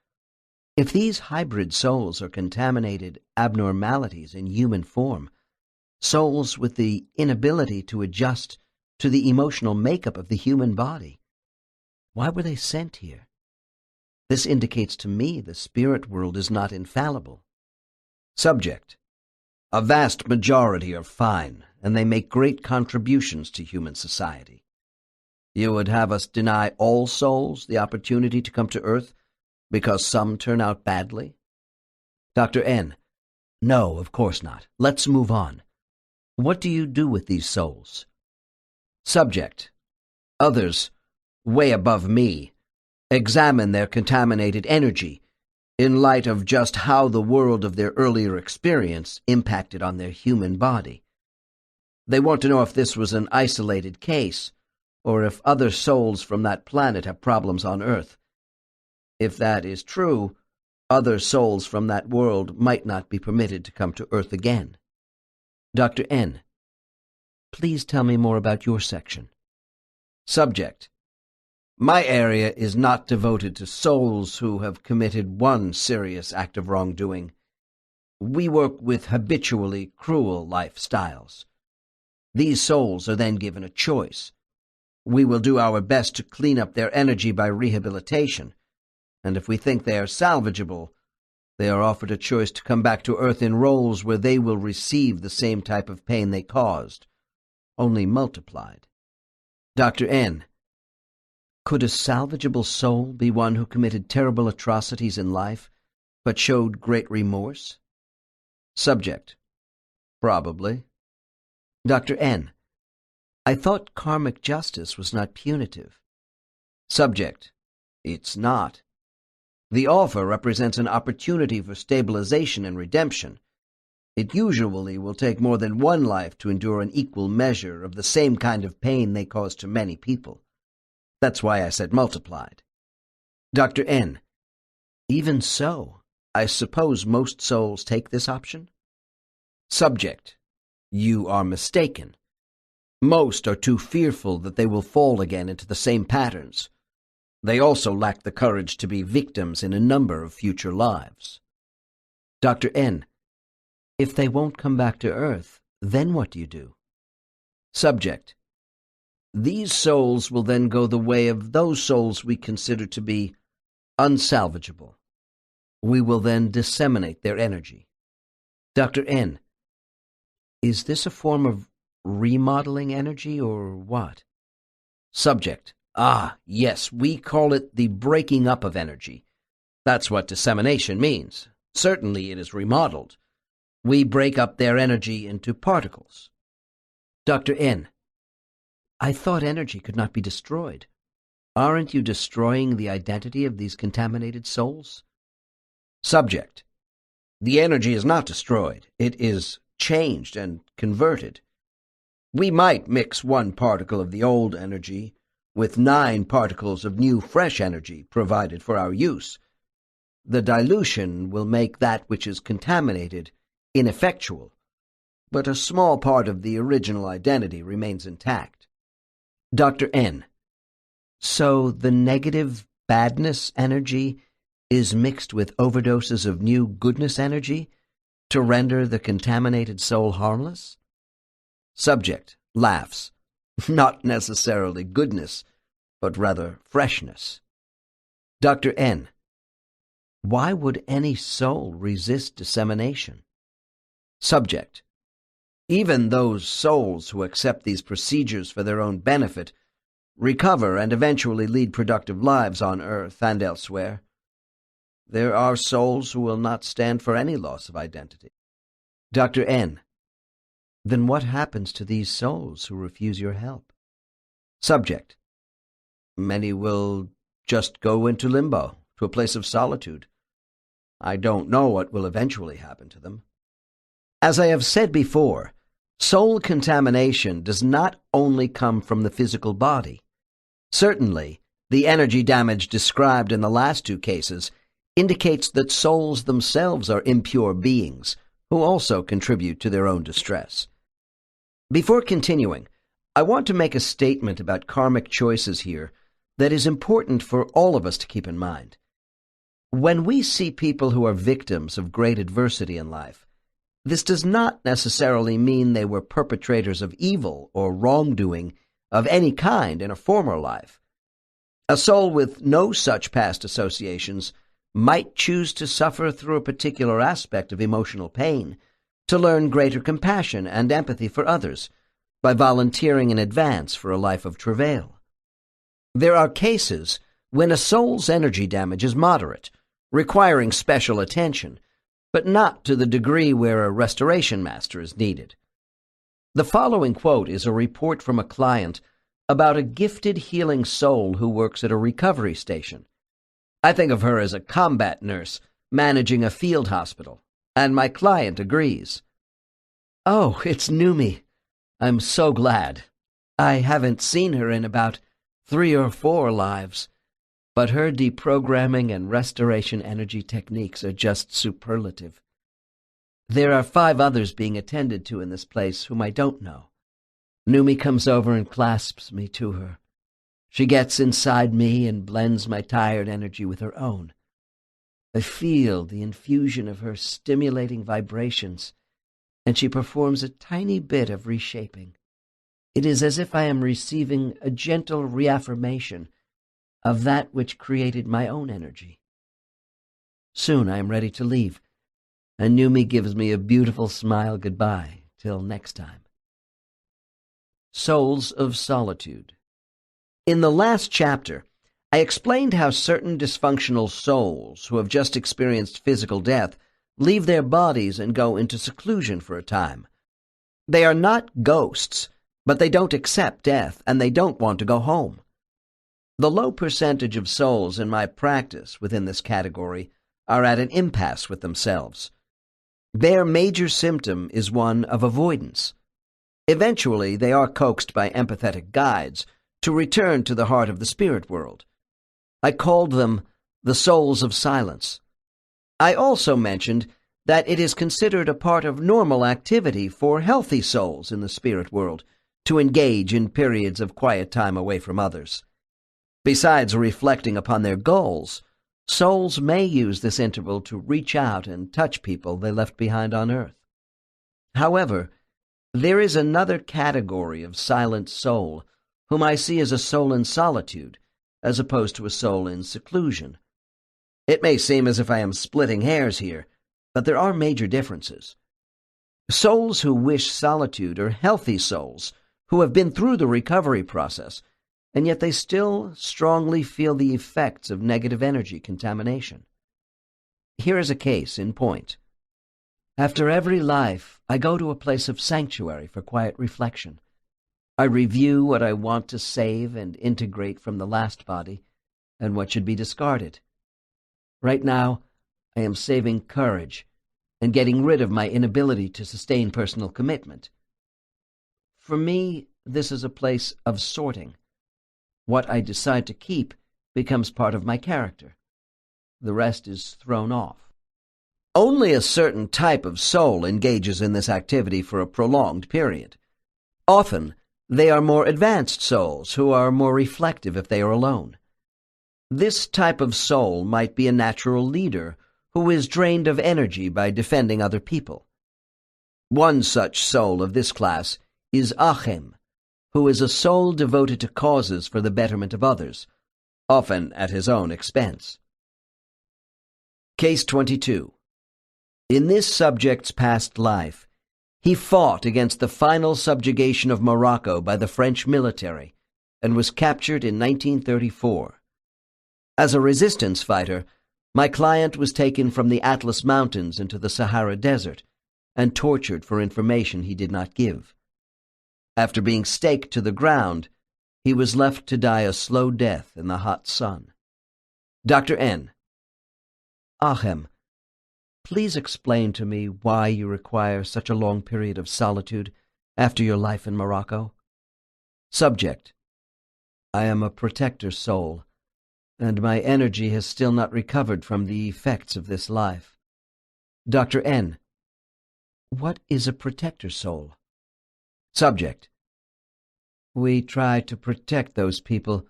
If these hybrid souls are contaminated abnormalities in human form, souls with the inability to adjust to the emotional makeup of the human body, why were they sent here? This indicates to me the spirit world is not infallible. Subject. A vast majority are fine, and they make great contributions to human society. You would have us deny all souls the opportunity to come to Earth because some turn out badly? Dr. N. No, of course not. Let's move on. What do you do with these souls? Subject. Others, way above me, examine their contaminated energy in light of just how the world of their earlier experience impacted on their human body. They want to know if this was an isolated case, or if other souls from that planet have problems on Earth. If that is true, other souls from that world might not be permitted to come to Earth again. Dr. N. Please tell me more about your section. Subject. My area is not devoted to souls who have committed one serious act of wrongdoing. We work with habitually cruel lifestyles. These souls are then given a choice. We will do our best to clean up their energy by rehabilitation, and if we think they are salvageable, they are offered a choice to come back to Earth in roles where they will receive the same type of pain they caused, only multiplied. Dr. N. Could a salvageable soul be one who committed terrible atrocities in life, but showed great remorse? Subject. Probably. Dr. N. I thought karmic justice was not punitive. Subject. It's not. The offer represents an opportunity for stabilization and redemption. It usually will take more than one life to endure an equal measure of the same kind of pain they cause to many people. That's why I said multiplied. Dr. N. Even so, I suppose most souls take this option? Subject. You are mistaken. Most are too fearful that they will fall again into the same patterns. They also lack the courage to be victims in a number of future lives. Dr. N. If they won't come back to Earth, then what do you do? Subject. These souls will then go the way of those souls we consider to be unsalvageable. We will then disseminate their energy. Dr. N. Is this a form of remodeling energy or what? Subject. Yes, we call it the breaking up of energy. That's what dissemination means. Certainly it is remodeled. We break up their energy into particles. Dr. N. I thought energy could not be destroyed. aren't you destroying the identity of these contaminated souls? Subject: the energy is not destroyed. It is changed and converted. We might mix 1 particle of the old energy with 9 particles of new, fresh energy provided for our use. The dilution will make that which is contaminated ineffectual, but a small part of the original identity remains intact. Dr. N: so the negative badness energy is mixed with overdoses of new goodness energy to render the contaminated soul harmless? Subject laughs. Not necessarily goodness, but rather freshness. Dr. N: why would any soul resist dissemination? Subject: even those souls who accept these procedures for their own benefit recover and eventually lead productive lives on Earth and elsewhere. There are souls who will not stand for any loss of identity. Dr. N: then what happens to these souls who refuse your help? Subject: many will just go into limbo, to a place of solitude. I don't know what will eventually happen to them. As I have said before, soul contamination does not only come from the physical body. Certainly, the energy damage described in the last 2 cases indicates that souls themselves are impure beings who also contribute to their own distress. Before continuing, I want to make a statement about karmic choices here that is important for all of us to keep in mind. When we see people who are victims of great adversity in life, this does not necessarily mean they were perpetrators of evil or wrongdoing of any kind in a former life. A soul with no such past associations might choose to suffer through a particular aspect of emotional pain to learn greater compassion and empathy for others by volunteering in advance for a life of travail. There are cases when a soul's energy damage is moderate, requiring special attention, but not to the degree where a restoration master is needed. The following quote is a report from a client about a gifted healing soul who works at a recovery station. I think of her as a combat nurse managing a field hospital, and my client agrees. "Oh, it's Numi. I'm so glad. I haven't seen her in about 3 or 4 lives, but her deprogramming and restoration energy techniques are just superlative. There are 5 others being attended to in this place whom I don't know. Numi comes over and clasps me to her. She gets inside me and blends my tired energy with her own. I feel the infusion of her stimulating vibrations, and she performs a tiny bit of reshaping. It is as if I am receiving a gentle reaffirmation of that which created my own energy. Soon I am ready to leave, and Numi gives me a beautiful smile goodbye till next time." Souls of Solitude. In the last chapter, I explained how certain dysfunctional souls who have just experienced physical death leave their bodies and go into seclusion for a time. They are not ghosts, but they don't accept death, and they don't want to go home. The low percentage of souls in my practice within this category are at an impasse with themselves. Their major symptom is one of avoidance. Eventually, they are coaxed by empathetic guides to return to the heart of the spirit world. I called them the souls of silence. I also mentioned that it is considered a part of normal activity for healthy souls in the spirit world to engage in periods of quiet time away from others. Besides reflecting upon their goals, souls may use this interval to reach out and touch people they left behind on Earth. However, there is another category of silent soul whom I see as a soul in solitude, as opposed to a soul in seclusion. It may seem as if I am splitting hairs here, but there are major differences. Souls who wish solitude are healthy souls who have been through the recovery process, and yet they still strongly feel the effects of negative energy contamination. Here is a case in point. After every life, I go to a place of sanctuary for quiet reflection. I review what I want to save and integrate from the last body, and what should be discarded. Right now, I am saving courage and getting rid of my inability to sustain personal commitment. For me, this is a place of sorting. What I decide to keep becomes part of my character. The rest is thrown off. Only a certain type of soul engages in this activity for a prolonged period. Often, they are more advanced souls who are more reflective if they are alone. This type of soul might be a natural leader who is drained of energy by defending other people. One such soul of this class is Achem, who is a soul devoted to causes for the betterment of others, often at his own expense. Case 22. In this subject's past life, he fought against the final subjugation of Morocco by the French military and was captured in 1934. As a resistance fighter, my client was taken from the Atlas Mountains into the Sahara Desert and tortured for information he did not give. After being staked to the ground, he was left to die a slow death in the hot sun. Dr. N. Achem, please explain to me why you require such a long period of solitude after your life in Morocco. Subject. I am a protector soul, and my energy has still not recovered from the effects of this life. Dr. N. What is a protector soul? Subject. We try to protect those people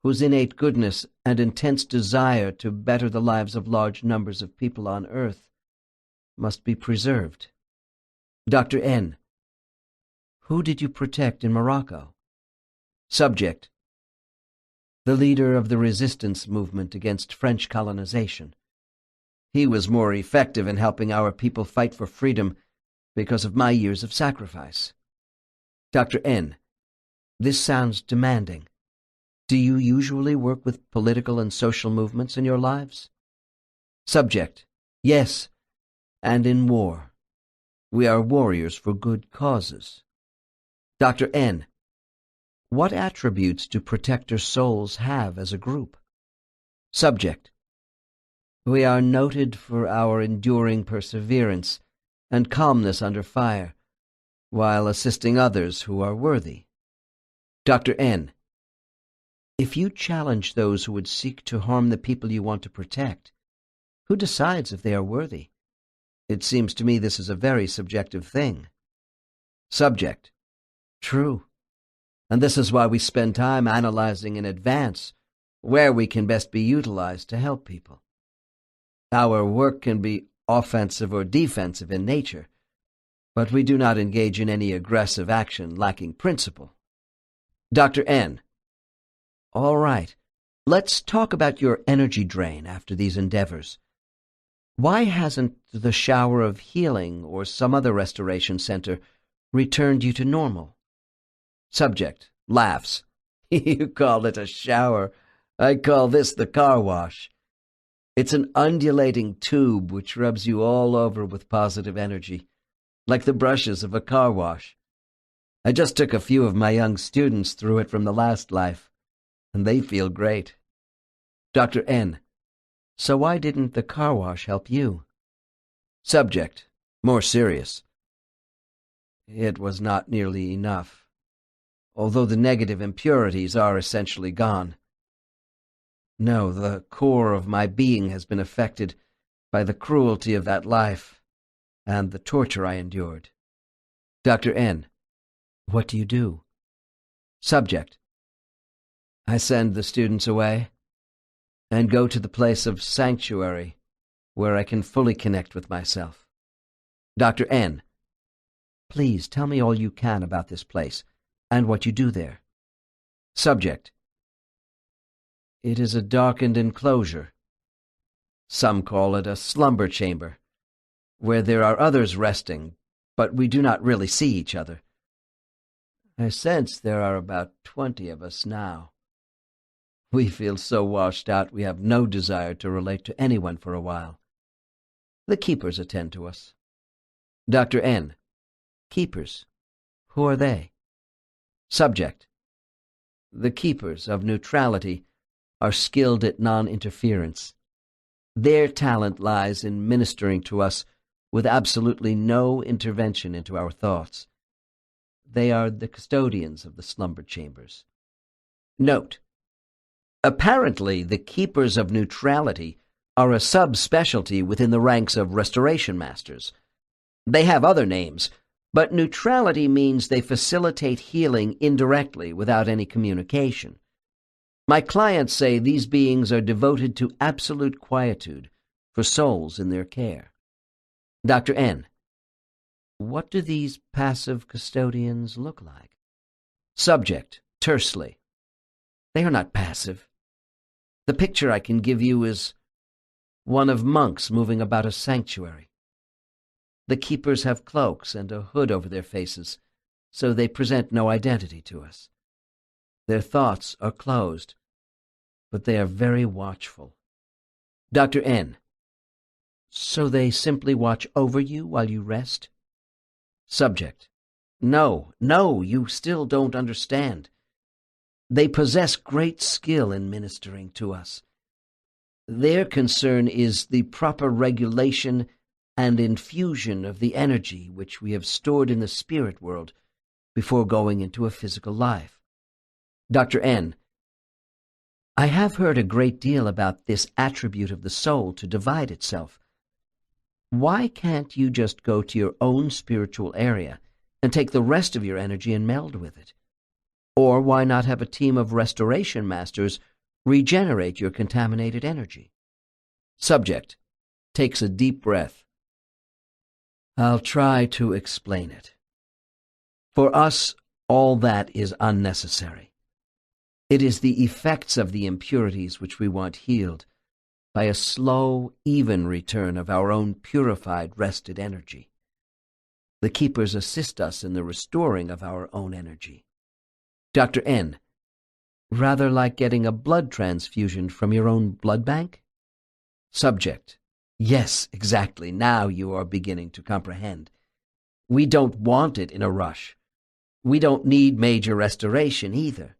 whose innate goodness and intense desire to better the lives of large numbers of people on earth must be preserved. Dr. N. Who did you protect in Morocco? Subject. The leader of the resistance movement against French colonization. He was more effective in helping our people fight for freedom because of my years of sacrifice. Dr. N. This sounds demanding. Do you usually work with political and social movements in your lives? Subject. Yes, and in war. We are warriors for good causes. Dr. N. What attributes do protector souls have as a group? Subject. We are noted for our enduring perseverance and calmness under fire, while assisting others who are worthy. Dr. N. If you challenge those who would seek to harm the people you want to protect, who decides if they are worthy? It seems to me this is a very subjective thing. Subject. True. And this is why we spend time analyzing in advance where we can best be utilized to help people. Our work can be offensive or defensive in nature, but we do not engage in any aggressive action lacking principle. Dr. N. All right. Let's talk about your energy drain after these endeavors. Why hasn't the shower of healing or some other restoration center returned you to normal? Subject laughs. You call it a shower. I call this the car wash. It's an undulating tube which rubs you all over with positive energy, like the brushes of a car wash. I just took a few of my young students through it from the last life, and they feel great. Dr. N. So why didn't the car wash help you? Subject, more serious. It was not nearly enough, although the negative impurities are essentially gone. No, the core of my being has been affected by the cruelty of that life and the torture I endured. Dr. N. What do you do? Subject. I send the students away and go to the place of sanctuary where I can fully connect with myself. Dr. N. Please tell me all you can about this place and what you do there. Subject. It is a darkened enclosure. Some call it a slumber chamber, where there are others resting, but we do not really see each other. I sense there are about 20 of us now. We feel so washed out we have no desire to relate to anyone for a while. The keepers attend to us. Dr. N. Keepers. Who are they? Subject: the keepers of neutrality are skilled at non-interference. Their talent lies in ministering to us with absolutely no intervention into our thoughts. They are the custodians of the slumber chambers. Note: apparently the keepers of neutrality are a subspecialty within the ranks of restoration masters. They have other names, but neutrality means they facilitate healing indirectly without any communication. My clients say these beings are devoted to absolute quietude for souls in their care. Dr. N: what do these passive custodians look like? Subject, tersely: they are not passive. The picture I can give you is one of monks moving about a sanctuary. The keepers have cloaks and a hood over their faces, so they present no identity to us. Their thoughts are closed, but they are very watchful. Dr. N: so they simply watch over you while you rest? Subject: No, you still don't understand. They possess great skill in ministering to us. Their concern is the proper regulation and infusion of the energy which we have stored in the spirit world before going into a physical life. Dr. N: I have heard a great deal about this attribute of the soul to divide itself. Why can't you just go to your own spiritual area and take the rest of your energy and meld with it? Or why not have a team of restoration masters regenerate your contaminated energy? Subject takes a deep breath. I'll try to explain it. For us, all that is unnecessary. It is the effects of the impurities which we want healed by a slow, even return of our own purified, rested energy. The keepers assist us in the restoring of our own energy. Dr. N: rather like getting a blood transfusion from your own blood bank? Subject: yes, exactly. Now you are beginning to comprehend. We don't want it in a rush. We don't need major restoration either.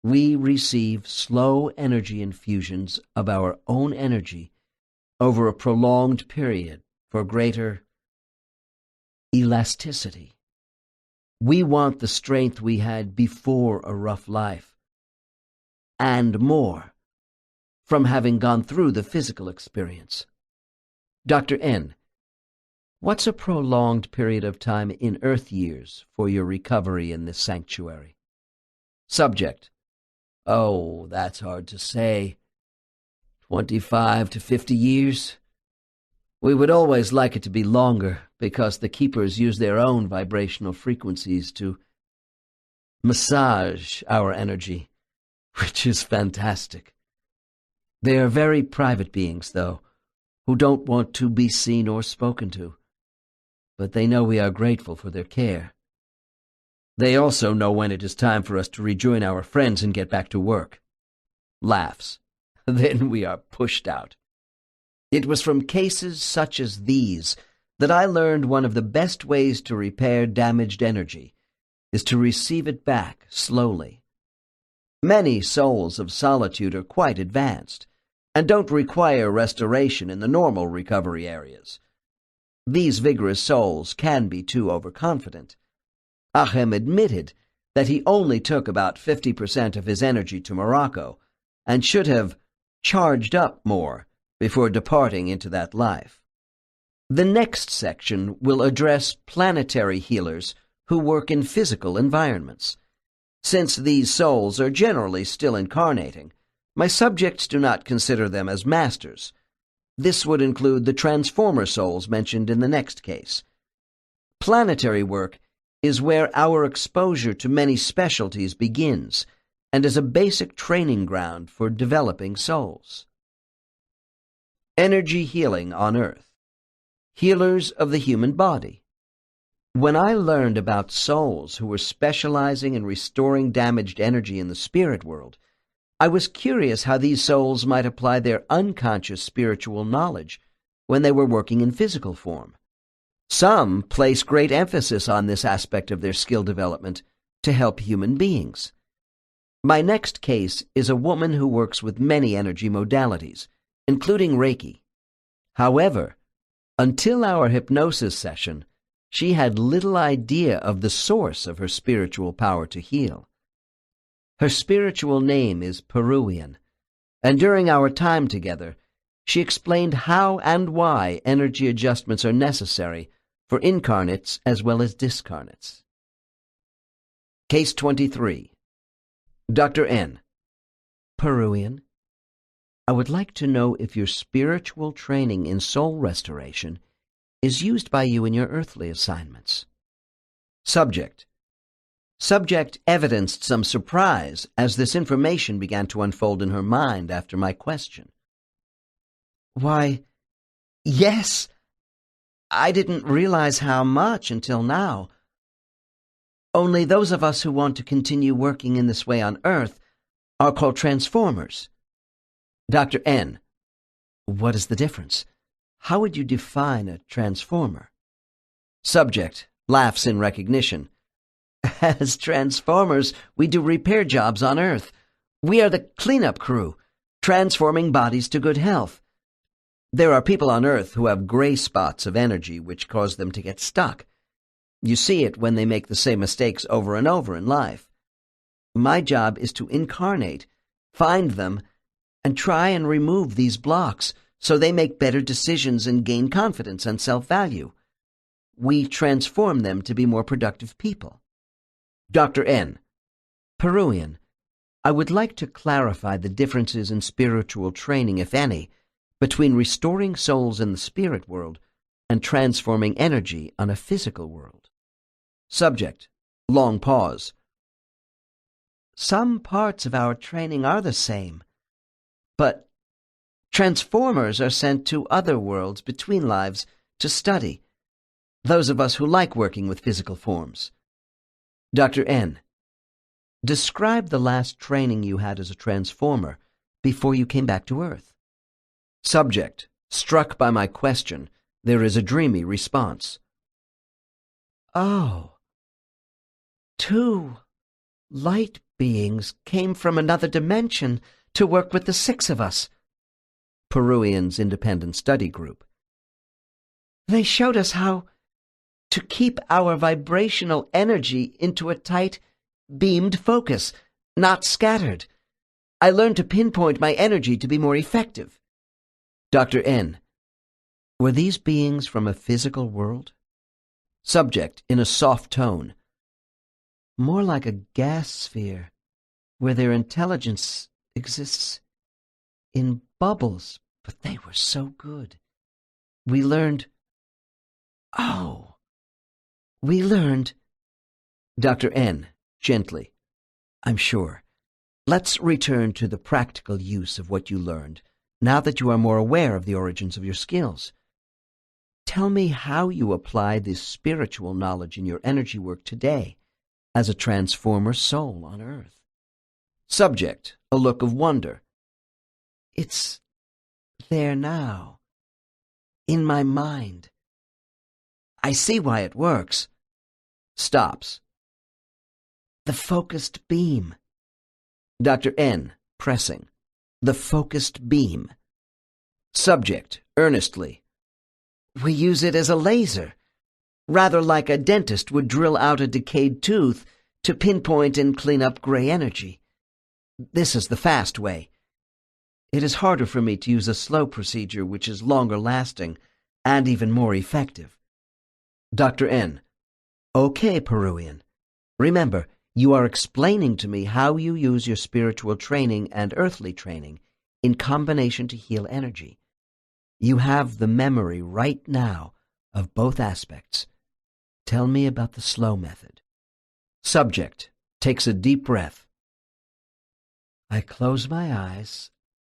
We receive slow energy infusions of our own energy over a prolonged period for greater elasticity. We want the strength we had before a rough life, and more, from having gone through the physical experience. Dr. N: what's a prolonged period of time in Earth years for your recovery in this sanctuary? Subject: oh, that's hard to say. 25 to 50 years. We would always like it to be longer, because the keepers use their own vibrational frequencies to massage our energy, which is fantastic. They are very private beings, though, who don't want to be seen or spoken to, but they know we are grateful for their care. They also know when it is time for us to rejoin our friends and get back to work. Laughs. Then we are pushed out. It was from cases such as these that I learned one of the best ways to repair damaged energy is to receive it back slowly. Many souls of solitude are quite advanced and don't require restoration in the normal recovery areas. These vigorous souls can be too overconfident. Ahem admitted that he only took about 50% of his energy to Morocco and should have charged up more before departing into that life. The next section will address planetary healers who work in physical environments. Since these souls are generally still incarnating, my subjects do not consider them as masters. This would include the transformer souls mentioned in the next case. Planetary work is where our exposure to many specialties begins and is a basic training ground for developing souls. Energy healing on Earth. Healers of the human body. When I learned about souls who were specializing in restoring damaged energy in the spirit world, I was curious how these souls might apply their unconscious spiritual knowledge when they were working in physical form. Some place great emphasis on this aspect of their skill development, to help human beings. My next case is a woman who works with many energy modalities, including Reiki. However, until our hypnosis session, she had little idea of the source of her spiritual power to heal. Her spiritual name is Peruvian, and during our time together, she explained how and why energy adjustments are necessary for incarnates as well as discarnates. Case 23. Dr. N. Peruvian, I would like to know if your spiritual training in soul restoration is used by you in your earthly assignments. Subject. Subject evidenced some surprise as this information began to unfold in her mind after my question. Why, yes. I didn't realize how much until now. Only those of us who want to continue working in this way on Earth are called transformers. Dr. N. What is the difference? How would you define a transformer? Subject laughs in recognition. As transformers, we do repair jobs on Earth. We are the cleanup crew, transforming bodies to good health. There are people on Earth who have gray spots of energy which cause them to get stuck. You see it when they make the same mistakes over and over in life. My job is to incarnate, find them, and try and remove these blocks so they make better decisions and gain confidence and self-value. We transform them to be more productive people. Dr. N. Peruvian, I would like to clarify the differences in spiritual training, if any, between restoring souls in the spirit world and transforming energy on a physical world. Subject. Long pause. Some parts of our training are the same, but transformers are sent to other worlds between lives to study, those of us who like working with physical forms. Dr. N. Describe the last training you had as a transformer before you came back to Earth. Subject. Struck by my question, there is a dreamy response. Oh. 2 light beings came from another dimension to work with the 6 of us. Peruvian's independent study group. They showed us how to keep our vibrational energy into a tight, beamed focus, not scattered. I learned to pinpoint my energy to be more effective. Dr. N. Were these beings from a physical world? Subject in a soft tone. More like a gas sphere, where their intelligence exists in bubbles, but they were so good. We learned. Dr. N. Gently. I'm sure. Let's return to the practical use of what you learned, now that you are more aware of the origins of your skills. Tell me how you apply this spiritual knowledge in your energy work today, as a transformer soul on Earth. Subject, a look of wonder. It's there now, in my mind. I see why it works. Stops. The focused beam. Dr. N. Pressing. The focused beam. Subject, earnestly. We use it as a laser, rather like a dentist would drill out a decayed tooth to pinpoint and clean up gray energy. This is the fast way. It is harder for me to use a slow procedure which is longer lasting and even more effective. Dr. N. Okay, Peruvian. Remember, you are explaining to me how you use your spiritual training and earthly training in combination to heal energy. You have the memory right now of both aspects. Tell me about the slow method. Subject takes a deep breath. I close my eyes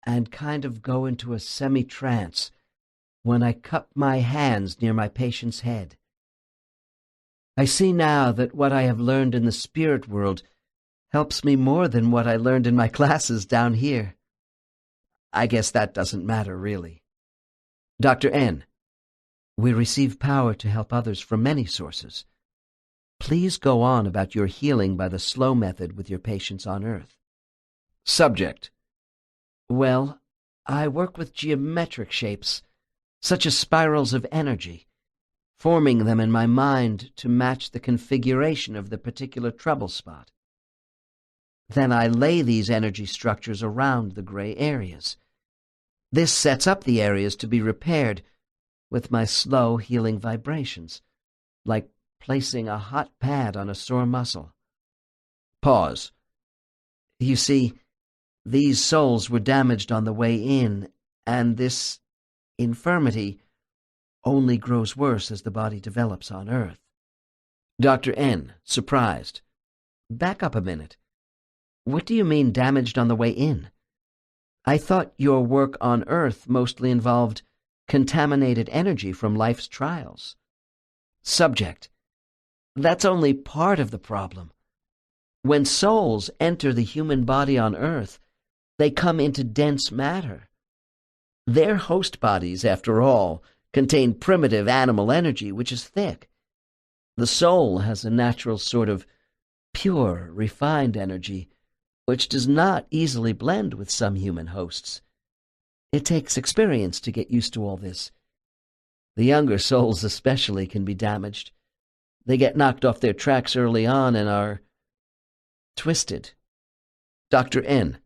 and kind of go into a semi-trance when I cup my hands near my patient's head. I see now that what I have learned in the spirit world helps me more than what I learned in my classes down here. I guess that doesn't matter, really. Dr. N. We receive power to help others from many sources. Please go on about your healing by the slow method with your patients on Earth. Subject: Well, I work with geometric shapes, such as spirals of energy, forming them in my mind to match the configuration of the particular trouble spot. Then I lay these energy structures around the gray areas. This sets up the areas to be repaired with my slow healing vibrations, like placing a hot pad on a sore muscle. Pause. You see, these souls were damaged on the way in, and this infirmity only grows worse as the body develops on Earth. Dr. N, surprised. Back up a minute. What do you mean damaged on the way in? I thought your work on Earth mostly involved contaminated energy from life's trials. Subject: That's only part of the problem. When souls enter the human body on Earth, they come into dense matter. Their host bodies, after all, contain primitive animal energy, which is thick. The soul has a natural sort of pure, refined energy, which does not easily blend with some human hosts. It takes experience to get used to all this. The younger souls especially can be damaged. They get knocked off their tracks early on and are twisted. Dr. N,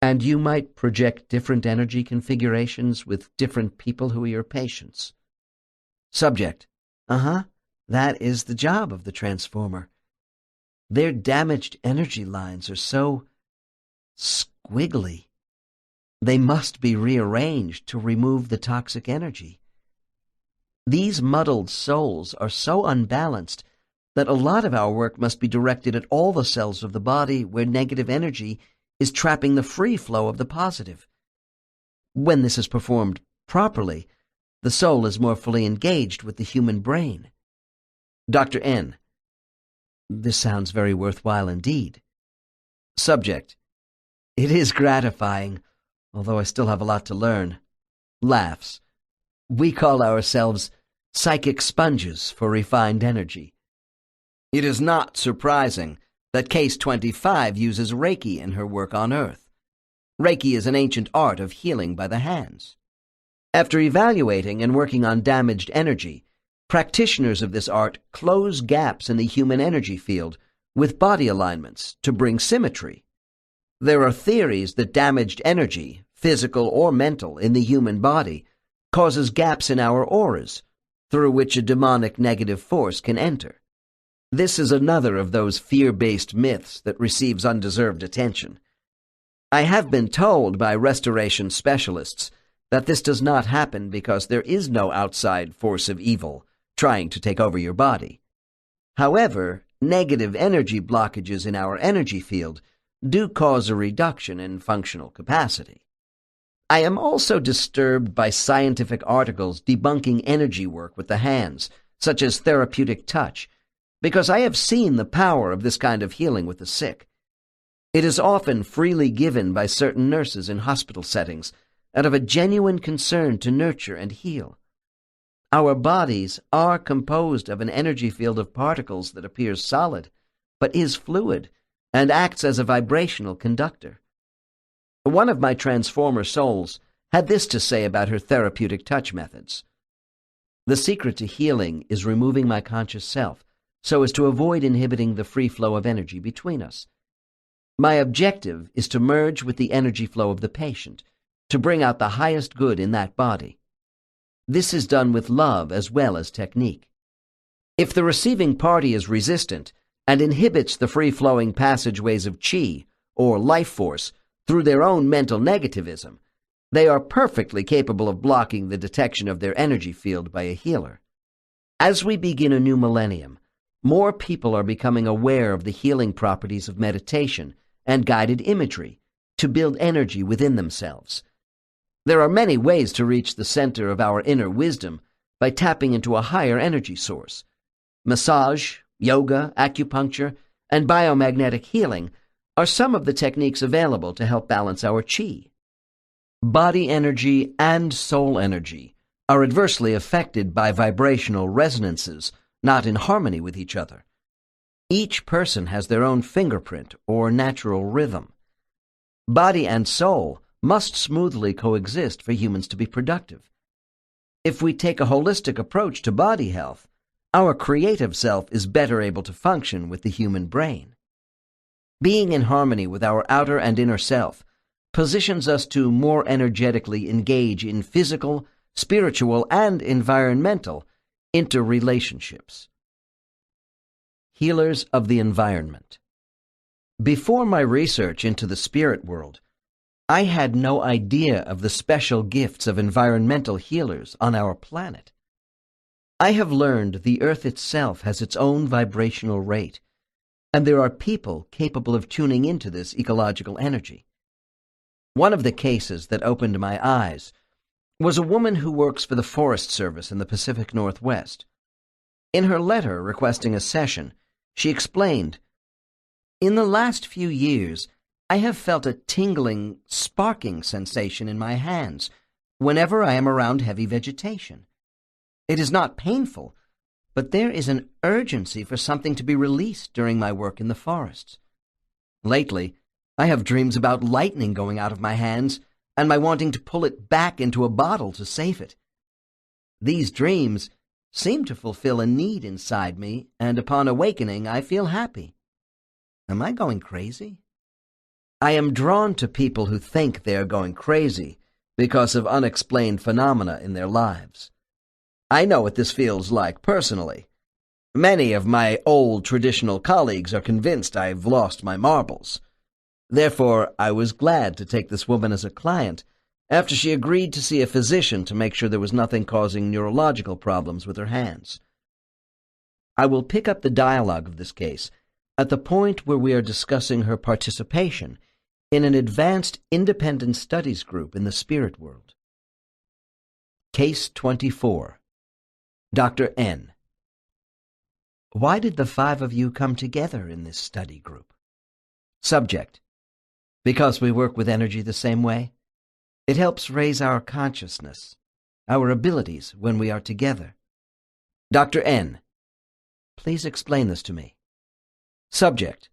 and you might project different energy configurations with different people who are your patients. Subject: That is the job of the transformer. Their damaged energy lines are so squiggly. They must be rearranged to remove the toxic energy. These muddled souls are so unbalanced that a lot of our work must be directed at all the cells of the body where negative energy is trapping the free flow of the positive. When this is performed properly, the soul is more fully engaged with the human brain. Dr. N, this sounds very worthwhile indeed. Subject: It is gratifying, although I still have a lot to learn. Laughs. We call ourselves psychic sponges for refined energy. It is not surprising that Case 25 uses Reiki in her work on Earth. Reiki is an ancient art of healing by the hands. After evaluating and working on damaged energy, practitioners of this art close gaps in the human energy field with body alignments to bring symmetry. There are theories that damaged energy, physical or mental, in the human body causes gaps in our auras, through which a demonic negative force can enter. This is another of those fear-based myths that receives undeserved attention. I have been told by restoration specialists that this does not happen because there is no outside force of evil trying to take over your body. However, negative energy blockages in our energy field do cause a reduction in functional capacity. I am also disturbed by scientific articles debunking energy work with the hands, such as therapeutic touch, because I have seen the power of this kind of healing with the sick. It is often freely given by certain nurses in hospital settings, out of a genuine concern to nurture and heal. Our bodies are composed of an energy field of particles that appears solid, but is fluid, and acts as a vibrational conductor. One of my transformer souls had this to say about her therapeutic touch methods. The secret to healing is removing my conscious self, so as to avoid inhibiting the free flow of energy between us. My objective is to merge with the energy flow of the patient, to bring out the highest good in that body. This is done with love as well as technique. If the receiving party is resistant and inhibits the free-flowing passageways of qi, or life force, through their own mental negativism, they are perfectly capable of blocking the detection of their energy field by a healer. As we begin a new millennium, more people are becoming aware of the healing properties of meditation and guided imagery to build energy within themselves. There are many ways to reach the center of our inner wisdom by tapping into a higher energy source. Massage, yoga, acupuncture, and biomagnetic healing are some of the techniques available to help balance our qi. Body energy and soul energy are adversely affected by vibrational resonances not in harmony with each other. Each person has their own fingerprint or natural rhythm. Body and soul must smoothly coexist for humans to be productive. If we take a holistic approach to body health, our creative self is better able to function with the human brain. Being in harmony with our outer and inner self positions us to more energetically engage in physical, spiritual, and environmental interrelationships. Healers of the environment. Before my research into the spirit world, I had no idea of the special gifts of environmental healers on our planet. I have learned the Earth itself has its own vibrational rate, and there are people capable of tuning into this ecological energy. One of the cases that opened my eyes was a woman who works for the Forest Service in the Pacific Northwest. In her letter requesting a session, she explained, "In the last few years, I have felt a tingling, sparking sensation in my hands whenever I am around heavy vegetation. It is not painful, but there is an urgency for something to be released during my work in the forests. Lately, I have dreams about lightning going out of my hands and my wanting to pull it back into a bottle to save it. These dreams seem to fulfill a need inside me, and upon awakening, I feel happy. Am I going crazy? I am drawn to people who think they are going crazy because of unexplained phenomena in their lives. I know what this feels like personally. Many of my old traditional colleagues are convinced I've lost my marbles. Therefore, I was glad to take this woman as a client after she agreed to see a physician to make sure there was nothing causing neurological problems with her hands. I will pick up the dialogue of this case at the point where we are discussing her participation in an advanced independent studies group in the spirit world. Case 24. Dr. N. Why did the 5 of you come together in this study group? Subject. Because we work with energy the same way. It helps raise our consciousness, our abilities when we are together. Dr. N. Please explain this to me. Subject.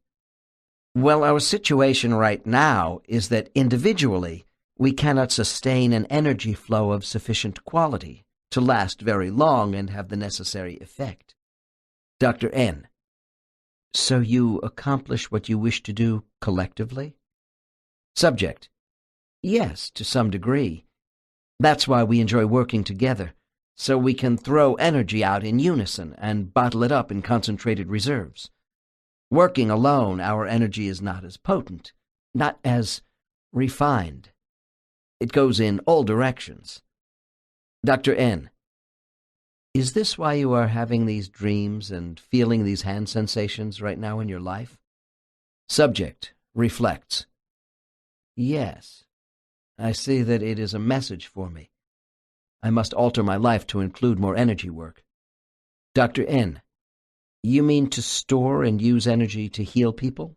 Well, our situation right now is that individually we cannot sustain an energy flow of sufficient quality to last very long and have the necessary effect. Dr. N. So you accomplish what you wish to do collectively? Subject. Yes, to some degree. That's why we enjoy working together, so we can throw energy out in unison and bottle it up in concentrated reserves. Working alone, our energy is not as potent, not as refined. It goes in all directions. Dr. N. Is this why you are having these dreams and feeling these hand sensations right now in your life? Subject reflects. Yes, I see that it is a message for me. I must alter my life to include more energy work. Dr. N. You mean to store and use energy to heal people?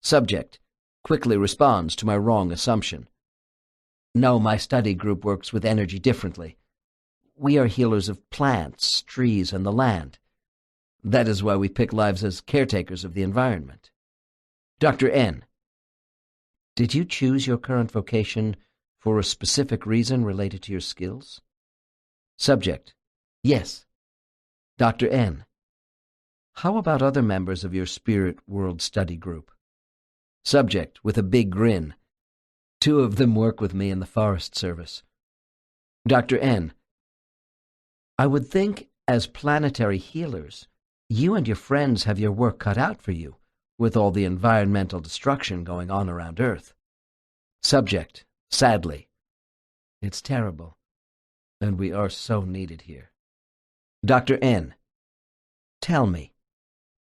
Subject quickly responds to my wrong assumption. No, my study group works with energy differently. We are healers of plants, trees, and the land. That is why we pick lives as caretakers of the environment. Dr. N. Did you choose your current vocation for a specific reason related to your skills? Subject. Yes. Dr. N. How about other members of your spirit world study group? Subject with a big grin. 2 of them work with me in the Forest Service. Dr. N. I would think, as planetary healers, you and your friends have your work cut out for you, with all the environmental destruction going on around Earth. Subject, sadly. It's terrible, and we are so needed here. Dr. N. Tell me,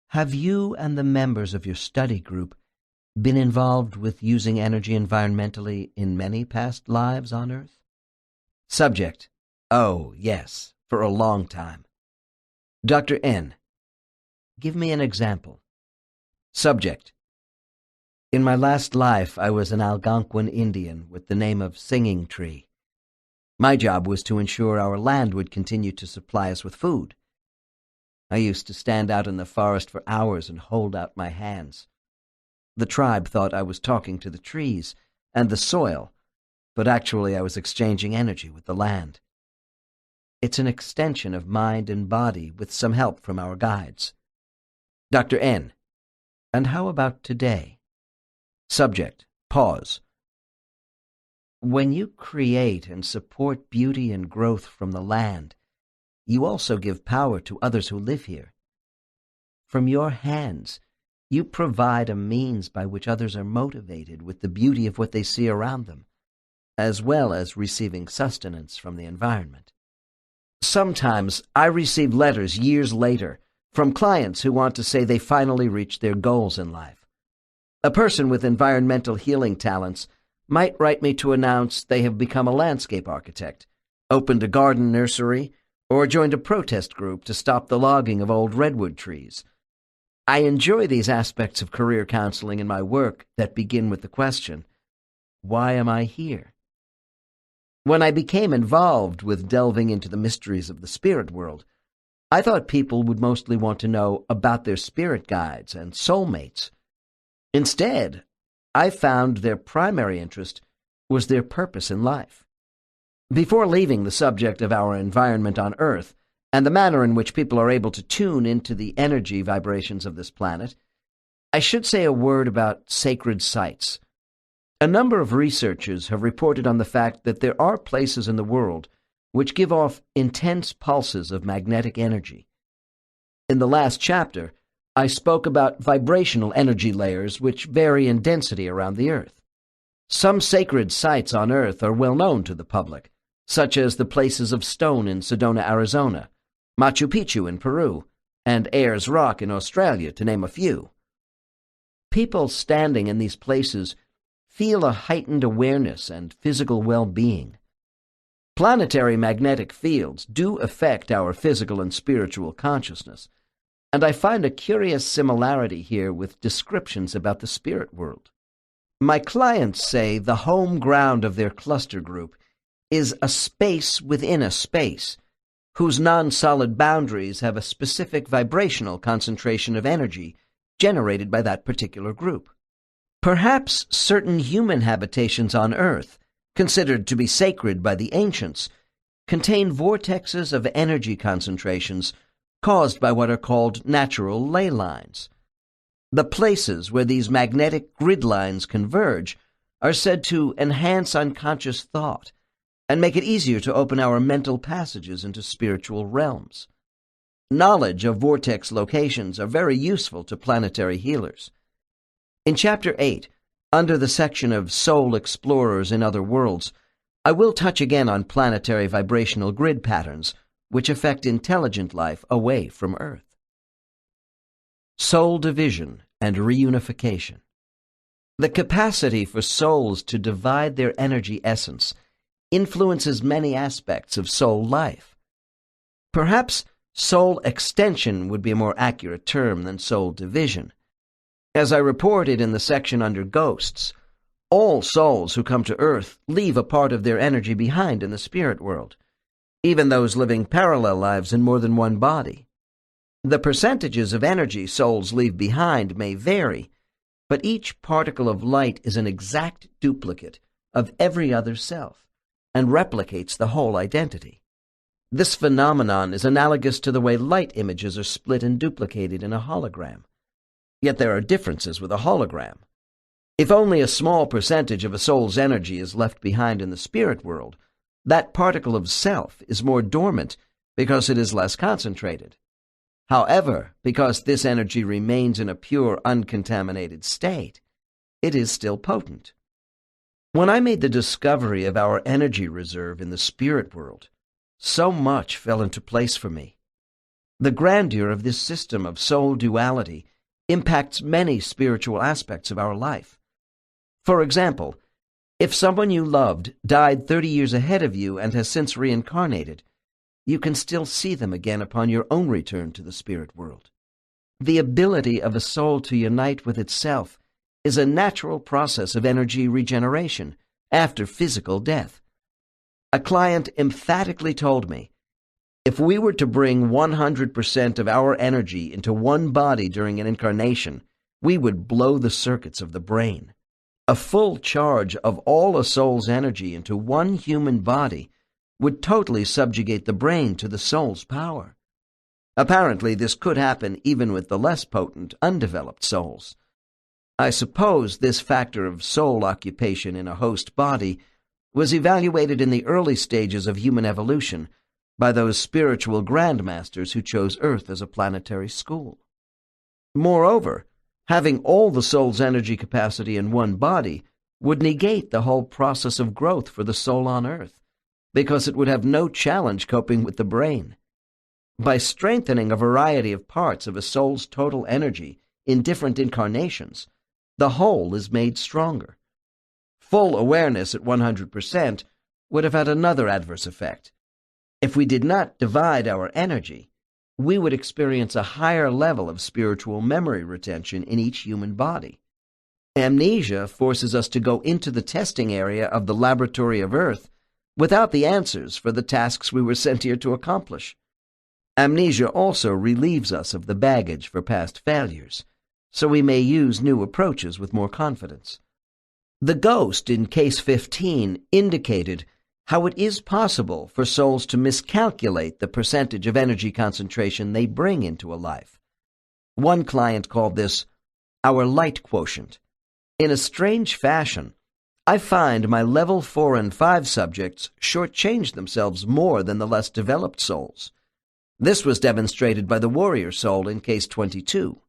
have you and the members of your study group been involved with using energy environmentally in many past lives on Earth? Subject. Oh, yes, for a long time. Dr. N. Give me an example. Subject. In my last life, I was an Algonquin Indian with the name of Singing Tree. My job was to ensure our land would continue to supply us with food. I used to stand out in the forest for hours and hold out my hands. The tribe thought I was talking to the trees and the soil, but actually I was exchanging energy with the land. It's an extension of mind and body with some help from our guides. Dr. N. And how about today? Subject. Pause. When you create and support beauty and growth from the land, you also give power to others who live here. From your hands, you provide a means by which others are motivated with the beauty of what they see around them, as well as receiving sustenance from the environment. Sometimes I receive letters years later from clients who want to say they finally reached their goals in life. A person with environmental healing talents might write me to announce they have become a landscape architect, opened a garden nursery, or joined a protest group to stop the logging of old redwood trees. I enjoy these aspects of career counseling in my work that begin with the question, why am I here? When I became involved with delving into the mysteries of the spirit world, I thought people would mostly want to know about their spirit guides and soulmates. Instead, I found their primary interest was their purpose in life. Before leaving the subject of our environment on Earth and the manner in which people are able to tune into the energy vibrations of this planet, I should say a word about sacred sites. A number of researchers have reported on the fact that there are places in the world which give off intense pulses of magnetic energy. In the last chapter, I spoke about vibrational energy layers which vary in density around the Earth. Some sacred sites on Earth are well known to the public, such as the Places of Stone in Sedona, Arizona, Machu Picchu in Peru, and Ayers Rock in Australia, to name a few. People standing in these places feel a heightened awareness and physical well-being. Planetary magnetic fields do affect our physical and spiritual consciousness, and I find a curious similarity here with descriptions about the spirit world. My clients say the home ground of their cluster group is a space within a space, whose non-solid boundaries have a specific vibrational concentration of energy generated by that particular group. Perhaps certain human habitations on Earth, considered to be sacred by the ancients, contain vortexes of energy concentrations caused by what are called natural ley lines. The places where these magnetic grid lines converge are said to enhance unconscious thought and make it easier to open our mental passages into spiritual realms. Knowledge of vortex locations are very useful to planetary healers. In Chapter 8, under the section of Soul Explorers in Other Worlds, I will touch again on planetary vibrational grid patterns which affect intelligent life away from Earth. Soul division and reunification. The capacity for souls to divide their energy essence influences many aspects of soul life. Perhaps soul extension would be a more accurate term than soul division. As I reported in the section under Ghosts, all souls who come to Earth leave a part of their energy behind in the spirit world, even those living parallel lives in more than one body. The percentages of energy souls leave behind may vary, but each particle of light is an exact duplicate of every other self and replicates the whole identity. This phenomenon is analogous to the way light images are split and duplicated in a hologram. Yet there are differences with a hologram. If only a small percentage of a soul's energy is left behind in the spirit world, that particle of self is more dormant because it is less concentrated. However, because this energy remains in a pure, uncontaminated state, it is still potent. When I made the discovery of our energy reserve in the spirit world, so much fell into place for me. The grandeur of this system of soul duality impacts many spiritual aspects of our life. For example, if someone you loved died 30 years ahead of you and has since reincarnated, you can still see them again upon your own return to the spirit world. The ability of a soul to unite with itself is a natural process of energy regeneration after physical death. A client emphatically told me, If we were to bring 100% of our energy into one body during an incarnation, we would blow the circuits of the brain. A full charge of all a soul's energy into one human body would totally subjugate the brain to the soul's power. Apparently, this could happen even with the less potent, undeveloped souls. I suppose this factor of soul occupation in a host body was evaluated in the early stages of human evolution by those spiritual grandmasters who chose Earth as a planetary school. Moreover, having all the soul's energy capacity in one body would negate the whole process of growth for the soul on Earth, because it would have no challenge coping with the brain. By strengthening a variety of parts of a soul's total energy in different incarnations, the whole is made stronger. Full awareness at 100% would have had another adverse effect. If we did not divide our energy, we would experience a higher level of spiritual memory retention in each human body. Amnesia forces us to go into the testing area of the laboratory of Earth without the answers for the tasks we were sent here to accomplish. Amnesia also relieves us of the baggage for past failures, so we may use new approaches with more confidence. The ghost in Case 15 indicated how it is possible for souls to miscalculate the percentage of energy concentration they bring into a life. One client called this our light quotient. In a strange fashion, I find my level 4 and 5 subjects shortchange themselves more than the less developed souls. This was demonstrated by the warrior soul in Case 22.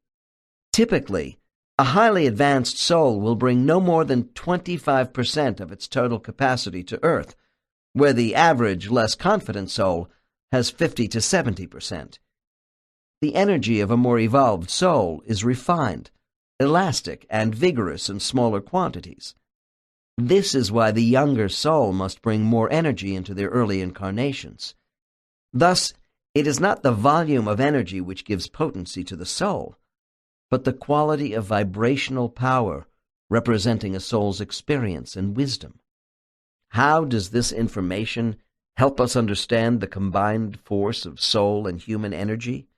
Typically, a highly advanced soul will bring no more than 25% of its total capacity to Earth, where the average, less confident soul has 50 to 70%. The energy of a more evolved soul is refined, elastic, and vigorous in smaller quantities. This is why the younger soul must bring more energy into their early incarnations. Thus, it is not the volume of energy which gives potency to the soul, but the quality of vibrational power representing a soul's experience and wisdom. How does this information help us understand the combined force of soul and human energy?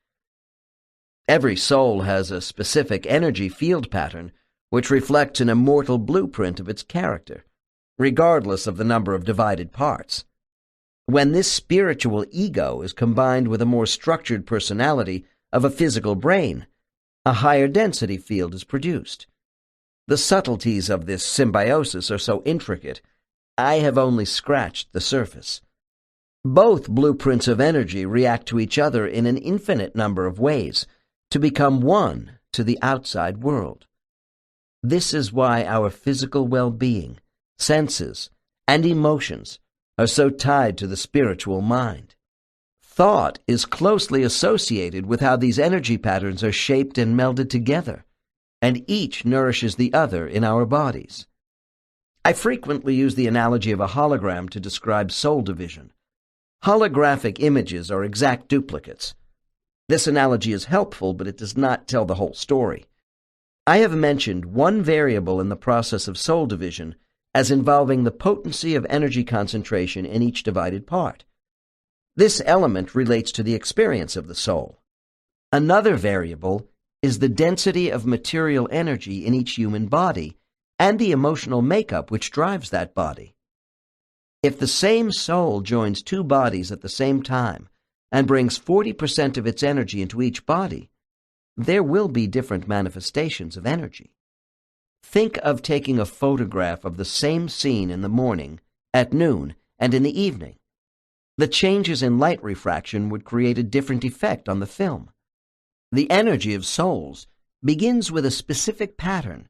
Every soul has a specific energy field pattern which reflects an immortal blueprint of its character, regardless of the number of divided parts. When this spiritual ego is combined with a more structured personality of a physical brain, a higher density field is produced. The subtleties of this symbiosis are so intricate, I have only scratched the surface. Both blueprints of energy react to each other in an infinite number of ways to become one to the outside world. This is why our physical well-being, senses, and emotions are so tied to the spiritual mind. Thought is closely associated with how these energy patterns are shaped and melded together, and each nourishes the other in our bodies. I frequently use the analogy of a hologram to describe soul division. Holographic images are exact duplicates. This analogy is helpful, but it does not tell the whole story. I have mentioned one variable in the process of soul division as involving the potency of energy concentration in each divided part. This element relates to the experience of the soul. Another variable is the density of material energy in each human body and the emotional makeup which drives that body. If the same soul joins two bodies at the same time and brings 40% of its energy into each body, there will be different manifestations of energy. Think of taking a photograph of the same scene in the morning, at noon, and in the evening. The changes in light refraction would create a different effect on the film. The energy of souls begins with a specific pattern,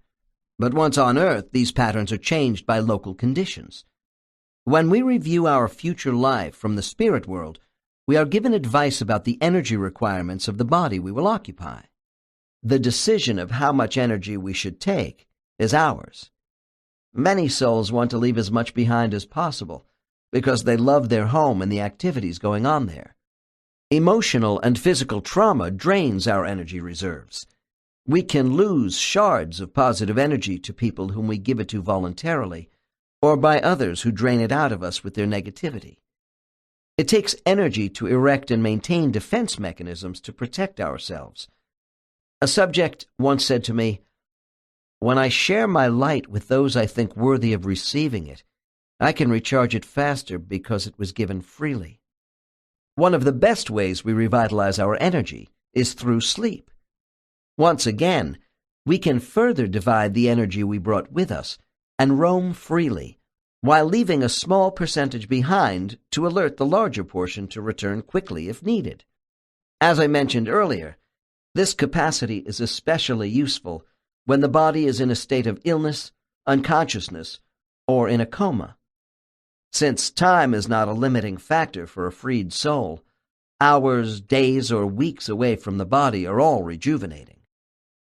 but once on Earth, these patterns are changed by local conditions. When we review our future life from the spirit world, we are given advice about the energy requirements of the body we will occupy. The decision of how much energy we should take is ours. Many souls want to leave as much behind as possible because they love their home and the activities going on there. Emotional and physical trauma drains our energy reserves. We can lose shards of positive energy to people whom we give it to voluntarily, or by others who drain it out of us with their negativity. It takes energy to erect and maintain defense mechanisms to protect ourselves. A subject once said to me, "When I share my light with those I think worthy of receiving it, I can recharge it faster because it was given freely." One of the best ways we revitalize our energy is through sleep. Once again, we can further divide the energy we brought with us and roam freely, while leaving a small percentage behind to alert the larger portion to return quickly if needed. As I mentioned earlier, this capacity is especially useful when the body is in a state of illness, unconsciousness, or in a coma. Since time is not a limiting factor for a freed soul, hours, days, or weeks away from the body are all rejuvenating.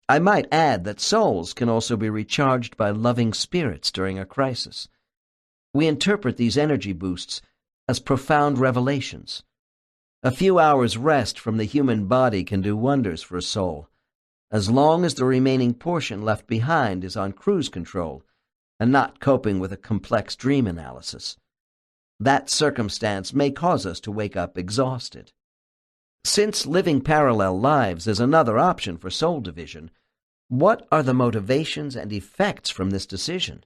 I might add that souls can also be recharged by loving spirits during a crisis. We interpret these energy boosts as profound revelations. A few hours' rest from the human body can do wonders for a soul, as long as the remaining portion left behind is on cruise control and not coping with a complex dream analysis. That circumstance may cause us to wake up exhausted. Since living parallel lives is another option for soul division, what are the motivations and effects from this decision?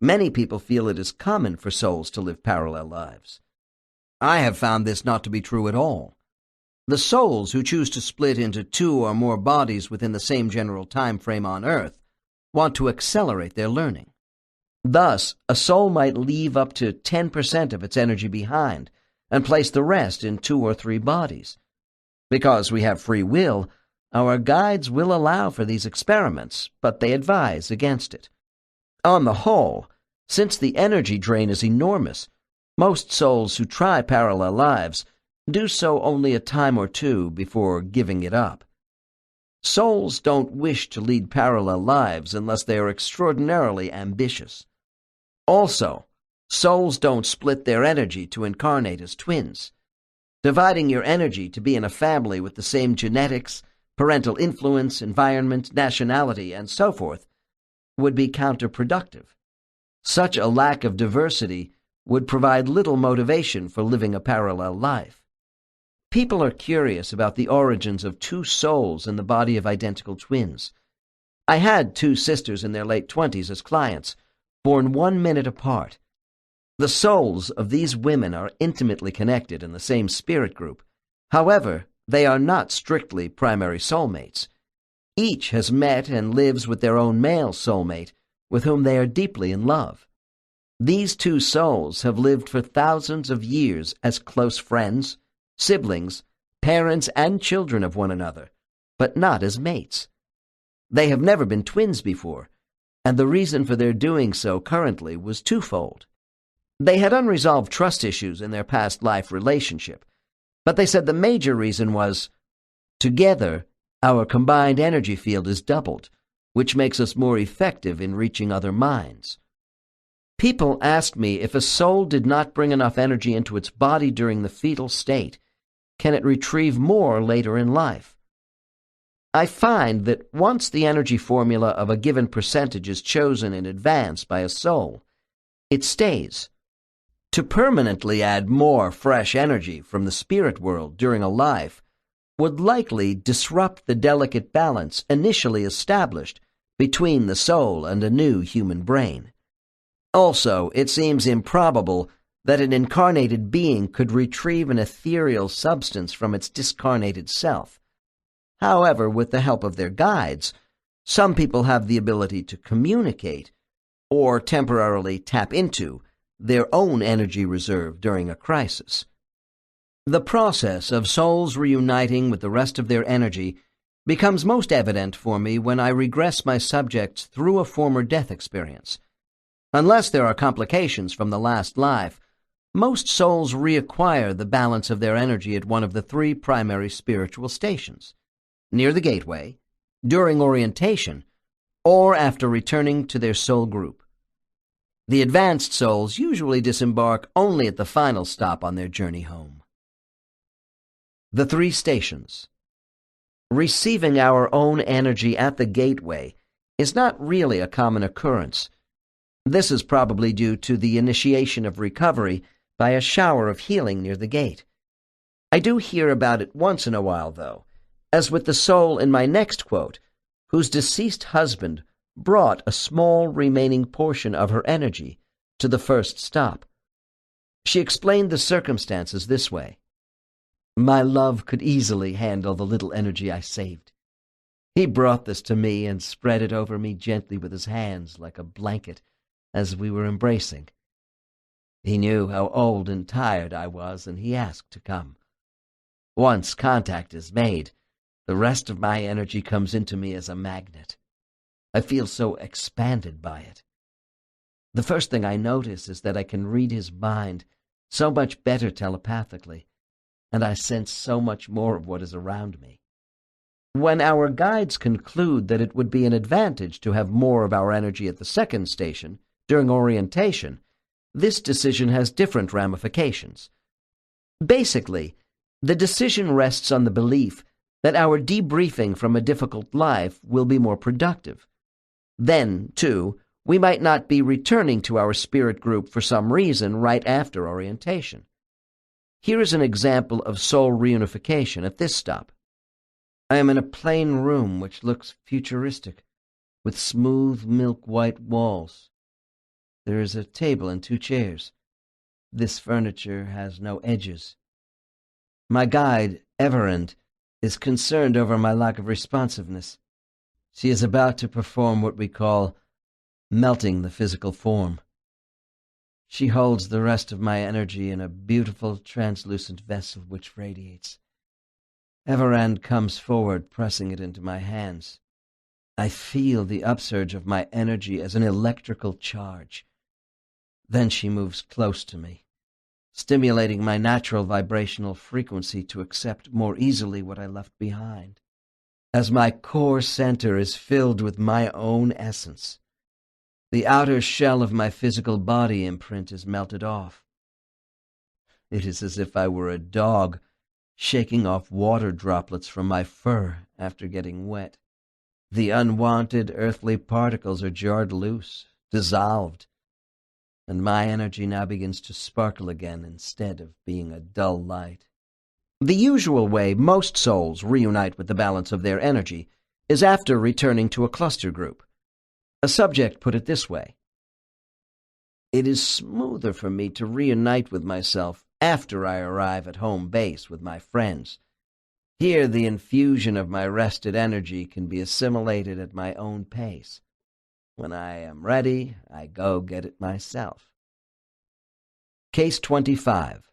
Many people feel it is common for souls to live parallel lives. I have found this not to be true at all. The souls who choose to split into 2 or more bodies within the same general time frame on Earth want to accelerate their learning. Thus, a soul might leave up to 10% of its energy behind and place the rest in 2 or 3 bodies. Because we have free will, our guides will allow for these experiments, but they advise against it. On the whole, since the energy drain is enormous, most souls who try parallel lives do so only a time or 2 before giving it up. Souls don't wish to lead parallel lives unless they are extraordinarily ambitious. Also, souls don't split their energy to incarnate as twins. Dividing your energy to be in a family with the same genetics, parental influence, environment, nationality, and so forth would be counterproductive. Such a lack of diversity would provide little motivation for living a parallel life. People are curious about the origins of 2 souls in the body of identical twins. I had 2 sisters in their late 20s as clients, born 1 minute apart. The souls of these women are intimately connected in the same spirit group. However, they are not strictly primary soulmates. Each has met and lives with their own male soulmate, with whom they are deeply in love. These 2 souls have lived for thousands of years as close friends, siblings, parents, and children of one another, but not as mates. They have never been twins before, and the reason for their doing so currently was twofold. They had unresolved trust issues in their past life relationship, but they said the major reason was, together, our combined energy field is doubled, which makes us more effective in reaching other minds. People ask me if a soul did not bring enough energy into its body during the fetal state, can it retrieve more later in life? I find that once the energy formula of a given percentage is chosen in advance by a soul, it stays. To permanently add more fresh energy from the spirit world during a life would likely disrupt the delicate balance initially established between the soul and a new human brain. Also, it seems improbable that an incarnated being could retrieve an ethereal substance from its discarnated self. However, with the help of their guides, some people have the ability to communicate or temporarily tap into their own energy reserve during a crisis. The process of souls reuniting with the rest of their energy becomes most evident for me when I regress my subjects through a former death experience. Unless there are complications from the last life, most souls reacquire the balance of their energy at one of the 3 primary spiritual stations, near the gateway, during orientation, or after returning to their soul group. The advanced souls usually disembark only at the final stop on their journey home. The 3 stations. Receiving our own energy at the gateway is not really a common occurrence. This is probably due to the initiation of recovery by a shower of healing near the gate. I do hear about it once in a while, though, as with the soul in my next quote, whose deceased husband brought a small remaining portion of her energy to the first stop. She explained the circumstances this way. My love could easily handle the little energy I saved. He brought this to me and spread it over me gently with his hands like a blanket as we were embracing. He knew how old and tired I was, and he asked to come. Once contact is made, the rest of my energy comes into me as a magnet. I feel so expanded by it. The first thing I notice is that I can read his mind so much better telepathically, and I sense so much more of what is around me. When our guides conclude that it would be an advantage to have more of our energy at the second station, during orientation, this decision has different ramifications. Basically, the decision rests on the belief that our debriefing from a difficult life will be more productive. Then, too, we might not be returning to our spirit group for some reason right after orientation. Here is an example of soul reunification at this stop. I am in a plain room which looks futuristic, with smooth milk-white walls. There is a table and 2 chairs. This furniture has no edges. My guide, Everand, is concerned over my lack of responsiveness. She is about to perform what we call melting the physical form. She holds the rest of my energy in a beautiful translucent vessel which radiates. Everand comes forward, pressing it into my hands. I feel the upsurge of my energy as an electrical charge. Then she moves close to me, stimulating my natural vibrational frequency to accept more easily what I left behind. As my core center is filled with my own essence, the outer shell of my physical body imprint is melted off. It is as if I were a dog shaking off water droplets from my fur after getting wet. The unwanted earthly particles are jarred loose, dissolved, and my energy now begins to sparkle again instead of being a dull light. The usual way most souls reunite with the balance of their energy is after returning to a cluster group. A subject put it this way. It is smoother for me to reunite with myself after I arrive at home base with my friends. Here the infusion of my rested energy can be assimilated at my own pace. When I am ready, I go get it myself. Case 25.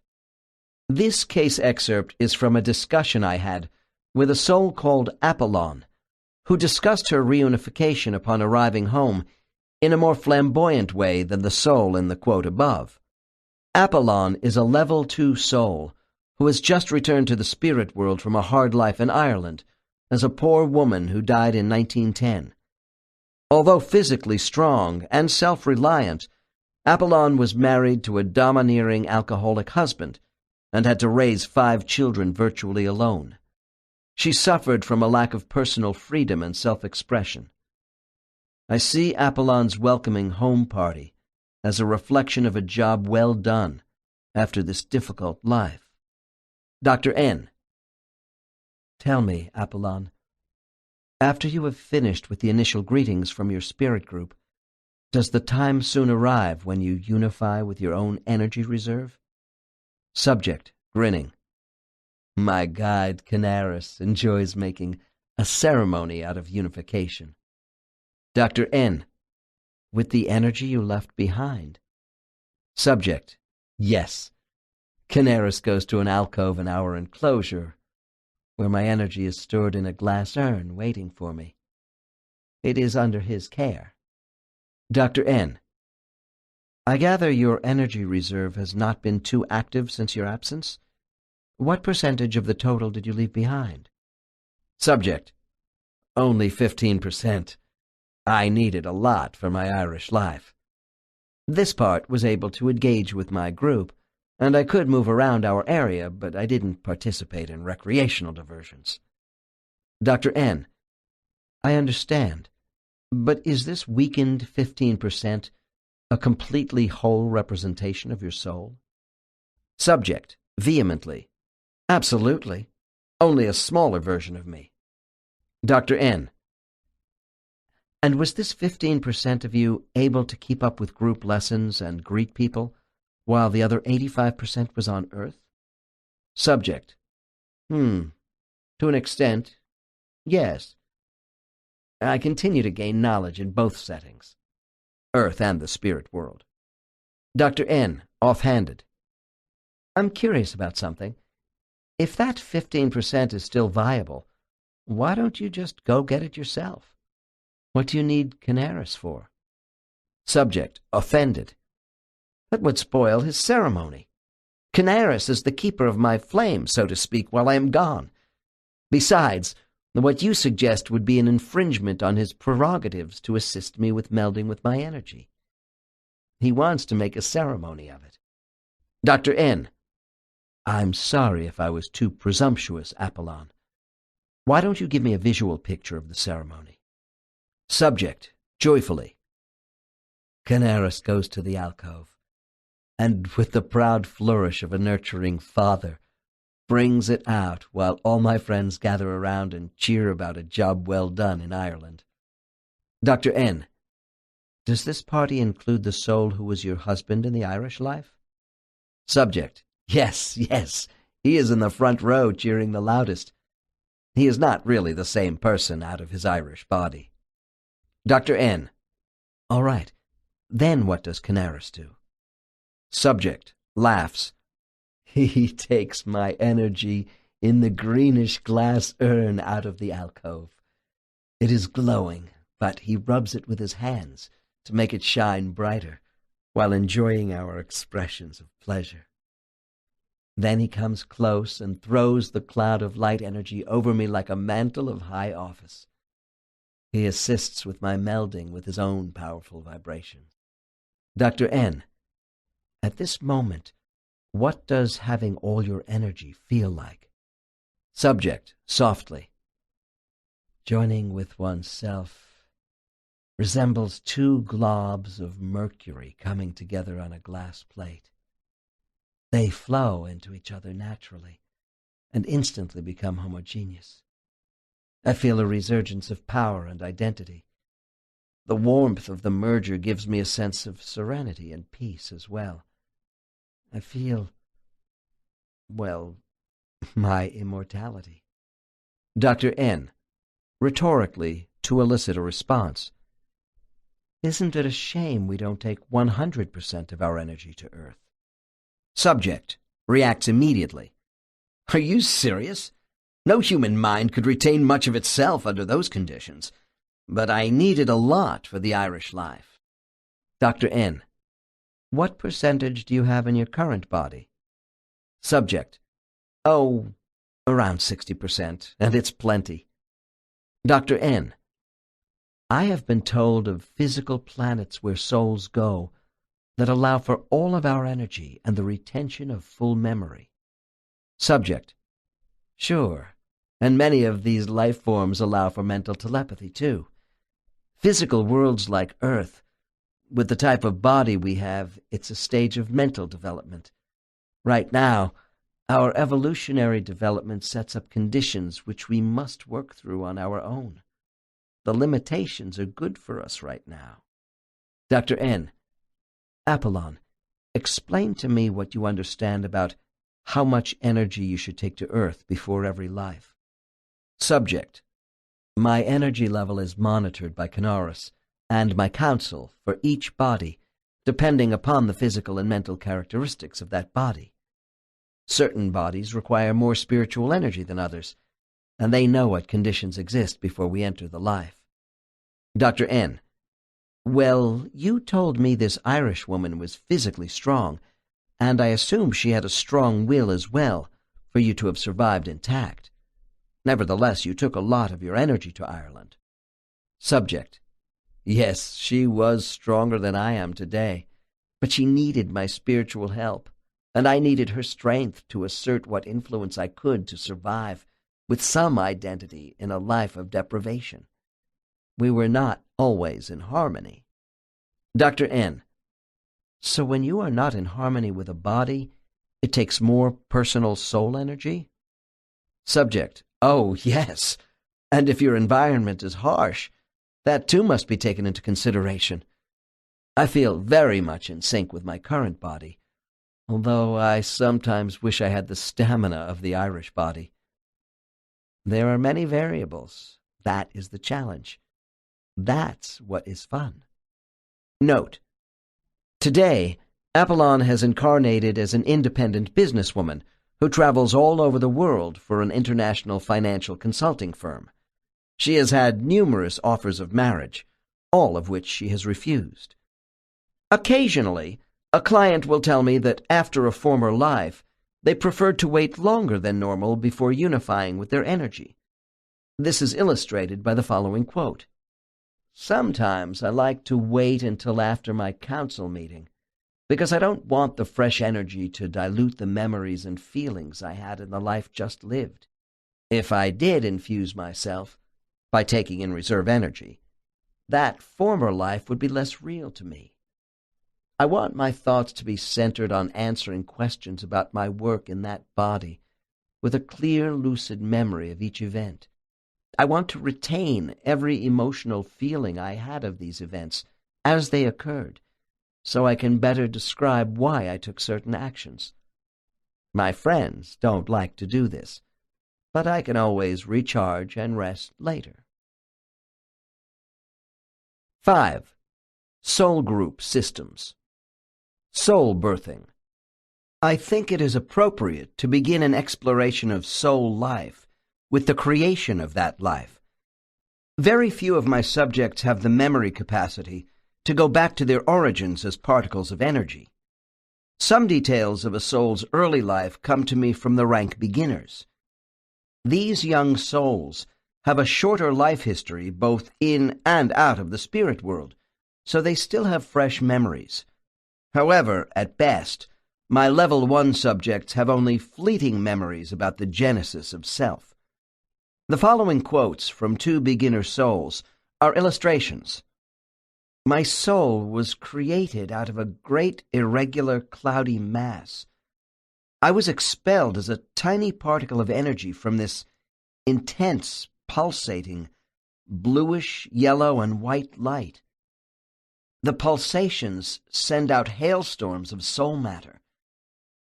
This case excerpt is from a discussion I had with a soul called Apollon, who discussed her reunification upon arriving home in a more flamboyant way than the soul in the quote above. Apollon is a level 2 soul who has just returned to the spirit world from a hard life in Ireland as a poor woman who died in 1910. Although physically strong and self-reliant, Apollon was married to a domineering alcoholic husband and had to raise 5 children virtually alone. She suffered from a lack of personal freedom and self-expression. I see Apollon's welcoming home party as a reflection of a job well done after this difficult life. Dr. N. Tell me, Apollon, after you have finished with the initial greetings from your spirit group, does the time soon arrive when you unify with your own energy reserve? Subject, grinning. My guide, Canaris, enjoys making a ceremony out of unification. Dr. N. With the energy you left behind? Subject, yes. Canaris goes to an alcove in our enclosure, where my energy is stored in a glass urn waiting for me. It is under his care. Dr. N. I gather your energy reserve has not been too active since your absence? What percentage of the total did you leave behind? Subject, only 15%. I needed a lot for my Irish life. This part was able to engage with my group, and I could move around our area, but I didn't participate in recreational diversions. Dr. N. I understand, but is this weakened 15% a completely whole representation of your soul? Subject, vehemently. Absolutely. Only a smaller version of me. Dr. N. And was this 15% of you able to keep up with group lessons and greet people, while the other 85% was on Earth? Subject. To an extent, yes. I continue to gain knowledge in both settings, Earth and the spirit world. Dr. N, offhanded. I'm curious about something. If that 15% is still viable, why don't you just go get it yourself? What do you need Canaris for? Subject, offended. That would spoil his ceremony. Canaris is the keeper of my flame, so to speak, while I am gone. Besides, what you suggest would be an infringement on his prerogatives to assist me with melding with my energy. He wants to make a ceremony of it. Dr. N. I'm sorry if I was too presumptuous, Apollon. Why don't you give me a visual picture of the ceremony? Subject, joyfully. Canaris goes to the alcove, and with the proud flourish of a nurturing father, brings it out while all my friends gather around and cheer about a job well done in Ireland. Dr. N. Does this party include the soul who was your husband in the Irish life? Subject. Yes, he is in the front row cheering the loudest. He is not really the same person out of his Irish body. Dr. N. All right. Then what does Canaris do? Subject. Laughs. He takes my energy in the greenish glass urn out of the alcove. It is glowing, but he rubs it with his hands to make it shine brighter, while enjoying our expressions of pleasure. Then he comes close and throws the cloud of light energy over me like a mantle of high office. He assists with my melding with his own powerful vibrations. Dr. N. At this moment, what does having all your energy feel like? Subject, softly. Joining with oneself resembles two globs of mercury coming together on a glass plate. They flow into each other naturally and instantly become homogeneous. I feel a resurgence of power and identity. The warmth of the merger gives me a sense of serenity and peace as well. I feel, well, my immortality. Dr. N. Rhetorically, to elicit a response. Isn't it a shame we don't take 100% of our energy to Earth? Subject reacts immediately. Are you serious? No human mind could retain much of itself under those conditions, but I needed a lot for the Irish life. Dr. N. What percentage do you have in your current body? Subject. Oh, around 60%, and it's plenty. Dr. N. I have been told of physical planets where souls go that allow for all of our energy and the retention of full memory. Subject. Sure, and many of these life forms allow for mental telepathy, too. Physical worlds like Earth, with the type of body we have, it's a stage of mental development. Right now, our evolutionary development sets up conditions which we must work through on our own. The limitations are good for us right now. Dr. N. Apollon, explain to me what you understand about how much energy you should take to Earth before every life. Subject. My energy level is monitored by Canaris and my council for each body, depending upon the physical and mental characteristics of that body. Certain bodies require more spiritual energy than others, and they know what conditions exist before we enter the life. Dr. N. Well, you told me this Irish woman was physically strong, and I assume she had a strong will as well, for you to have survived intact. Nevertheless, you took a lot of your energy to Ireland. Subject. Yes, she was stronger than I am today, but she needed my spiritual help, and I needed her strength to assert what influence I could to survive with some identity in a life of deprivation. We were not always in harmony. Dr. N. So when you are not in harmony with a body, It takes more personal soul energy? Subject: oh, yes. And if your environment is harsh, that too must be taken into consideration. I feel very much in sync with my current body, although I sometimes wish I had the stamina of the Irish body. There are many variables. That is the challenge. That's what is fun. Note: today, Apollon has incarnated as an independent businesswoman who travels all over the world for an international financial consulting firm. She has had numerous offers of marriage, all of which she has refused. Occasionally, a client will tell me that after a former life, they preferred to wait longer than normal before unifying with their energy. This is illustrated by the following quote: "Sometimes I like to wait until after my council meeting, because I don't want the fresh energy to dilute the memories and feelings I had in the life just lived. If I did infuse myself, by taking in reserve energy, that former life would be less real to me. I want my thoughts to be centered on answering questions about my work in that body, with a clear, lucid memory of each event. I want to retain every emotional feeling I had of these events as they occurred, so I can better describe why I took certain actions. My friends don't like to do this, but I can always recharge and rest later." 5. Soul Group Systems. Soul birthing. I think it is appropriate to begin an exploration of soul life with the creation of that life. Very few of my subjects have the memory capacity to go back to their origins as particles of energy. Some details of a soul's early life come to me from the rank beginners. These young souls have a shorter life history both in and out of the spirit world, so they still have fresh memories. However, at best, my level 1 subjects have only fleeting memories about the genesis of self. The following quotes from 2 beginner souls are illustrations. "My soul was created out of a great irregular cloudy mass. I was expelled as a tiny particle of energy from this intense, pulsating, bluish, yellow, and white light. The pulsations send out hailstorms of soul matter.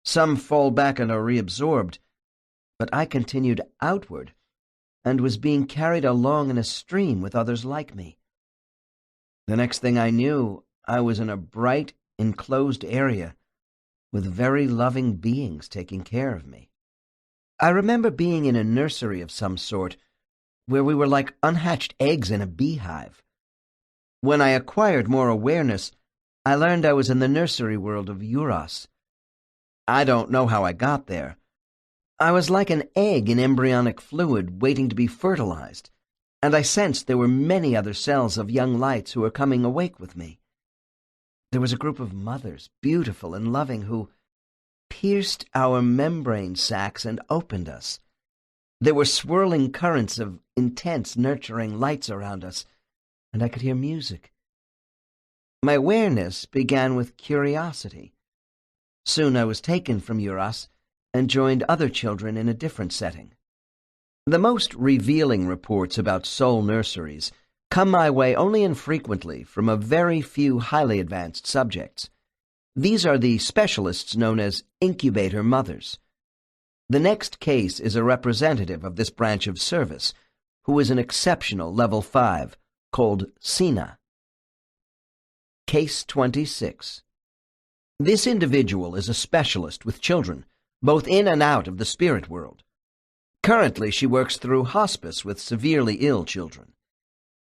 Some fall back and are reabsorbed, but I continued outward and was being carried along in a stream with others like me. The next thing I knew, I was in a bright, enclosed area with very loving beings taking care of me. I remember being in a nursery of some sort where we were like unhatched eggs in a beehive. When I acquired more awareness, I learned I was in the nursery world of Uras. I don't know how I got there. I was like an egg in embryonic fluid waiting to be fertilized, and I sensed there were many other cells of young lights who were coming awake with me. There was a group of mothers, beautiful and loving, who pierced our membrane sacs and opened us. There were swirling currents of intense, nurturing lights around us, and I could hear music. My awareness began with curiosity. Soon I was taken from Uras and joined other children in a different setting. The most revealing reports about soul nurseries come my way only infrequently from a very few highly advanced subjects. These are the specialists known as incubator mothers. The next case is a representative of this branch of service, who is an exceptional level 5, called Sina. Case 26. This individual is a specialist with children, both in and out of the spirit world. Currently, she works through hospice with severely ill children.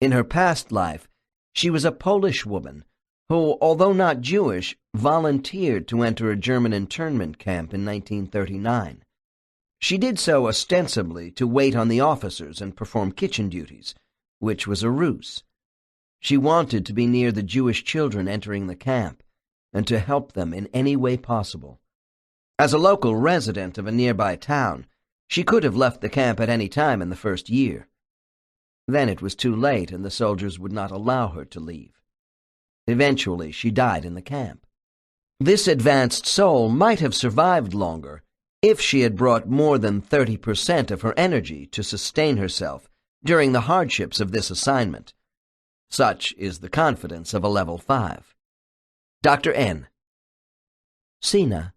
In her past life, she was a Polish woman who, although not Jewish, volunteered to enter a German internment camp in 1939. She did so ostensibly to wait on the officers and perform kitchen duties, which was a ruse. She wanted to be near the Jewish children entering the camp and to help them in any way possible. As a local resident of a nearby town, she could have left the camp at any time in the first year. Then it was too late, and the soldiers would not allow her to leave. Eventually, she died in the camp. This advanced soul might have survived longer if she had brought more than 30% of her energy to sustain herself during the hardships of this assignment. Such is the confidence of a level 5. Dr. N. Sina,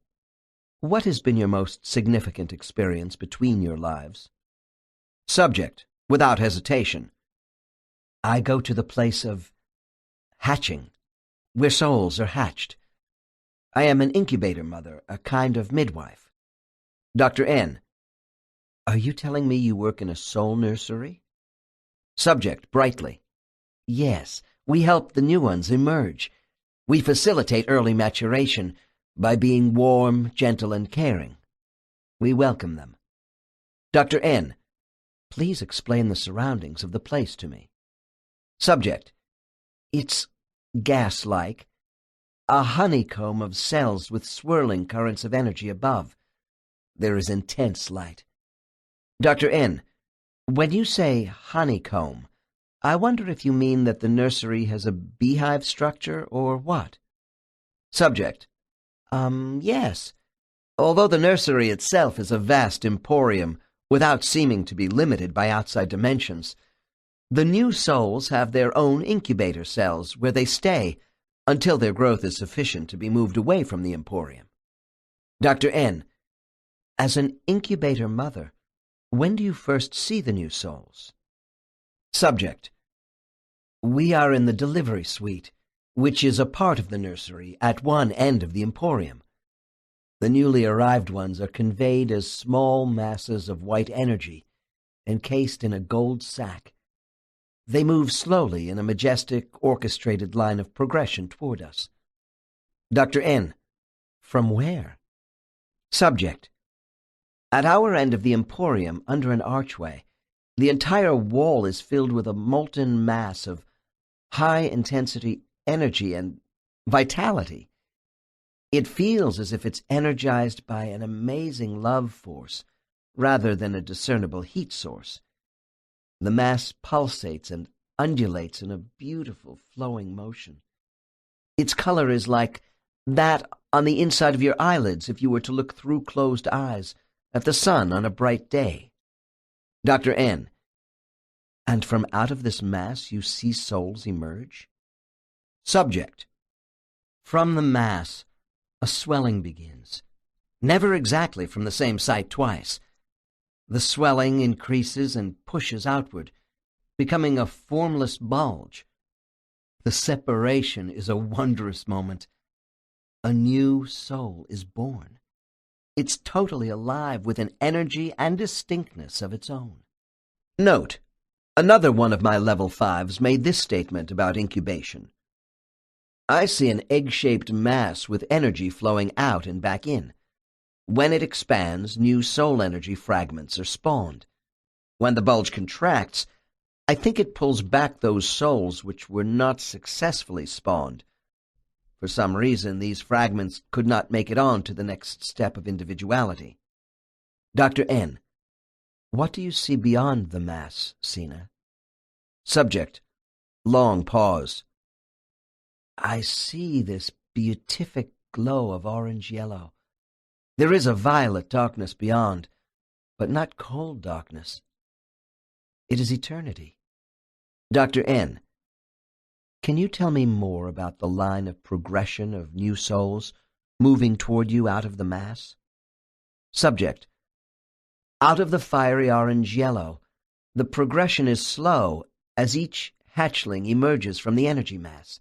what has been your most significant experience between your lives? Subject, without hesitation. I go to the place of hatching, where souls are hatched. I am an incubator mother, a kind of midwife. Dr. N. Are you telling me you work in a soul nursery? Subject, brightly. Yes, we help the new ones emerge. We facilitate early maturation by being warm, gentle, and caring. We welcome them. Dr. N. Please explain the surroundings of the place to me. Subject. It's gas-like, a honeycomb of cells with swirling currents of energy above. There is intense light. Dr. N. When you say honeycomb, I wonder if you mean that the nursery has a beehive structure or what? Subject. Yes. Although the nursery itself is a vast emporium without seeming to be limited by outside dimensions, the new souls have their own incubator cells where they stay until their growth is sufficient to be moved away from the emporium. Dr. N. As an incubator mother, when do you first see the new souls? Subject. We are in the delivery suite, which is a part of the nursery at one end of the emporium. The newly arrived ones are conveyed as small masses of white energy, encased in a gold sack. They move slowly in a majestic, orchestrated line of progression toward us. Dr. N. From where? Subject. At our end of the emporium, under an archway, the entire wall is filled with a molten mass of high-intensity energy and vitality. It feels as if it's energized by an amazing love force rather than a discernible heat source. The mass pulsates and undulates in a beautiful flowing motion. Its color is like that on the inside of your eyelids if you were to look through closed eyes at the sun on a bright day. Dr. N. And from out of this mass you see souls emerge? Subject. From the mass, a swelling begins, never exactly from the same site twice. The swelling increases and pushes outward, becoming a formless bulge. The separation is a wondrous moment. A new soul is born. It's totally alive with an energy and distinctness of its own. Note, another one of my level 5s made this statement about incubation. I see an egg-shaped mass with energy flowing out and back in. When it expands, new soul energy fragments are spawned. When the bulge contracts, I think it pulls back those souls which were not successfully spawned. For some reason, these fragments could not make it on to the next step of individuality. Dr. N. What do you see beyond the mass, Sina? Subject. Long pause. I see this beatific glow of orange-yellow. There is a violet darkness beyond, but not cold darkness. It is eternity. Dr. N. Can you tell me more about the line of progression of new souls moving toward you out of the mass? Subject. Out of the fiery orange-yellow, the progression is slow as each hatchling emerges from the energy mass.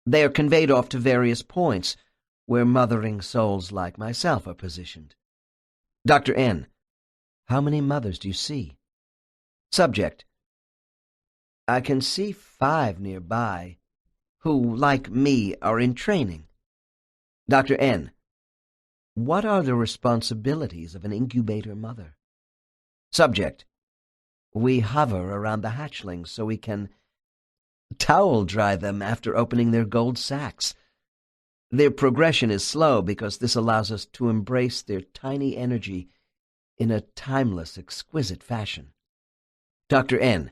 They are conveyed off to various points where mothering souls like myself are positioned. Dr. N. How many mothers do you see? Subject. I can see 5 nearby, who, like me, are in training. Dr. N. What are the responsibilities of an incubator mother? Subject. We hover around the hatchlings so we can towel dry them after opening their gold sacks. Their progression is slow because this allows us to embrace their tiny energy in a timeless, exquisite fashion. Dr. N.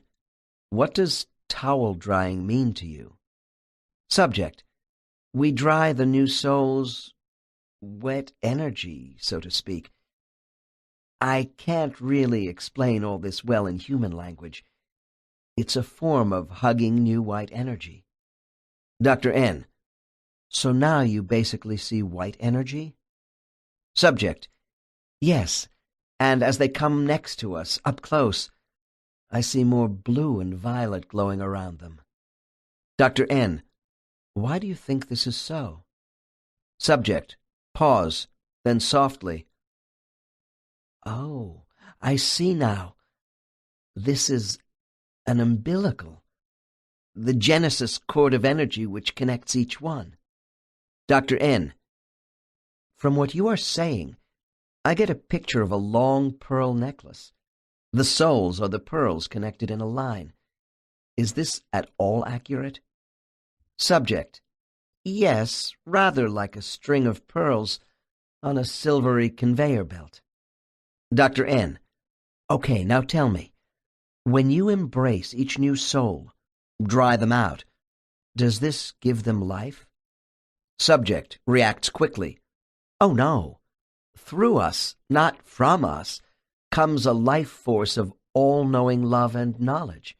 What does towel drying mean to you? Subject. We dry the new soul's wet energy, so to speak. I can't really explain all this well in human language. It's a form of hugging new white energy. Dr. N. So now you basically see white energy? Subject. Yes, and as they come next to us, up close, I see more blue and violet glowing around them. Dr. N. Why do you think this is so? Subject. Pause, then softly. Oh, I see now. This is an umbilical, the genesis cord of energy which connects each one. Dr. N. From what you are saying, I get a picture of a long pearl necklace. The souls are the pearls connected in a line. Is this at all accurate? Subject. Yes, rather like a string of pearls on a silvery conveyor belt. Dr. N. Okay, now tell me, when you embrace each new soul, dry them out, does this give them life? Subject reacts quickly. Oh no. Through us, not from us, comes a life force of all-knowing love and knowledge.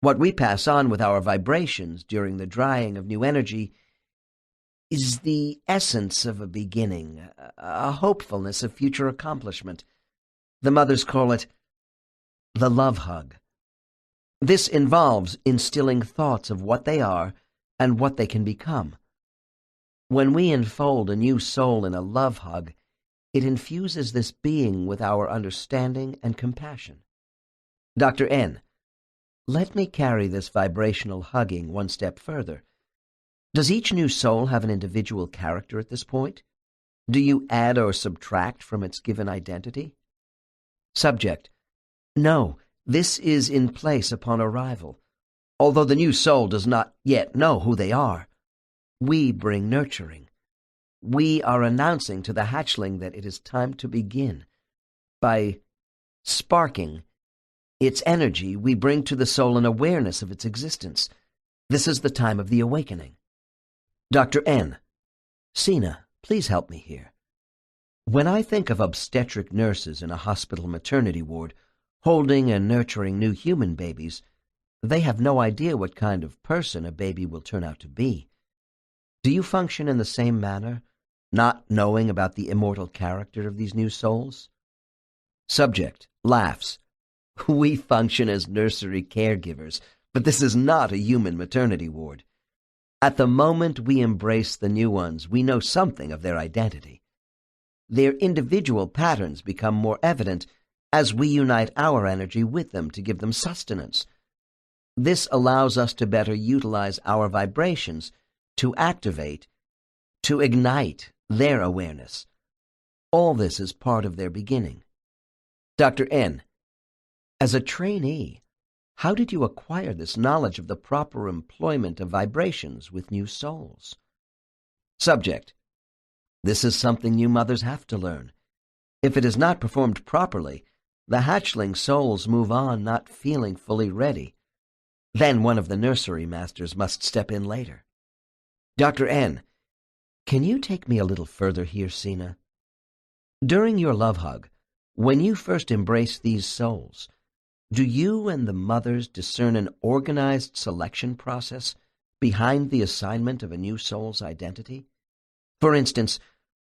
What we pass on with our vibrations during the drying of new energy is the essence of a beginning, a hopefulness of future accomplishment. The mothers call it the love hug. This involves instilling thoughts of what they are and what they can become. When we enfold a new soul in a love hug, it infuses this being with our understanding and compassion. Dr. N. Let me carry this vibrational hugging one step further. Does each new soul have an individual character at this point? Do you add or subtract from its given identity? Subject. No, this is in place upon arrival. Although the new soul does not yet know who they are, we bring nurturing. We are announcing to the hatchling that it is time to begin. By sparking its energy, we bring to the soul an awareness of its existence. This is the time of the awakening. Dr. N. Sina, please help me here. When I think of obstetric nurses in a hospital maternity ward, holding and nurturing new human babies, they have no idea what kind of person a baby will turn out to be. Do you function in the same manner, not knowing about the immortal character of these new souls? Subject laughs. We function as nursery caregivers, but this is not a human maternity ward. At the moment we embrace the new ones, we know something of their identity. Their individual patterns become more evident as we unite our energy with them to give them sustenance. This allows us to better utilize our vibrations to activate, to ignite their awareness. All this is part of their beginning. Dr. N. As a trainee, how did you acquire this knowledge of the proper employment of vibrations with new souls? Subject. This is something you mothers have to learn. If it is not performed properly, the hatchling souls move on not feeling fully ready. Then one of the nursery masters must step in later. Dr. N. Can you take me a little further here, Sina? During your love hug, when you first embrace these souls, do you and the mothers discern an organized selection process behind the assignment of a new soul's identity? For instance,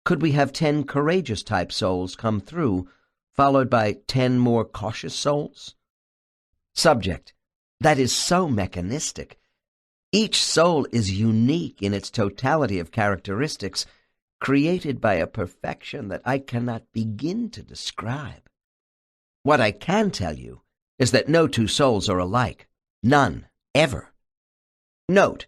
could we have 10 courageous-type souls come through, followed by 10 more cautious souls? Subject. That is so mechanistic. Each soul is unique in its totality of characteristics, created by a perfection that I cannot begin to describe. What I can tell you is that no two souls are alike. None, ever. Note,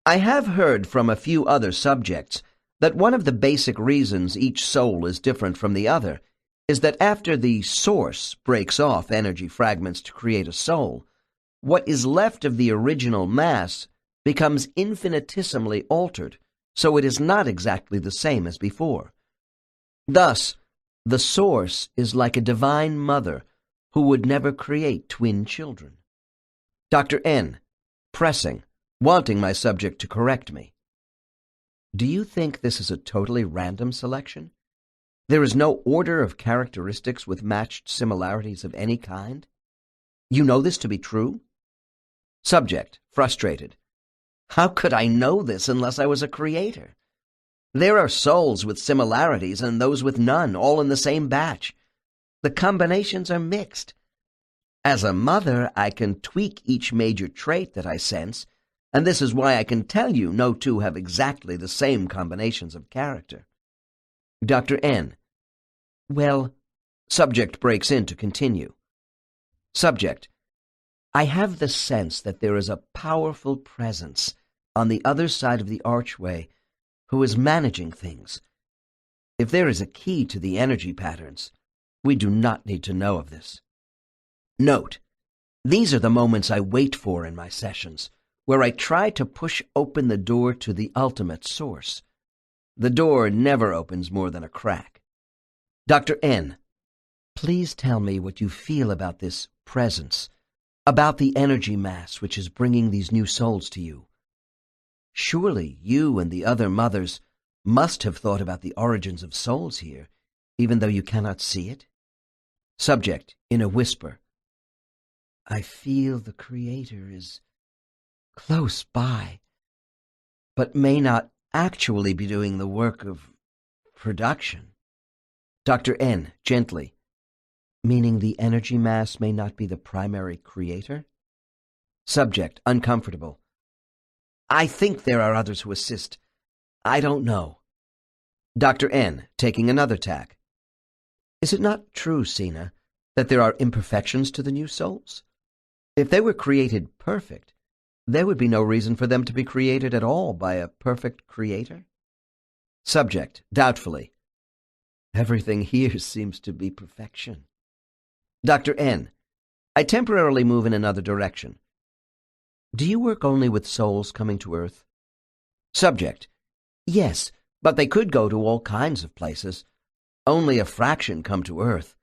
I have heard from a few other subjects that one of the basic reasons each soul is different from the other is that after the source breaks off energy fragments to create a soul, what is left of the original mass becomes infinitesimally altered, so it is not exactly the same as before. Thus, the source is like a divine mother who would never create twin children. Dr. N. Pressing, wanting my subject to correct me. Do you think this is a totally random selection? There is no order of characteristics with matched similarities of any kind? You know this to be true? Subject, frustrated. How could I know this unless I was a creator? There are souls with similarities and those with none, all in the same batch. The combinations are mixed. As a mother, I can tweak each major trait that I sense, and this is why I can tell you no two have exactly the same combinations of character. Dr. N. Well, subject breaks in to continue. Subject, I have the sense that there is a powerful presence on the other side of the archway who is managing things. If there is a key to the energy patterns, we do not need to know of this. Note, these are the moments I wait for in my sessions, where I try to push open the door to the ultimate source. The door never opens more than a crack. Dr. N., please tell me what you feel about this presence, about the energy mass which is bringing these new souls to you. Surely you and the other mothers must have thought about the origins of souls here, even though you cannot see it? Subject, in a whisper, I feel the Creator is close by, but may not actually be doing the work of production. Dr. N., gently, meaning the energy mass may not be the primary creator? Subject, uncomfortable, I think there are others who assist. I don't know. Dr. N., taking another tack. Is it not true, Sina, that there are imperfections to the new souls? If they were created perfect, there would be no reason for them to be created at all by a perfect creator? Subject, doubtfully. Everything here seems to be perfection. Dr. N., I temporarily move in another direction. Do you work only with souls coming to Earth? Subject, yes, but they could go to all kinds of places. Only a fraction come to Earth.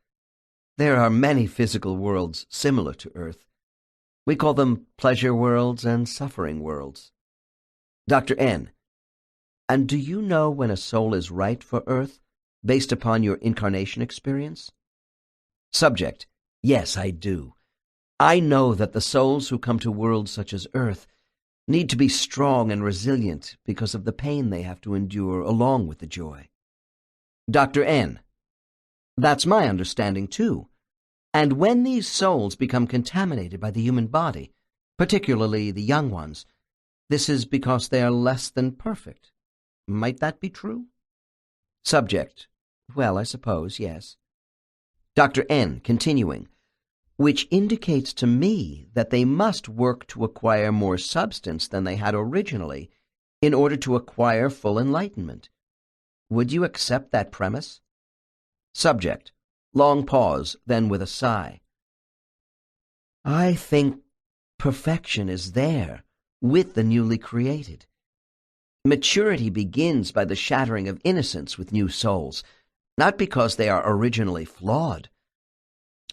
There are many physical worlds similar to Earth. We call them pleasure worlds and suffering worlds. Dr. N., and do you know when a soul is right for Earth, based upon your incarnation experience? Subject, yes, I do. I know that the souls who come to worlds such as Earth need to be strong and resilient because of the pain they have to endure along with the joy. Dr. N., that's my understanding too. And when these souls become contaminated by the human body, particularly the young ones, this is because they are less than perfect. Might that be true? Subject, well, I suppose, yes. Dr. N., continuing, which indicates to me that they must work to acquire more substance than they had originally in order to acquire full enlightenment. Would you accept that premise? Subject, long pause, then with a sigh. I think perfection is there with the newly created. Maturity begins by the shattering of innocence with new souls, not because they are originally flawed.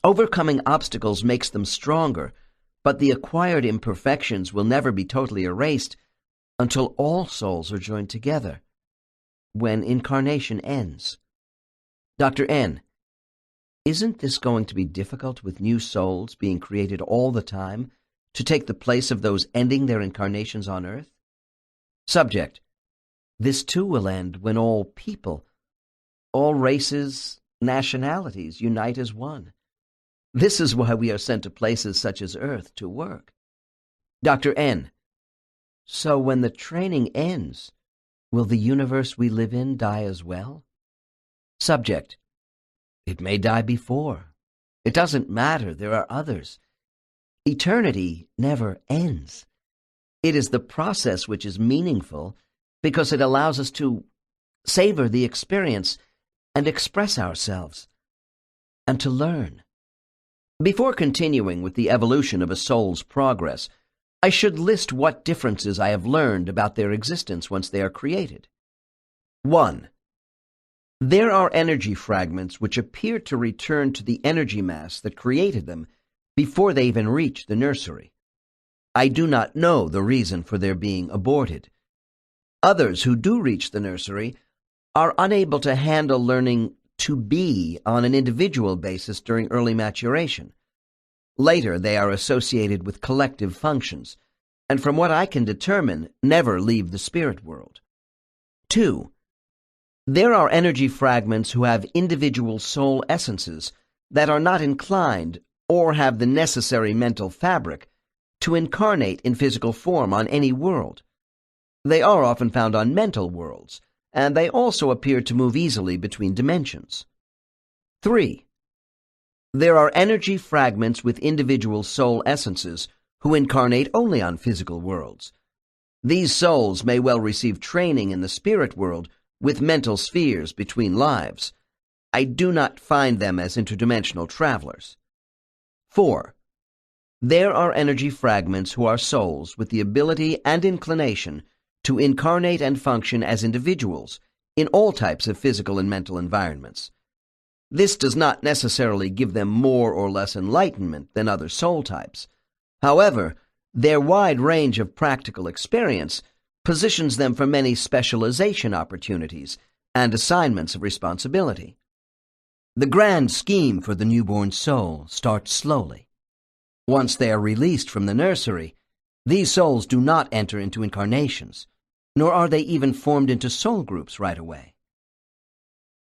Overcoming obstacles makes them stronger, but the acquired imperfections will never be totally erased until all souls are joined together, when incarnation ends. Dr. N., isn't this going to be difficult with new souls being created all the time to take the place of those ending their incarnations on Earth? Subject, this too will end when all people, all races, nationalities unite as one. This is why we are sent to places such as Earth to work. Dr. N., so when the training ends, will the universe we live in die as well? Subject, it may die before. It doesn't matter, there are others. Eternity never ends. It is the process which is meaningful because it allows us to savor the experience and express ourselves, and to learn. Before continuing with the evolution of a soul's progress, I should list what differences I have learned about their existence once they are created. 1. There are energy fragments which appear to return to the energy mass that created them before they even reach the nursery. I do not know the reason for their being aborted. Others who do reach the nursery are unable to handle learning to be on an individual basis during early maturation. Later, they are associated with collective functions, and from what I can determine, never leave the spirit world. 2. There are energy fragments who have individual soul essences that are not inclined or have the necessary mental fabric to incarnate in physical form on any world. They are often found on mental worlds, and they also appear to move easily between dimensions. 3. There are energy fragments with individual soul essences who incarnate only on physical worlds. These souls may well receive training in the spirit world with mental spheres between lives. I do not find them as interdimensional travelers. 4. There are energy fragments who are souls with the ability and inclination to incarnate and function as individuals in all types of physical and mental environments. This does not necessarily give them more or less enlightenment than other soul types. However, their wide range of practical experience positions them for many specialization opportunities and assignments of responsibility. The grand scheme for the newborn soul starts slowly. Once they are released from the nursery, these souls do not enter into incarnations, nor are they even formed into soul groups right away.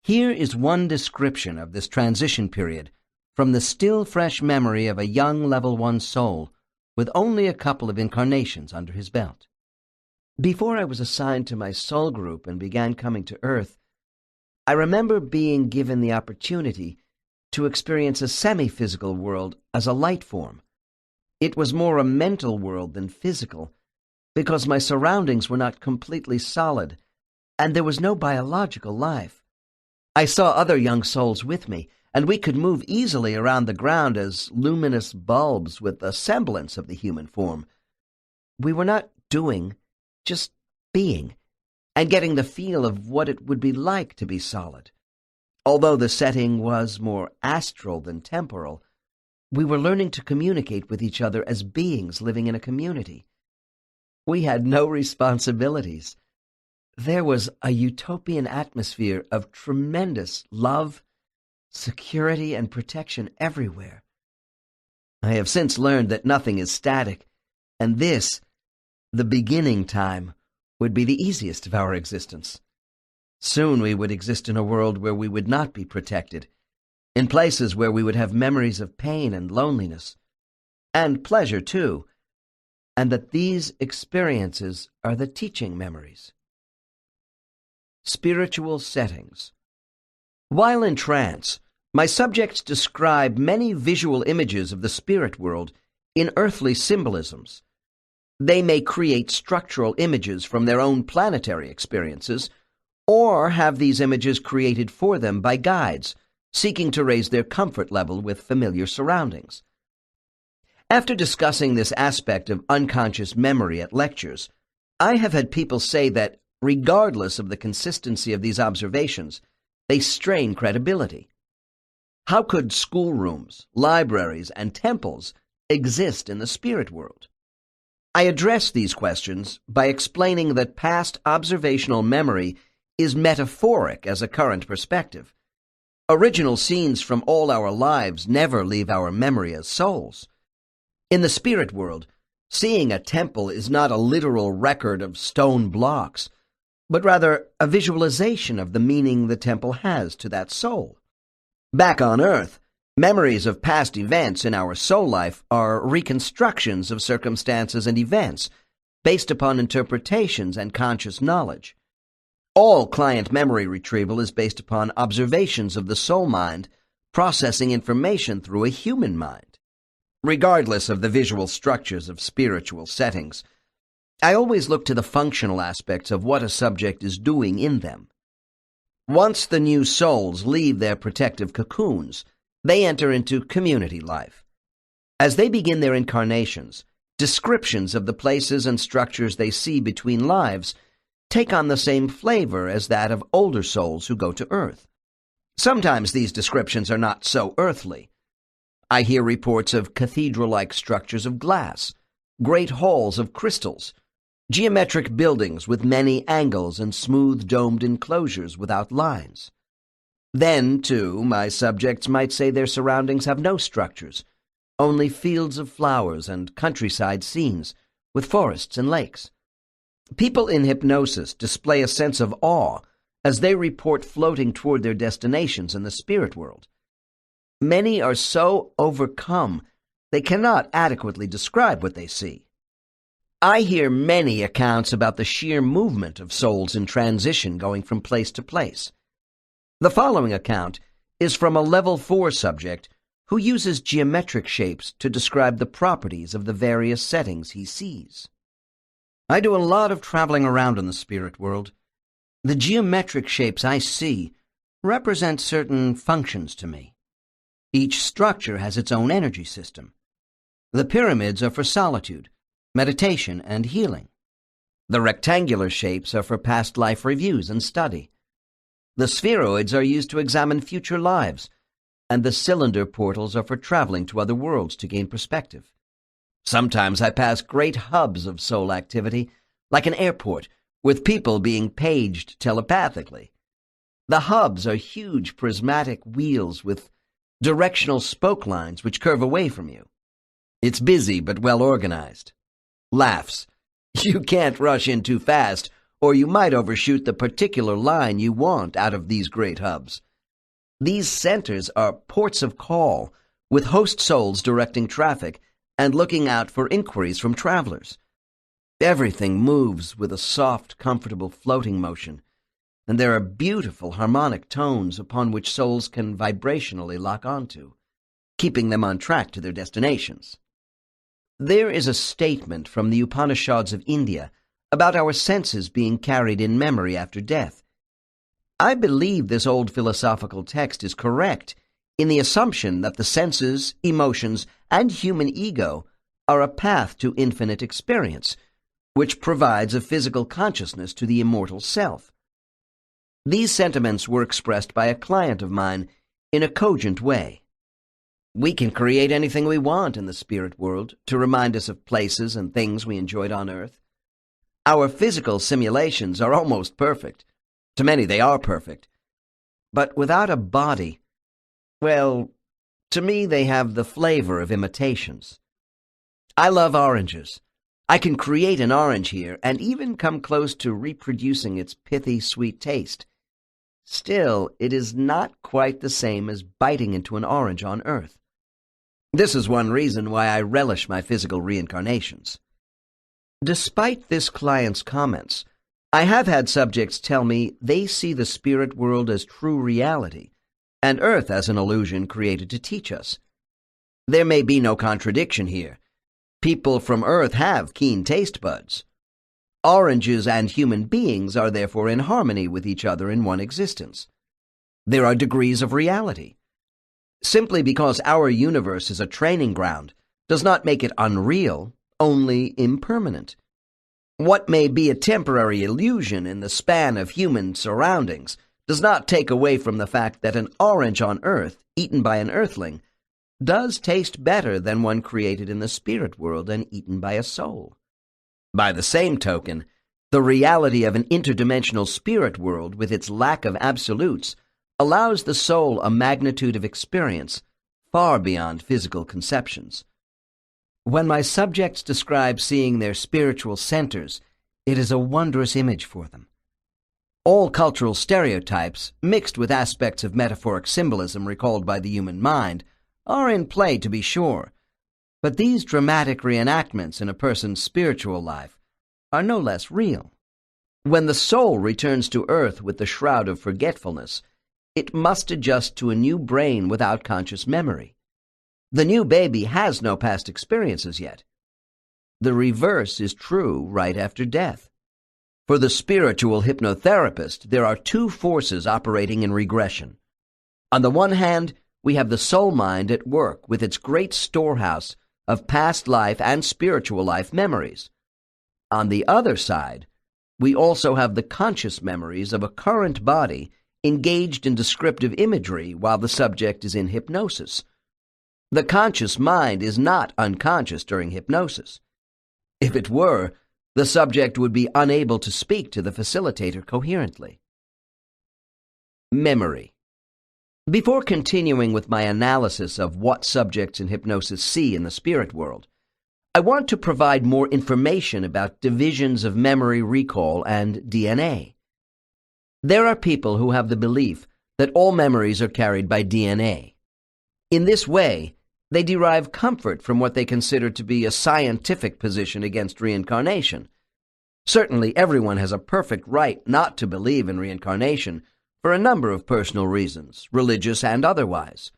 Here is one description of this transition period from the still fresh memory of a young level 1 soul with only a couple of incarnations under his belt. Before I was assigned to my soul group and began coming to Earth, I remember being given the opportunity to experience a semi-physical world as a light form. It was more a mental world than physical, because my surroundings were not completely solid, and there was no biological life. I saw other young souls with me, and we could move easily around the ground as luminous bulbs with a semblance of the human form. We were not doing, just being, and getting the feel of what it would be like to be solid. Although the setting was more astral than temporal, we were learning to communicate with each other as beings living in a community. We had no responsibilities. There was a utopian atmosphere of tremendous love, security, and protection everywhere. I have since learned that nothing is static, and this, the beginning time, would be the easiest of our existence. Soon we would exist in a world where we would not be protected, in places where we would have memories of pain and loneliness, and pleasure too, and that these experiences are the teaching memories. Spiritual settings. While in trance, my subjects describe many visual images of the spirit world in earthly symbolisms. They may create structural images from their own planetary experiences, or have these images created for them by guides, seeking to raise their comfort level with familiar surroundings. After discussing this aspect of unconscious memory at lectures, I have had people say that, regardless of the consistency of these observations, they strain credibility. How could schoolrooms, libraries, and temples exist in the spirit world? I address these questions by explaining that past observational memory is metaphoric as a current perspective. Original scenes from all our lives never leave our memory as souls. In the spirit world, seeing a temple is not a literal record of stone blocks, but rather a visualization of the meaning the temple has to that soul. Back on Earth, memories of past events in our soul life are reconstructions of circumstances and events based upon interpretations and conscious knowledge. All client memory retrieval is based upon observations of the soul mind processing information through a human mind. Regardless of the visual structures of spiritual settings, I always look to the functional aspects of what a subject is doing in them. Once the new souls leave their protective cocoons, they enter into community life. As they begin their incarnations, descriptions of the places and structures they see between lives take on the same flavor as that of older souls who go to Earth. Sometimes these descriptions are not so earthly. I hear reports of cathedral-like structures of glass, great halls of crystals, geometric buildings with many angles and smooth domed enclosures without lines. Then, too, my subjects might say their surroundings have no structures, only fields of flowers and countryside scenes with forests and lakes. People in hypnosis display a sense of awe as they report floating toward their destinations in the spirit world. Many are so overcome they cannot adequately describe what they see. I hear many accounts about the sheer movement of souls in transition going from place to place. The following account is from a Level 4 subject who uses geometric shapes to describe the properties of the various settings he sees. I do a lot of traveling around in the spirit world. The geometric shapes I see represent certain functions to me. Each structure has its own energy system. The pyramids are for solitude, meditation, and healing. The rectangular shapes are for past life reviews and study. The spheroids are used to examine future lives, and the cylinder portals are for traveling to other worlds to gain perspective. Sometimes I pass great hubs of soul activity, like an airport, with people being paged telepathically. The hubs are huge prismatic wheels with directional spoke lines which curve away from you. It's busy but well organized. Laughs. You can't rush in too fast, or you might overshoot the particular line you want out of these great hubs. These centers are ports of call, with host souls directing traffic and looking out for inquiries from travelers. Everything moves with a soft, comfortable floating motion, and there are beautiful harmonic tones upon which souls can vibrationally lock onto, keeping them on track to their destinations. There is a statement from the Upanishads of India about our senses being carried in memory after death. I believe this old philosophical text is correct in the assumption that the senses, emotions, and human ego are a path to infinite experience, which provides a physical consciousness to the immortal self. These sentiments were expressed by a client of mine in a cogent way. We can create anything we want in the spirit world to remind us of places and things we enjoyed on earth. Our physical simulations are almost perfect. To many they are perfect. But without a body, well, to me they have the flavor of imitations. I love oranges. I can create an orange here and even come close to reproducing its pithy, sweet taste. Still, it is not quite the same as biting into an orange on Earth. This is one reason why I relish my physical reincarnations. Despite this client's comments, I have had subjects tell me they see the spirit world as true reality, and Earth as an illusion created to teach us. There may be no contradiction here. People from Earth have keen taste buds. Oranges and human beings are therefore in harmony with each other in one existence. There are degrees of reality. Simply because our universe is a training ground does not make it unreal, only impermanent. What may be a temporary illusion in the span of human surroundings does not take away from the fact that an orange on Earth, eaten by an earthling, does taste better than one created in the spirit world and eaten by a soul. By the same token, the reality of an interdimensional spirit world with its lack of absolutes allows the soul a magnitude of experience far beyond physical conceptions. When my subjects describe seeing their spiritual centers, it is a wondrous image for them. All cultural stereotypes, mixed with aspects of metaphoric symbolism recalled by the human mind, are in play to be sure, but these dramatic reenactments in a person's spiritual life are no less real. When the soul returns to Earth with the shroud of forgetfulness, it must adjust to a new brain without conscious memory. The new baby has no past experiences yet. The reverse is true right after death. For the spiritual hypnotherapist, there are two forces operating in regression. On the one hand, we have the soul mind at work with its great storehouse of past life and spiritual life memories. On the other side, we also have the conscious memories of a current body engaged in descriptive imagery while the subject is in hypnosis. The conscious mind is not unconscious during hypnosis. If it were, The subject would be unable to speak to the facilitator coherently. Memory. Before continuing with my analysis of what subjects in hypnosis see in the spirit world, I want to provide more information about divisions of memory recall and DNA. There are people who have the belief that all memories are carried by DNA. In this way, they derive comfort from what they consider to be a scientific position against reincarnation. Certainly, everyone has a perfect right not to believe in reincarnation for a number of personal reasons, religious and otherwise.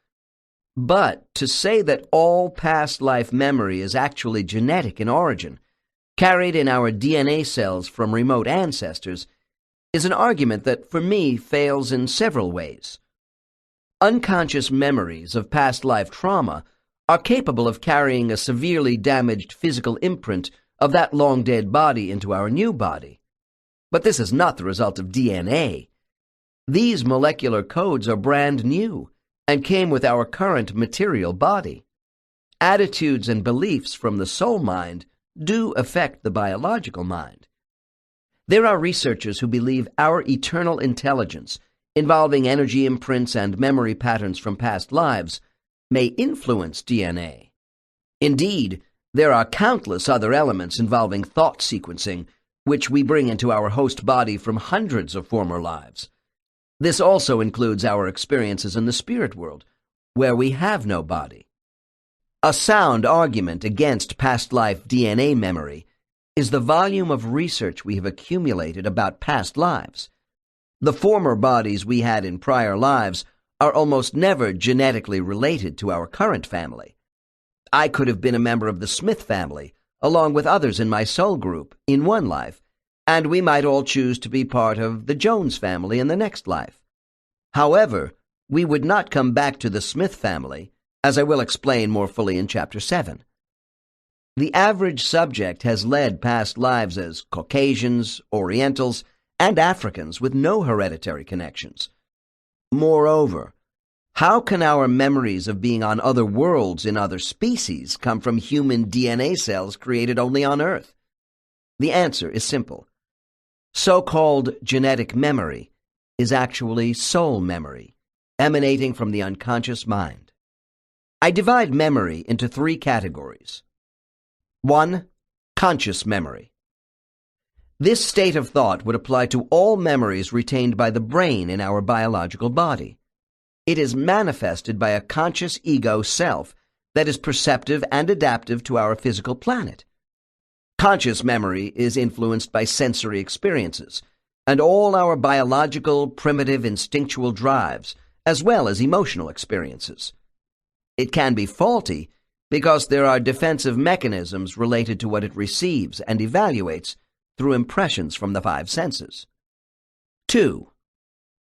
But to say that all past life memory is actually genetic in origin, carried in our DNA cells from remote ancestors, is an argument that, for me, fails in several ways. Unconscious memories of past life trauma are capable of carrying a severely damaged physical imprint of that long-dead body into our new body. But this is not the result of DNA. These molecular codes are brand new and came with our current material body. Attitudes and beliefs from the soul mind do affect the biological mind. There are researchers who believe our eternal intelligence, involving energy imprints and memory patterns from past lives, may influence DNA. Indeed, there are countless other elements involving thought sequencing, which we bring into our host body from hundreds of former lives. This also includes our experiences in the spirit world, where we have no body. A sound argument against past life DNA memory is the volume of research we have accumulated about past lives. The former bodies we had in prior lives are almost never genetically related to our current family. I could have been a member of the Smith family, along with others in my soul group, in one life, and we might all choose to be part of the Jones family in the next life. However, we would not come back to the Smith family, as I will explain more fully in Chapter 7. The average subject has led past lives as Caucasians, Orientals, and Africans with no hereditary connections. Moreover, how can our memories of being on other worlds in other species come from human DNA cells created only on Earth? The answer is simple. So-called genetic memory is actually soul memory, emanating from the unconscious mind. I divide memory into three categories. 1. Conscious memory. This state of thought would apply to all memories retained by the brain in our biological body. It is manifested by a conscious ego self that is perceptive and adaptive to our physical planet. Conscious memory is influenced by sensory experiences and all our biological, primitive, instinctual drives, as well as emotional experiences. It can be faulty because there are defensive mechanisms related to what it receives and evaluates through impressions from the five senses. 2.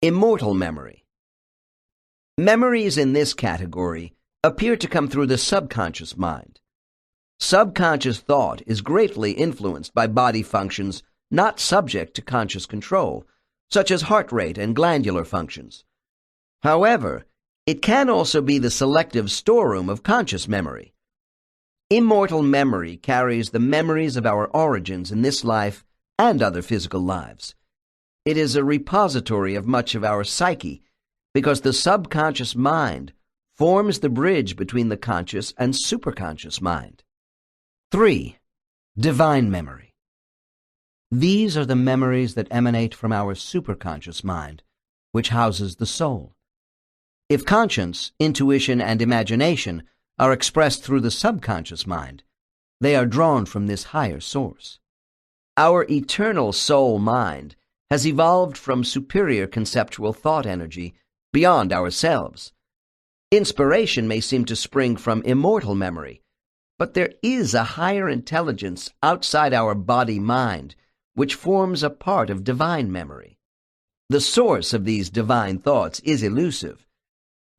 Immortal memory. Memories in this category appear to come through the subconscious mind. Subconscious thought is greatly influenced by body functions not subject to conscious control, such as heart rate and glandular functions. However, it can also be the selective storeroom of conscious memory. Immortal memory carries the memories of our origins in this life and other physical lives. It is a repository of much of our psyche because the subconscious mind forms the bridge between the conscious and superconscious mind. 3. Divine memory. These are the memories that emanate from our superconscious mind, which houses the soul. If conscience, intuition, and imagination are expressed through the subconscious mind, they are drawn from this higher source. Our eternal soul mind has evolved from superior conceptual thought energy beyond ourselves. Inspiration may seem to spring from immortal memory, but there is a higher intelligence outside our body-mind which forms a part of divine memory. The source of these divine thoughts is elusive.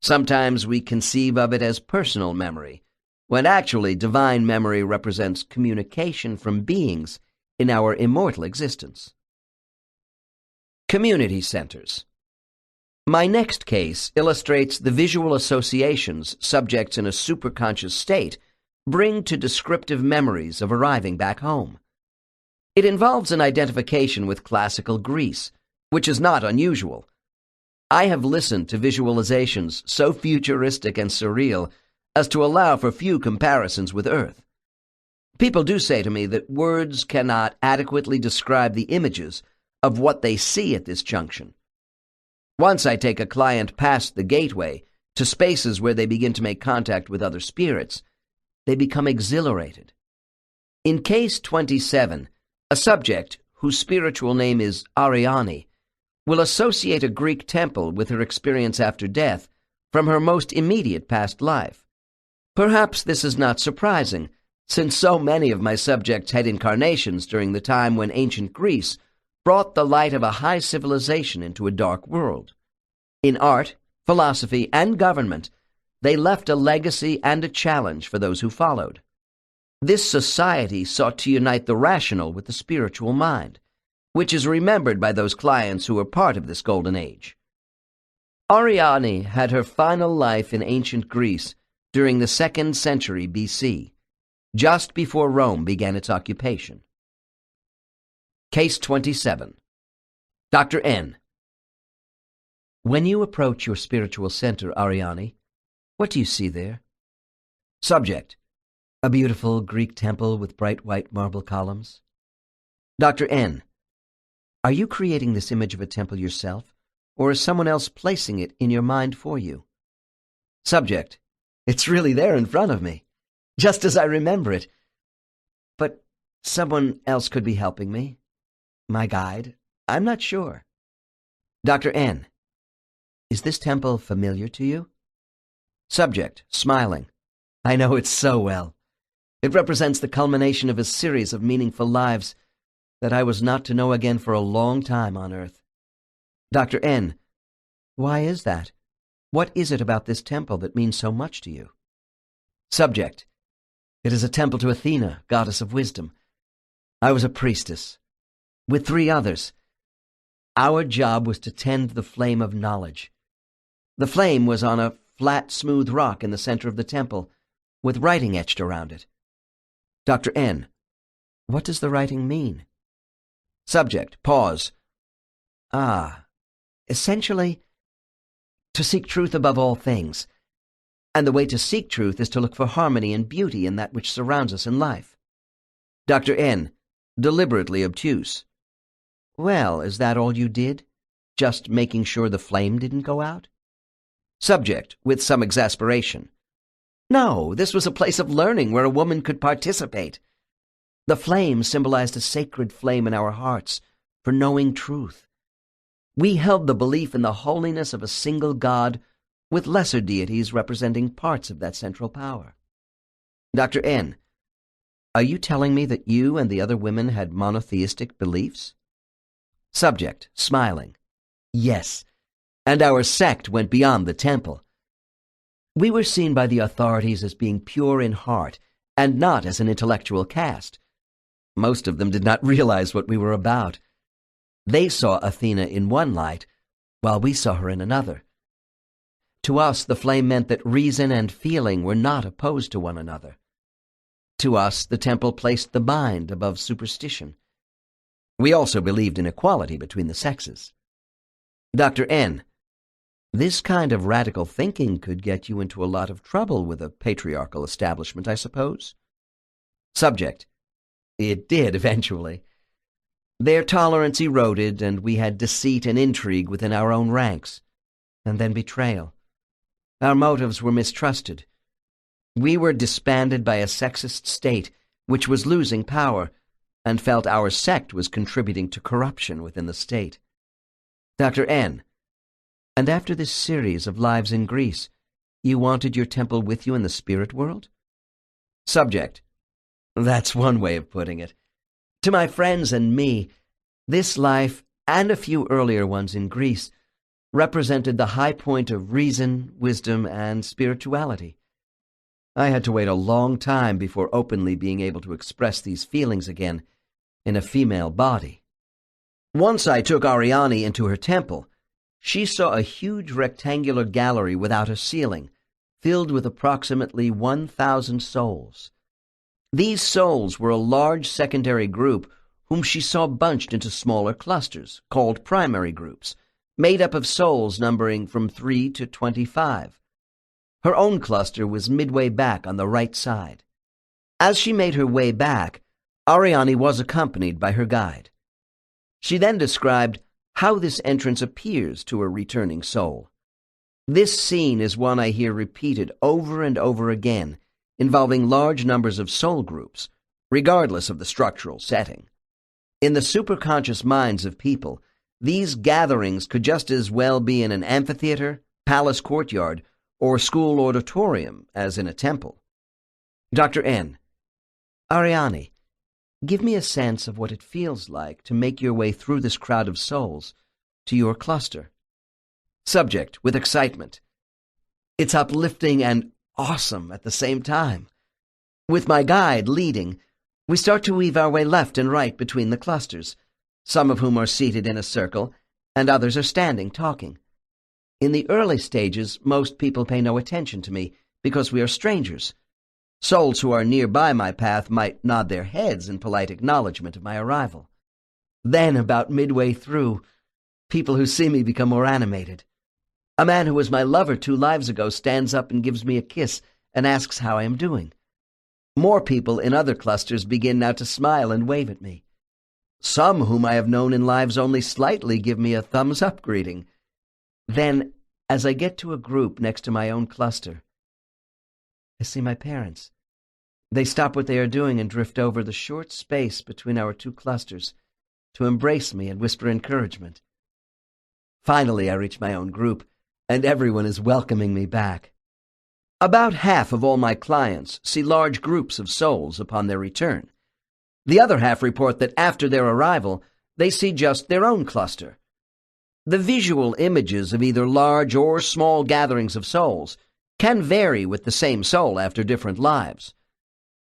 Sometimes we conceive of it as personal memory, when actually divine memory represents communication from beings in our immortal existence. Community centers. My next case illustrates the visual associations subjects in a superconscious state bring to descriptive memories of arriving back home. It involves an identification with classical Greece, which is not unusual. I have listened to visualizations so futuristic and surreal as to allow for few comparisons with Earth. People do say to me that words cannot adequately describe the images of what they see at this junction. Once I take a client past the gateway to spaces where they begin to make contact with other spirits, they become exhilarated. In case 27, a subject whose spiritual name is Ariane will associate a Greek temple with her experience after death from her most immediate past life. Perhaps this is not surprising, since so many of my subjects had incarnations during the time when ancient Greece brought the light of a high civilization into a dark world. In art, philosophy, and government, they left a legacy and a challenge for those who followed. This society sought to unite the rational with the spiritual mind, which is remembered by those clients who were part of this golden age. Ariane had her final life in ancient Greece during the 2nd century BC, just before Rome began its occupation. Case 27. Dr. N. When you approach your spiritual center, Ariane, what do you see there? Subject. A beautiful Greek temple with bright white marble columns. Dr. N. Are you creating this image of a temple yourself, or is someone else placing it in your mind for you? Subject. It's really there in front of me, just as I remember it. But someone else could be helping me. My guide. I'm not sure. Dr. N. Is this temple familiar to you? Subject, smiling. I know it so well. It represents the culmination of a series of meaningful lives that I was not to know again for a long time on Earth. Dr. N. Why is that? What is it about this temple that means so much to you? Subject. It is a temple to Athena, goddess of wisdom. I was a priestess, with 3 others. Our job was to tend the flame of knowledge. The flame was on a flat, smooth rock in the center of the temple, with writing etched around it. Dr. N. What does the writing mean? Subject. Pause. Essentially, to seek truth above all things. And the way to seek truth is to look for harmony and beauty in that which surrounds us in life. Dr. N. Deliberately obtuse. Well, is that all you did? Just making sure the flame didn't go out? Subject, with some exasperation. No, this was a place of learning where a woman could participate. The flame symbolized a sacred flame in our hearts for knowing truth. We held the belief in the holiness of a single God with lesser deities representing parts of that central power. Dr. N. Are you telling me that you and the other women had monotheistic beliefs? Subject, smiling. Yes, and our sect went beyond the temple. We were seen by the authorities as being pure in heart and not as an intellectual caste. Most of them did not realize what we were about. They saw Athena in one light, while we saw her in another. To us, the flame meant that reason and feeling were not opposed to one another. To us, the temple placed the mind above superstition. We also believed in equality between the sexes. Dr. N. This kind of radical thinking could get you into a lot of trouble with a patriarchal establishment, I suppose? Subject. It did, eventually. Their tolerance eroded, and we had deceit and intrigue within our own ranks, and then betrayal. Our motives were mistrusted. We were disbanded by a sexist state which was losing power, and felt our sect was contributing to corruption within the state. Dr. N. And after this series of lives in Greece, you wanted your temple with you in the spirit world? Subject. That's one way of putting it. To my friends and me, this life, and a few earlier ones in Greece, represented the high point of reason, wisdom, and spirituality. I had to wait a long time before openly being able to express these feelings again in a female body. Once I took Ariane into her temple, she saw a huge rectangular gallery without a ceiling, filled with approximately 1,000 souls. These souls were a large secondary group whom she saw bunched into smaller clusters, called primary groups, made up of souls numbering from 3 to 25. Her own cluster was midway back on the right side. As she made her way back, Ariane was accompanied by her guide. She then described how this entrance appears to a returning soul. This scene is one I hear repeated over and over again, involving large numbers of soul groups, regardless of the structural setting. In the superconscious minds of people, these gatherings could just as well be in an amphitheater, palace courtyard, or school auditorium as in a temple. Dr. N. Ariane, give me a sense of what it feels like to make your way through this crowd of souls to your cluster. Subject, with excitement. It's uplifting and awesome at the same time. With my guide leading, we start to weave our way left and right between the clusters, some of whom are seated in a circle, and others are standing, talking. In the early stages, most people pay no attention to me because we are strangers. Souls who are nearby my path might nod their heads in polite acknowledgement of my arrival. Then, about midway through, people who see me become more animated. A man who was my lover 2 lives ago stands up and gives me a kiss and asks how I am doing. More people in other clusters begin now to smile and wave at me. Some whom I have known in lives only slightly give me a thumbs-up greeting. Then, as I get to a group next to my own cluster, I see my parents. They stop what they are doing and drift over the short space between our 2 clusters to embrace me and whisper encouragement. Finally, I reach my own group, and everyone is welcoming me back. About half of all my clients see large groups of souls upon their return. The other half report that after their arrival, they see just their own cluster. The visual images of either large or small gatherings of souls can vary with the same soul after different lives.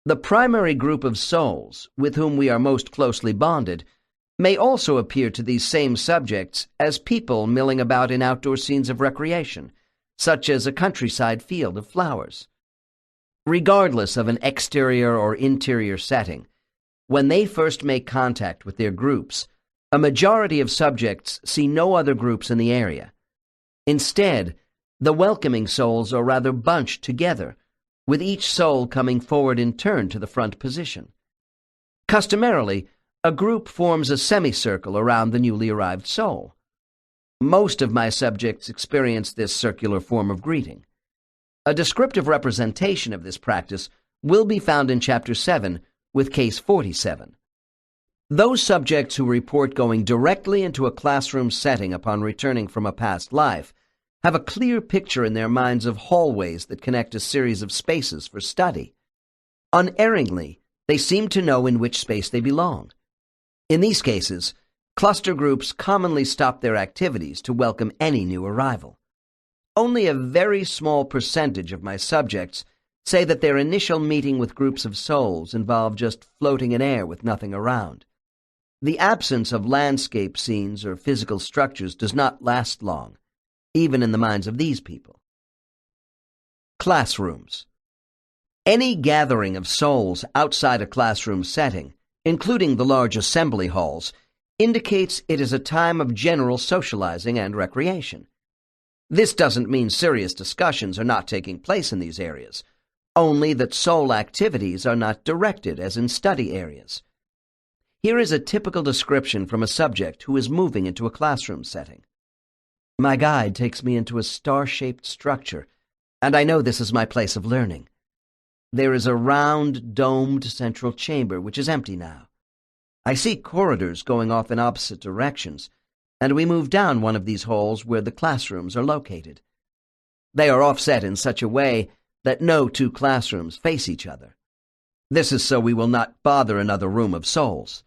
The primary group of souls, with whom we are most closely bonded, may also appear to these same subjects as people milling about in outdoor scenes of recreation, such as a countryside field of flowers. Regardless of an exterior or interior setting, when they first make contact with their groups, a majority of subjects see no other groups in the area. Instead, the welcoming souls are rather bunched together, with each soul coming forward in turn to the front position. Customarily, a group forms a semicircle around the newly arrived soul. Most of my subjects experience this circular form of greeting. A descriptive representation of this practice will be found in Chapter 7 with Case 47. Those subjects who report going directly into a classroom setting upon returning from a past life have a clear picture in their minds of hallways that connect a series of spaces for study. Unerringly, they seem to know in which space they belong. In these cases, cluster groups commonly stop their activities to welcome any new arrival. Only a very small percentage of my subjects say that their initial meeting with groups of souls involved just floating in air with nothing around. The absence of landscape scenes or physical structures does not last long, even in the minds of these people. Classrooms. Any gathering of souls outside a classroom setting, including the large assembly halls, indicates it is a time of general socializing and recreation. This doesn't mean serious discussions are not taking place in these areas, only that soul activities are not directed as in study areas. Here is a typical description from a subject who is moving into a classroom setting. My guide takes me into a star-shaped structure, and I know this is my place of learning. There is a round, domed central chamber which is empty now. I see corridors going off in opposite directions, and we move down one of these halls where the classrooms are located. They are offset in such a way that no 2 classrooms face each other. This is so we will not bother another room of souls.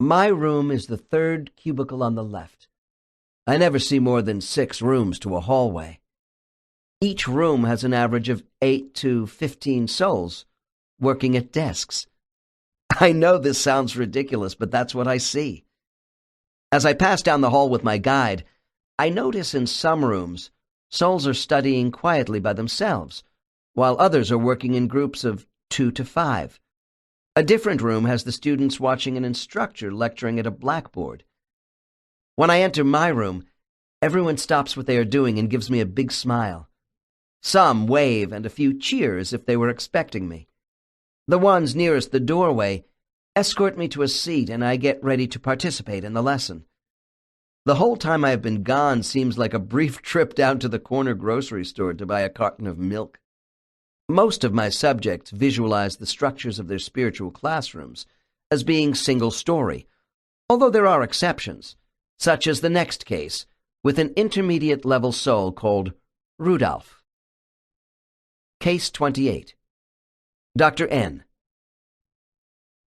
My room is the 3rd cubicle on the left. I never see more than 6 rooms to a hallway. Each room has an average of 8 to 15 souls working at desks. I know this sounds ridiculous, but that's what I see. As I pass down the hall with my guide, I notice in some rooms souls are studying quietly by themselves, while others are working in groups of 2 to 5. A different room has the students watching an instructor lecturing at a blackboard. When I enter my room, everyone stops what they are doing and gives me a big smile. Some wave and a few cheers if they were expecting me. The ones nearest the doorway escort me to a seat and I get ready to participate in the lesson. The whole time I have been gone seems like a brief trip down to the corner grocery store to buy a carton of milk. Most of my subjects visualize the structures of their spiritual classrooms as being single-story, although there are exceptions, such as the next case, with an intermediate-level soul called Rudolph. Case 28. Dr. N.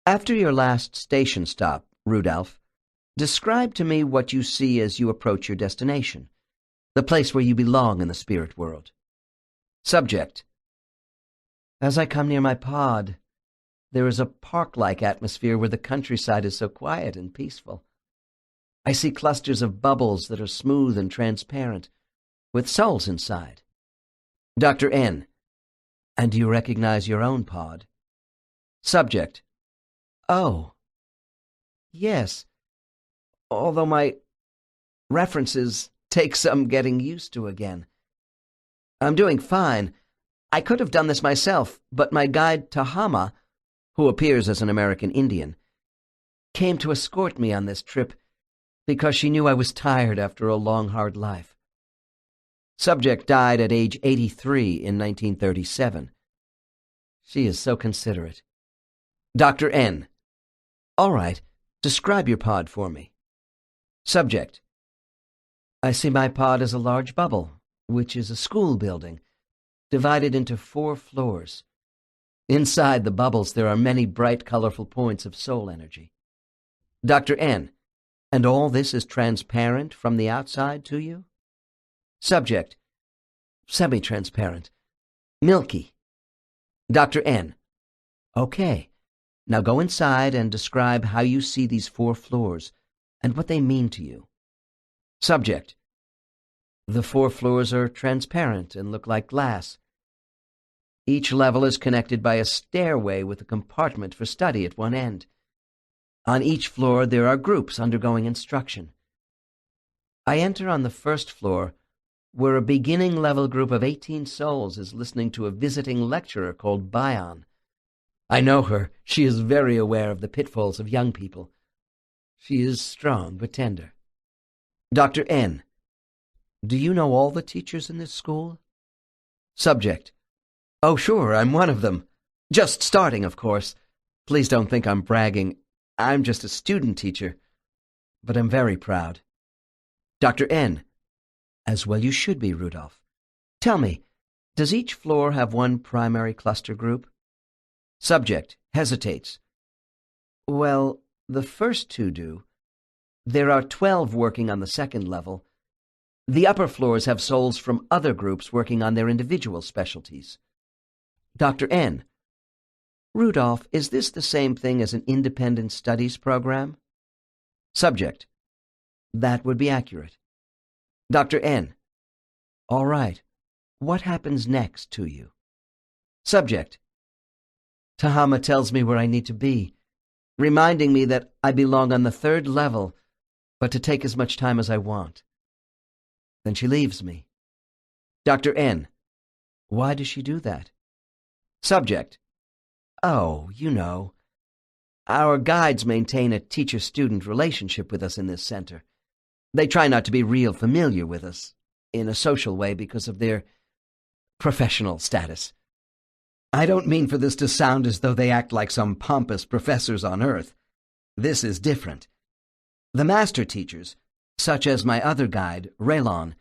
After your last station stop, Rudolph, describe to me what you see as you approach your destination, the place where you belong in the spirit world. Subject. As I come near my pod, there is a park-like atmosphere where the countryside is so quiet and peaceful. I see clusters of bubbles that are smooth and transparent, with souls inside. Dr. N. And do you recognize your own pod? Subject. Oh. Yes. Although my references take some getting used to again. I'm doing fine. I could have done this myself, but my guide Tahama, who appears as an American Indian, came to escort me on this trip because she knew I was tired after a long, hard life. Subject died at age 83 in 1937. She is so considerate. Dr. N. All right, describe your pod for me. Subject. I see my pod as a large bubble, which is a school building, divided into 4 floors. Inside the bubbles there are many bright, colorful points of soul energy. Dr. N. And all this is transparent from the outside to you? Subject. Semi-transparent. Milky. Dr. N. Okay. Now go inside and describe how you see these 4 floors and what they mean to you. Subject. The 4 floors are transparent and look like glass. Each level is connected by a stairway with a compartment for study at one end. On each floor there are groups undergoing instruction. I enter on the first floor, where a beginning-level group of 18 souls is listening to a visiting lecturer called Bion. I know her. She is very aware of the pitfalls of young people. She is strong but tender. Dr. N. Do you know all the teachers in this school? Subject. Oh, sure, I'm one of them. Just starting, of course. Please don't think I'm bragging. I'm just a student teacher. But I'm very proud. Dr. N. As well you should be, Rudolph. Tell me, does each floor have one primary cluster group? Subject. Hesitates. Well, the first 2 do. There are 12 working on the second level. The upper floors have souls from other groups working on their individual specialties. Dr. N. Rudolph, is this the same thing as an independent studies program? Subject. That would be accurate. Dr. N. All right. What happens next to you? Subject. Tahama tells me where I need to be, reminding me that I belong on the 3rd level, but to take as much time as I want. Then she leaves me. Dr. N. Why does she do that? Subject. Oh, you know. Our guides maintain a teacher-student relationship with us in this center. They try not to be real familiar with us in a social way because of their professional status. I don't mean for this to sound as though they act like some pompous professors on Earth. This is different. The master teachers, such as my other guide, Raylon,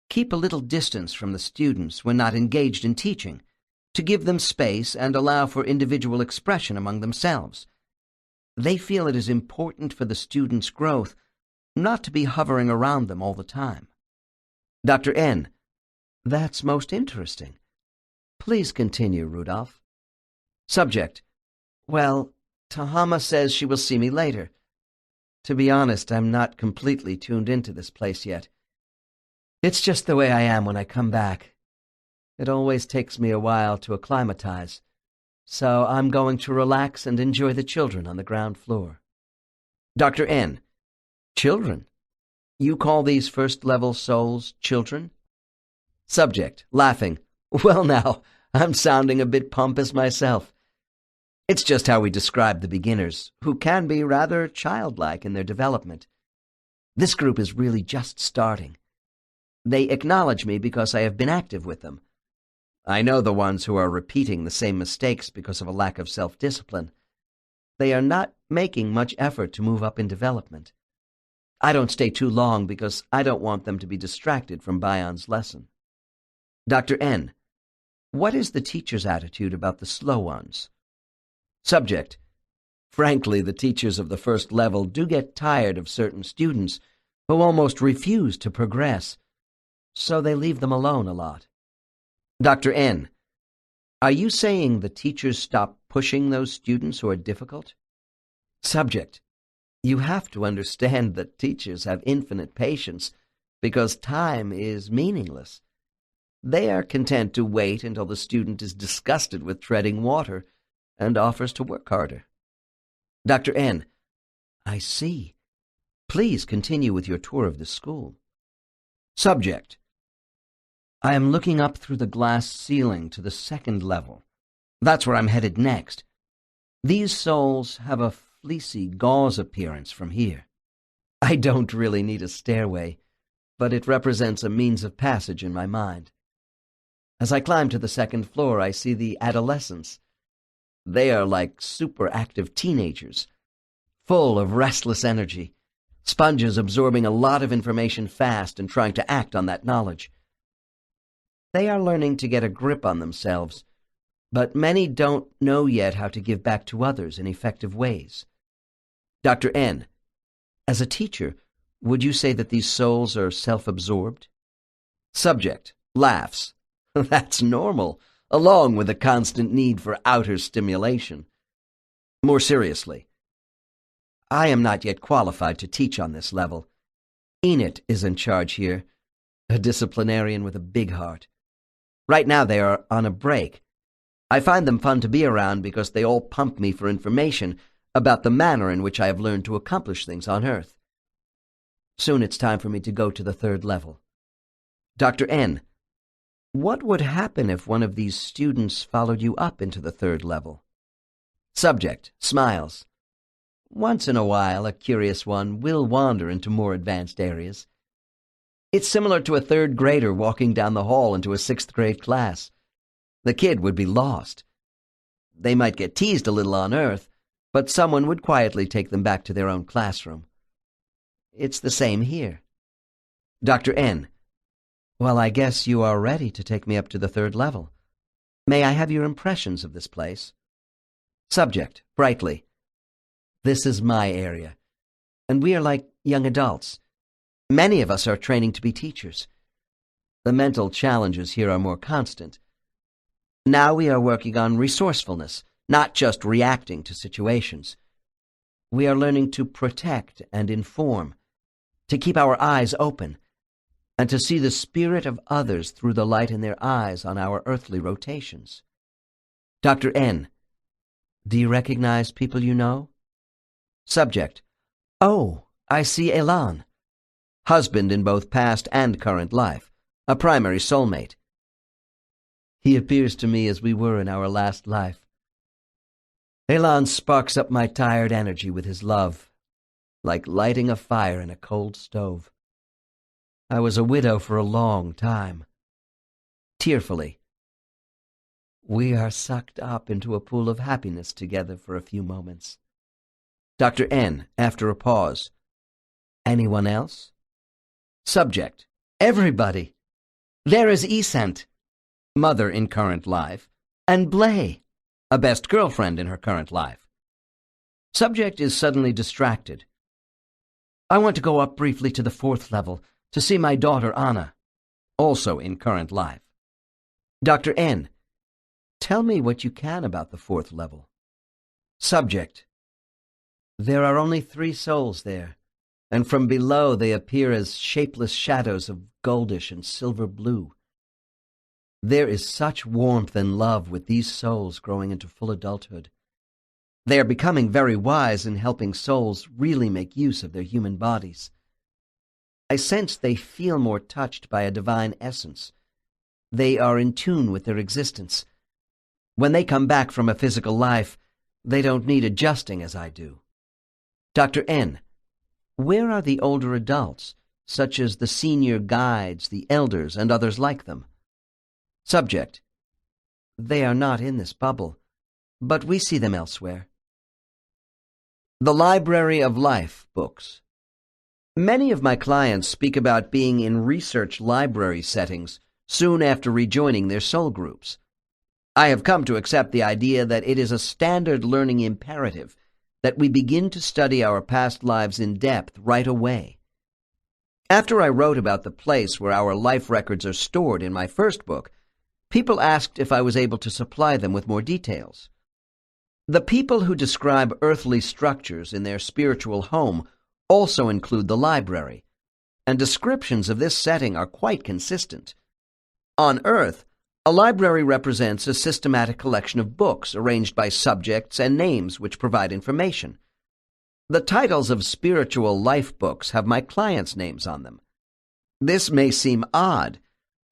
keep a little distance from the students when not engaged in teaching, to give them space and allow for individual expression among themselves. They feel it is important for the students' growth not to be hovering around them all the time. Dr. N. That's most interesting. Please continue, Rudolph. Subject. Well, Tahama says she will see me later. To be honest, I'm not completely tuned into this place yet. It's just the way I am when I come back. It always takes me a while to acclimatize. so I'm going to relax and enjoy the children on the ground floor. Dr. N. Children? You call these first-level souls children? Subject, laughing. Well now, I'm sounding a bit pompous myself. It's just how we describe the beginners, who can be rather childlike in their development. This group is really just starting. They acknowledge me because I have been active with them. I know the ones who are repeating the same mistakes because of a lack of self-discipline. They are not making much effort to move up in development. I don't stay too long because I don't want them to be distracted from Bion's lesson. Dr. N. What is the teacher's attitude about the slow ones? Subject. Frankly, the teachers of the first level do get tired of certain students who almost refuse to progress, so they leave them alone a lot. Dr. N. Are you saying the teachers stop pushing those students who are difficult? Subject. You have to understand that teachers have infinite patience because time is meaningless. They are content to wait until the student is disgusted with treading water and offers to work harder. Dr. N. I see. Please continue with your tour of the school. Subject. I am looking up through the glass ceiling to the second level. That's where I'm headed next. These souls have a fleecy gauze appearance from here. I don't really need a stairway, but it represents a means of passage in my mind. As I climb to the second floor, I see the adolescents. They are like super-active teenagers, full of restless energy, sponges absorbing a lot of information fast and trying to act on that knowledge. They are learning to get a grip on themselves, but many don't know yet how to give back to others in effective ways. Dr. N. As a teacher, would you say that these souls are self-absorbed? Subject, laughs. That's normal, along with a constant need for outer stimulation. More seriously, I am not yet qualified to teach on this level. Enid is in charge here, a disciplinarian with a big heart. Right now they are on a break. I find them fun to be around because they all pump me for information about the manner in which I have learned to accomplish things on Earth. Soon it's time for me to go to the third level. Dr. N. What would happen if one of these students followed you up into the third level? Subject, smiles. Once in a while, a curious one will wander into more advanced areas. It's similar to a third grader walking down the hall into a sixth grade class. The kid would be lost. They might get teased a little on Earth, but someone would quietly take them back to their own classroom. It's the same here. Dr. N. Well, I guess you are ready to take me up to the third level. May I have your impressions of this place? Subject, brightly. This is my area, and we are like young adults. Many of us are training to be teachers. The mental challenges here are more constant. Now we are working on resourcefulness, not just reacting to situations. We are learning to protect and inform, to keep our eyes open, and to see the spirit of others through the light in their eyes on our earthly rotations. Dr. N. Do you recognize people you know? Subject. Oh, I see Elan. Husband in both past and current life, a primary soulmate. He appears to me as we were in our last life. Elan sparks up my tired energy with his love, like lighting a fire in a cold stove. I was a widow for a long time. Tearfully, we are sucked up into a pool of happiness together for a few moments. Dr. N, after a pause. Anyone else? Subject. Everybody. There is Esent, mother in current life, and Blay, a best girlfriend in her current life. Subject is suddenly distracted. I want to go up briefly to the fourth level to see my daughter Anna, also in current life. Dr. N, tell me what you can about the fourth level. Subject. There are only 3 souls there, and from below they appear as shapeless shadows of goldish and silver blue. There is such warmth and love with these souls growing into full adulthood. They are becoming very wise in helping souls really make use of their human bodies. I sense they feel more touched by a divine essence. They are in tune with their existence. When they come back from a physical life, they don't need adjusting as I do. Dr. N., where are the older adults, such as the senior guides, the elders, and others like them? Subject: they are not in this bubble, but we see them elsewhere. The Library of Life books. Many of my clients speak about being in research library settings soon after rejoining their soul groups. I have come to accept the idea that it is a standard learning imperative that we begin to study our past lives in depth right away. After I wrote about the place where our life records are stored in my first book, people asked if I was able to supply them with more details. The people who describe earthly structures in their spiritual home also include the library, and descriptions of this setting are quite consistent. On Earth, a library represents a systematic collection of books arranged by subjects and names which provide information. The titles of spiritual life books have my clients' names on them. This may seem odd,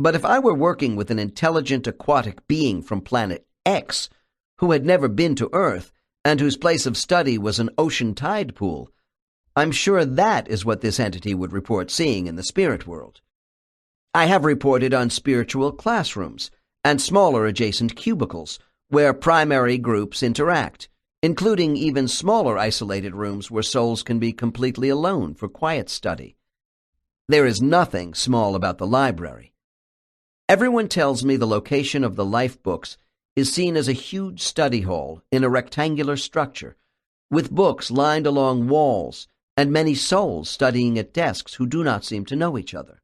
but if I were working with an intelligent aquatic being from planet X who had never been to Earth and whose place of study was an ocean tide pool, I'm sure that is what this entity would report seeing in the spirit world. I have reported on spiritual classrooms and smaller adjacent cubicles where primary groups interact, including even smaller isolated rooms where souls can be completely alone for quiet study. There is nothing small about the library. Everyone tells me the location of the life books is seen as a huge study hall in a rectangular structure, with books lined along walls and many souls studying at desks who do not seem to know each other.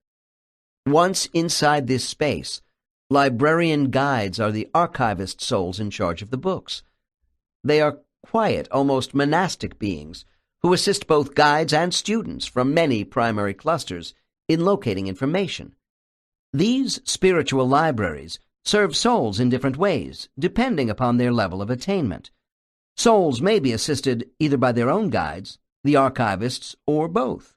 Once inside this space, librarian guides are the archivist souls in charge of the books. They are quiet, almost monastic beings who assist both guides and students from many primary clusters in locating information. These spiritual libraries serve souls in different ways, depending upon their level of attainment. Souls may be assisted either by their own guides, the archivists, or both.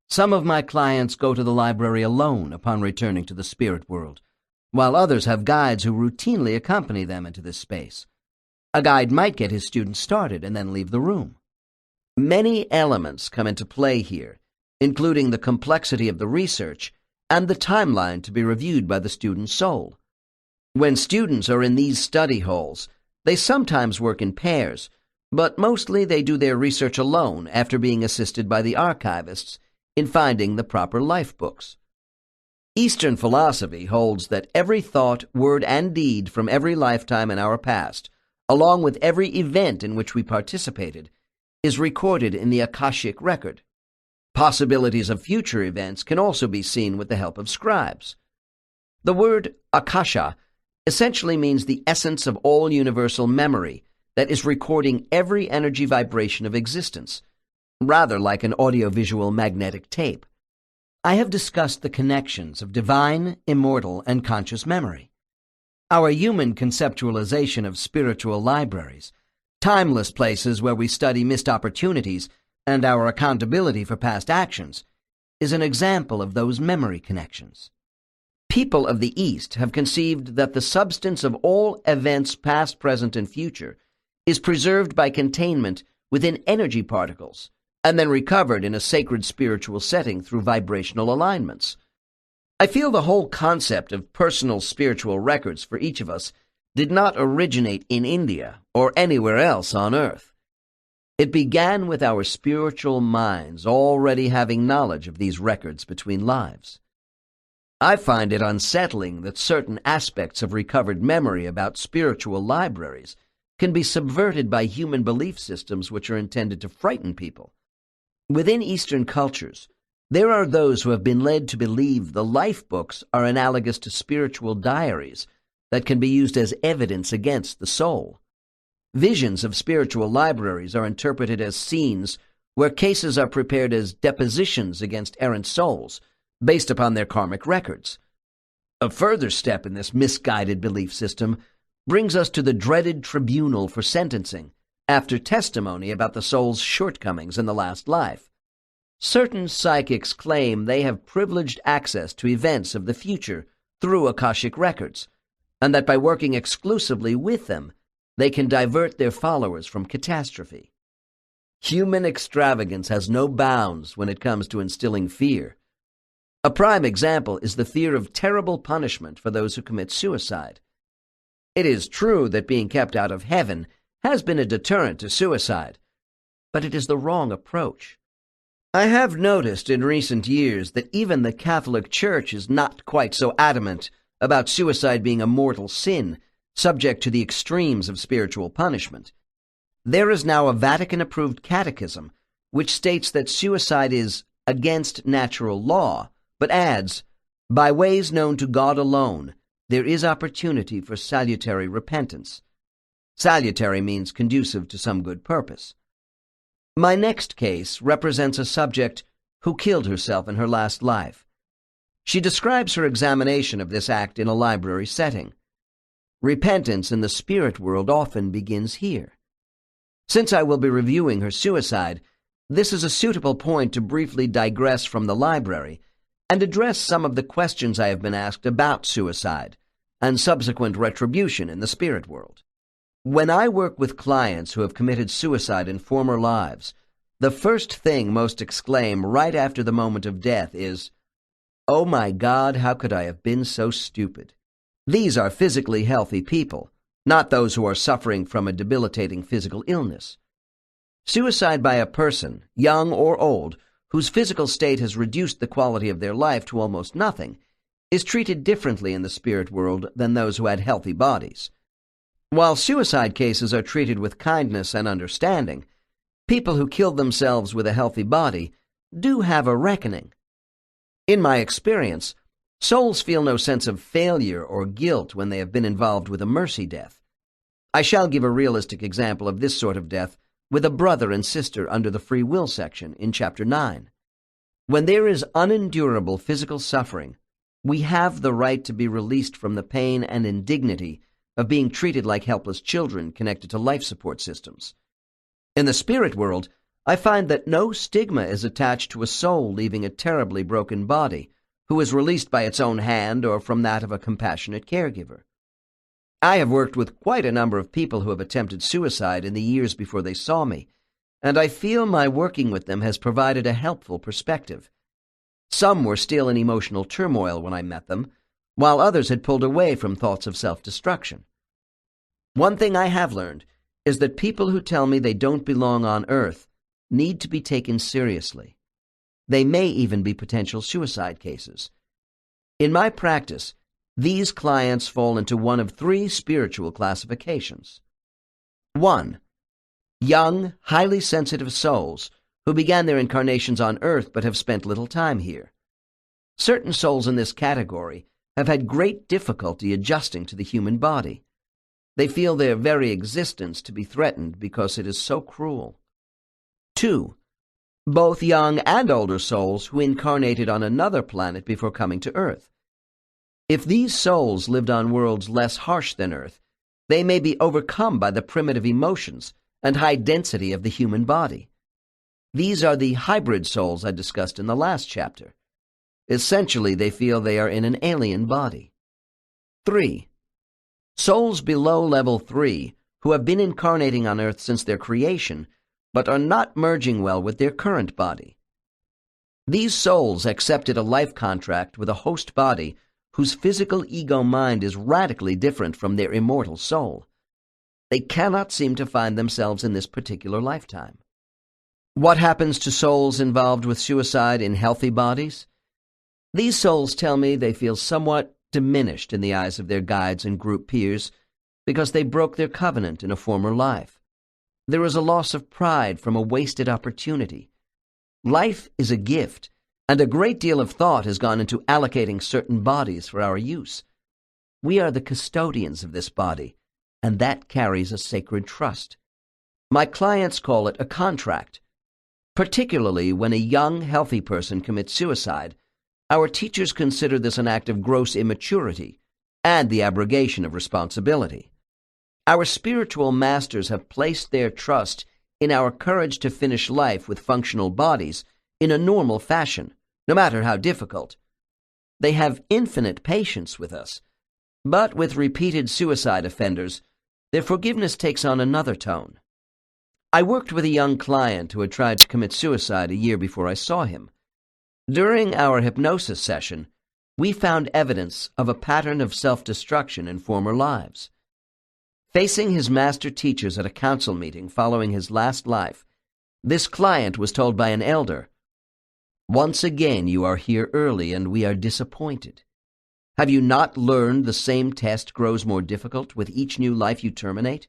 Some of my clients go to the library alone upon returning to the spirit world, while others have guides who routinely accompany them into this space. A guide might get his students started and then leave the room. Many elements come into play here, including the complexity of the research and the timeline to be reviewed by the student's soul. When students are in these study halls, they sometimes work in pairs, but mostly they do their research alone after being assisted by the archivists in finding the proper life books. Eastern philosophy holds that every thought, word, and deed from every lifetime in our past, along with every event in which we participated, is recorded in the Akashic record. Possibilities of future events can also be seen with the help of scribes. The word Akasha essentially means the essence of all universal memory that is recording every energy vibration of existence, rather like an audiovisual magnetic tape. I have discussed the connections of divine, immortal, and conscious memory. Our human conceptualization of spiritual libraries, timeless places where we study missed opportunities and our accountability for past actions, is an example of those memory connections. People of the East have conceived that the substance of all events past, present, and future is preserved by containment within energy particles, and then recovered in a sacred spiritual setting through vibrational alignments. I feel the whole concept of personal spiritual records for each of us did not originate in India or anywhere else on Earth. It began with our spiritual minds already having knowledge of these records between lives. I find it unsettling that certain aspects of recovered memory about spiritual libraries can be subverted by human belief systems which are intended to frighten people. Within Eastern cultures, there are those who have been led to believe the life books are analogous to spiritual diaries that can be used as evidence against the soul. Visions of spiritual libraries are interpreted as scenes where cases are prepared as depositions against errant souls based upon their karmic records. A further step in this misguided belief system brings us to the dreaded tribunal for sentencing, after testimony about the soul's shortcomings in the last life. Certain psychics claim they have privileged access to events of the future through Akashic records, and that by working exclusively with them, they can divert their followers from catastrophe. Human extravagance has no bounds when it comes to instilling fear. A prime example is the fear of terrible punishment for those who commit suicide. It is true that being kept out of heaven has been a deterrent to suicide, but it is the wrong approach. I have noticed in recent years that even the Catholic Church is not quite so adamant about suicide being a mortal sin, subject to the extremes of spiritual punishment. There is now a Vatican-approved catechism which states that suicide is against natural law, but adds, by ways known to God alone, there is opportunity for salutary repentance. Salutary means conducive to some good purpose. My next case represents a subject who killed herself in her last life. She describes her examination of this act in a library setting. Repentance in the spirit world often begins here. Since I will be reviewing her suicide, this is a suitable point to briefly digress from the library and address some of the questions I have been asked about suicide and subsequent retribution in the spirit world. When I work with clients who have committed suicide in former lives, the first thing most exclaim right after the moment of death is, "Oh my God, how could I have been so stupid?" These are physically healthy people, not those who are suffering from a debilitating physical illness. Suicide by a person, young or old, whose physical state has reduced the quality of their life to almost nothing, is treated differently in the spirit world than those who had healthy bodies. While suicide cases are treated with kindness and understanding, people who kill themselves with a healthy body do have a reckoning. In my experience, souls feel no sense of failure or guilt when they have been involved with a mercy death. I shall give a realistic example of this sort of death with a brother and sister under the free will section in Chapter 9. When there is unendurable physical suffering, we have the right to be released from the pain and indignity of being treated like helpless children connected to life support systems. In the spirit world, I find that no stigma is attached to a soul leaving a terribly broken body, who is released by its own hand or from that of a compassionate caregiver. I have worked with quite a number of people who have attempted suicide in the years before they saw me, and I feel my working with them has provided a helpful perspective. Some were still in emotional turmoil when I met them, while others had pulled away from thoughts of self-destruction. One thing I have learned is that people who tell me they don't belong on Earth need to be taken seriously. They may even be potential suicide cases. In my practice, these clients fall into one of three spiritual classifications. 1. Young, highly sensitive souls who began their incarnations on Earth but have spent little time here. Certain souls in this category have had great difficulty adjusting to the human body. They feel their very existence to be threatened because it is so cruel. 2. Both young and older souls who incarnated on another planet before coming to Earth. If these souls lived on worlds less harsh than Earth, they may be overcome by the primitive emotions and high density of the human body. These are the hybrid souls I discussed in the last chapter. Essentially, they feel they are in an alien body. 3. Souls below level 3 who have been incarnating on Earth since their creation, but are not merging well with their current body. These souls accepted a life contract with a host body whose physical ego-mind is radically different from their immortal soul. They cannot seem to find themselves in this particular lifetime. What happens to souls involved with suicide in healthy bodies? These souls tell me they feel somewhat diminished in the eyes of their guides and group peers because they broke their covenant in a former life. There is a loss of pride from a wasted opportunity. Life is a gift, and a great deal of thought has gone into allocating certain bodies for our use. We are the custodians of this body, and that carries a sacred trust. My clients call it a contract. Particularly when a young, healthy person commits suicide, Our teachers consider this an act of gross immaturity and the abrogation of responsibility. Our spiritual masters have placed their trust in our courage to finish life with functional bodies in a normal fashion, no matter how difficult. They have infinite patience with us, but with repeated suicide offenders, their forgiveness takes on another tone. I worked with a young client who had tried to commit suicide a year before I saw him. During our hypnosis session, we found evidence of a pattern of self-destruction in former lives. Facing his master teachers at a council meeting following his last life, this client was told by an elder, "Once again you are here early and we are disappointed. Have you not learned the same test grows more difficult with each new life you terminate?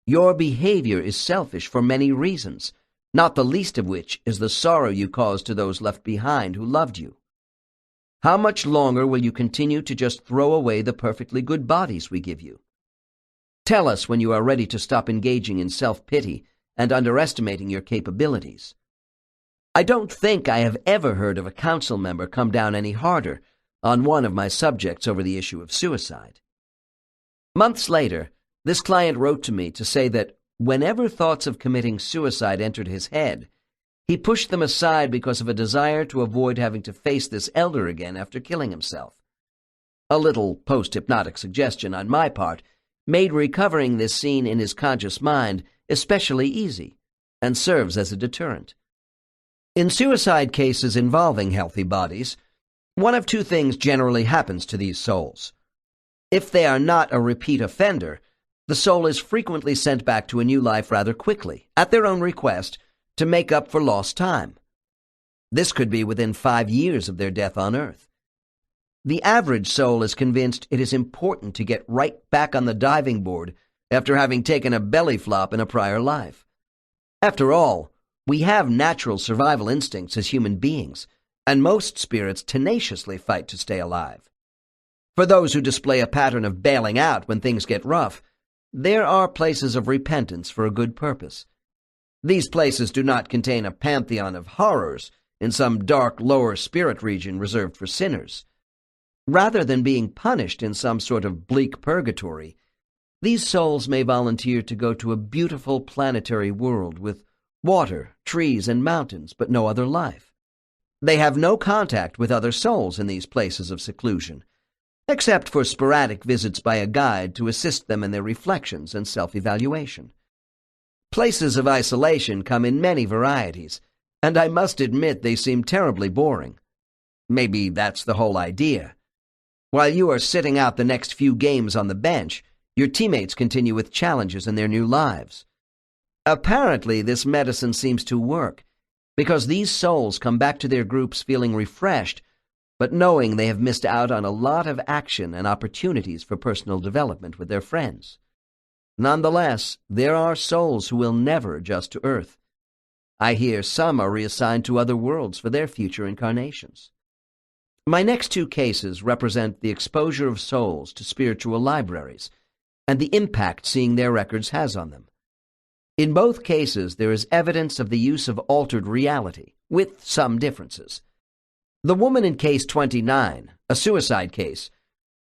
Your behavior is selfish for many reasons, not the least of which is the sorrow you cause to those left behind who loved you. How much longer will you continue to just throw away the perfectly good bodies we give you? Tell us when you are ready to stop engaging in self-pity and underestimating your capabilities." I don't think I have ever heard of a council member come down any harder on one of my subjects over the issue of suicide. Months later, this client wrote to me to say that whenever thoughts of committing suicide entered his head, he pushed them aside because of a desire to avoid having to face this elder again after killing himself. A little post-hypnotic suggestion on my part made recovering this scene in his conscious mind especially easy, and serves as a deterrent. In suicide cases involving healthy bodies, one of two things generally happens to these souls. If they are not a repeat offender, the soul is frequently sent back to a new life rather quickly, at their own request, to make up for lost time. This could be within 5 years of their death on Earth. The average soul is convinced it is important to get right back on the diving board after having taken a belly flop in a prior life. After all, we have natural survival instincts as human beings, and most spirits tenaciously fight to stay alive. For those who display a pattern of bailing out when things get rough, there are places of repentance for a good purpose. These places do not contain a pantheon of horrors in some dark lower spirit region reserved for sinners. Rather than being punished in some sort of bleak purgatory, these souls may volunteer to go to a beautiful planetary world with water, trees, and mountains, but no other life. They have no contact with other souls in these places of seclusion, except for sporadic visits by a guide to assist them in their reflections and self-evaluation. Places of isolation come in many varieties, and I must admit they seem terribly boring. Maybe that's the whole idea. While you are sitting out the next few games on the bench, your teammates continue with challenges in their new lives. Apparently, this medicine seems to work, because these souls come back to their groups feeling refreshed, but knowing they have missed out on a lot of action and opportunities for personal development with their friends. Nonetheless, there are souls who will never adjust to Earth. I hear some are reassigned to other worlds for their future incarnations. My next two cases represent the exposure of souls to spiritual libraries and the impact seeing their records has on them. In both cases, there is evidence of the use of altered reality, with some differences. The woman in case 29, a suicide case,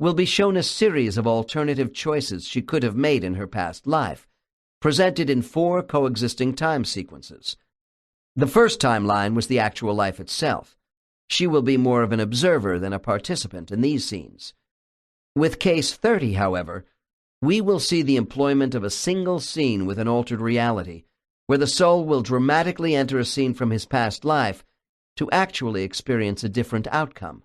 will be shown a series of alternative choices she could have made in her past life, presented in 4 coexisting time sequences. The first timeline was the actual life itself. She will be more of an observer than a participant in these scenes. With case 30, however, we will see the employment of a single scene with an altered reality, where the soul will dramatically enter a scene from his past life to actually experience a different outcome.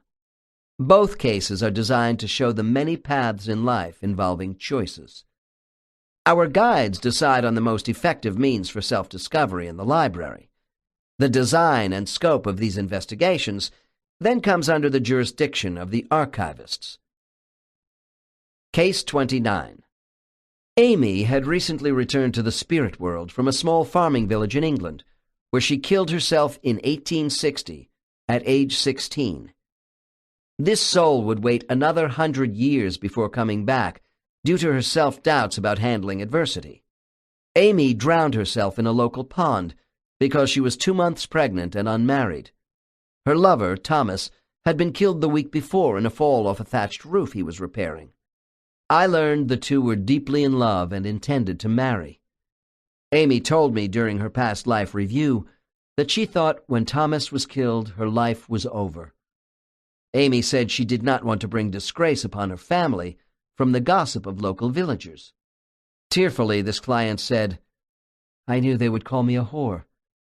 Both cases are designed to show the many paths in life involving choices. Our guides decide on the most effective means for self-discovery in the library. The design and scope of these investigations then comes under the jurisdiction of the archivists. Case 29. Amy had recently returned to the spirit world from a small farming village in England, where she killed herself in 1860 at age 16. This soul would wait another 100 years before coming back due to her self-doubts about handling adversity. Amy drowned herself in a local pond because she was 2 months pregnant and unmarried. Her lover, Thomas, had been killed the week before in a fall off a thatched roof he was repairing. I learned the two were deeply in love and intended to marry. Amy told me during her past life review that she thought when Thomas was killed, her life was over. Amy said she did not want to bring disgrace upon her family from the gossip of local villagers. Tearfully, this client said, "I knew they would call me a whore,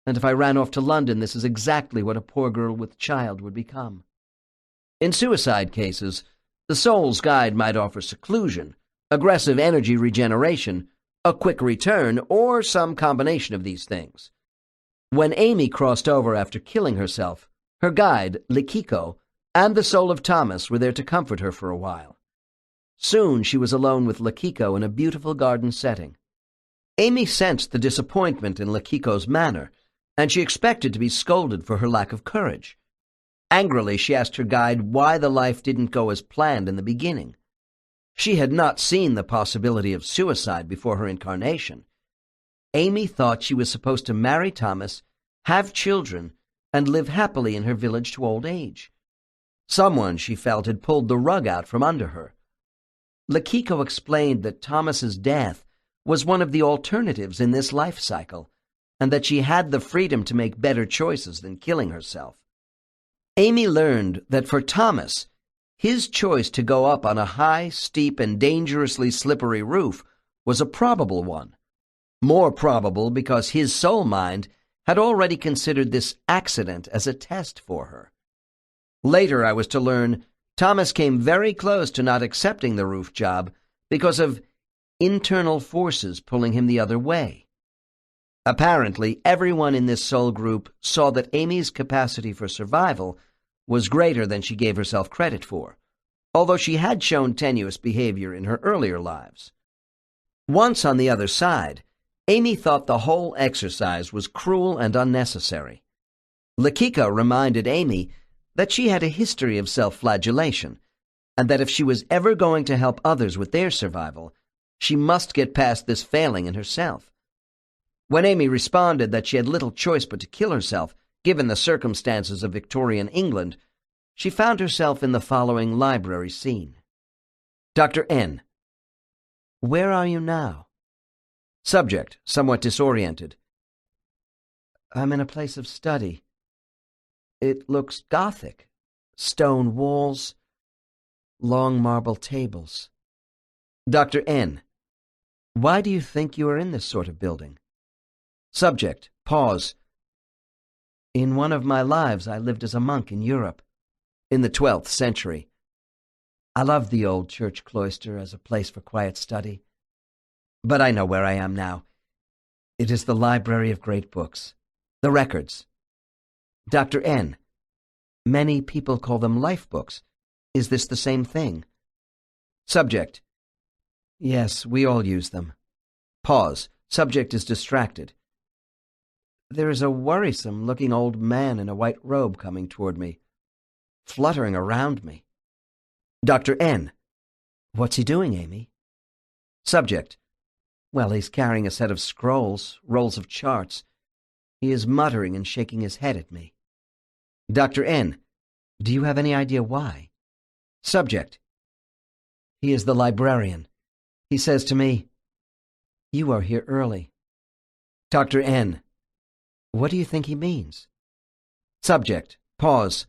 and if I ran off to London, this is exactly what a poor girl with child would become." In suicide cases, the soul's guide might offer seclusion, aggressive energy regeneration, a quick return, or some combination of these things. When Amy crossed over after killing herself, her guide, Likiko, and the soul of Thomas were there to comfort her for a while. Soon she was alone with Likiko in a beautiful garden setting. Amy sensed the disappointment in Likiko's manner, and she expected to be scolded for her lack of courage. Angrily, she asked her guide why the life didn't go as planned in the beginning. She had not seen the possibility of suicide before her incarnation. Amy thought she was supposed to marry Thomas, have children, and live happily in her village to old age. Someone, she felt, had pulled the rug out from under her. Likiko explained that Thomas's death was one of the alternatives in this life cycle, and that she had the freedom to make better choices than killing herself. Amy learned that for Thomas, his choice to go up on a high, steep, and dangerously slippery roof was a probable one. More probable because his soul mind had already considered this accident as a test for her. Later, I was to learn Thomas came very close to not accepting the roof job because of internal forces pulling him the other way. Apparently, everyone in this soul group saw that Amy's capacity for survival was greater than she gave herself credit for, although she had shown tenuous behavior in her earlier lives. Once on the other side, Amy thought the whole exercise was cruel and unnecessary. Likiko reminded Amy that she had a history of self-flagellation, and that if she was ever going to help others with their survival, she must get past this failing in herself. When Amy responded that she had little choice but to kill herself, given the circumstances of Victorian England, she found herself in the following library scene. Dr. N. Where are you now? Subject, somewhat disoriented. I'm in a place of study. It looks Gothic. Stone walls, long marble tables. Dr. N. Why do you think you are in this sort of building? Subject, pause. In one of my lives, I lived as a monk in Europe, in the 12th century. I loved the old church cloister as a place for quiet study. But I know where I am now. It is the library of great books, the records. Dr. N. Many people call them life books. Is this the same thing? Subject. Yes, we all use them. Pause. Subject is distracted. There is a worrisome-looking old man in a white robe coming toward me, fluttering around me. Dr. N. What's he doing, Amy? Subject. Well, he's carrying a set of scrolls, rolls of charts. He is muttering and shaking his head at me. Dr. N. Do you have any idea why? Subject. He is the librarian. He says to me, "You are here early." Dr. N. What do you think he means? Subject. Pause.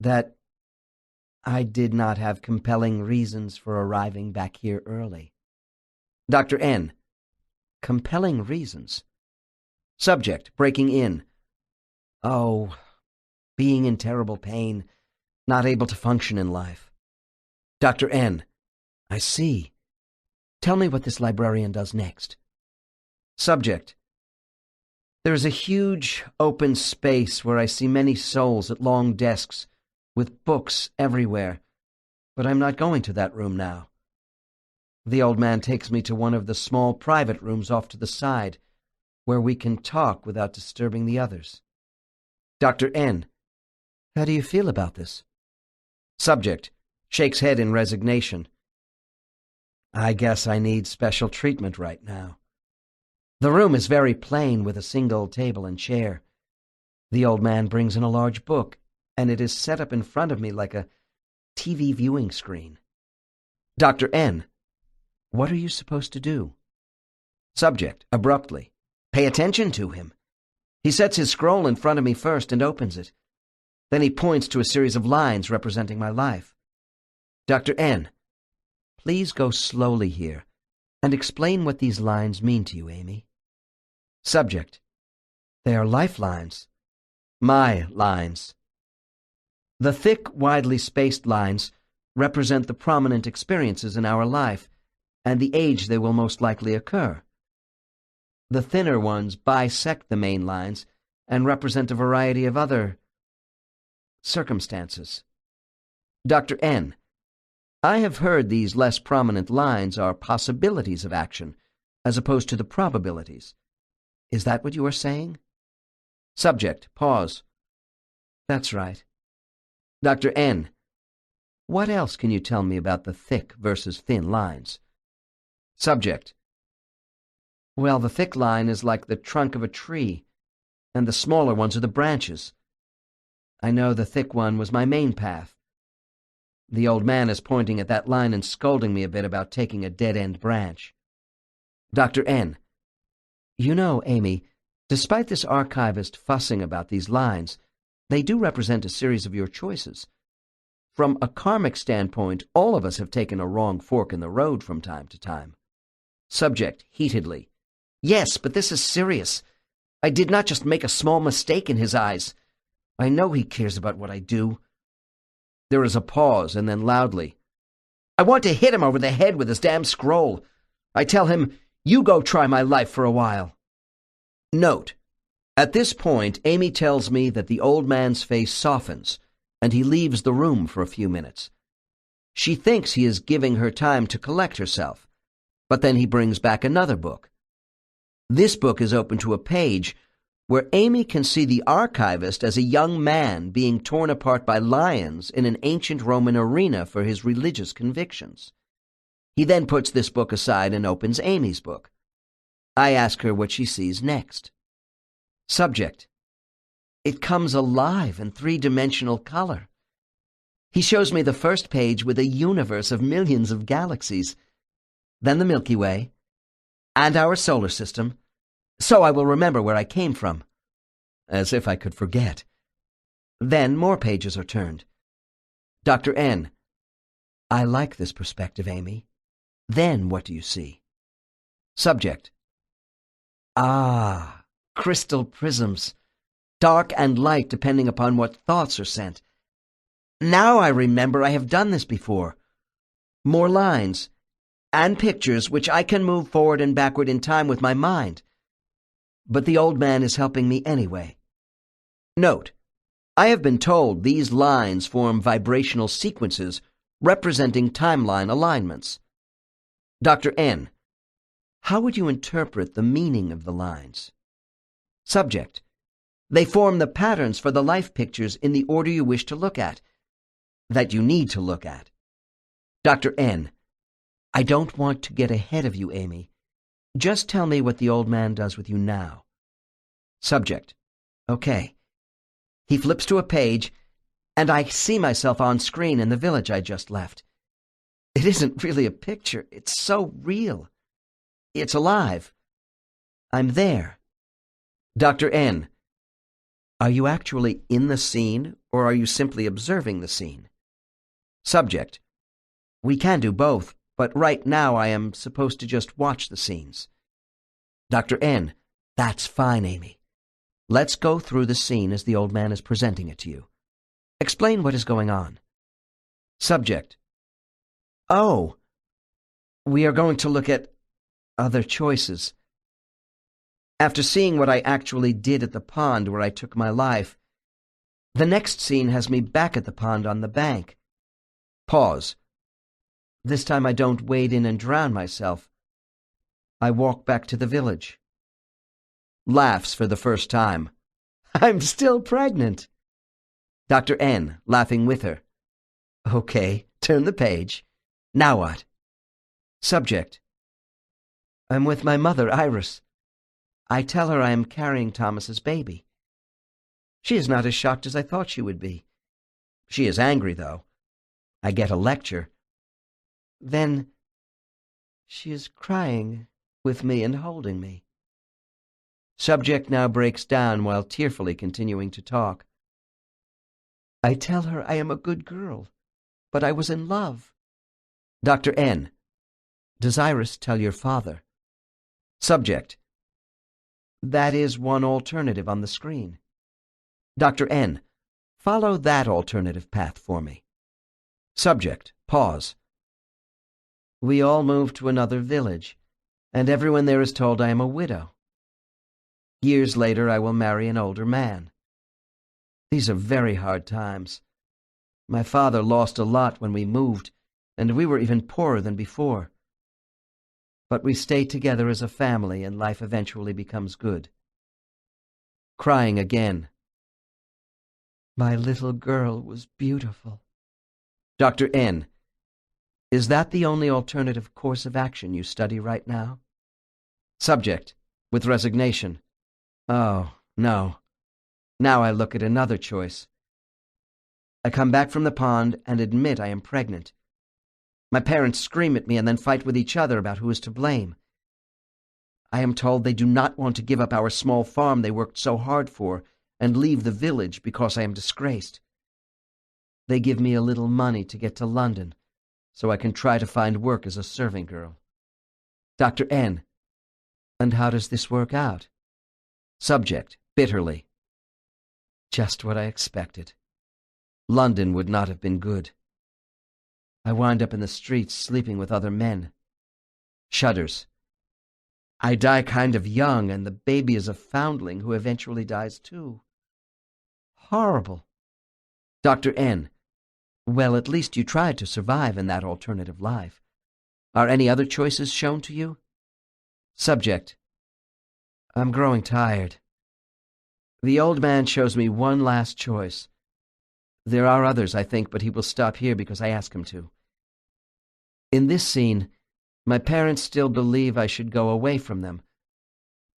That I did not have compelling reasons for arriving back here early. Dr. N. Compelling reasons? Subject. Breaking in. Oh, being in terrible pain, not able to function in life. Dr. N. I see. Tell me what this librarian does next. Subject. There is a huge open space where I see many souls at long desks with books everywhere, but I'm not going to that room now. The old man takes me to one of the small private rooms off to the side, where we can talk without disturbing the others. Dr. N. How do you feel about this? Subject. Shakes head in resignation. I guess I need special treatment right now. The room is very plain with a single table and chair. The old man brings in a large book and it is set up in front of me like a TV viewing screen. Dr. N. What are you supposed to do? Subject, abruptly. Pay attention to him. He sets his scroll in front of me first and opens it. Then he points to a series of lines representing my life. Dr. N. Please go slowly here and explain what these lines mean to you, Amy. Subject. They are lifelines. My lines. The thick, widely spaced lines represent the prominent experiences in our life and the age they will most likely occur. The thinner ones bisect the main lines and represent a variety of other circumstances. Dr. N. I have heard these less prominent lines are possibilities of action, as opposed to the probabilities. Is that what you are saying? Subject, pause. That's right. Dr. N. What else can you tell me about the thick versus thin lines? Subject. Well, the thick line is like the trunk of a tree, and the smaller ones are the branches. I know the thick one was my main path. The old man is pointing at that line and scolding me a bit about taking a dead-end branch. Dr. N. You know, Amy, despite this archivist fussing about these lines, they do represent a series of your choices. From a karmic standpoint, all of us have taken a wrong fork in the road from time to time. Subject, heatedly. Yes, but this is serious. I did not just make a small mistake in his eyes. I know he cares about what I do. There is a pause, and then loudly. I want to hit him over the head with his damn scroll. I tell him, you go try my life for a while. Note. At this point, Amy tells me that the old man's face softens, and he leaves the room for a few minutes. She thinks he is giving her time to collect herself, but then he brings back another book. This book is open to a page where Amy can see the archivist as a young man being torn apart by lions in an ancient Roman arena for his religious convictions. He then puts this book aside and opens Amy's book. I ask her what she sees next. Subject. It comes alive in three-dimensional color. He shows me the first page with a universe of millions of galaxies, then the Milky Way, and our solar system, so I will remember where I came from. As if I could forget. Then more pages are turned. Dr. N. I like this perspective, Amy. Then what do you see? Subject. Ah, crystal prisms. Dark and light depending upon what thoughts are sent. Now I remember I have done this before. More lines, and pictures which I can move forward and backward in time with my mind. But the old man is helping me anyway. Note, I have been told these lines form vibrational sequences representing timeline alignments. Dr. N. How would you interpret the meaning of the lines? Subject. They form the patterns for the life pictures in the order you wish to look at, that you need to look at. Dr. N. I don't want to get ahead of you, Amy. Just tell me what the old man does with you now. Subject. Okay. He flips to a page, and I see myself on screen in the village I just left. It isn't really a picture. It's so real. It's alive. I'm there. Dr. N. Are you actually in the scene, or are you simply observing the scene? Subject. We can do both, but right now I am supposed to just watch the scenes. Dr. N. That's fine, Amy. Let's go through the scene as the old man is presenting it to you. Explain what is going on. Subject. Oh, we are going to look at other choices. After seeing what I actually did at the pond where I took my life, the next scene has me back at the pond on the bank. Pause. This time I don't wade in and drown myself. I walk back to the village. Laughs for the first time. I'm still pregnant. Dr. N, laughing with her. Okay, turn the page. Now what? Subject. I'm with my mother, Iris. I tell her I am carrying Thomas's baby. She is not as shocked as I thought she would be. She is angry, though. I get a lecture. Then she is crying with me and holding me. Subject now breaks down while tearfully continuing to talk. I tell her I am a good girl, but I was in love. Dr. N. Does Iris tell your father? Subject. That is one alternative on the screen. Dr. N. Follow that alternative path for me. Subject. Pause. We all move to another village, and everyone there is told I am a widow. Years later, I will marry an older man. These are very hard times. My father lost a lot when we moved, and we were even poorer than before. But we stay together as a family, and life eventually becomes good. Crying again. My little girl was beautiful. Dr. N. Is that the only alternative course of action you study right now? Subject, with resignation. Oh, no. Now I look at another choice. I come back from the pond and admit I am pregnant. My parents scream at me and then fight with each other about who is to blame. I am told they do not want to give up our small farm they worked so hard for and leave the village because I am disgraced. They give me a little money to get to London so I can try to find work as a serving girl. Dr. N. And how does this work out? Subject, bitterly. Just what I expected. London would not have been good. I wind up in the streets sleeping with other men. Shudders. I die kind of young, and the baby is a foundling who eventually dies too. Horrible. Dr. N. Well, at least you tried to survive in that alternative life. Are any other choices shown to you? Subject. I'm growing tired. The old man shows me one last choice. There are others, I think, but he will stop here because I ask him to. In this scene, my parents still believe I should go away from them,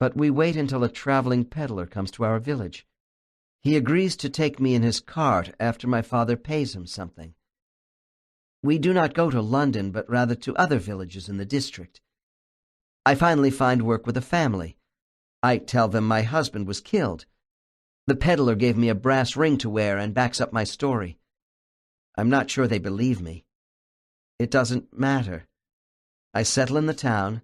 but we wait until a traveling peddler comes to our village. He agrees to take me in his cart after my father pays him something. We do not go to London, but rather to other villages in the district. I finally find work with a family. I tell them my husband was killed. The peddler gave me a brass ring to wear and backs up my story. I'm not sure they believe me. It doesn't matter. I settle in the town.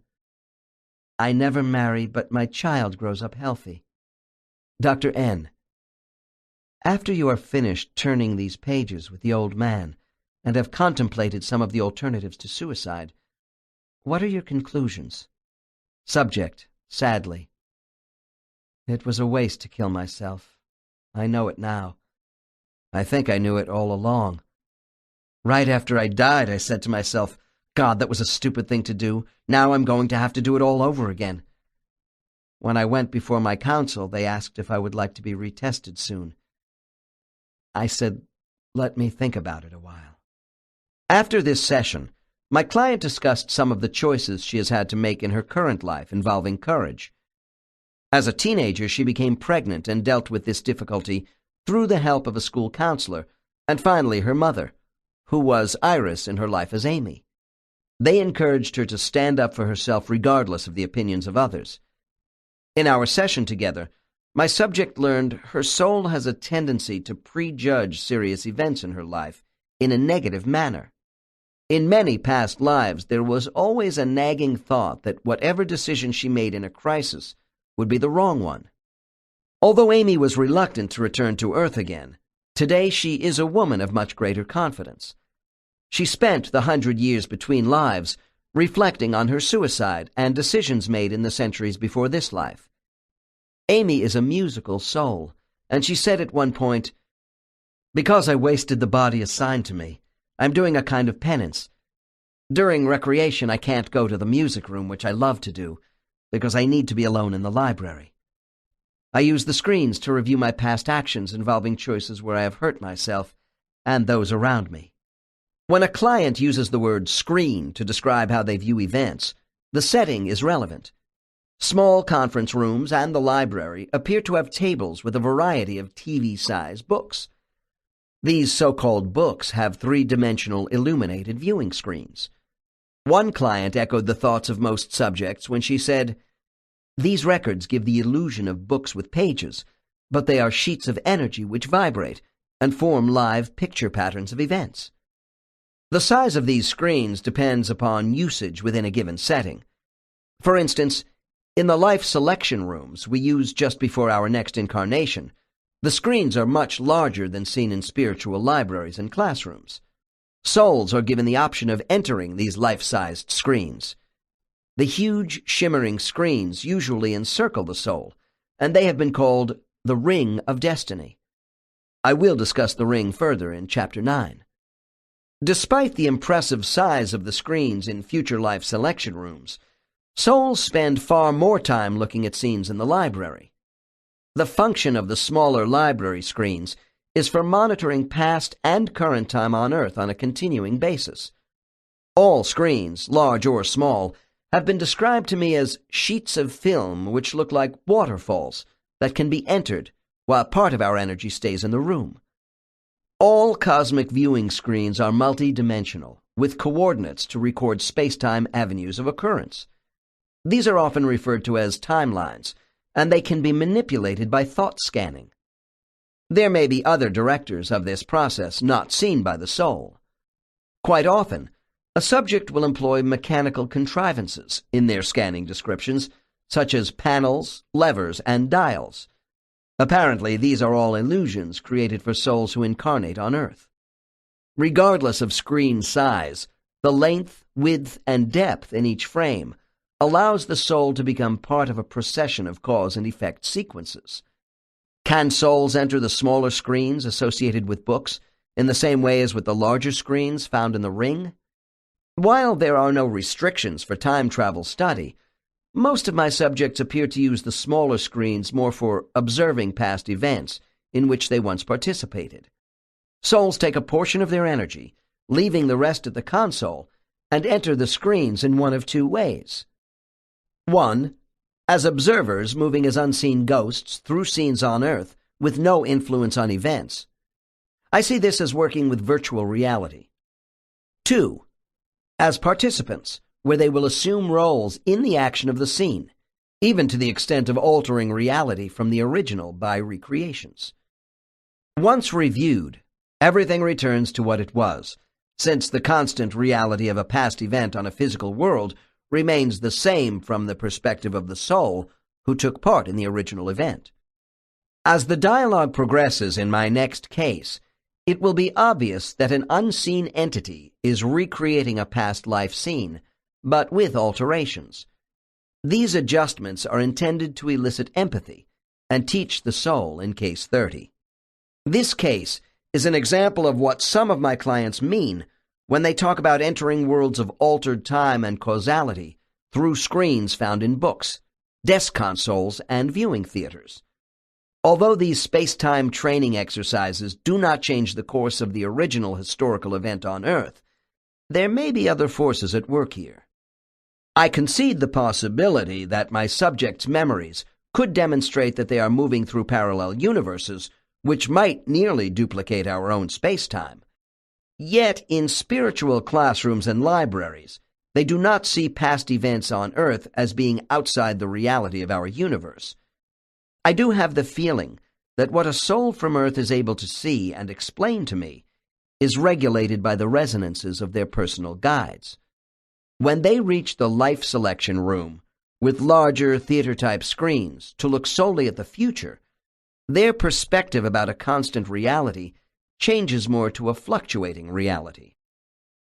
I never marry, but my child grows up healthy. Dr. N. After you are finished turning these pages with the old man and have contemplated some of the alternatives to suicide, what are your conclusions? Subject, sadly. It was a waste to kill myself. I know it now. I think I knew it all along. Right after I died, I said to myself, God, that was a stupid thing to do. Now I'm going to have to do it all over again. When I went before my council, they asked if I would like to be retested soon. I said, let me think about it a while. After this session, my client discussed some of the choices she has had to make in her current life involving courage. As a teenager, she became pregnant and dealt with this difficulty through the help of a school counselor, and finally her mother, who was Iris in her life as Amy. They encouraged her to stand up for herself regardless of the opinions of others. In our session together, my subject learned her soul has a tendency to prejudge serious events in her life in a negative manner. In many past lives, there was always a nagging thought that whatever decision she made in a crisis would be the wrong one. Although Amy was reluctant to return to Earth again, today she is a woman of much greater confidence. She spent the 100 years between lives reflecting on her suicide and decisions made in the centuries before this life. Amy is a musical soul, and she said at one point, "Because I wasted the body assigned to me, I'm doing a kind of penance. During recreation, I can't go to the music room, which I love to do, because I need to be alone in the library. I use the screens to review my past actions involving choices where I have hurt myself and those around me." When a client uses the word screen to describe how they view events, the setting is relevant. Small conference rooms and the library appear to have tables with a variety of TV-size books. These so-called books have three-dimensional illuminated viewing screens. One client echoed the thoughts of most subjects when she said, "These records give the illusion of books with pages, but they are sheets of energy which vibrate and form live picture patterns of events." The size of these screens depends upon usage within a given setting. For instance, in the life selection rooms we use just before our next incarnation, the screens are much larger than seen in spiritual libraries and classrooms. Souls are given the option of entering these life-sized screens. The huge, shimmering screens usually encircle the soul, and they have been called the Ring of Destiny. I will discuss the ring further in Chapter 9. Despite the impressive size of the screens in future life selection rooms, souls spend far more time looking at scenes in the library. The function of the smaller library screens is for monitoring past and current time on Earth on a continuing basis. All screens, large or small, have been described to me as sheets of film which look like waterfalls that can be entered while part of our energy stays in the room. All cosmic viewing screens are multidimensional, with coordinates to record space-time avenues of occurrence. These are often referred to as timelines, and they can be manipulated by thought scanning. There may be other directors of this process not seen by the soul. Quite often, a subject will employ mechanical contrivances in their scanning descriptions, such as panels, levers, and dials. Apparently, these are all illusions created for souls who incarnate on Earth. Regardless of screen size, the length, width, and depth in each frame allows the soul to become part of a procession of cause and effect sequences. Can souls enter the smaller screens associated with books in the same way as with the larger screens found in the ring? While there are no restrictions for time travel study, most of my subjects appear to use the smaller screens more for observing past events in which they once participated. Souls take a portion of their energy, leaving the rest at the console, and enter the screens in one of two ways. 1. As observers moving as unseen ghosts through scenes on Earth with no influence on events. I see this as working with virtual reality. 2. As participants, where they will assume roles in the action of the scene, even to the extent of altering reality from the original by recreations. Once reviewed, everything returns to what it was, since the constant reality of a past event on a physical world remains the same from the perspective of the soul who took part in the original event. As the dialogue progresses in my next case, it will be obvious that an unseen entity is recreating a past life scene, but with alterations. These adjustments are intended to elicit empathy and teach the soul in Case 30. This case is an example of what some of my clients mean when they talk about entering worlds of altered time and causality through screens found in books, desk consoles, and viewing theaters. Although these space-time training exercises do not change the course of the original historical event on Earth, there may be other forces at work here. I concede the possibility that my subjects' memories could demonstrate that they are moving through parallel universes, which might nearly duplicate our own space-time. Yet, in spiritual classrooms and libraries, they do not see past events on Earth as being outside the reality of our universe. I do have the feeling that what a soul from Earth is able to see and explain to me is regulated by the resonances of their personal guides. When they reach the life selection room, with larger theater-type screens to look solely at the future, their perspective about a constant reality changes more to a fluctuating reality.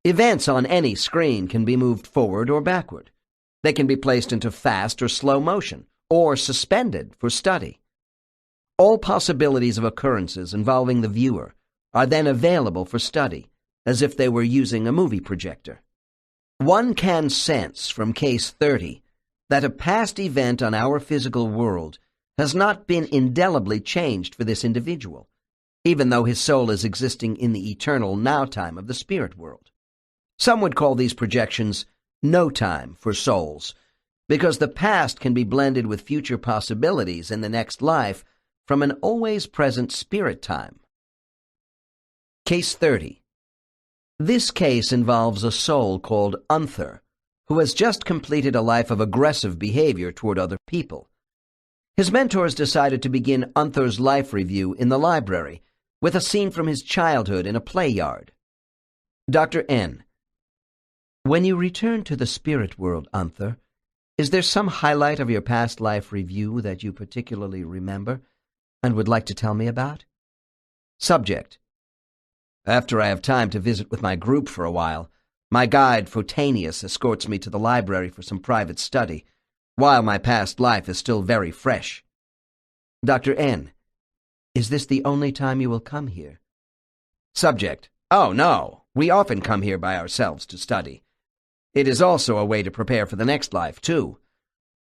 Events on any screen can be moved forward or backward. They can be placed into fast or slow motion, or suspended for study. All possibilities of occurrences involving the viewer are then available for study, as if they were using a movie projector. One can sense from Case 30 that a past event on our physical world has not been indelibly changed for this individual, even though his soul is existing in the eternal now-time of the spirit world. Some would call these projections no-time for souls, because the past can be blended with future possibilities in the next life from an always-present spirit time. Case 30. This case involves a soul called Unther, who has just completed a life of aggressive behavior toward other people. His mentors decided to begin Unther's life review in the library with a scene from his childhood in a play yard. Dr. N. When you return to the spirit world, Unther, is there some highlight of your past life review that you particularly remember and would like to tell me about? Subject. After I have time to visit with my group for a while, my guide, Photanius, escorts me to the library for some private study, while my past life is still very fresh. Dr. N. Is this the only time you will come here? Subject. Oh, no. We often come here by ourselves to study. It is also a way to prepare for the next life, too.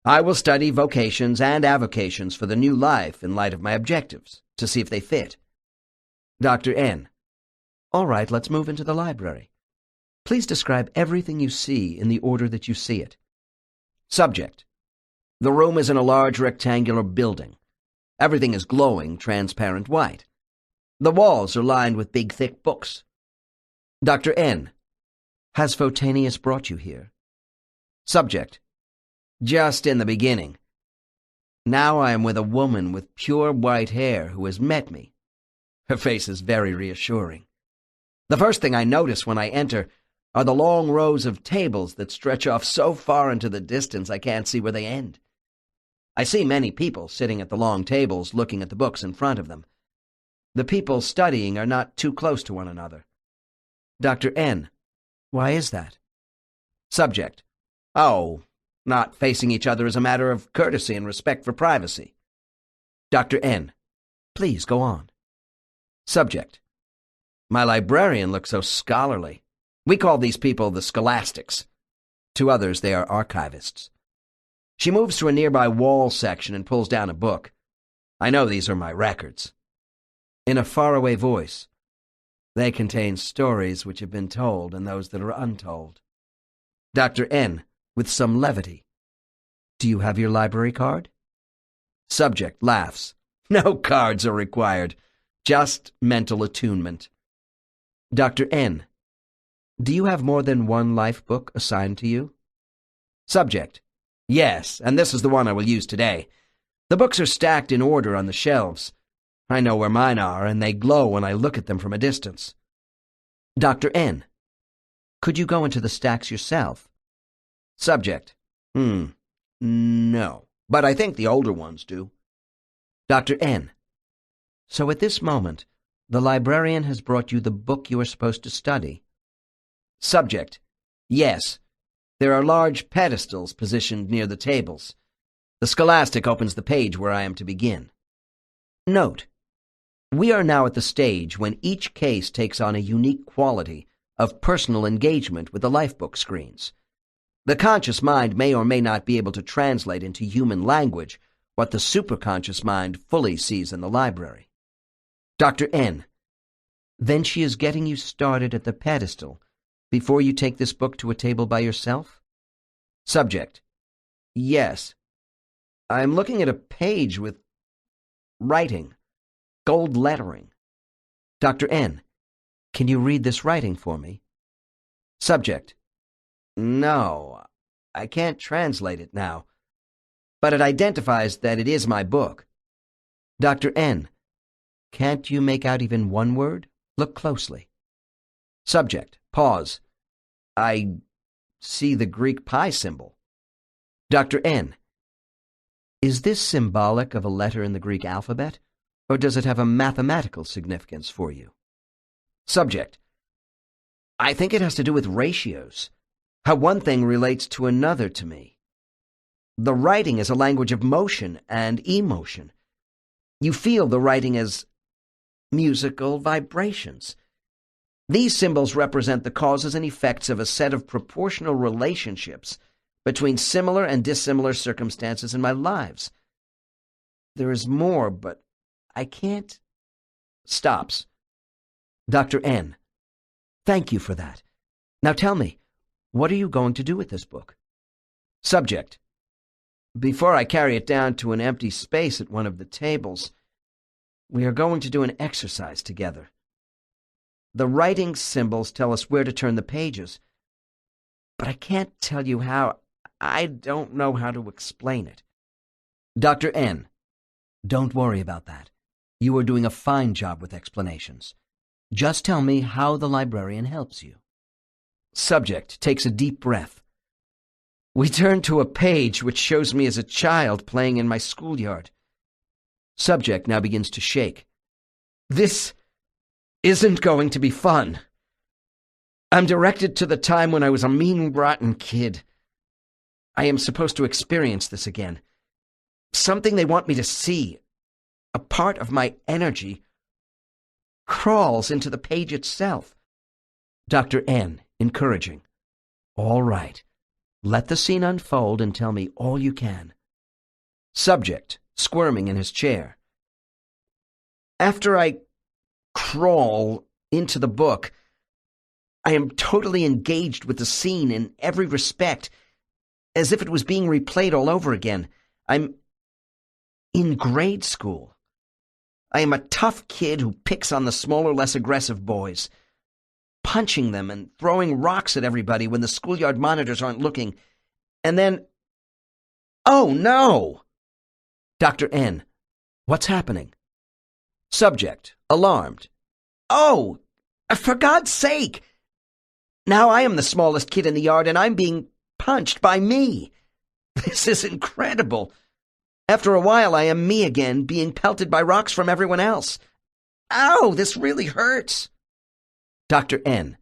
I will study vocations and avocations for the new life in light of my objectives, to see if they fit. Dr. N. All right, let's move into the library. Please describe everything you see in the order that you see it. Subject. The room is in a large rectangular building. Everything is glowing, transparent white. The walls are lined with big, thick books. Dr. N. Has Photanius brought you here? Subject. Just in the beginning. Now I am with a woman with pure white hair who has met me. Her face is very reassuring. The first thing I notice when I enter are the long rows of tables that stretch off so far into the distance I can't see where they end. I see many people sitting at the long tables looking at the books in front of them. The people studying are not too close to one another. Dr. N. Why is that? Subject. Oh, not facing each other is a matter of courtesy and respect for privacy. Dr. N. Please go on. Subject. My librarian looks so scholarly. We call these people the scholastics. To others, they are archivists. She moves to a nearby wall section and pulls down a book. I know these are my records. In a faraway voice, they contain stories which have been told and those that are untold. Dr. N. with some levity. Do you have your library card? Subject laughs. No cards are required. Just mental attunement. Dr. N. Do you have more than one life book assigned to you? Subject. Yes, and this is the one I will use today. The books are stacked in order on the shelves. I know where mine are, and they glow when I look at them from a distance. Dr. N. Could you go into the stacks yourself? Subject. No, but I think the older ones do. Dr. N. So at this moment, the librarian has brought you the book you are supposed to study. Subject. Yes. There are large pedestals positioned near the tables. The scholastic opens the page where I am to begin. Note. We are now at the stage when each case takes on a unique quality of personal engagement with the lifebook screens. The conscious mind may or may not be able to translate into human language what the superconscious mind fully sees in the library. Dr. N. Then she is getting you started at the pedestal before you take this book to a table by yourself? Subject. Yes. I'm looking at a page with writing, gold lettering. Dr. N. Can you read this writing for me? Subject. No, I can't translate it now, but it identifies that it is my book. Dr. N. Can't you make out even one word? Look closely. Subject. Pause. I see the Greek pi symbol. Dr. N. Is this symbolic of a letter in the Greek alphabet, or does it have a mathematical significance for you? Subject. I think it has to do with ratios, how one thing relates to another to me. The writing is a language of motion and emotion. You feel the writing as musical vibrations. These symbols represent the causes and effects of a set of proportional relationships between similar and dissimilar circumstances in my lives. There is more, but I can't. Stops. Dr. N. Thank you for that. Now tell me, what are you going to do with this book? Subject. Before I carry it down to an empty space at one of the tables, we are going to do an exercise together. The writing symbols tell us where to turn the pages. But I can't tell you how. I don't know how to explain it. Dr. N, don't worry about that. You are doing a fine job with explanations. Just tell me how the librarian helps you. Subject takes a deep breath. We turn to a page which shows me as a child playing in my schoolyard. Subject now begins to shake. This isn't going to be fun. I'm directed to the time when I was a mean, rotten kid. I am supposed to experience this again. Something they want me to see. A part of my energy crawls into the page itself. Dr. N, encouraging. All right. Let the scene unfold and tell me all you can. Subject, squirming in his chair. After I crawl into the book, I am totally engaged with the scene in every respect, as if it was being replayed all over again. I'm in grade school. I am a tough kid who picks on the smaller, less aggressive boys, punching them and throwing rocks at everybody when the schoolyard monitors aren't looking. And then, oh no! Dr. N, what's happening? Subject, alarmed. Oh, for God's sake! Now I am the smallest kid in the yard and I'm being punched by me. This is incredible. After a while, I am me again, being pelted by rocks from everyone else. Ow, this really hurts. Dr. N,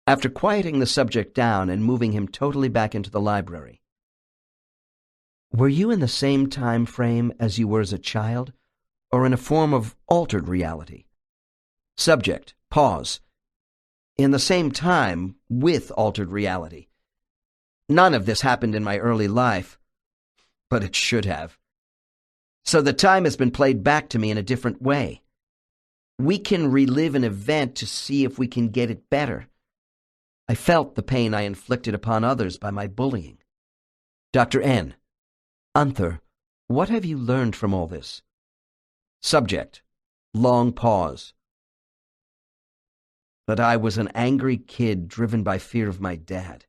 after quieting the subject down and moving him totally back into the library. Were you in the same time frame as you were as a child, or in a form of altered reality? Subject, pause. In the same time with altered reality. None of this happened in my early life, but it should have. So the time has been played back to me in a different way. We can relive an event to see if we can get it better. I felt the pain I inflicted upon others by my bullying. Dr. N, Unther, what have you learned from all this? Subject, long pause. That I was an angry kid driven by fear of my dad.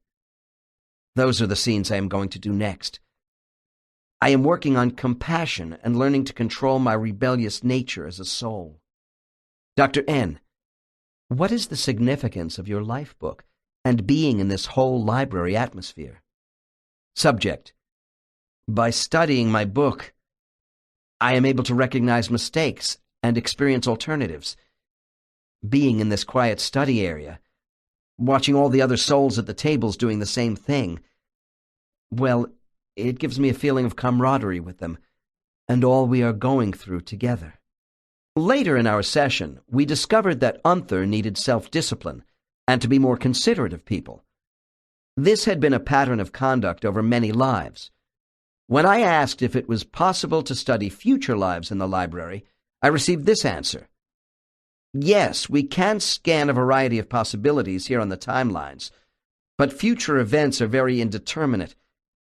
Those are the scenes I am going to do next. I am working on compassion and learning to control my rebellious nature as a soul. Dr. N, what is the significance of your life book and being in this whole library atmosphere? Subject, by studying my book, I am able to recognize mistakes and experience alternatives. Being in this quiet study area, watching all the other souls at the tables doing the same thing, well, it gives me a feeling of camaraderie with them and all we are going through together. Later in our session, we discovered that Unther needed self-discipline and to be more considerate of people. This had been a pattern of conduct over many lives. When I asked if it was possible to study future lives in the library, I received this answer. Yes, we can scan a variety of possibilities here on the timelines, but future events are very indeterminate,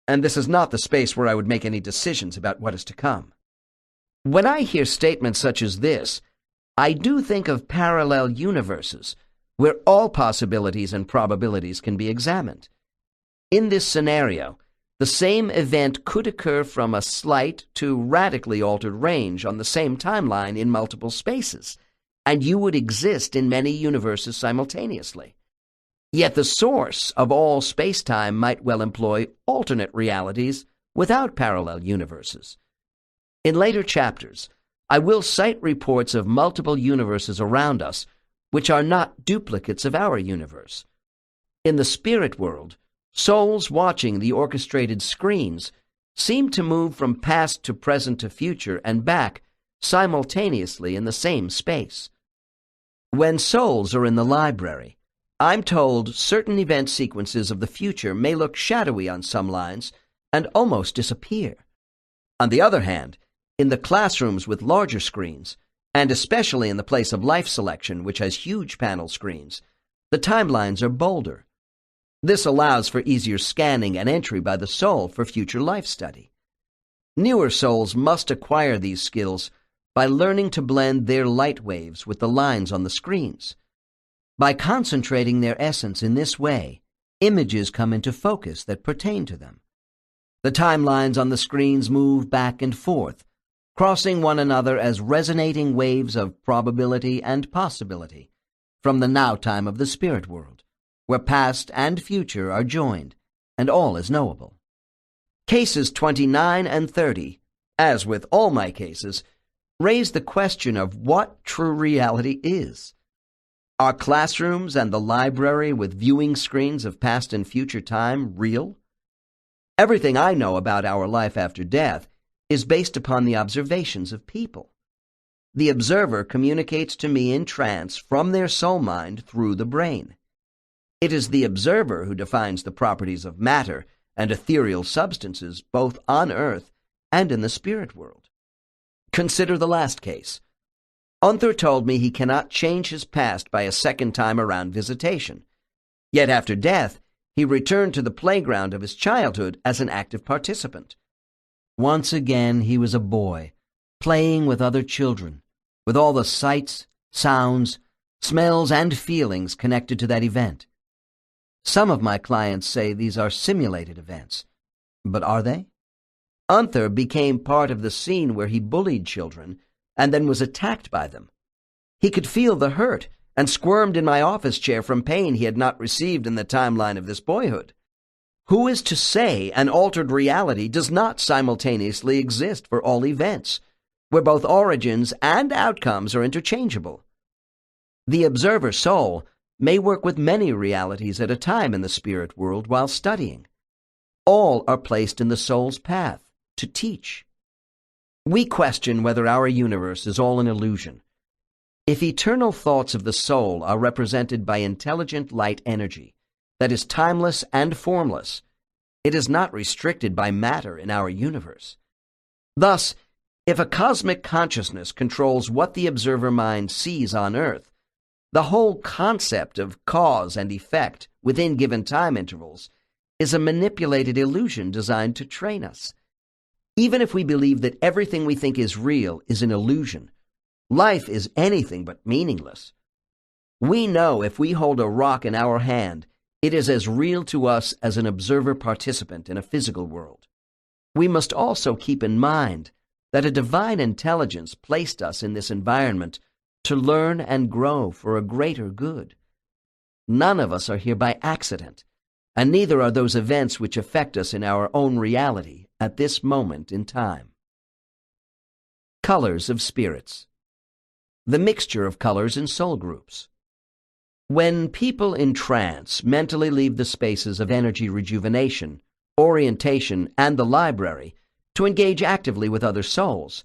and this is not the space where I would make any decisions about what is to come. When I hear statements such as this, I do think of parallel universes, where all possibilities and probabilities can be examined. In this scenario, the same event could occur from a slight to radically altered range on the same timeline in multiple spaces, and you would exist in many universes simultaneously. Yet the source of all space-time might well employ alternate realities without parallel universes. In later chapters, I will cite reports of multiple universes around us which are not duplicates of our universe. In the spirit world, souls watching the orchestrated screens seem to move from past to present to future and back simultaneously in the same space. When souls are in the library, I'm told certain event sequences of the future may look shadowy on some lines and almost disappear. On the other hand, in the classrooms with larger screens, and especially in the place of life selection, which has huge panel screens, the timelines are bolder. This allows for easier scanning and entry by the soul for future life study. Newer souls must acquire these skills by learning to blend their light waves with the lines on the screens. By concentrating their essence in this way, images come into focus that pertain to them. The timelines on the screens move back and forth, crossing one another as resonating waves of probability and possibility from the now time of the spirit world, where past and future are joined, and all is knowable. Cases 29 and 30, as with all my cases, raise the question of what true reality is. Are classrooms and the library with viewing screens of past and future time real? Everything I know about our life after death is based upon the observations of people. The observer communicates to me in trance from their soul mind through the brain. It is the observer who defines the properties of matter and ethereal substances both on earth and in the spirit world. Consider the last case. Unther told me he cannot change his past by a second time around visitation. Yet after death, he returned to the playground of his childhood as an active participant. Once again he was a boy, playing with other children, with all the sights, sounds, smells, and feelings connected to that event. Some of my clients say these are simulated events. But are they? Unther became part of the scene where he bullied children and then was attacked by them. He could feel the hurt and squirmed in my office chair from pain he had not received in the timeline of this boyhood. Who is to say an altered reality does not simultaneously exist for all events, where both origins and outcomes are interchangeable? The observer soul may work with many realities at a time in the spirit world while studying. All are placed in the soul's path to teach. We question whether our universe is all an illusion. If eternal thoughts of the soul are represented by intelligent light energy that is timeless and formless, it is not restricted by matter in our universe. Thus, if a cosmic consciousness controls what the observer mind sees on Earth, the whole concept of cause and effect within given time intervals is a manipulated illusion designed to train us. Even if we believe that everything we think is real is an illusion, life is anything but meaningless. We know if we hold a rock in our hand, it is as real to us as an observer participant in a physical world. We must also keep in mind that a divine intelligence placed us in this environment to learn and grow for a greater good. None of us are here by accident, and neither are those events which affect us in our own reality at this moment in time. Colors of spirits. The mixture of colors in soul groups. When people in trance mentally leave the spaces of energy rejuvenation, orientation, and the library to engage actively with other souls,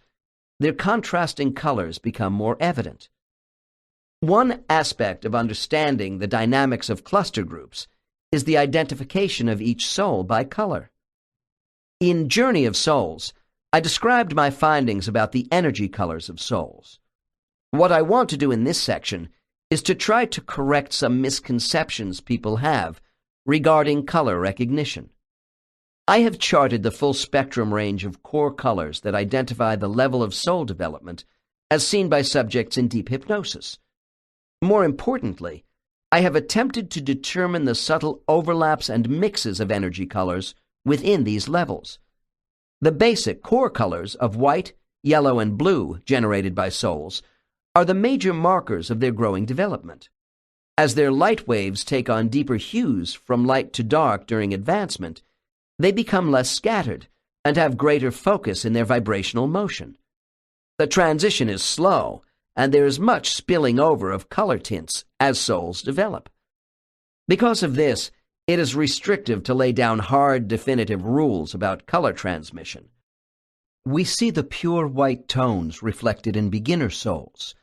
their contrasting colors become more evident. One aspect of understanding the dynamics of cluster groups is the identification of each soul by color. In Journey of Souls, I described my findings about the energy colors of souls. What I want to do in this section is to try to correct some misconceptions people have regarding color recognition. I have charted the full spectrum range of core colors that identify the level of soul development as seen by subjects in deep hypnosis. More importantly, I have attempted to determine the subtle overlaps and mixes of energy colors within these levels. The basic core colors of white, yellow, and blue generated by souls are the major markers of their growing development. As their light waves take on deeper hues from light to dark during advancement, they become less scattered and have greater focus in their vibrational motion. The transition is slow, and there is much spilling over of color tints as souls develop. Because of this, it is restrictive to lay down hard, definitive rules about color transmission. We see the pure white tones reflected in beginner souls.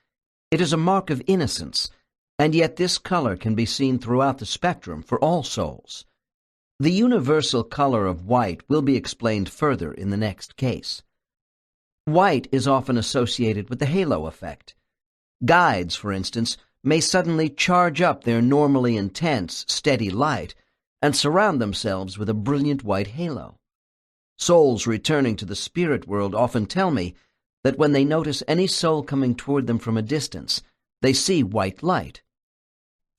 It is a mark of innocence, and yet this color can be seen throughout the spectrum for all souls. The universal color of white will be explained further in the next case. White is often associated with the halo effect. Guides, for instance, may suddenly charge up their normally intense, steady light and surround themselves with a brilliant white halo. Souls returning to the spirit world often tell me that when they notice any soul coming toward them from a distance, they see white light.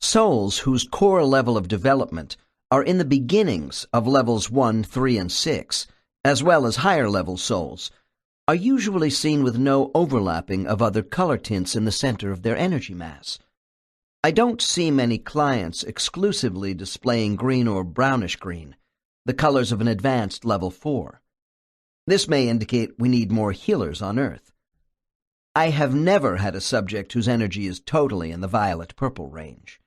Souls whose core level of development are in the beginnings of levels 1, 3, and 6, as well as higher-level souls, are usually seen with no overlapping of other color tints in the center of their energy mass. I don't see many clients exclusively displaying green or brownish-green, the colors of an advanced level 4. This may indicate we need more healers on Earth. I have never had a subject whose energy is totally in the violet-purple range.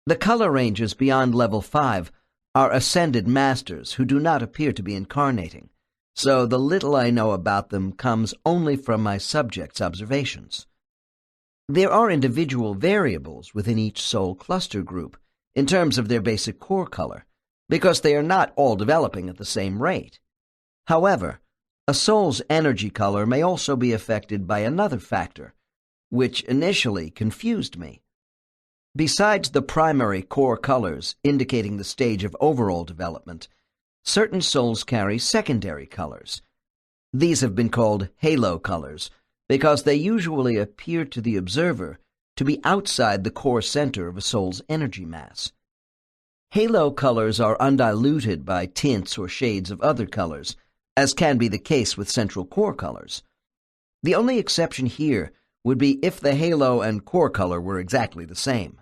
The color ranges beyond level 5 are ascended masters who do not appear to be incarnating, so the little I know about them comes only from my subjects' observations. There are individual variables within each soul cluster group in terms of their basic core color, because they are not all developing at the same rate. However, a soul's energy color may also be affected by another factor, which initially confused me. Besides the primary core colors indicating the stage of overall development, certain souls carry secondary colors. These have been called halo colors because they usually appear to the observer to be outside the core center of a soul's energy mass. Halo colors are undiluted by tints or shades of other colors, as can be the case with central core colors. The only exception here would be if the halo and core color were exactly the same.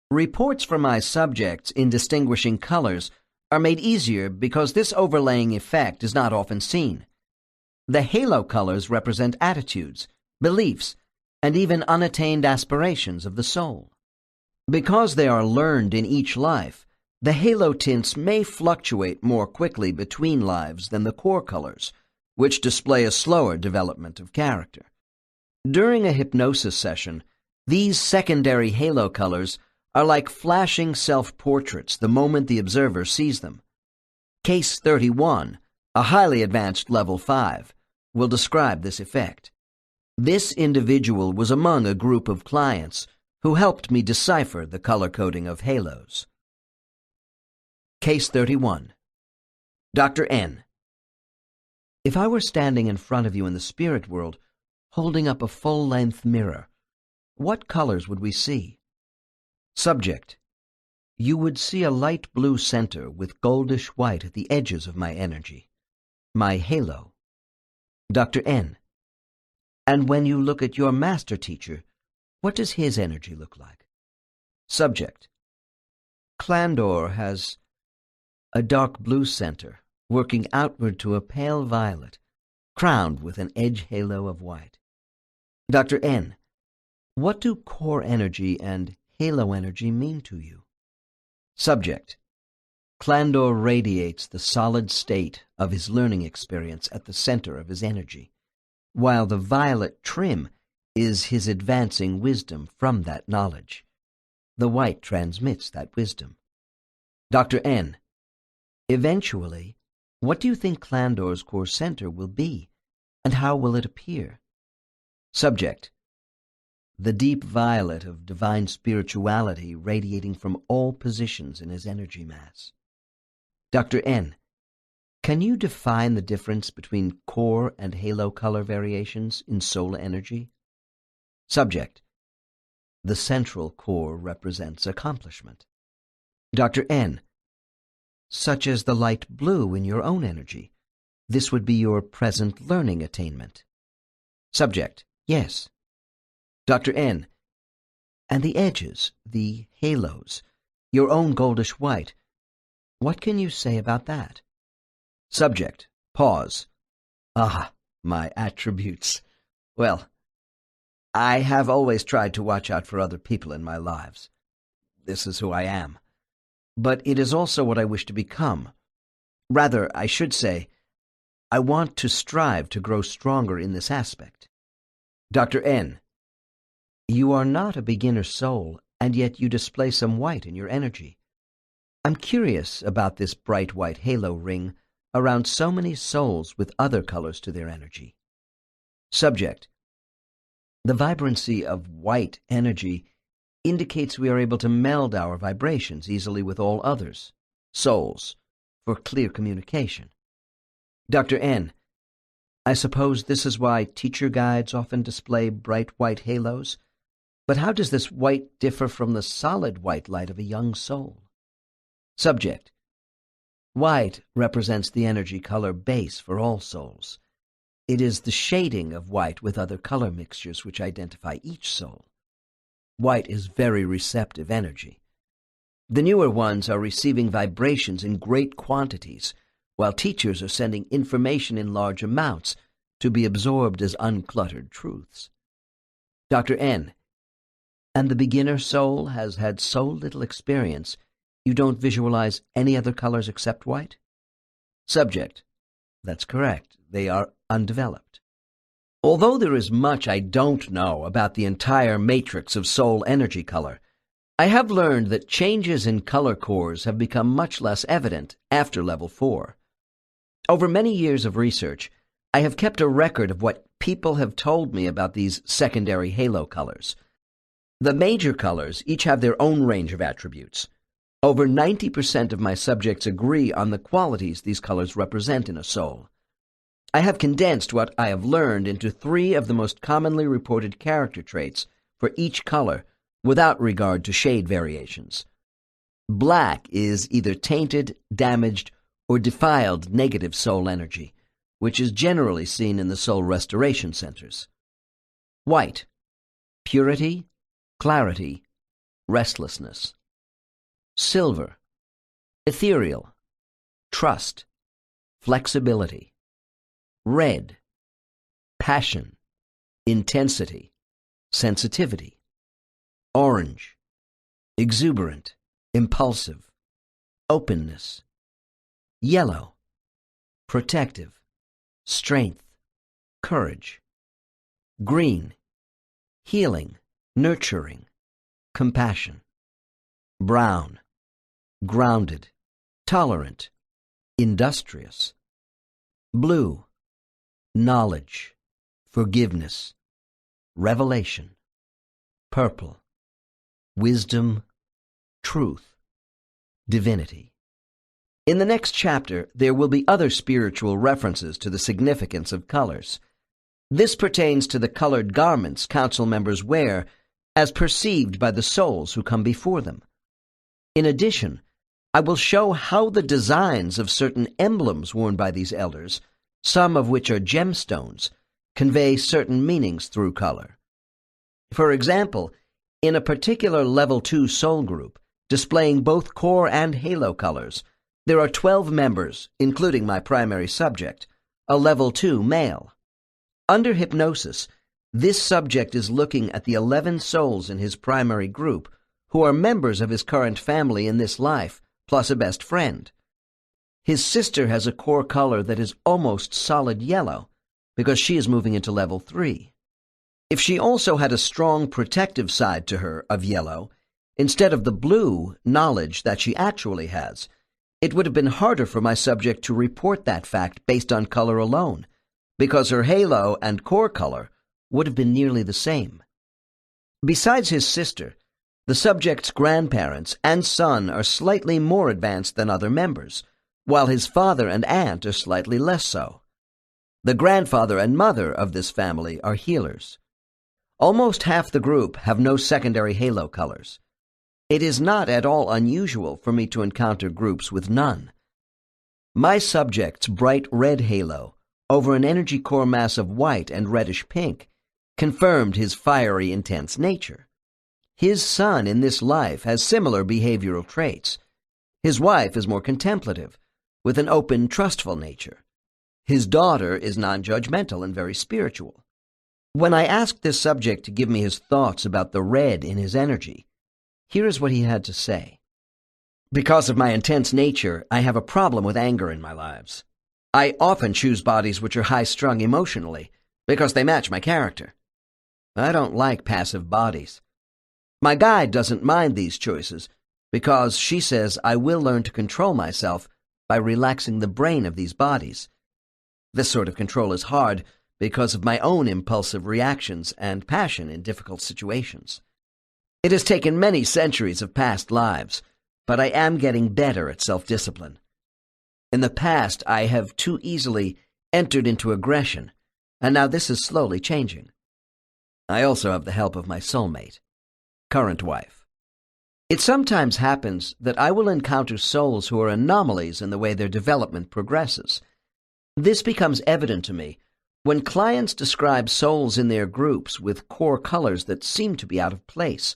Reports from my subjects in distinguishing colors are made easier because this overlaying effect is not often seen. The halo colors represent attitudes, beliefs, and even unattained aspirations of the soul. Because they are learned in each life, the halo tints may fluctuate more quickly between lives than the core colors, which display a slower development of character. During a hypnosis session, these secondary halo colors are like flashing self-portraits the moment the observer sees them. Case 31, a highly advanced level 5, will describe this effect. This individual was among a group of clients who helped me decipher the color coding of halos. Case 31. Dr. N. If I were standing in front of you in the spirit world, holding up a full-length mirror, what colors would we see? Subject. You would see a light blue center with goldish white at the edges of my energy, my halo. Dr. N. And when you look at your master teacher, what does his energy look like? Subject. Clandor has a dark blue center, working outward to a pale violet, crowned with an edge halo of white. Dr. N. What do core energy and halo energy mean to you? Subject. Clandor radiates the solid state of his learning experience at the center of his energy, while the violet trim is his advancing wisdom from that knowledge. The white transmits that wisdom. Dr. N. Eventually, what do you think Clandor's core center will be, and how will it appear? Subject. The deep violet of divine spirituality radiating from all positions in his energy mass. Dr. N. Can you define the difference between core and halo color variations in soul energy? Subject. The central core represents accomplishment. Dr. N. Such as the light blue in your own energy. This would be your present learning attainment. Subject. Yes. Dr. N. And the edges, the halos, your own goldish white, what can you say about that? Subject. Pause. Ah, my attributes. Well, I have always tried to watch out for other people in my lives. This is who I am. But it is also what I wish to become. Rather, I should say, I want to strive to grow stronger in this aspect. Dr. N. You are not a beginner soul, and yet you display some white in your energy. I'm curious about this bright white halo ring around so many souls with other colors to their energy. Subject. The vibrancy of white energy indicates we are able to meld our vibrations easily with all others, souls, for clear communication. Dr. N. I suppose this is why teacher guides often display bright white halos, But how does this white differ from the solid white light of a young soul? Subject: white represents the energy color base for all souls. It is the shading of white with other color mixtures which identify each soul. White is very receptive energy. The newer ones are receiving vibrations in great quantities, while teachers are sending information in large amounts to be absorbed as uncluttered truths. Dr. N: and the beginner soul has had so little experience, you don't visualize any other colors except white? Subject: that's correct. They are undeveloped. Although there is much I don't know about the entire matrix of soul energy color, I have learned that changes in color cores have become much less evident after level 4. Over many years of research, I have kept a record of what people have told me about these secondary halo colors. The major colors each have their own range of attributes. Over 90% of my subjects agree on the qualities these colors represent in a soul. I have condensed what I have learned into 3 of the most commonly reported character traits for each color without regard to shade variations. Black is either tainted, damaged, or defiled negative soul energy, which is generally seen in the soul restoration centers. White: purity, clarity, restlessness. Silver: ethereal, trust, flexibility. Red: passion, intensity, sensitivity. Orange: exuberant, impulsive, openness. Yellow: protective, strength, courage. Green: healing, nurturing, compassion. Brown: grounded, tolerant, industrious. Blue: knowledge, forgiveness, revelation. Purple: wisdom, truth, divinity. In the next chapter, there will be other spiritual references to the significance of colors. This pertains to the colored garments council members wear as perceived by the souls who come before them. In addition, I will show how the designs of certain emblems worn by these elders, some of which are gemstones, convey certain meanings through color. For example, in a particular level 2 soul group, displaying both core and halo colors, there are 12 members, including my primary subject, a level 2 male. Under hypnosis, this subject is looking at the 11 souls in his primary group, who are members of his current family in this life, plus a best friend. His sister has a core color that is almost solid yellow, because she is moving into level 3. If she also had a strong protective side to her of yellow, instead of the blue knowledge that she actually has, it would have been harder for my subject to report that fact based on color alone, because her halo and core color would have been nearly the same. Besides his sister, the subject's grandparents and son are slightly more advanced than other members, while his father and aunt are slightly less so. The grandfather and mother of this family are healers. Almost half the group have no secondary halo colors. It is not at all unusual for me to encounter groups with none. My subject's bright red halo over an energy core mass of white and reddish pink confirmed his fiery, intense nature. His son in this life has similar behavioral traits. His wife is more contemplative, with an open, trustful nature. His daughter is non-judgmental and very spiritual. When I asked this subject to give me his thoughts about the red in his energy, here is what he had to say. Because of my intense nature, I have a problem with anger in my lives. I often choose bodies which are high-strung emotionally, because they match my character. I don't like passive bodies. My guide doesn't mind these choices, because she says I will learn to control myself by relaxing the brain of these bodies. This sort of control is hard because of my own impulsive reactions and passion in difficult situations. It has taken many centuries of past lives, but I am getting better at self-discipline. In the past, I have too easily entered into aggression, and now this is slowly changing. I also have the help of my soulmate. current wife. It sometimes happens that I will encounter souls who are anomalies in the way their development progresses. This becomes evident to me when clients describe souls in their groups with core colors that seem to be out of place.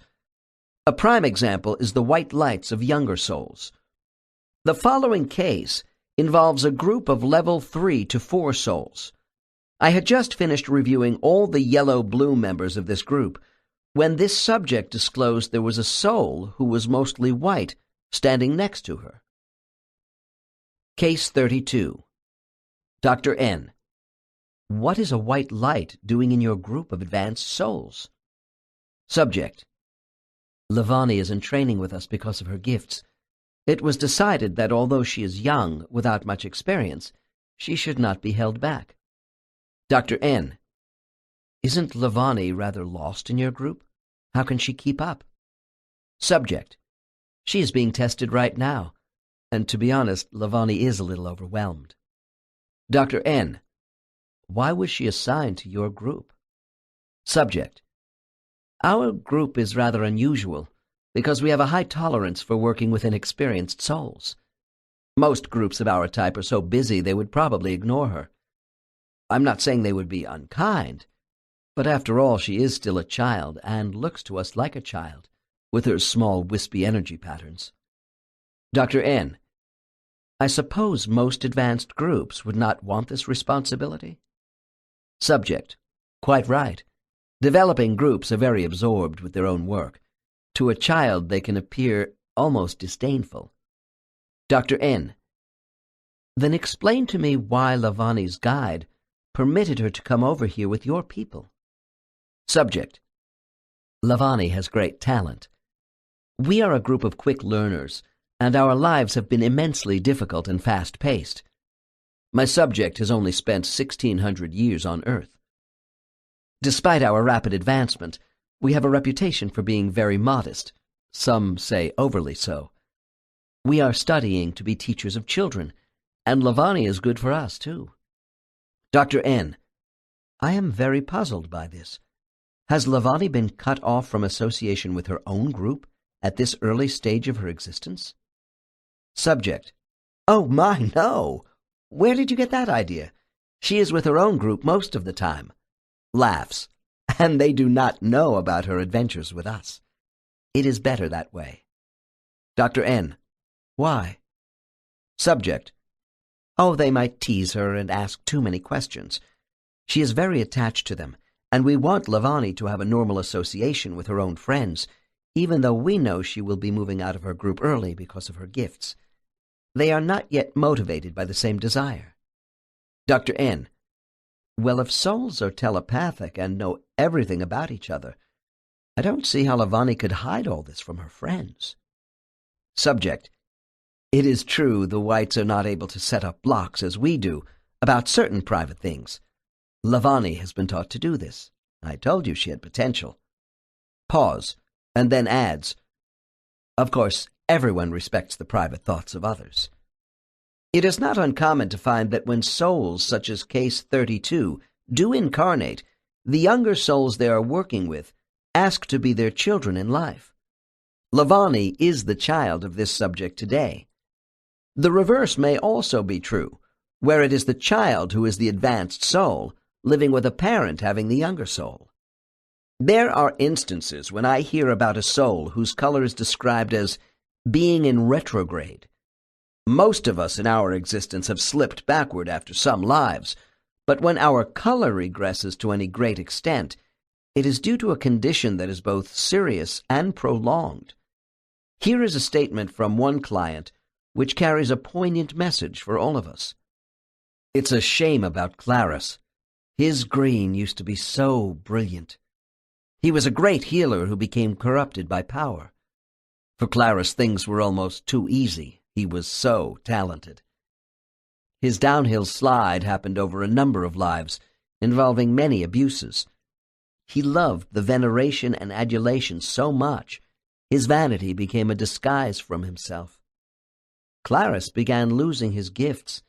A prime example is the white lights of younger souls. The following case involves a group of level 3 to 4 souls. I had just finished reviewing all the yellow-blue members of this group when this subject disclosed there was a soul who was mostly white standing next to her. Case 32. Dr. N. What is a white light doing in your group of advanced souls? Subject. Lavani is in training with us because of her gifts. It was decided that although she is young, without much experience, she should not be held back. Dr. N. Isn't Lavani rather lost in your group? How can she keep up? Subject. She is being tested right now, and to be honest, Lavani is a little overwhelmed. Dr. N. Why was she assigned to your group? Subject. Our group is rather unusual because we have a high tolerance for working with inexperienced souls. Most groups of our type are so busy they would probably ignore her. I'm not saying they would be unkind, but after all, she is still a child and looks to us like a child, with her small, wispy energy patterns. Dr. N. I suppose most advanced groups would not want this responsibility? Subject. Quite right. Developing groups are very absorbed with their own work. To a child, they can appear almost disdainful. Dr. N. Then explain to me why Lavani's guide permitted her to come over here with your people. Subject. Lavani has great talent. We are a group of quick learners, and our lives have been immensely difficult and fast-paced. My subject has only spent 1,600 years on Earth. Despite our rapid advancement, we have a reputation for being very modest, some say overly so. We are studying to be teachers of children, and Lavani is good for us, too. Dr. N. I am very puzzled by this. Has Lavani been cut off from association with her own group at this early stage of her existence? Subject. Oh, my, no! Where did you get that idea? She is with her own group most of the time. Laughs. And they do not know about her adventures with us. It is better that way. Dr. N. Why? Subject. Oh, they might tease her and ask too many questions. She is very attached to them, and we want Lavani to have a normal association with her own friends, even though we know she will be moving out of her group early because of her gifts. They are not yet motivated by the same desire. Dr. N. Well, if souls are telepathic and know everything about each other, I don't see how Lavani could hide all this from her friends. Subject. It is true the whites are not able to set up blocks as we do about certain private things. Lavani has been taught to do this. I told you she had potential. Pause, and then adds, of course, everyone respects the private thoughts of others. It is not uncommon to find that when souls, such as Case 32, do incarnate, the younger souls they are working with ask to be their children in life. Lavani is the child of this subject today. The reverse may also be true, where it is the child who is the advanced soul, living with a parent having the younger soul. There are instances when I hear about a soul whose color is described as being in retrograde. Most of us in our existence have slipped backward after some lives, but when our color regresses to any great extent, it is due to a condition that is both serious and prolonged. Here is a statement from one client which carries a poignant message for all of us. It's a shame about Claris. His green used to be so brilliant. He was a great healer who became corrupted by power. For Claris, things were almost too easy. He was so talented. His downhill slide happened over a number of lives, involving many abuses. He loved the veneration and adulation so much, his vanity became a disguise from himself. Claris began losing his gifts,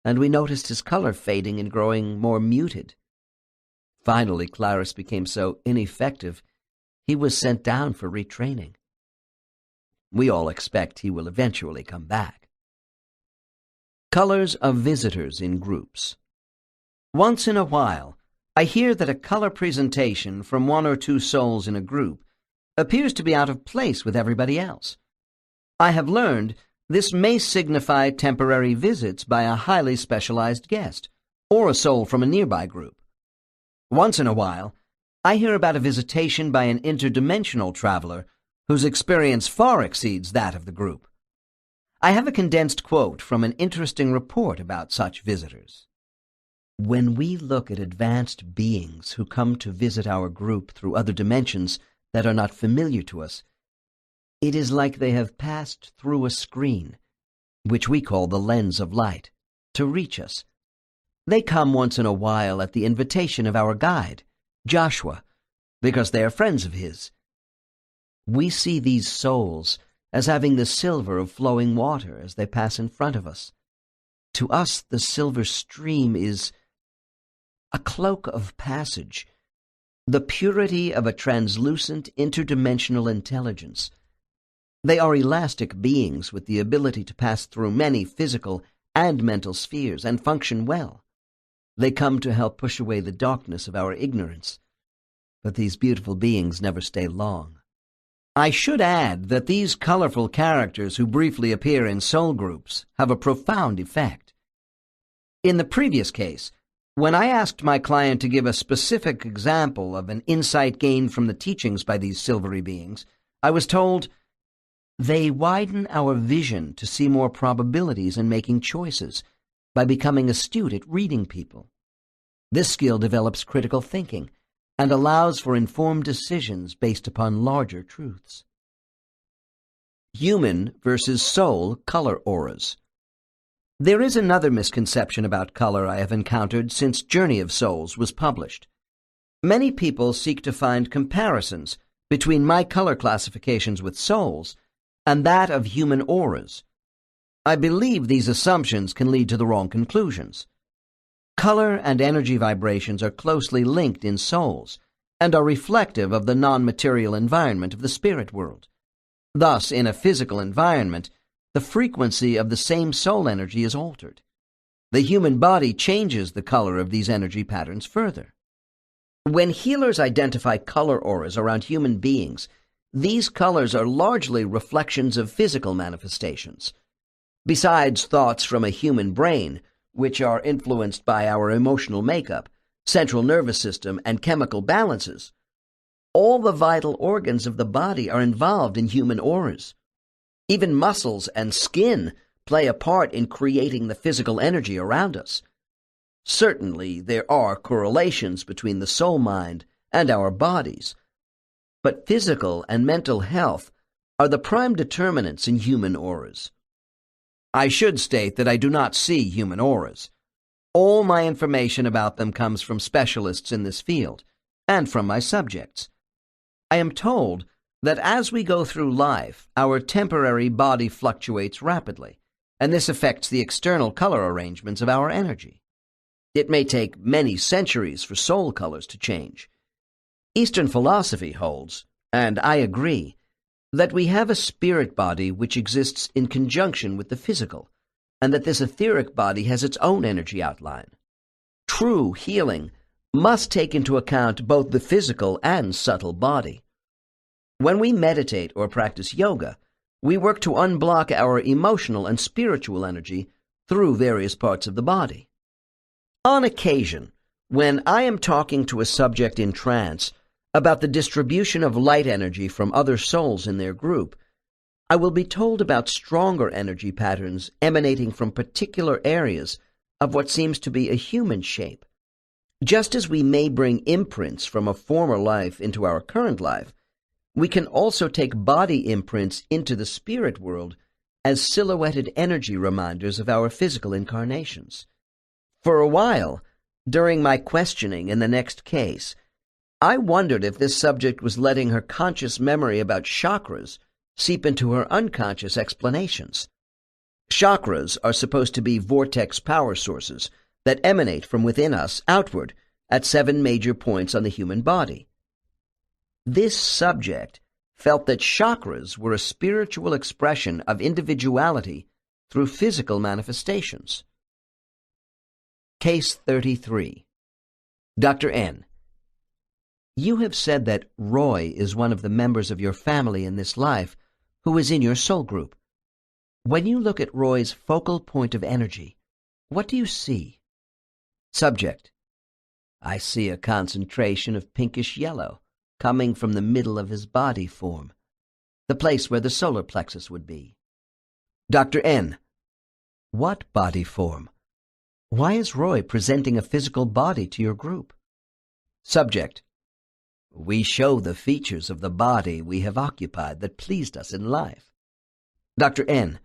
and we noticed his color fading and growing more muted. Finally, Claris became so ineffective, he was sent down for retraining. We all expect he will eventually come back. Colors of visitors in groups. Once in a while, I hear that a color presentation from one or two souls in a group appears to be out of place with everybody else. I have learned this may signify temporary visits by a highly specialized guest, or a soul from a nearby group. Once in a while, I hear about a visitation by an interdimensional traveler whose experience far exceeds that of the group. I have a condensed quote from an interesting report about such visitors. When we look at advanced beings who come to visit our group through other dimensions that are not familiar to us, it is like they have passed through a screen, which we call the lens of light, to reach us. They come once in a while at the invitation of our guide, Joshua, because they are friends of his. We see these souls as having the silver of flowing water as they pass in front of us. To us, the silver stream is a cloak of passage, the purity of a translucent interdimensional intelligence. They are elastic beings with the ability to pass through many physical and mental spheres and function well. They come to help push away the darkness of our ignorance. But these beautiful beings never stay long. I should add that these colorful characters who briefly appear in soul groups have a profound effect. In the previous case, when I asked my client to give a specific example of an insight gained from the teachings by these silvery beings, I was told, "They widen our vision to see more probabilities in making choices by becoming astute at reading people. This skill develops critical thinking and allows for informed decisions based upon larger truths." Human versus soul color auras. There is another misconception about color I have encountered since Journey of Souls was published. Many people seek to find comparisons between my color classifications with souls and that of human auras. I believe these assumptions can lead to the wrong conclusions. Color and energy vibrations are closely linked in souls and are reflective of the non-material environment of the spirit world. Thus, in a physical environment, the frequency of the same soul energy is altered. The human body changes the color of these energy patterns further. When healers identify color auras around human beings, these colors are largely reflections of physical manifestations. Besides thoughts from a human brain, which are influenced by our emotional makeup, central nervous system, and chemical balances, all the vital organs of the body are involved in human auras. Even muscles and skin play a part in creating the physical energy around us. Certainly, there are correlations between the soul mind and our bodies, but physical and mental health are the prime determinants in human auras. I should state that I do not see human auras. All my information about them comes from specialists in this field and from my subjects. I am told that as we go through life, our temporary body fluctuates rapidly, and this affects the external color arrangements of our energy. It may take many centuries for soul colors to change. Eastern philosophy holds, and I agree, that we have a spirit body which exists in conjunction with the physical, and that this etheric body has its own energy outline. True healing must take into account both the physical and subtle body. When we meditate or practice yoga, we work to unblock our emotional and spiritual energy through various parts of the body. On occasion, when I am talking to a subject in trance about the distribution of light energy from other souls in their group, I will be told about stronger energy patterns emanating from particular areas of what seems to be a human shape. Just as we may bring imprints from a former life into our current life, we can also take body imprints into the spirit world as silhouetted energy reminders of our physical incarnations. For a while, during my questioning in the next case, I wondered if this subject was letting her conscious memory about chakras seep into her unconscious explanations. Chakras are supposed to be vortex power sources that emanate from within us outward at 7 major points on the human body. This subject felt that chakras were a spiritual expression of individuality through physical manifestations. Case 33. Dr. N. You have said that Roy is one of the members of your family in this life who is in your soul group. When you look at Roy's focal point of energy, what do you see? Subject. I see a concentration of pinkish yellow coming from the middle of his body form, the place where the solar plexus would be. Dr. N. What body form? Why is Roy presenting a physical body to your group? Subject. We show the features of the body we have occupied that pleased us in life. Dr. N.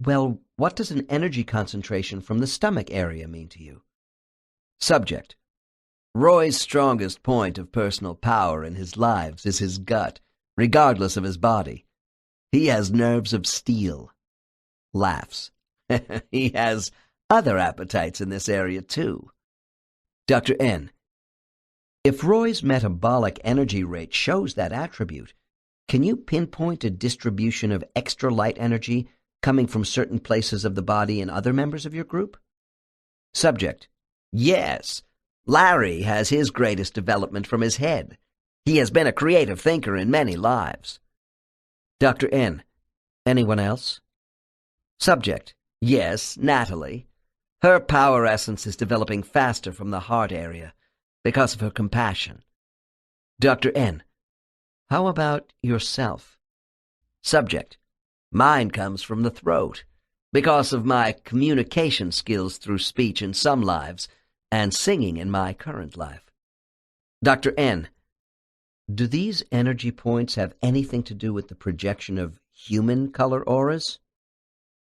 Well, what does an energy concentration from the stomach area mean to you? Subject. Roy's strongest point of personal power in his lives is his gut, regardless of his body. He has nerves of steel. Laughs. He has other appetites in this area, too. Dr. N. If Roy's metabolic energy rate shows that attribute, can you pinpoint a distribution of extra light energy coming from certain places of the body in other members of your group? Subject. Yes. Larry has his greatest development from his head. He has been a creative thinker in many lives. Dr. N. Anyone else? Subject. Yes, Natalie. Her power essence is developing faster from the heart area because of her compassion. Dr. N. How about yourself? Subject. Mine comes from the throat because of my communication skills through speech in some lives and singing in my current life. Dr. N. Do these energy points have anything to do with the projection of human color auras?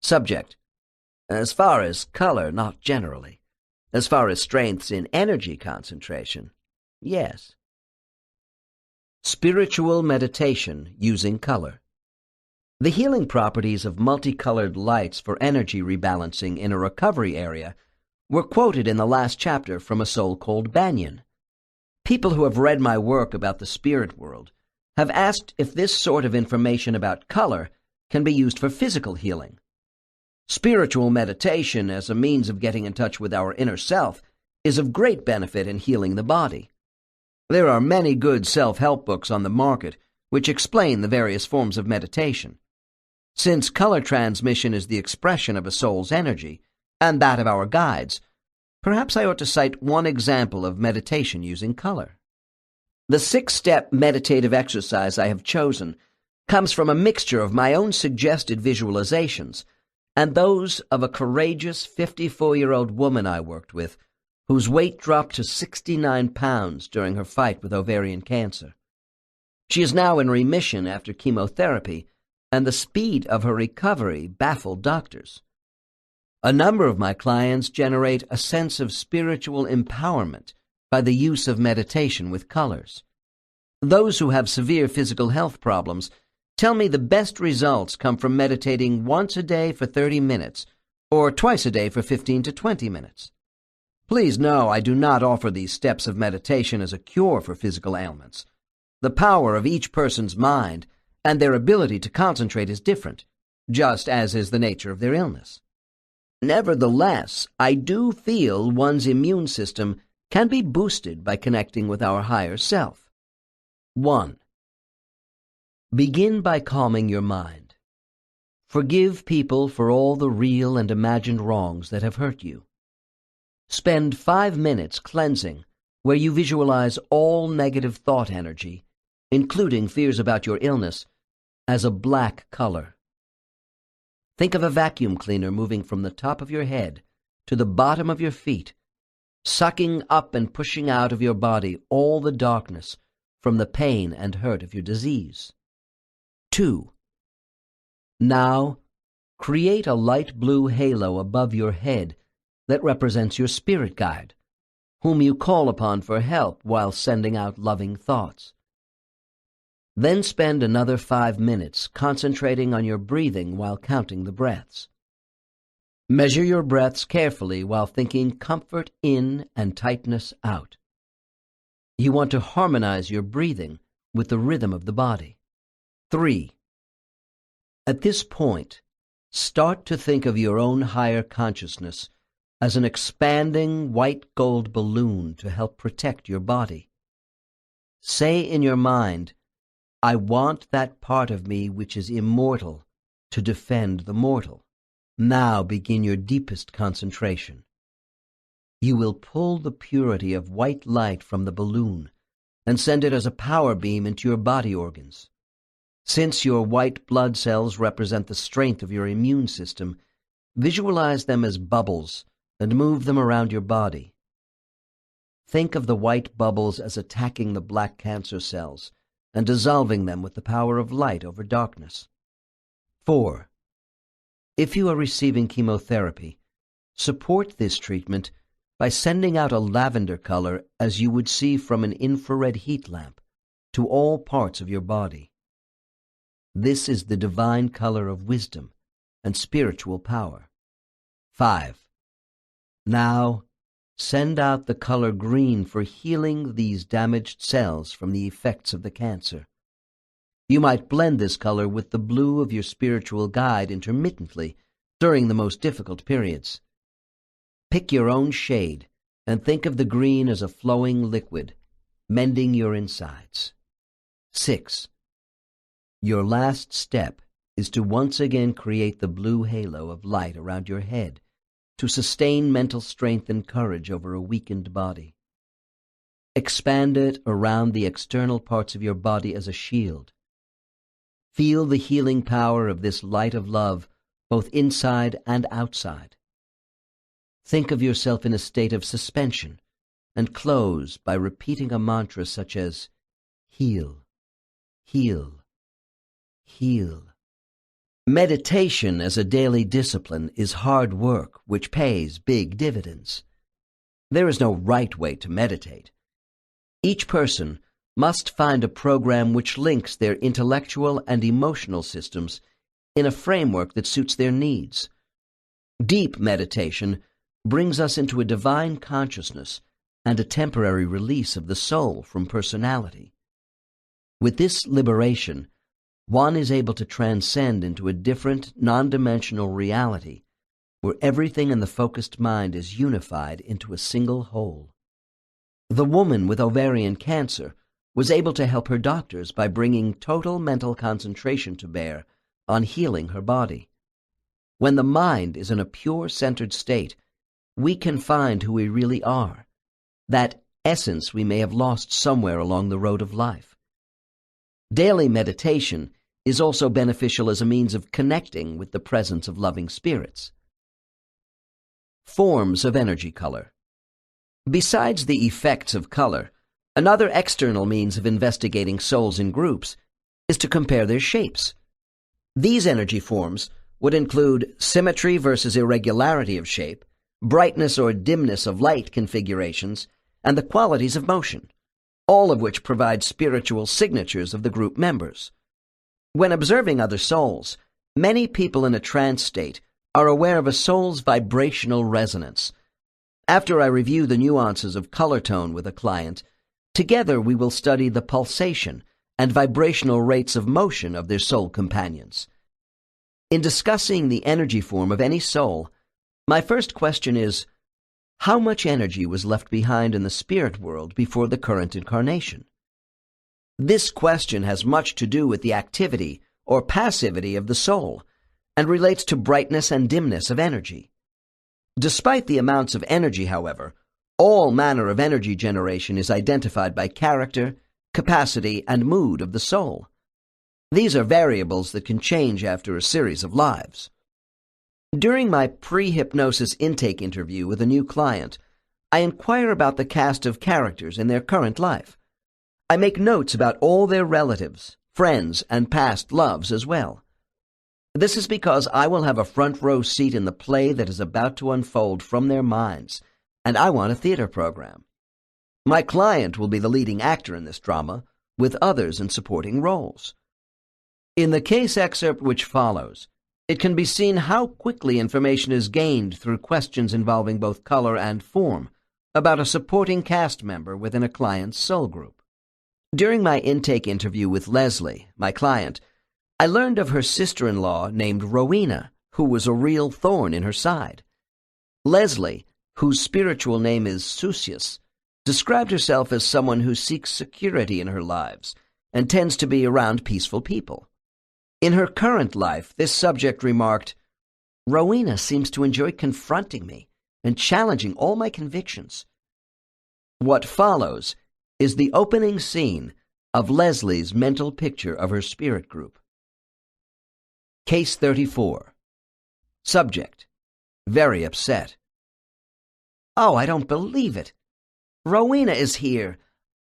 Subject. As far as color, not generally. As far as strengths in energy concentration, yes. Spiritual meditation using color. The healing properties of multicolored lights for energy rebalancing in a recovery area were quoted in the last chapter from a soul called Banyan. People who have read my work about the spirit world have asked if this sort of information about color can be used for physical healing. Spiritual meditation as a means of getting in touch with our inner self is of great benefit in healing the body. There are many good self-help books on the market which explain the various forms of meditation. Since color transmission is the expression of a soul's energy, and that of our guides, perhaps I ought to cite one example of meditation using color. The 6-step meditative exercise I have chosen comes from a mixture of my own suggested visualizations and those of a courageous 54-year-old woman I worked with whose weight dropped to 69 pounds during her fight with ovarian cancer. She is now in remission after chemotherapy, and the speed of her recovery baffled doctors. A number of my clients generate a sense of spiritual empowerment by the use of meditation with colors. Those who have severe physical health problems tell me the best results come from meditating once a day for 30 minutes or twice a day for 15 to 20 minutes. Please know I do not offer these steps of meditation as a cure for physical ailments. The power of each person's mind and their ability to concentrate is different, just as is the nature of their illness. Nevertheless, I do feel one's immune system can be boosted by connecting with our higher self. 1. Begin by calming your mind. Forgive people for all the real and imagined wrongs that have hurt you. Spend 5 minutes cleansing, where you visualize all negative thought energy, including fears about your illness, as a black color. Think of a vacuum cleaner moving from the top of your head to the bottom of your feet, sucking up and pushing out of your body all the darkness from the pain and hurt of your disease. 2. Now, create a light blue halo above your head that represents your spirit guide, whom you call upon for help while sending out loving thoughts. Then spend another 5 minutes concentrating on your breathing while counting the breaths. Measure your breaths carefully while thinking comfort in and tightness out. You want to harmonize your breathing with the rhythm of the body. 3. At this point, start to think of your own higher consciousness as an expanding white gold balloon to help protect your body. Say in your mind, I want that part of me which is immortal to defend the mortal. Now begin your deepest concentration. You will pull the purity of white light from the balloon and send it as a power beam into your body organs. Since your white blood cells represent the strength of your immune system, visualize them as bubbles and move them around your body. Think of the white bubbles as attacking the black cancer cells and dissolving them with the power of light over darkness. 4. If you are receiving chemotherapy, support this treatment by sending out a lavender color as you would see from an infrared heat lamp to all parts of your body. This is the divine color of wisdom and spiritual power. 5. Now, send out the color green for healing these damaged cells from the effects of the cancer. You might blend this color with the blue of your spiritual guide intermittently during the most difficult periods. Pick your own shade and think of the green as a flowing liquid, mending your insides. 6. Your last step is to once again create the blue halo of light around your head to sustain mental strength and courage over a weakened body. Expand it around the external parts of your body as a shield. Feel the healing power of this light of love both inside and outside. Think of yourself in a state of suspension and close by repeating a mantra such as heal, heal, heal. Meditation as a daily discipline is hard work which pays big dividends. There is no right way to meditate. Each person must find a program which links their intellectual and emotional systems in a framework that suits their needs. Deep meditation brings us into a divine consciousness and a temporary release of the soul from personality. With this liberation, one is able to transcend into a different, non-dimensional reality where everything in the focused mind is unified into a single whole. The woman with ovarian cancer was able to help her doctors by bringing total mental concentration to bear on healing her body. When the mind is in a pure centered state, we can find who we really are, that essence we may have lost somewhere along the road of life. Daily meditation is also beneficial as a means of connecting with the presence of loving spirits. Forms of energy color. Besides the effects of color, another external means of investigating souls in groups is to compare their shapes. These energy forms would include symmetry versus irregularity of shape, brightness or dimness of light configurations, and the qualities of motion, all of which provide spiritual signatures of the group members. When observing other souls, many people in a trance state are aware of a soul's vibrational resonance. After I review the nuances of color tone with a client, together we will study the pulsation and vibrational rates of motion of their soul companions. In discussing the energy form of any soul, my first question is, how much energy was left behind in the spirit world before the current incarnation? This question has much to do with the activity or passivity of the soul and relates to brightness and dimness of energy. Despite the amounts of energy, however, all manner of energy generation is identified by character, capacity, and mood of the soul. These are variables that can change after a series of lives. During my pre-hypnosis intake interview with a new client, I inquire about the cast of characters in their current life. I make notes about all their relatives, friends, and past loves as well. This is because I will have a front row seat in the play that is about to unfold from their minds, and I want a theater program. My client will be the leading actor in this drama, with others in supporting roles. In the case excerpt which follows, it can be seen how quickly information is gained through questions involving both color and form, about a supporting cast member within a client's soul group. During my intake interview with Leslie, my client, I learned of her sister-in-law named Rowena, who was a real thorn in her side. Leslie, whose spiritual name is Susius, described herself as someone who seeks security in her lives and tends to be around peaceful people. In her current life, this subject remarked, "Rowena seems to enjoy confronting me and challenging all my convictions." What follows is the opening scene of Leslie's mental picture of her spirit group. Case 34. Subject: very upset. "Oh, I don't believe it. Rowena is here.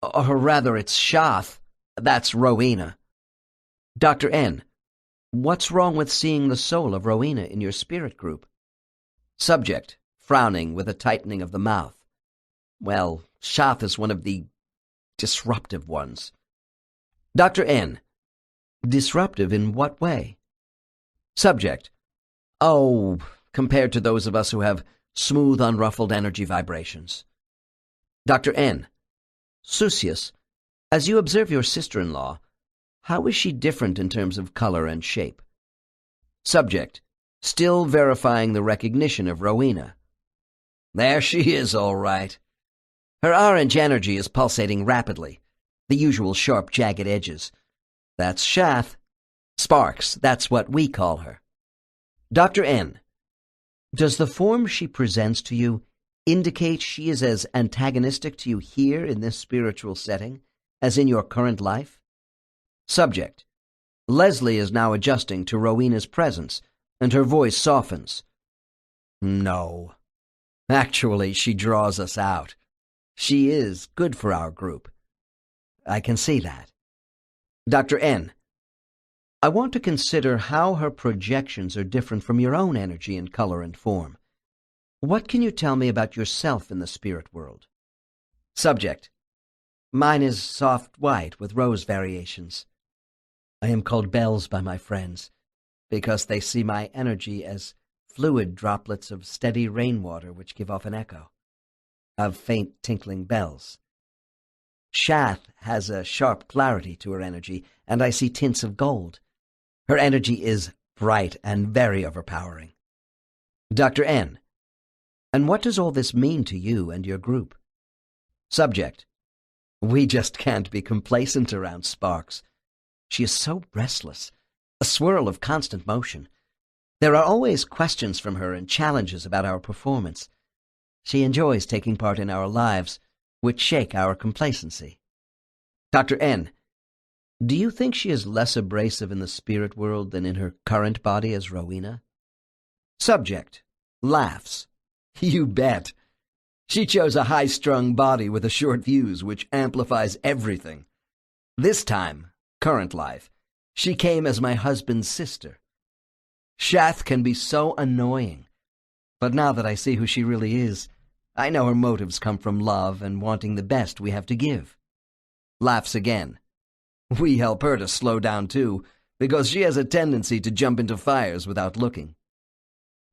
Or rather, it's Shath. That's Rowena." Dr. N. What's wrong with seeing the soul of Rowena in your spirit group? Subject, frowning with a tightening of the mouth. Well, Shath is one of the disruptive ones. Dr. N. Disruptive in what way? Subject. Oh, compared to those of us who have smooth, unruffled energy vibrations. Dr. N. Susius, as you observe your sister-in-law, how is she different in terms of color and shape? Subject, still verifying the recognition of Rowena. There she is, all right. Her orange energy is pulsating rapidly, the usual sharp, jagged edges. That's Shath. Sparks, that's what we call her. Dr. N. Does the form she presents to you indicate she is as antagonistic to you here in this spiritual setting as in your current life? Subject. Leslie is now adjusting to Rowena's presence, and her voice softens. No. Actually, she draws us out. She is good for our group. I can see that. Dr. N. I want to consider how her projections are different from your own energy in color and form. What can you tell me about yourself in the spirit world? Subject. Mine is soft white with rose variations. I am called Bells by my friends because they see my energy as fluid droplets of steady rainwater which give off an echo of faint tinkling bells. Shath has a sharp clarity to her energy, and I see tints of gold. Her energy is bright and very overpowering. Dr. N. And what does all this mean to you and your group? Subject. We just can't be complacent around Sparks. She is so restless, a swirl of constant motion. There are always questions from her and challenges about our performance. She enjoys taking part in our lives, which shake our complacency. Dr. N. Do you think she is less abrasive in the spirit world than in her current body as Rowena? Subject. Laughs. You bet. She chose a high-strung body with a short fuse which amplifies everything. This time, current life, she came as my husband's sister. Shath can be so annoying, but now that I see who she really is, I know her motives come from love and wanting the best we have to give. Laughs again. We help her to slow down too, because she has a tendency to jump into fires without looking.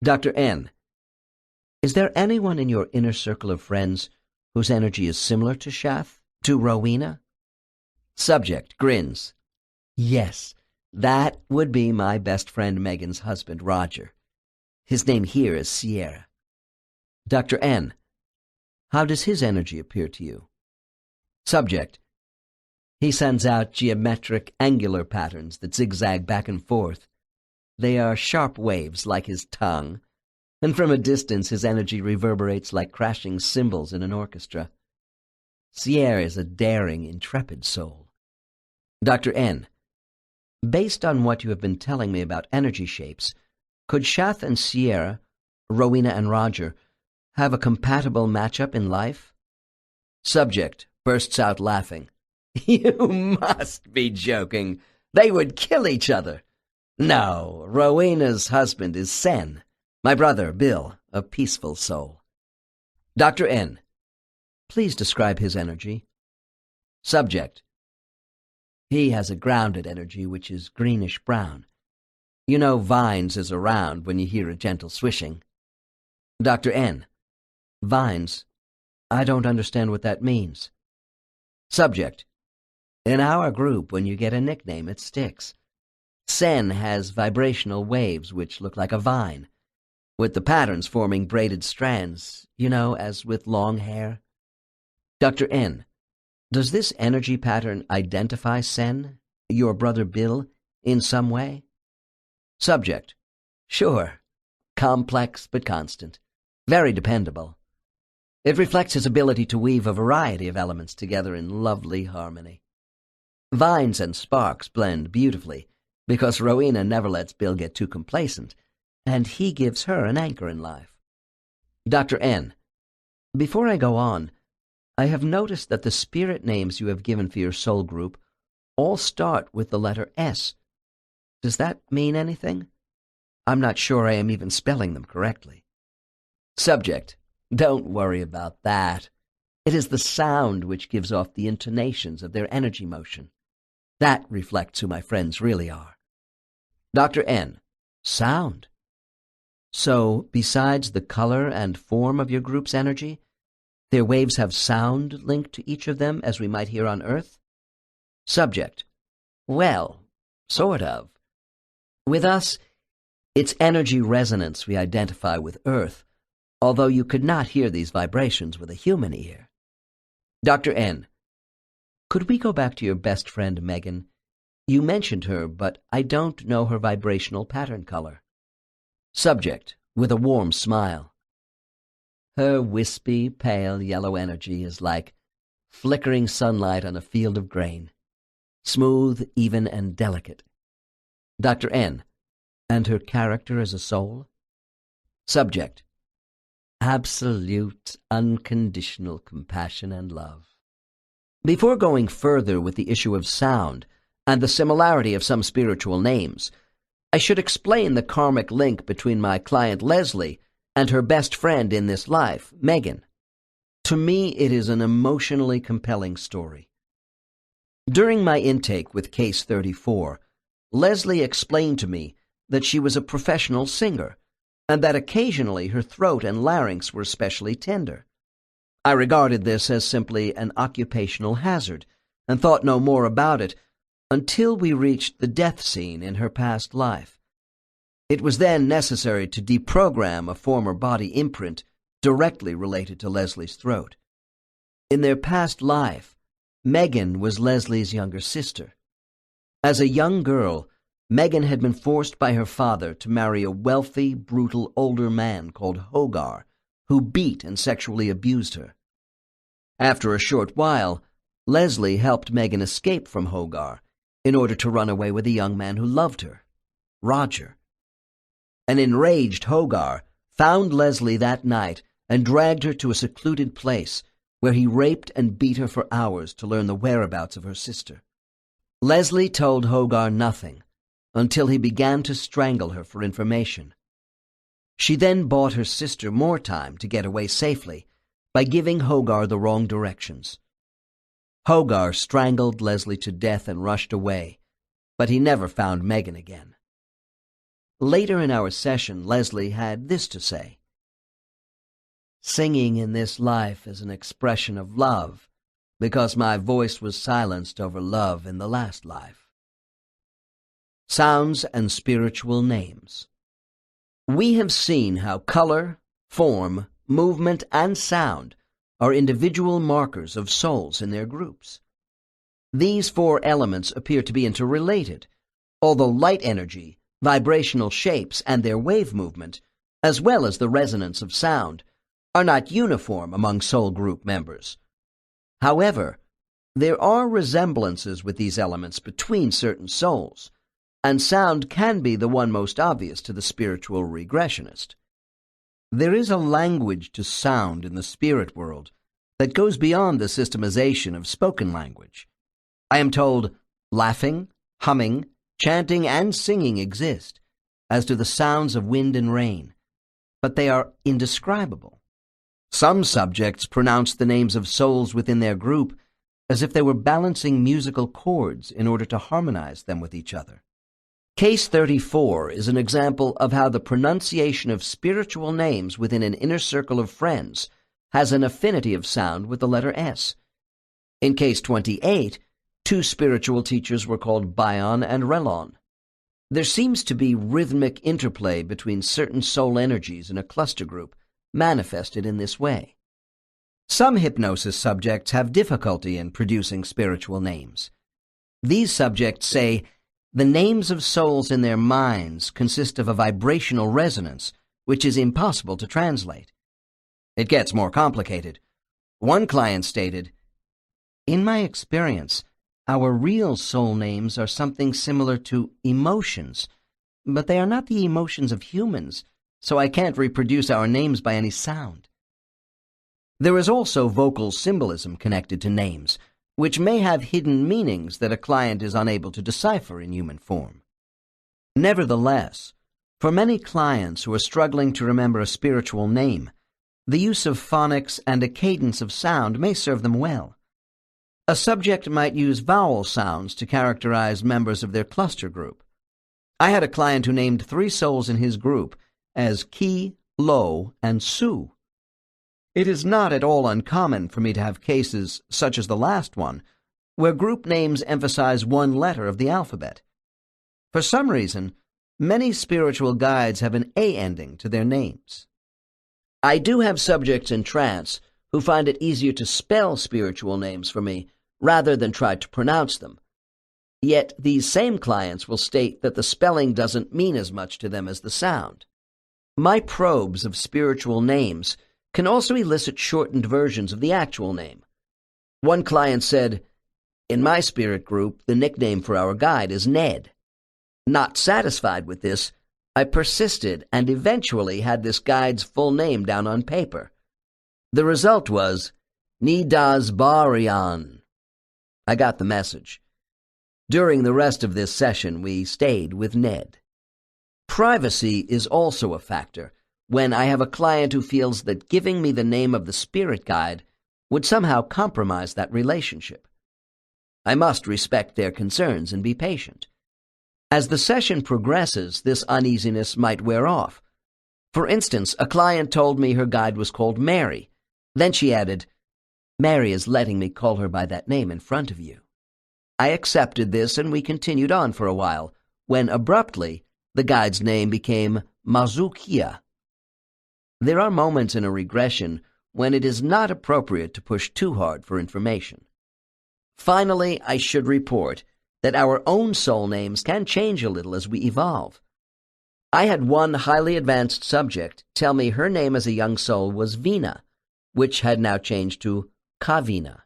Dr. N. Is there anyone in your inner circle of friends whose energy is similar to Shath, to Rowena? Subject grins. Yes, that would be my best friend Megan's husband, Roger. His name here is Sierra. Dr. N. How does his energy appear to you? Subject. He sends out geometric angular patterns that zigzag back and forth. They are sharp waves like his tongue, and from a distance his energy reverberates like crashing cymbals in an orchestra. Sierra is a daring, intrepid soul. Dr. N. Based on what you have been telling me about energy shapes, could Shath and Sierra, Rowena and Roger, have a compatible matchup in life? Subject bursts out laughing. You must be joking. They would kill each other. No, Rowena's husband is Sen, my brother, Bill, a peaceful soul. Dr. N. Please describe his energy. Subject. He has a grounded energy which is greenish-brown. You know Vines is around when you hear a gentle swishing. Dr. N. Vines. I don't understand what that means. Subject: in our group, when you get a nickname, it sticks. Sen has vibrational waves which look like a vine, with the patterns forming braided strands, as with long hair. Dr. N: does this energy pattern identify Sen, your brother Bill, in some way? Subject: sure. Complex but constant. Very dependable. It reflects his ability to weave a variety of elements together in lovely harmony. Vines and sparks blend beautifully, because Rowena never lets Bill get too complacent, and he gives her an anchor in life. Dr. N: before I go on, I have noticed that the spirit names you have given for your soul group all start with the letter S. Does that mean anything? I'm not sure I am even spelling them correctly. Subject: don't worry about that. It is the sound which gives off the intonations of their energy motion. That reflects who my friends really are. Dr. N: sound. So, besides the color and form of your group's energy, their waves have sound linked to each of them, as we might hear on Earth? Subject: well, sort of. With us, it's energy resonance we identify with Earth, although you could not hear these vibrations with a human ear. Dr. N: could we go back to your best friend, Megan? You mentioned her, but I don't know her vibrational pattern color. Subject, with a warm smile: her wispy, pale yellow energy is like flickering sunlight on a field of grain, smooth, even, and delicate. Dr. N: and her character as a soul? Subject: absolute, unconditional compassion and love. Before going further with the issue of sound and the similarity of some spiritual names, I should explain the karmic link between my client Leslie and her best friend in this life, Megan. To me, it is an emotionally compelling story. During my intake with Case 34, Leslie explained to me that she was a professional singer, and that occasionally her throat and larynx were especially tender. I regarded this as simply an occupational hazard, and thought no more about it until we reached the death scene in her past life. It was then necessary to deprogram a former body imprint directly related to Leslie's throat. In their past life, Megan was Leslie's younger sister. As a young girl, Megan had been forced by her father to marry a wealthy, brutal older man called Hogar, who beat and sexually abused her. After a short while, Leslie helped Megan escape from Hogar in order to run away with a young man who loved her, Roger. An enraged Hogar found Leslie that night and dragged her to a secluded place where he raped and beat her for hours to learn the whereabouts of her sister. Leslie told Hogar nothing until he began to strangle her for information. She then bought her sister more time to get away safely by giving Hogar the wrong directions. Hogar strangled Leslie to death and rushed away, but he never found Megan again. Later in our session, Leslie had this to say: singing in this life is an expression of love, because my voice was silenced over love in the last life. Sounds and spiritual names. We have seen how color, form, movement, and sound are individual markers of souls in their groups. These four elements appear to be interrelated, although light energy, vibrational shapes, and their wave movement, as well as the resonance of sound, are not uniform among soul group members. However, there are resemblances with these elements between certain souls, and sound can be the one most obvious to the spiritual regressionist. There is a language to sound in the spirit world that goes beyond the systemization of spoken language. I am told laughing, humming, chanting, and singing exist, as do the sounds of wind and rain, but they are indescribable. Some subjects pronounce the names of souls within their group as if they were balancing musical chords in order to harmonize them with each other. Case 34 is an example of how the pronunciation of spiritual names within an inner circle of friends has an affinity of sound with the letter S. In case 28, two spiritual teachers were called Bion and Relon. There seems to be rhythmic interplay between certain soul energies in a cluster group, manifested in this way. Some hypnosis subjects have difficulty in producing spiritual names. These subjects say the names of souls in their minds consist of a vibrational resonance, which is impossible to translate. It gets more complicated. One client stated, "In my experience, our real soul names are something similar to emotions, but they are not the emotions of humans, so I can't reproduce our names by any sound." There is also vocal symbolism connected to names, which may have hidden meanings that a client is unable to decipher in human form. Nevertheless, for many clients who are struggling to remember a spiritual name, the use of phonics and a cadence of sound may serve them well. A subject might use vowel sounds to characterize members of their cluster group. I had a client who named 3 souls in his group as Ki, Lo, and Su. It is not at all uncommon for me to have cases, such as the last one, where group names emphasize one letter of the alphabet. For some reason, many spiritual guides have an A ending to their names. I do have subjects in trance who find it easier to spell spiritual names for me rather than try to pronounce them. Yet these same clients will state that the spelling doesn't mean as much to them as the sound. My probes of spiritual names can also elicit shortened versions of the actual name. One client said, "In my spirit group, the nickname for our guide is Ned." Not satisfied with this, I persisted and eventually had this guide's full name down on paper. The result was Nidas Barian. I got the message. During the rest of this session, we stayed with Ned. Privacy is also a factor when I have a client who feels that giving me the name of the spirit guide would somehow compromise that relationship. I must respect their concerns and be patient. As the session progresses, this uneasiness might wear off. For instance, a client told me her guide was called Mary. Then she added, "Mary is letting me call her by that name in front of you." I accepted this and we continued on for a while, when abruptly the guide's name became Mazukia. There are moments in a regression when it is not appropriate to push too hard for information. Finally, I should report that our own soul names can change a little as we evolve. I had one highly advanced subject tell me her name as a young soul was Vina, which had now changed to Kavina.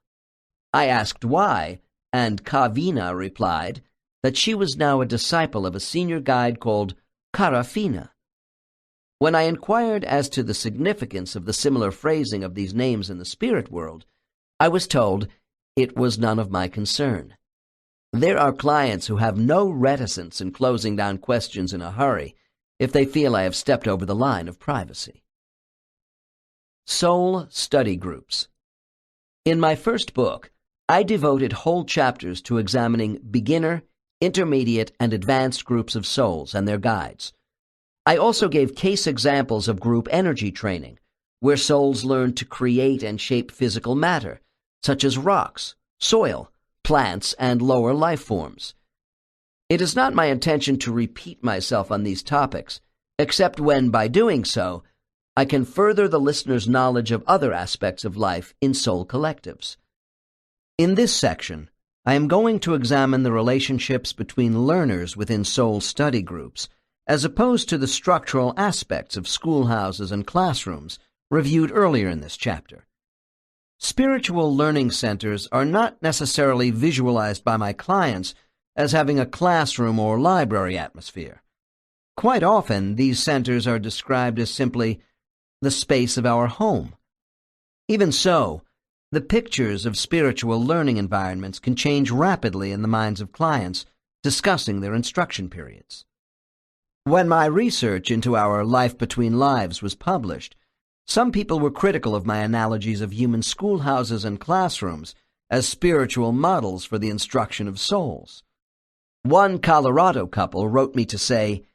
I asked why, and Kavina replied that she was now a disciple of a senior guide called Karafina. When I inquired as to the significance of the similar phrasing of these names in the spirit world, I was told it was none of my concern. There are clients who have no reticence in closing down questions in a hurry if they feel I have stepped over the line of privacy. Soul Study Groups. In my first book, I devoted whole chapters to examining beginner, intermediate, and advanced groups of souls and their guides. I also gave case examples of group energy training, where souls learn to create and shape physical matter, such as rocks, soil, plants, and lower life forms. It is not my intention to repeat myself on these topics, except when, by doing so, I can further the listener's knowledge of other aspects of life in soul collectives. In this section, I am going to examine the relationships between learners within soul study groups, as opposed to the structural aspects of schoolhouses and classrooms reviewed earlier in this chapter. Spiritual learning centers are not necessarily visualized by my clients as having a classroom or library atmosphere. Quite often, these centers are described as simply the space of our home. Even so, the pictures of spiritual learning environments can change rapidly in the minds of clients discussing their instruction periods. When my research into our life between lives was published, some people were critical of my analogies of human schoolhouses and classrooms as spiritual models for the instruction of souls. One Colorado couple wrote me to say,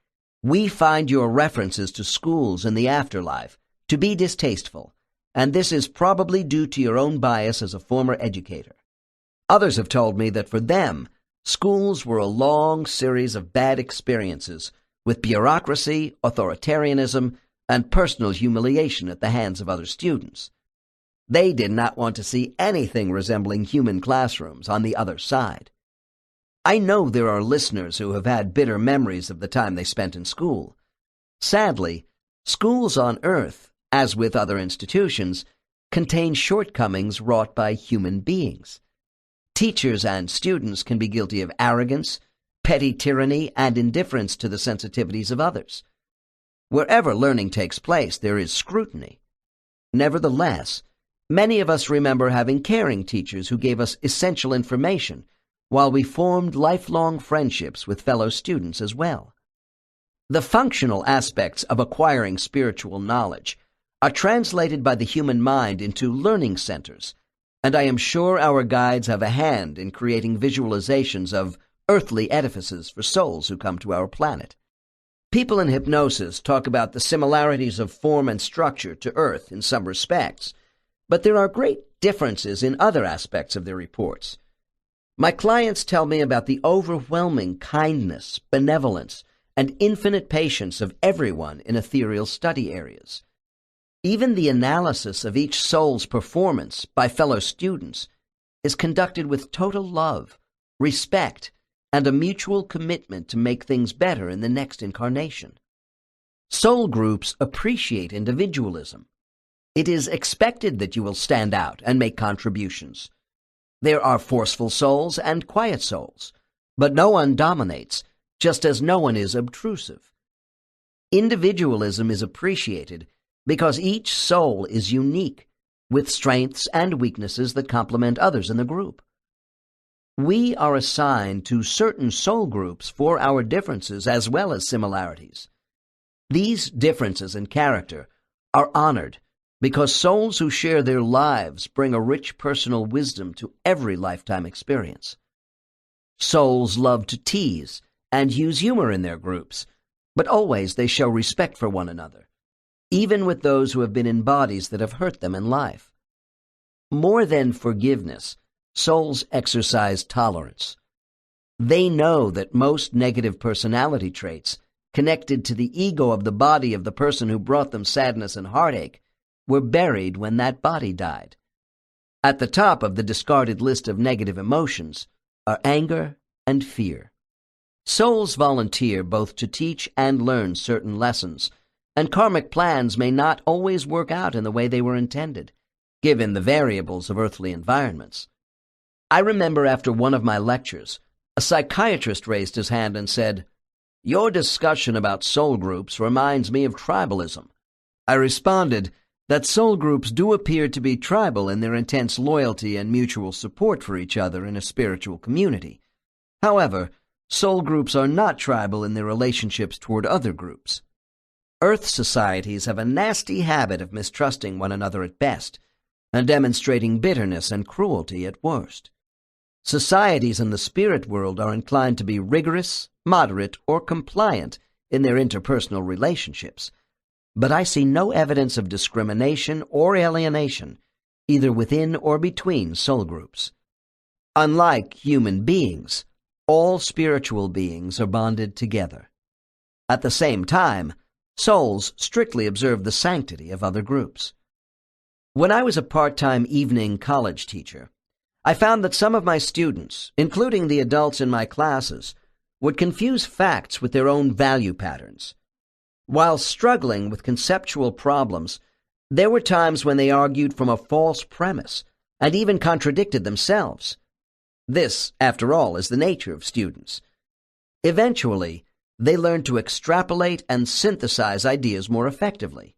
"We find your references to schools and the afterlife to be distasteful, and this is probably due to your own bias as a former educator. Others have told me that for them, schools were a long series of bad experiences with bureaucracy, authoritarianism, and personal humiliation at the hands of other students. They did not want to see anything resembling human classrooms on the other side. I know there are listeners who have had bitter memories of the time they spent in school. Sadly, schools on Earth, as with other institutions, contain shortcomings wrought by human beings. Teachers and students can be guilty of arrogance, petty tyranny, and indifference to the sensitivities of others. Wherever learning takes place, there is scrutiny. Nevertheless, many of us remember having caring teachers who gave us essential information, while we formed lifelong friendships with fellow students as well. The functional aspects of acquiring spiritual knowledge are translated by the human mind into learning centers, and I am sure our guides have a hand in creating visualizations of earthly edifices for souls who come to our planet. People in hypnosis talk about the similarities of form and structure to Earth in some respects, but there are great differences in other aspects of their reports. My clients tell me about the overwhelming kindness, benevolence, and infinite patience of everyone in ethereal study areas. Even the analysis of each soul's performance by fellow students is conducted with total love, respect, and a mutual commitment to make things better in the next incarnation. Soul groups appreciate individualism. It is expected that you will stand out and make contributions. There are forceful souls and quiet souls, but no one dominates, just as no one is obtrusive. Individualism is appreciated because each soul is unique, with strengths and weaknesses that complement others in the group. We are assigned to certain soul groups for our differences as well as similarities. These differences in character are honored because souls who share their lives bring a rich personal wisdom to every lifetime experience. Souls love to tease and use humor in their groups, but always they show respect for one another, even with those who have been in bodies that have hurt them in life. More than forgiveness, souls exercise tolerance. They know that most negative personality traits connected to the ego of the body of the person who brought them sadness and heartache were buried when that body died. At the top of the discarded list of negative emotions are anger and fear. Souls volunteer both to teach and learn certain lessons, and karmic plans may not always work out in the way they were intended, given the variables of earthly environments. I remember after one of my lectures, a psychiatrist raised his hand and said, "Your discussion about soul groups reminds me of tribalism." I responded that soul groups do appear to be tribal in their intense loyalty and mutual support for each other in a spiritual community. However, soul groups are not tribal in their relationships toward other groups. Earth societies have a nasty habit of mistrusting one another at best and demonstrating bitterness and cruelty at worst. Societies in the spirit world are inclined to be rigorous, moderate, or compliant in their interpersonal relationships, but I see no evidence of discrimination or alienation, either within or between soul groups. Unlike human beings, all spiritual beings are bonded together. At the same time, souls strictly observe the sanctity of other groups. When I was a part-time evening college teacher, I found that some of my students, including the adults in my classes, would confuse facts with their own value patterns. While struggling with conceptual problems, there were times when they argued from a false premise and even contradicted themselves. This, after all, is the nature of students. Eventually, they learned to extrapolate and synthesize ideas more effectively.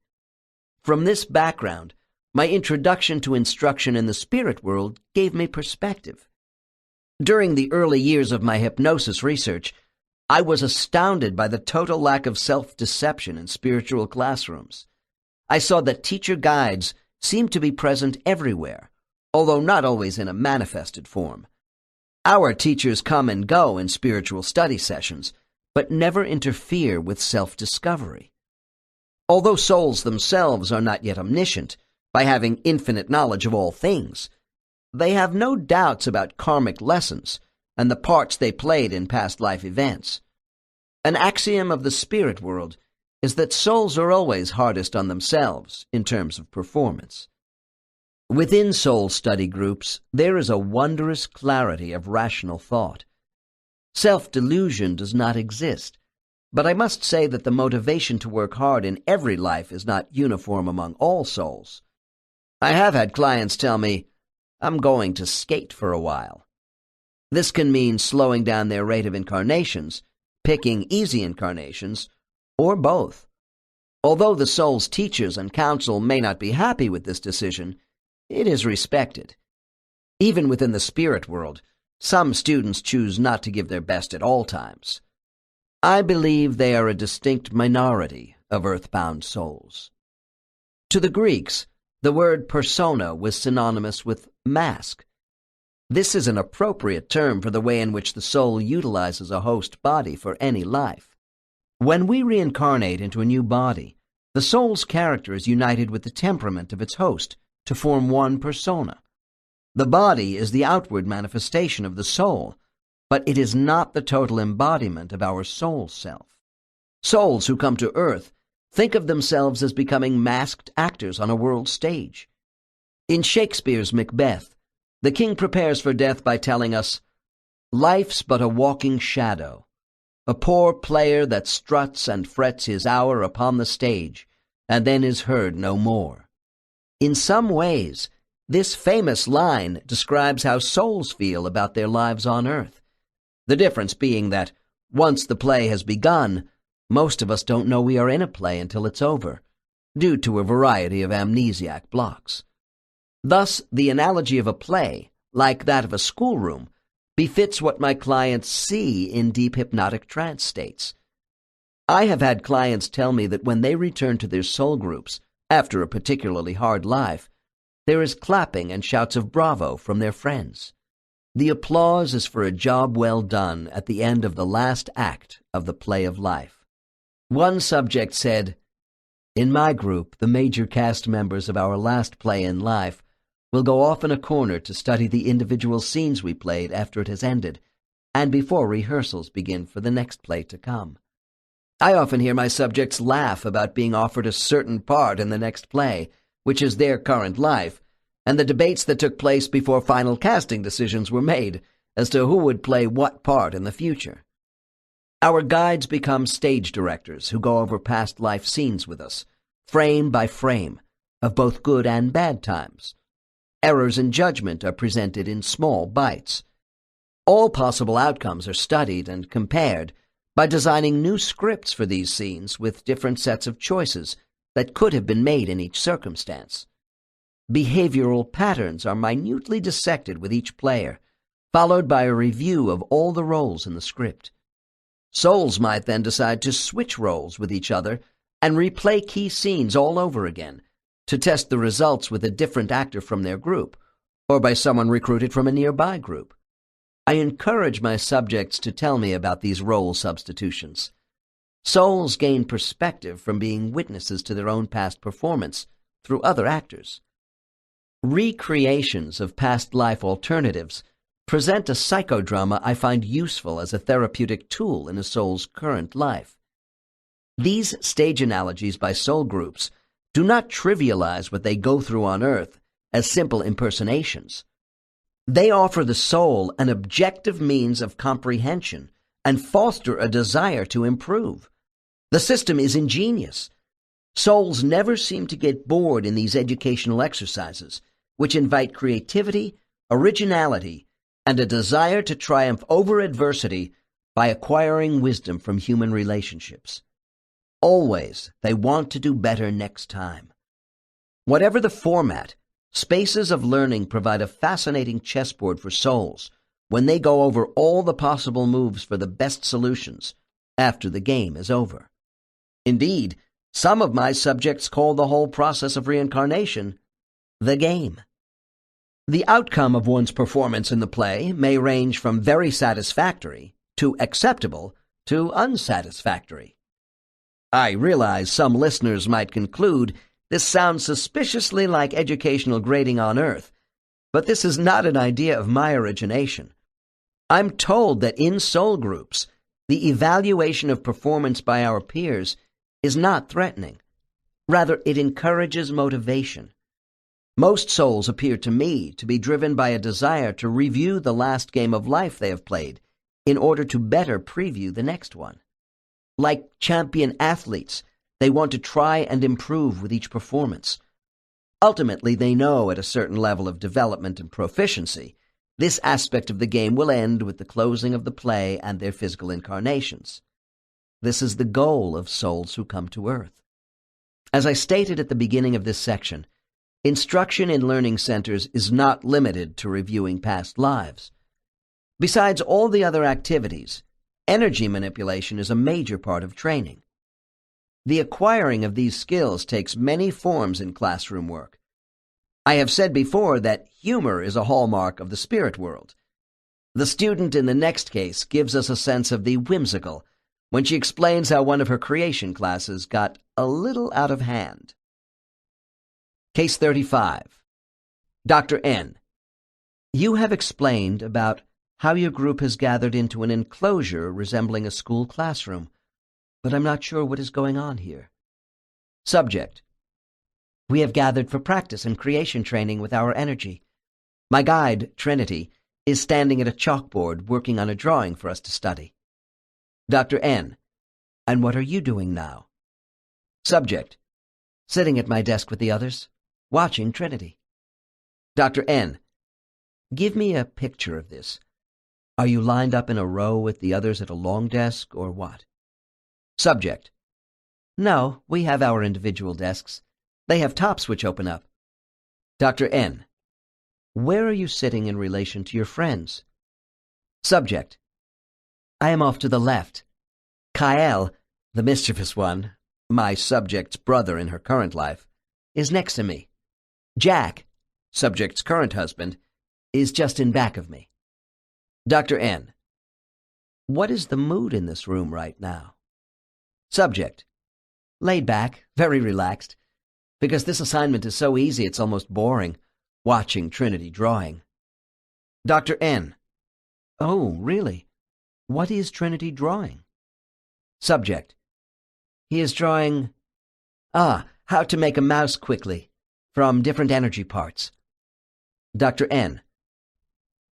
From this background, my introduction to instruction in the spirit world gave me perspective. During the early years of my hypnosis research, I was astounded by the total lack of self-deception in spiritual classrooms. I saw that teacher guides seemed to be present everywhere, although not always in a manifested form. Our teachers come and go in spiritual study sessions, but never interfere with self-discovery. Although souls themselves are not yet omniscient, by having infinite knowledge of all things. They have no doubts about karmic lessons and the parts they played in past life events. An axiom of the spirit world is that souls are always hardest on themselves in terms of performance. Within soul study groups, there is a wondrous clarity of rational thought. Self-delusion does not exist, but I must say that the motivation to work hard in every life is not uniform among all souls. I have had clients tell me, "I'm going to skate for a while." This can mean slowing down their rate of incarnations, picking easy incarnations, or both. Although the soul's teachers and counsel may not be happy with this decision, it is respected. Even within the spirit world, some students choose not to give their best at all times. I believe they are a distinct minority of earthbound souls. To the Greeks, the word persona was synonymous with mask. This is an appropriate term for the way in which the soul utilizes a host body for any life. When we reincarnate into a new body, the soul's character is united with the temperament of its host to form one persona. The body is the outward manifestation of the soul, but it is not the total embodiment of our soul self. Souls who come to Earth think of themselves as becoming masked actors on a world stage. In Shakespeare's Macbeth, the king prepares for death by telling us, "Life's but a walking shadow, a poor player that struts and frets his hour upon the stage, and then is heard no more." In some ways, this famous line describes how souls feel about their lives on Earth. The difference being that, once the play has begun, most of us don't know we are in a play until it's over, due to a variety of amnesiac blocks. Thus, the analogy of a play, like that of a schoolroom, befits what my clients see in deep hypnotic trance states. I have had clients tell me that when they return to their soul groups, after a particularly hard life, there is clapping and shouts of bravo from their friends. The applause is for a job well done at the end of the last act of the play of life. One subject said, "In my group, the major cast members of our last play in life will go off in a corner to study the individual scenes we played after it has ended, and before rehearsals begin for the next play to come. I often hear my subjects laugh about being offered a certain part in the next play, which is their current life, and the debates that took place before final casting decisions were made as to who would play what part in the future. Our guides become stage directors who go over past life scenes with us, frame by frame, of both good and bad times. Errors in judgment are presented in small bites. All possible outcomes are studied and compared by designing new scripts for these scenes with different sets of choices that could have been made in each circumstance. Behavioral patterns are minutely dissected with each player, followed by a review of all the roles in the script. Souls might then decide to switch roles with each other and replay key scenes all over again, to test the results with a different actor from their group, or by someone recruited from a nearby group. I encourage my subjects to tell me about these role substitutions. Souls gain perspective from being witnesses to their own past performance through other actors. Recreations of past life alternatives present a psychodrama I find useful as a therapeutic tool in a soul's current life. These stage analogies by soul groups do not trivialize what they go through on Earth as simple impersonations. They offer the soul an objective means of comprehension and foster a desire to improve. The system is ingenious. Souls never seem to get bored in these educational exercises, which invite creativity, originality, and a desire to triumph over adversity by acquiring wisdom from human relationships. Always, they want to do better next time. Whatever the format, spaces of learning provide a fascinating chessboard for souls when they go over all the possible moves for the best solutions after the game is over. Indeed, some of my subjects call the whole process of reincarnation the game. The outcome of one's performance in the play may range from very satisfactory to acceptable to unsatisfactory. I realize some listeners might conclude This sounds suspiciously like educational grading on Earth, but this is not an idea of my origination. I'm told that in soul groups, the evaluation of performance by our peers is not threatening. Rather, it encourages motivation. Most souls appear to me to be driven by a desire to review the last game of life they have played in order to better preview the next one. Like champion athletes, they want to try and improve with each performance. Ultimately, they know at a certain level of development and proficiency, this aspect of the game will end with the closing of the play and their physical incarnations. This is the goal of souls who come to Earth. As I stated at the beginning of this section, instruction in learning centers is not limited to reviewing past lives. Besides all the other activities, energy manipulation is a major part of training. The acquiring of these skills takes many forms in classroom work. I have said before that humor is a hallmark of the spirit world. The student in the next case gives us a sense of the whimsical when she explains how one of her creation classes got a little out of hand. Case 35. Dr. N. You have explained about how your group has gathered into an enclosure resembling a school classroom, but I'm not sure what is going on here. Subject. We have gathered for practice and creation training with our energy. My guide, Trinity, is standing at a chalkboard working on a drawing for us to study. Dr. N. And what are you doing now? Subject. Sitting at my desk with the others, watching Trinity. Dr. N. Give me a picture of this. Are you lined up in a row with the others at a long desk, or what? Subject. No, we have our individual desks. They have tops which open up. Dr. N. Where are you sitting in relation to your friends? Subject. I am off to the left. Kael, the mischievous one, my subject's brother in her current life, is next to me. Jack, subject's current husband, is just in back of me. Dr. N. What is the mood in this room right now? Subject. Laid back, very relaxed, because this assignment is so easy it's almost boring, watching Trinity drawing. Dr. N. Oh, really? What is Trinity drawing? Subject. He is drawing, how to make a mouse quickly, from different energy parts. Dr. N.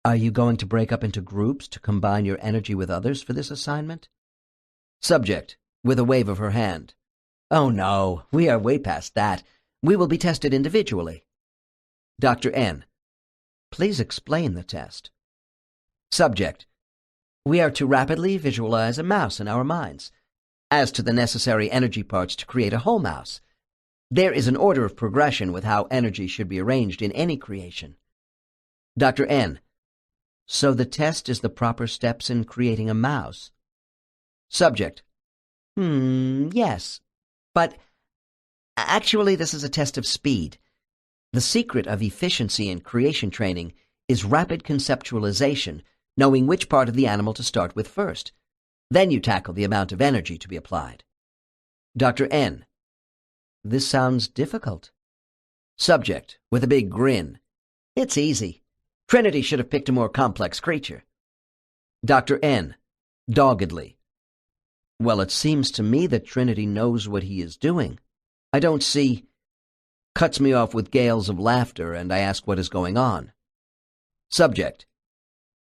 Are you going to break up into groups to combine your energy with others for this assignment? Subject, with a wave of her hand. Oh no, we are way past that. We will be tested individually. Dr. N. Please explain the test. Subject. We are to rapidly visualize a mouse in our minds. As to the necessary energy parts to create a whole mouse, there is an order of progression with how energy should be arranged in any creation. Dr. N. So the test is the proper steps in creating a mouse? Subject. Yes. But actually this is a test of speed. The secret of efficiency in creation training is rapid conceptualization, knowing which part of the animal to start with first. Then you tackle the amount of energy to be applied. Dr. N. This sounds difficult. Subject, with a big grin. It's easy. Trinity should have picked a more complex creature. Dr. N. Doggedly. Well, it seems to me that Trinity knows what he is doing. I don't see... Cuts me off with gales of laughter, and I ask what is going on. Subject.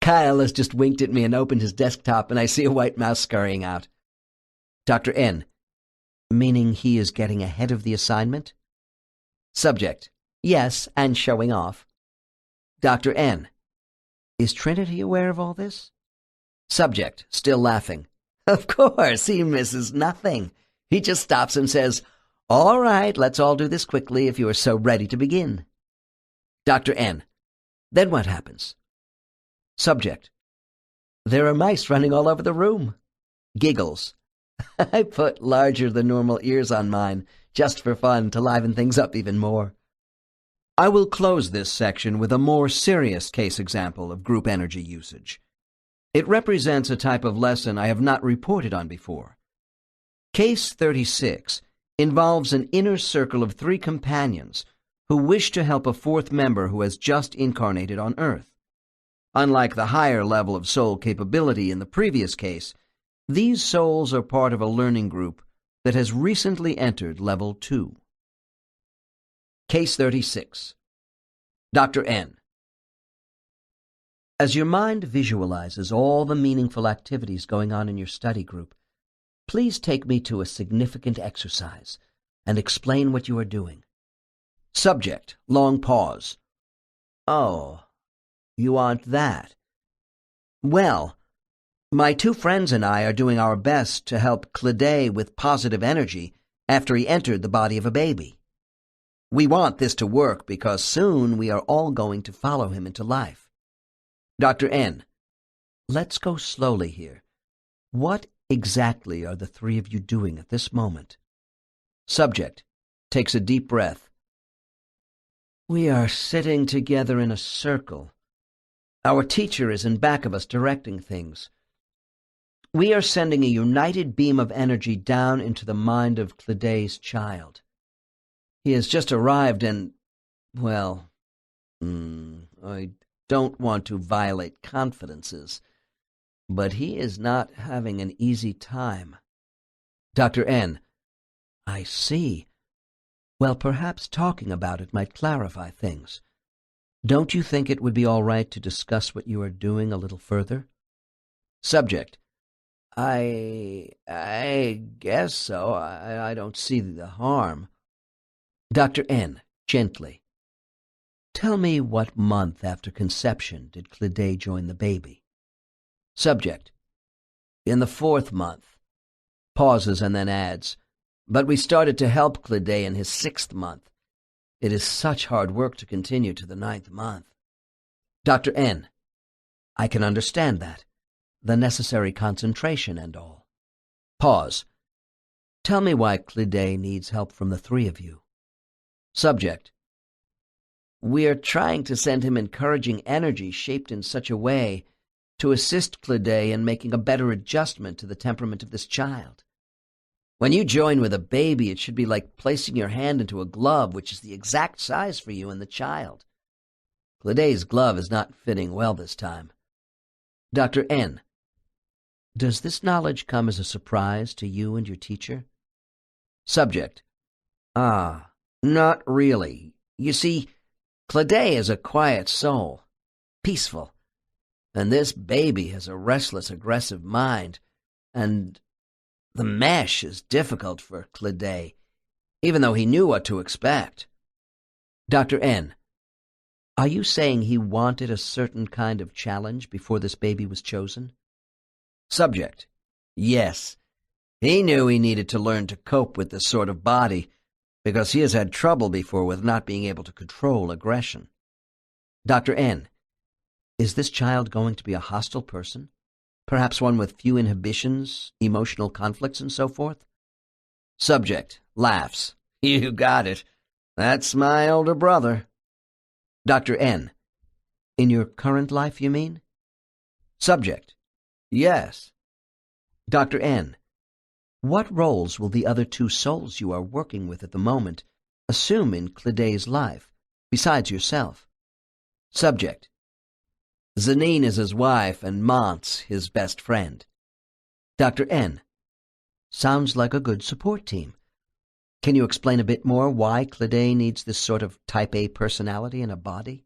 Kyle has just winked at me and opened his desktop, and I see a white mouse scurrying out. Dr. N. Meaning he is getting ahead of the assignment? Subject. Yes, and showing off. Dr. N. Is Trinity aware of all this? Subject, still laughing. Of course, he misses nothing. He just stops and says, all right, let's all do this quickly if you are so ready to begin. Dr. N. Then what happens? Subject. There are mice running all over the room. Giggles. I put larger than normal ears on mine, just for fun, to liven things up even more. I will close this section with a more serious case example of group energy usage. It represents a type of lesson I have not reported on before. Case 36 involves an inner circle of 3 companions who wish to help a 4th member who has just incarnated on Earth. Unlike the higher level of soul capability in the previous case, these souls are part of a learning group that has recently entered Level 2. Case 36. Dr. N. As your mind visualizes all the meaningful activities going on in your study group, please take me to a significant exercise and explain what you are doing. Subject, long pause. Oh, you want that? Well, my 2 friends and I are doing our best to help Clédé with positive energy after he entered the body of a baby. We want this to work because soon we are all going to follow him into life. Dr. N. Let's go slowly here. What exactly are the 3 of you doing at this moment? Subject takes a deep breath. We are sitting together in a circle. Our teacher is in back of us directing things. We are sending a united beam of energy down into the mind of Clédé's child. He has just arrived and, well, I don't want to violate confidences, but he is not having an easy time. Dr. N. I see. Well, perhaps talking about it might clarify things. Don't you think it would be all right to discuss what you are doing a little further? Subject. I guess so. I don't see the harm. Dr. N. Gently. Tell me what month after conception did Clédé join the baby? Subject. In the 4th month. Pauses and then adds, but we started to help Clédé in his 6th month. It is such hard work to continue to the 9th month. Dr. N. I can understand that. The necessary concentration and all. Pause. Tell me why Clédé needs help from the 3 of you. Subject. We are trying to send him encouraging energy shaped in such a way to assist Clédé in making a better adjustment to the temperament of this child. When you join with a baby, it should be like placing your hand into a glove which is the exact size for you and the child. Clédé's glove is not fitting well this time. Dr. N. Does this knowledge come as a surprise to you and your teacher? Subject. Not really. You see, Clédé is a quiet soul, peaceful, and this baby has a restless, aggressive mind, and the mesh is difficult for Clédé, even though he knew what to expect. Dr. N. Are you saying he wanted a certain kind of challenge before this baby was chosen? Subject. Yes. He knew he needed to learn to cope with this sort of body, because he has had trouble before with not being able to control aggression. Dr. N. Is this child going to be a hostile person? Perhaps one with few inhibitions, emotional conflicts, and so forth? Subject. Laughs. You got it. That's my older brother. Dr. N. In your current life, you mean? Subject. Yes. Dr. N. What roles will the other 2 souls you are working with at the moment assume in Clédé's life, besides yourself? Subject. Zanine is his wife and Mance his best friend. Dr. N. Sounds like a good support team. Can you explain a bit more why Clédé needs this sort of Type A personality in a body?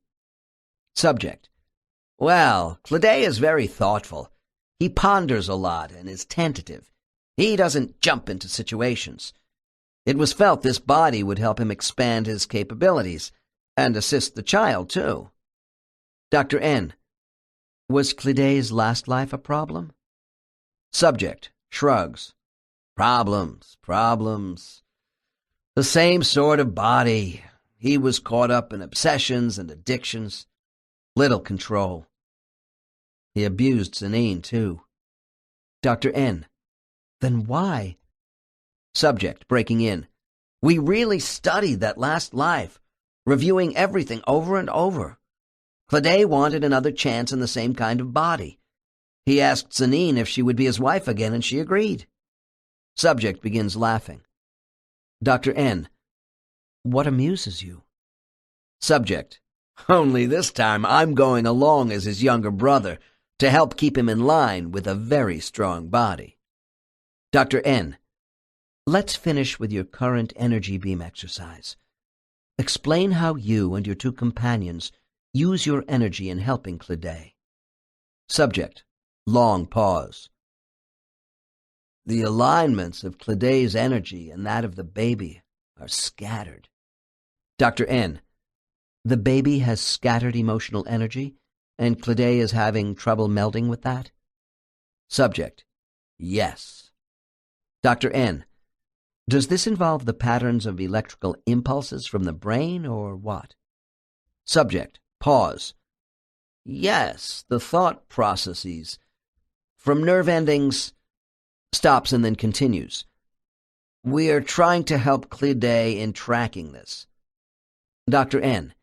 Subject. Well, Clédé is very thoughtful. He ponders a lot and is tentative. He doesn't jump into situations. It was felt this body would help him expand his capabilities and assist the child, too. Dr. N. Was Clédé's last life a problem? Subject. Shrugs. Problems. The same sort of body. He was caught up in obsessions and addictions. Little control. He abused Zanine, too. Dr. N. Then why? Subject, breaking in. We really studied that last life, reviewing everything over and over. Clédé wanted another chance in the same kind of body. He asked Zanine if she would be his wife again, and she agreed. Subject begins laughing. Dr. N. What amuses you? Subject. Only this time I'm going along as his younger brother to help keep him in line with a very strong body. Dr. N. Let's finish with your current energy beam exercise. Explain how you and your two companions use your energy in helping Clydé. Subject. Long pause. The alignments of Clydé's energy and that of the baby are scattered. Dr. N. The baby has scattered emotional energy, and Clydé is having trouble melding with that? Subject. Yes. Dr. N. Does this involve the patterns of electrical impulses from the brain, or what? Subject. Pause. Yes, the thought processes. From nerve endings, stops and then continues. We are trying to help Clydé in tracking this. Dr. N.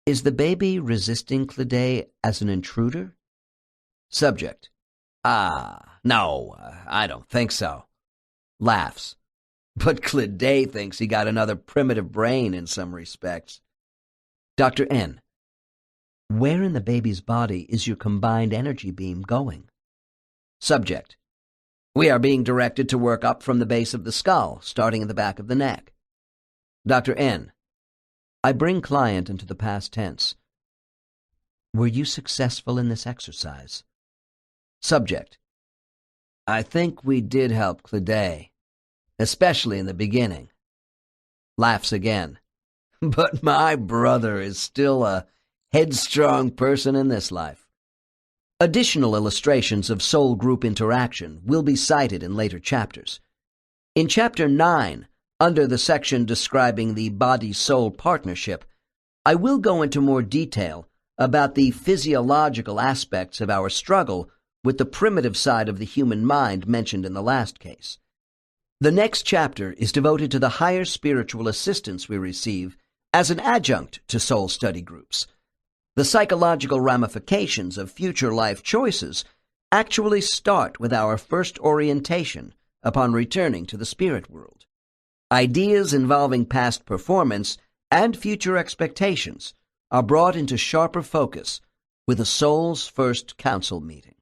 Is the baby resisting Clydé as an intruder? Subject. No, I don't think so. Laughs. But Clydé thinks he got another primitive brain in some respects. Dr. N. Where in the baby's body is your combined energy beam going? Subject. We are being directed to work up from the base of the skull, starting in the back of the neck. Dr. N. I bring client into the past tense. Were you successful in this exercise? Subject. I think we did help Clydé, especially in the beginning. Laughs again. But my brother is still a headstrong person in this life. Additional illustrations of soul group interaction will be cited in later chapters. In Chapter 9, under the section describing the body-soul partnership, I will go into more detail about the physiological aspects of our struggle with the primitive side of the human mind mentioned in the last case. The next chapter is devoted to the higher spiritual assistance we receive as an adjunct to soul study groups. The psychological ramifications of future life choices actually start with our first orientation upon returning to the spirit world. Ideas involving past performance and future expectations are brought into sharper focus with the soul's first council meeting.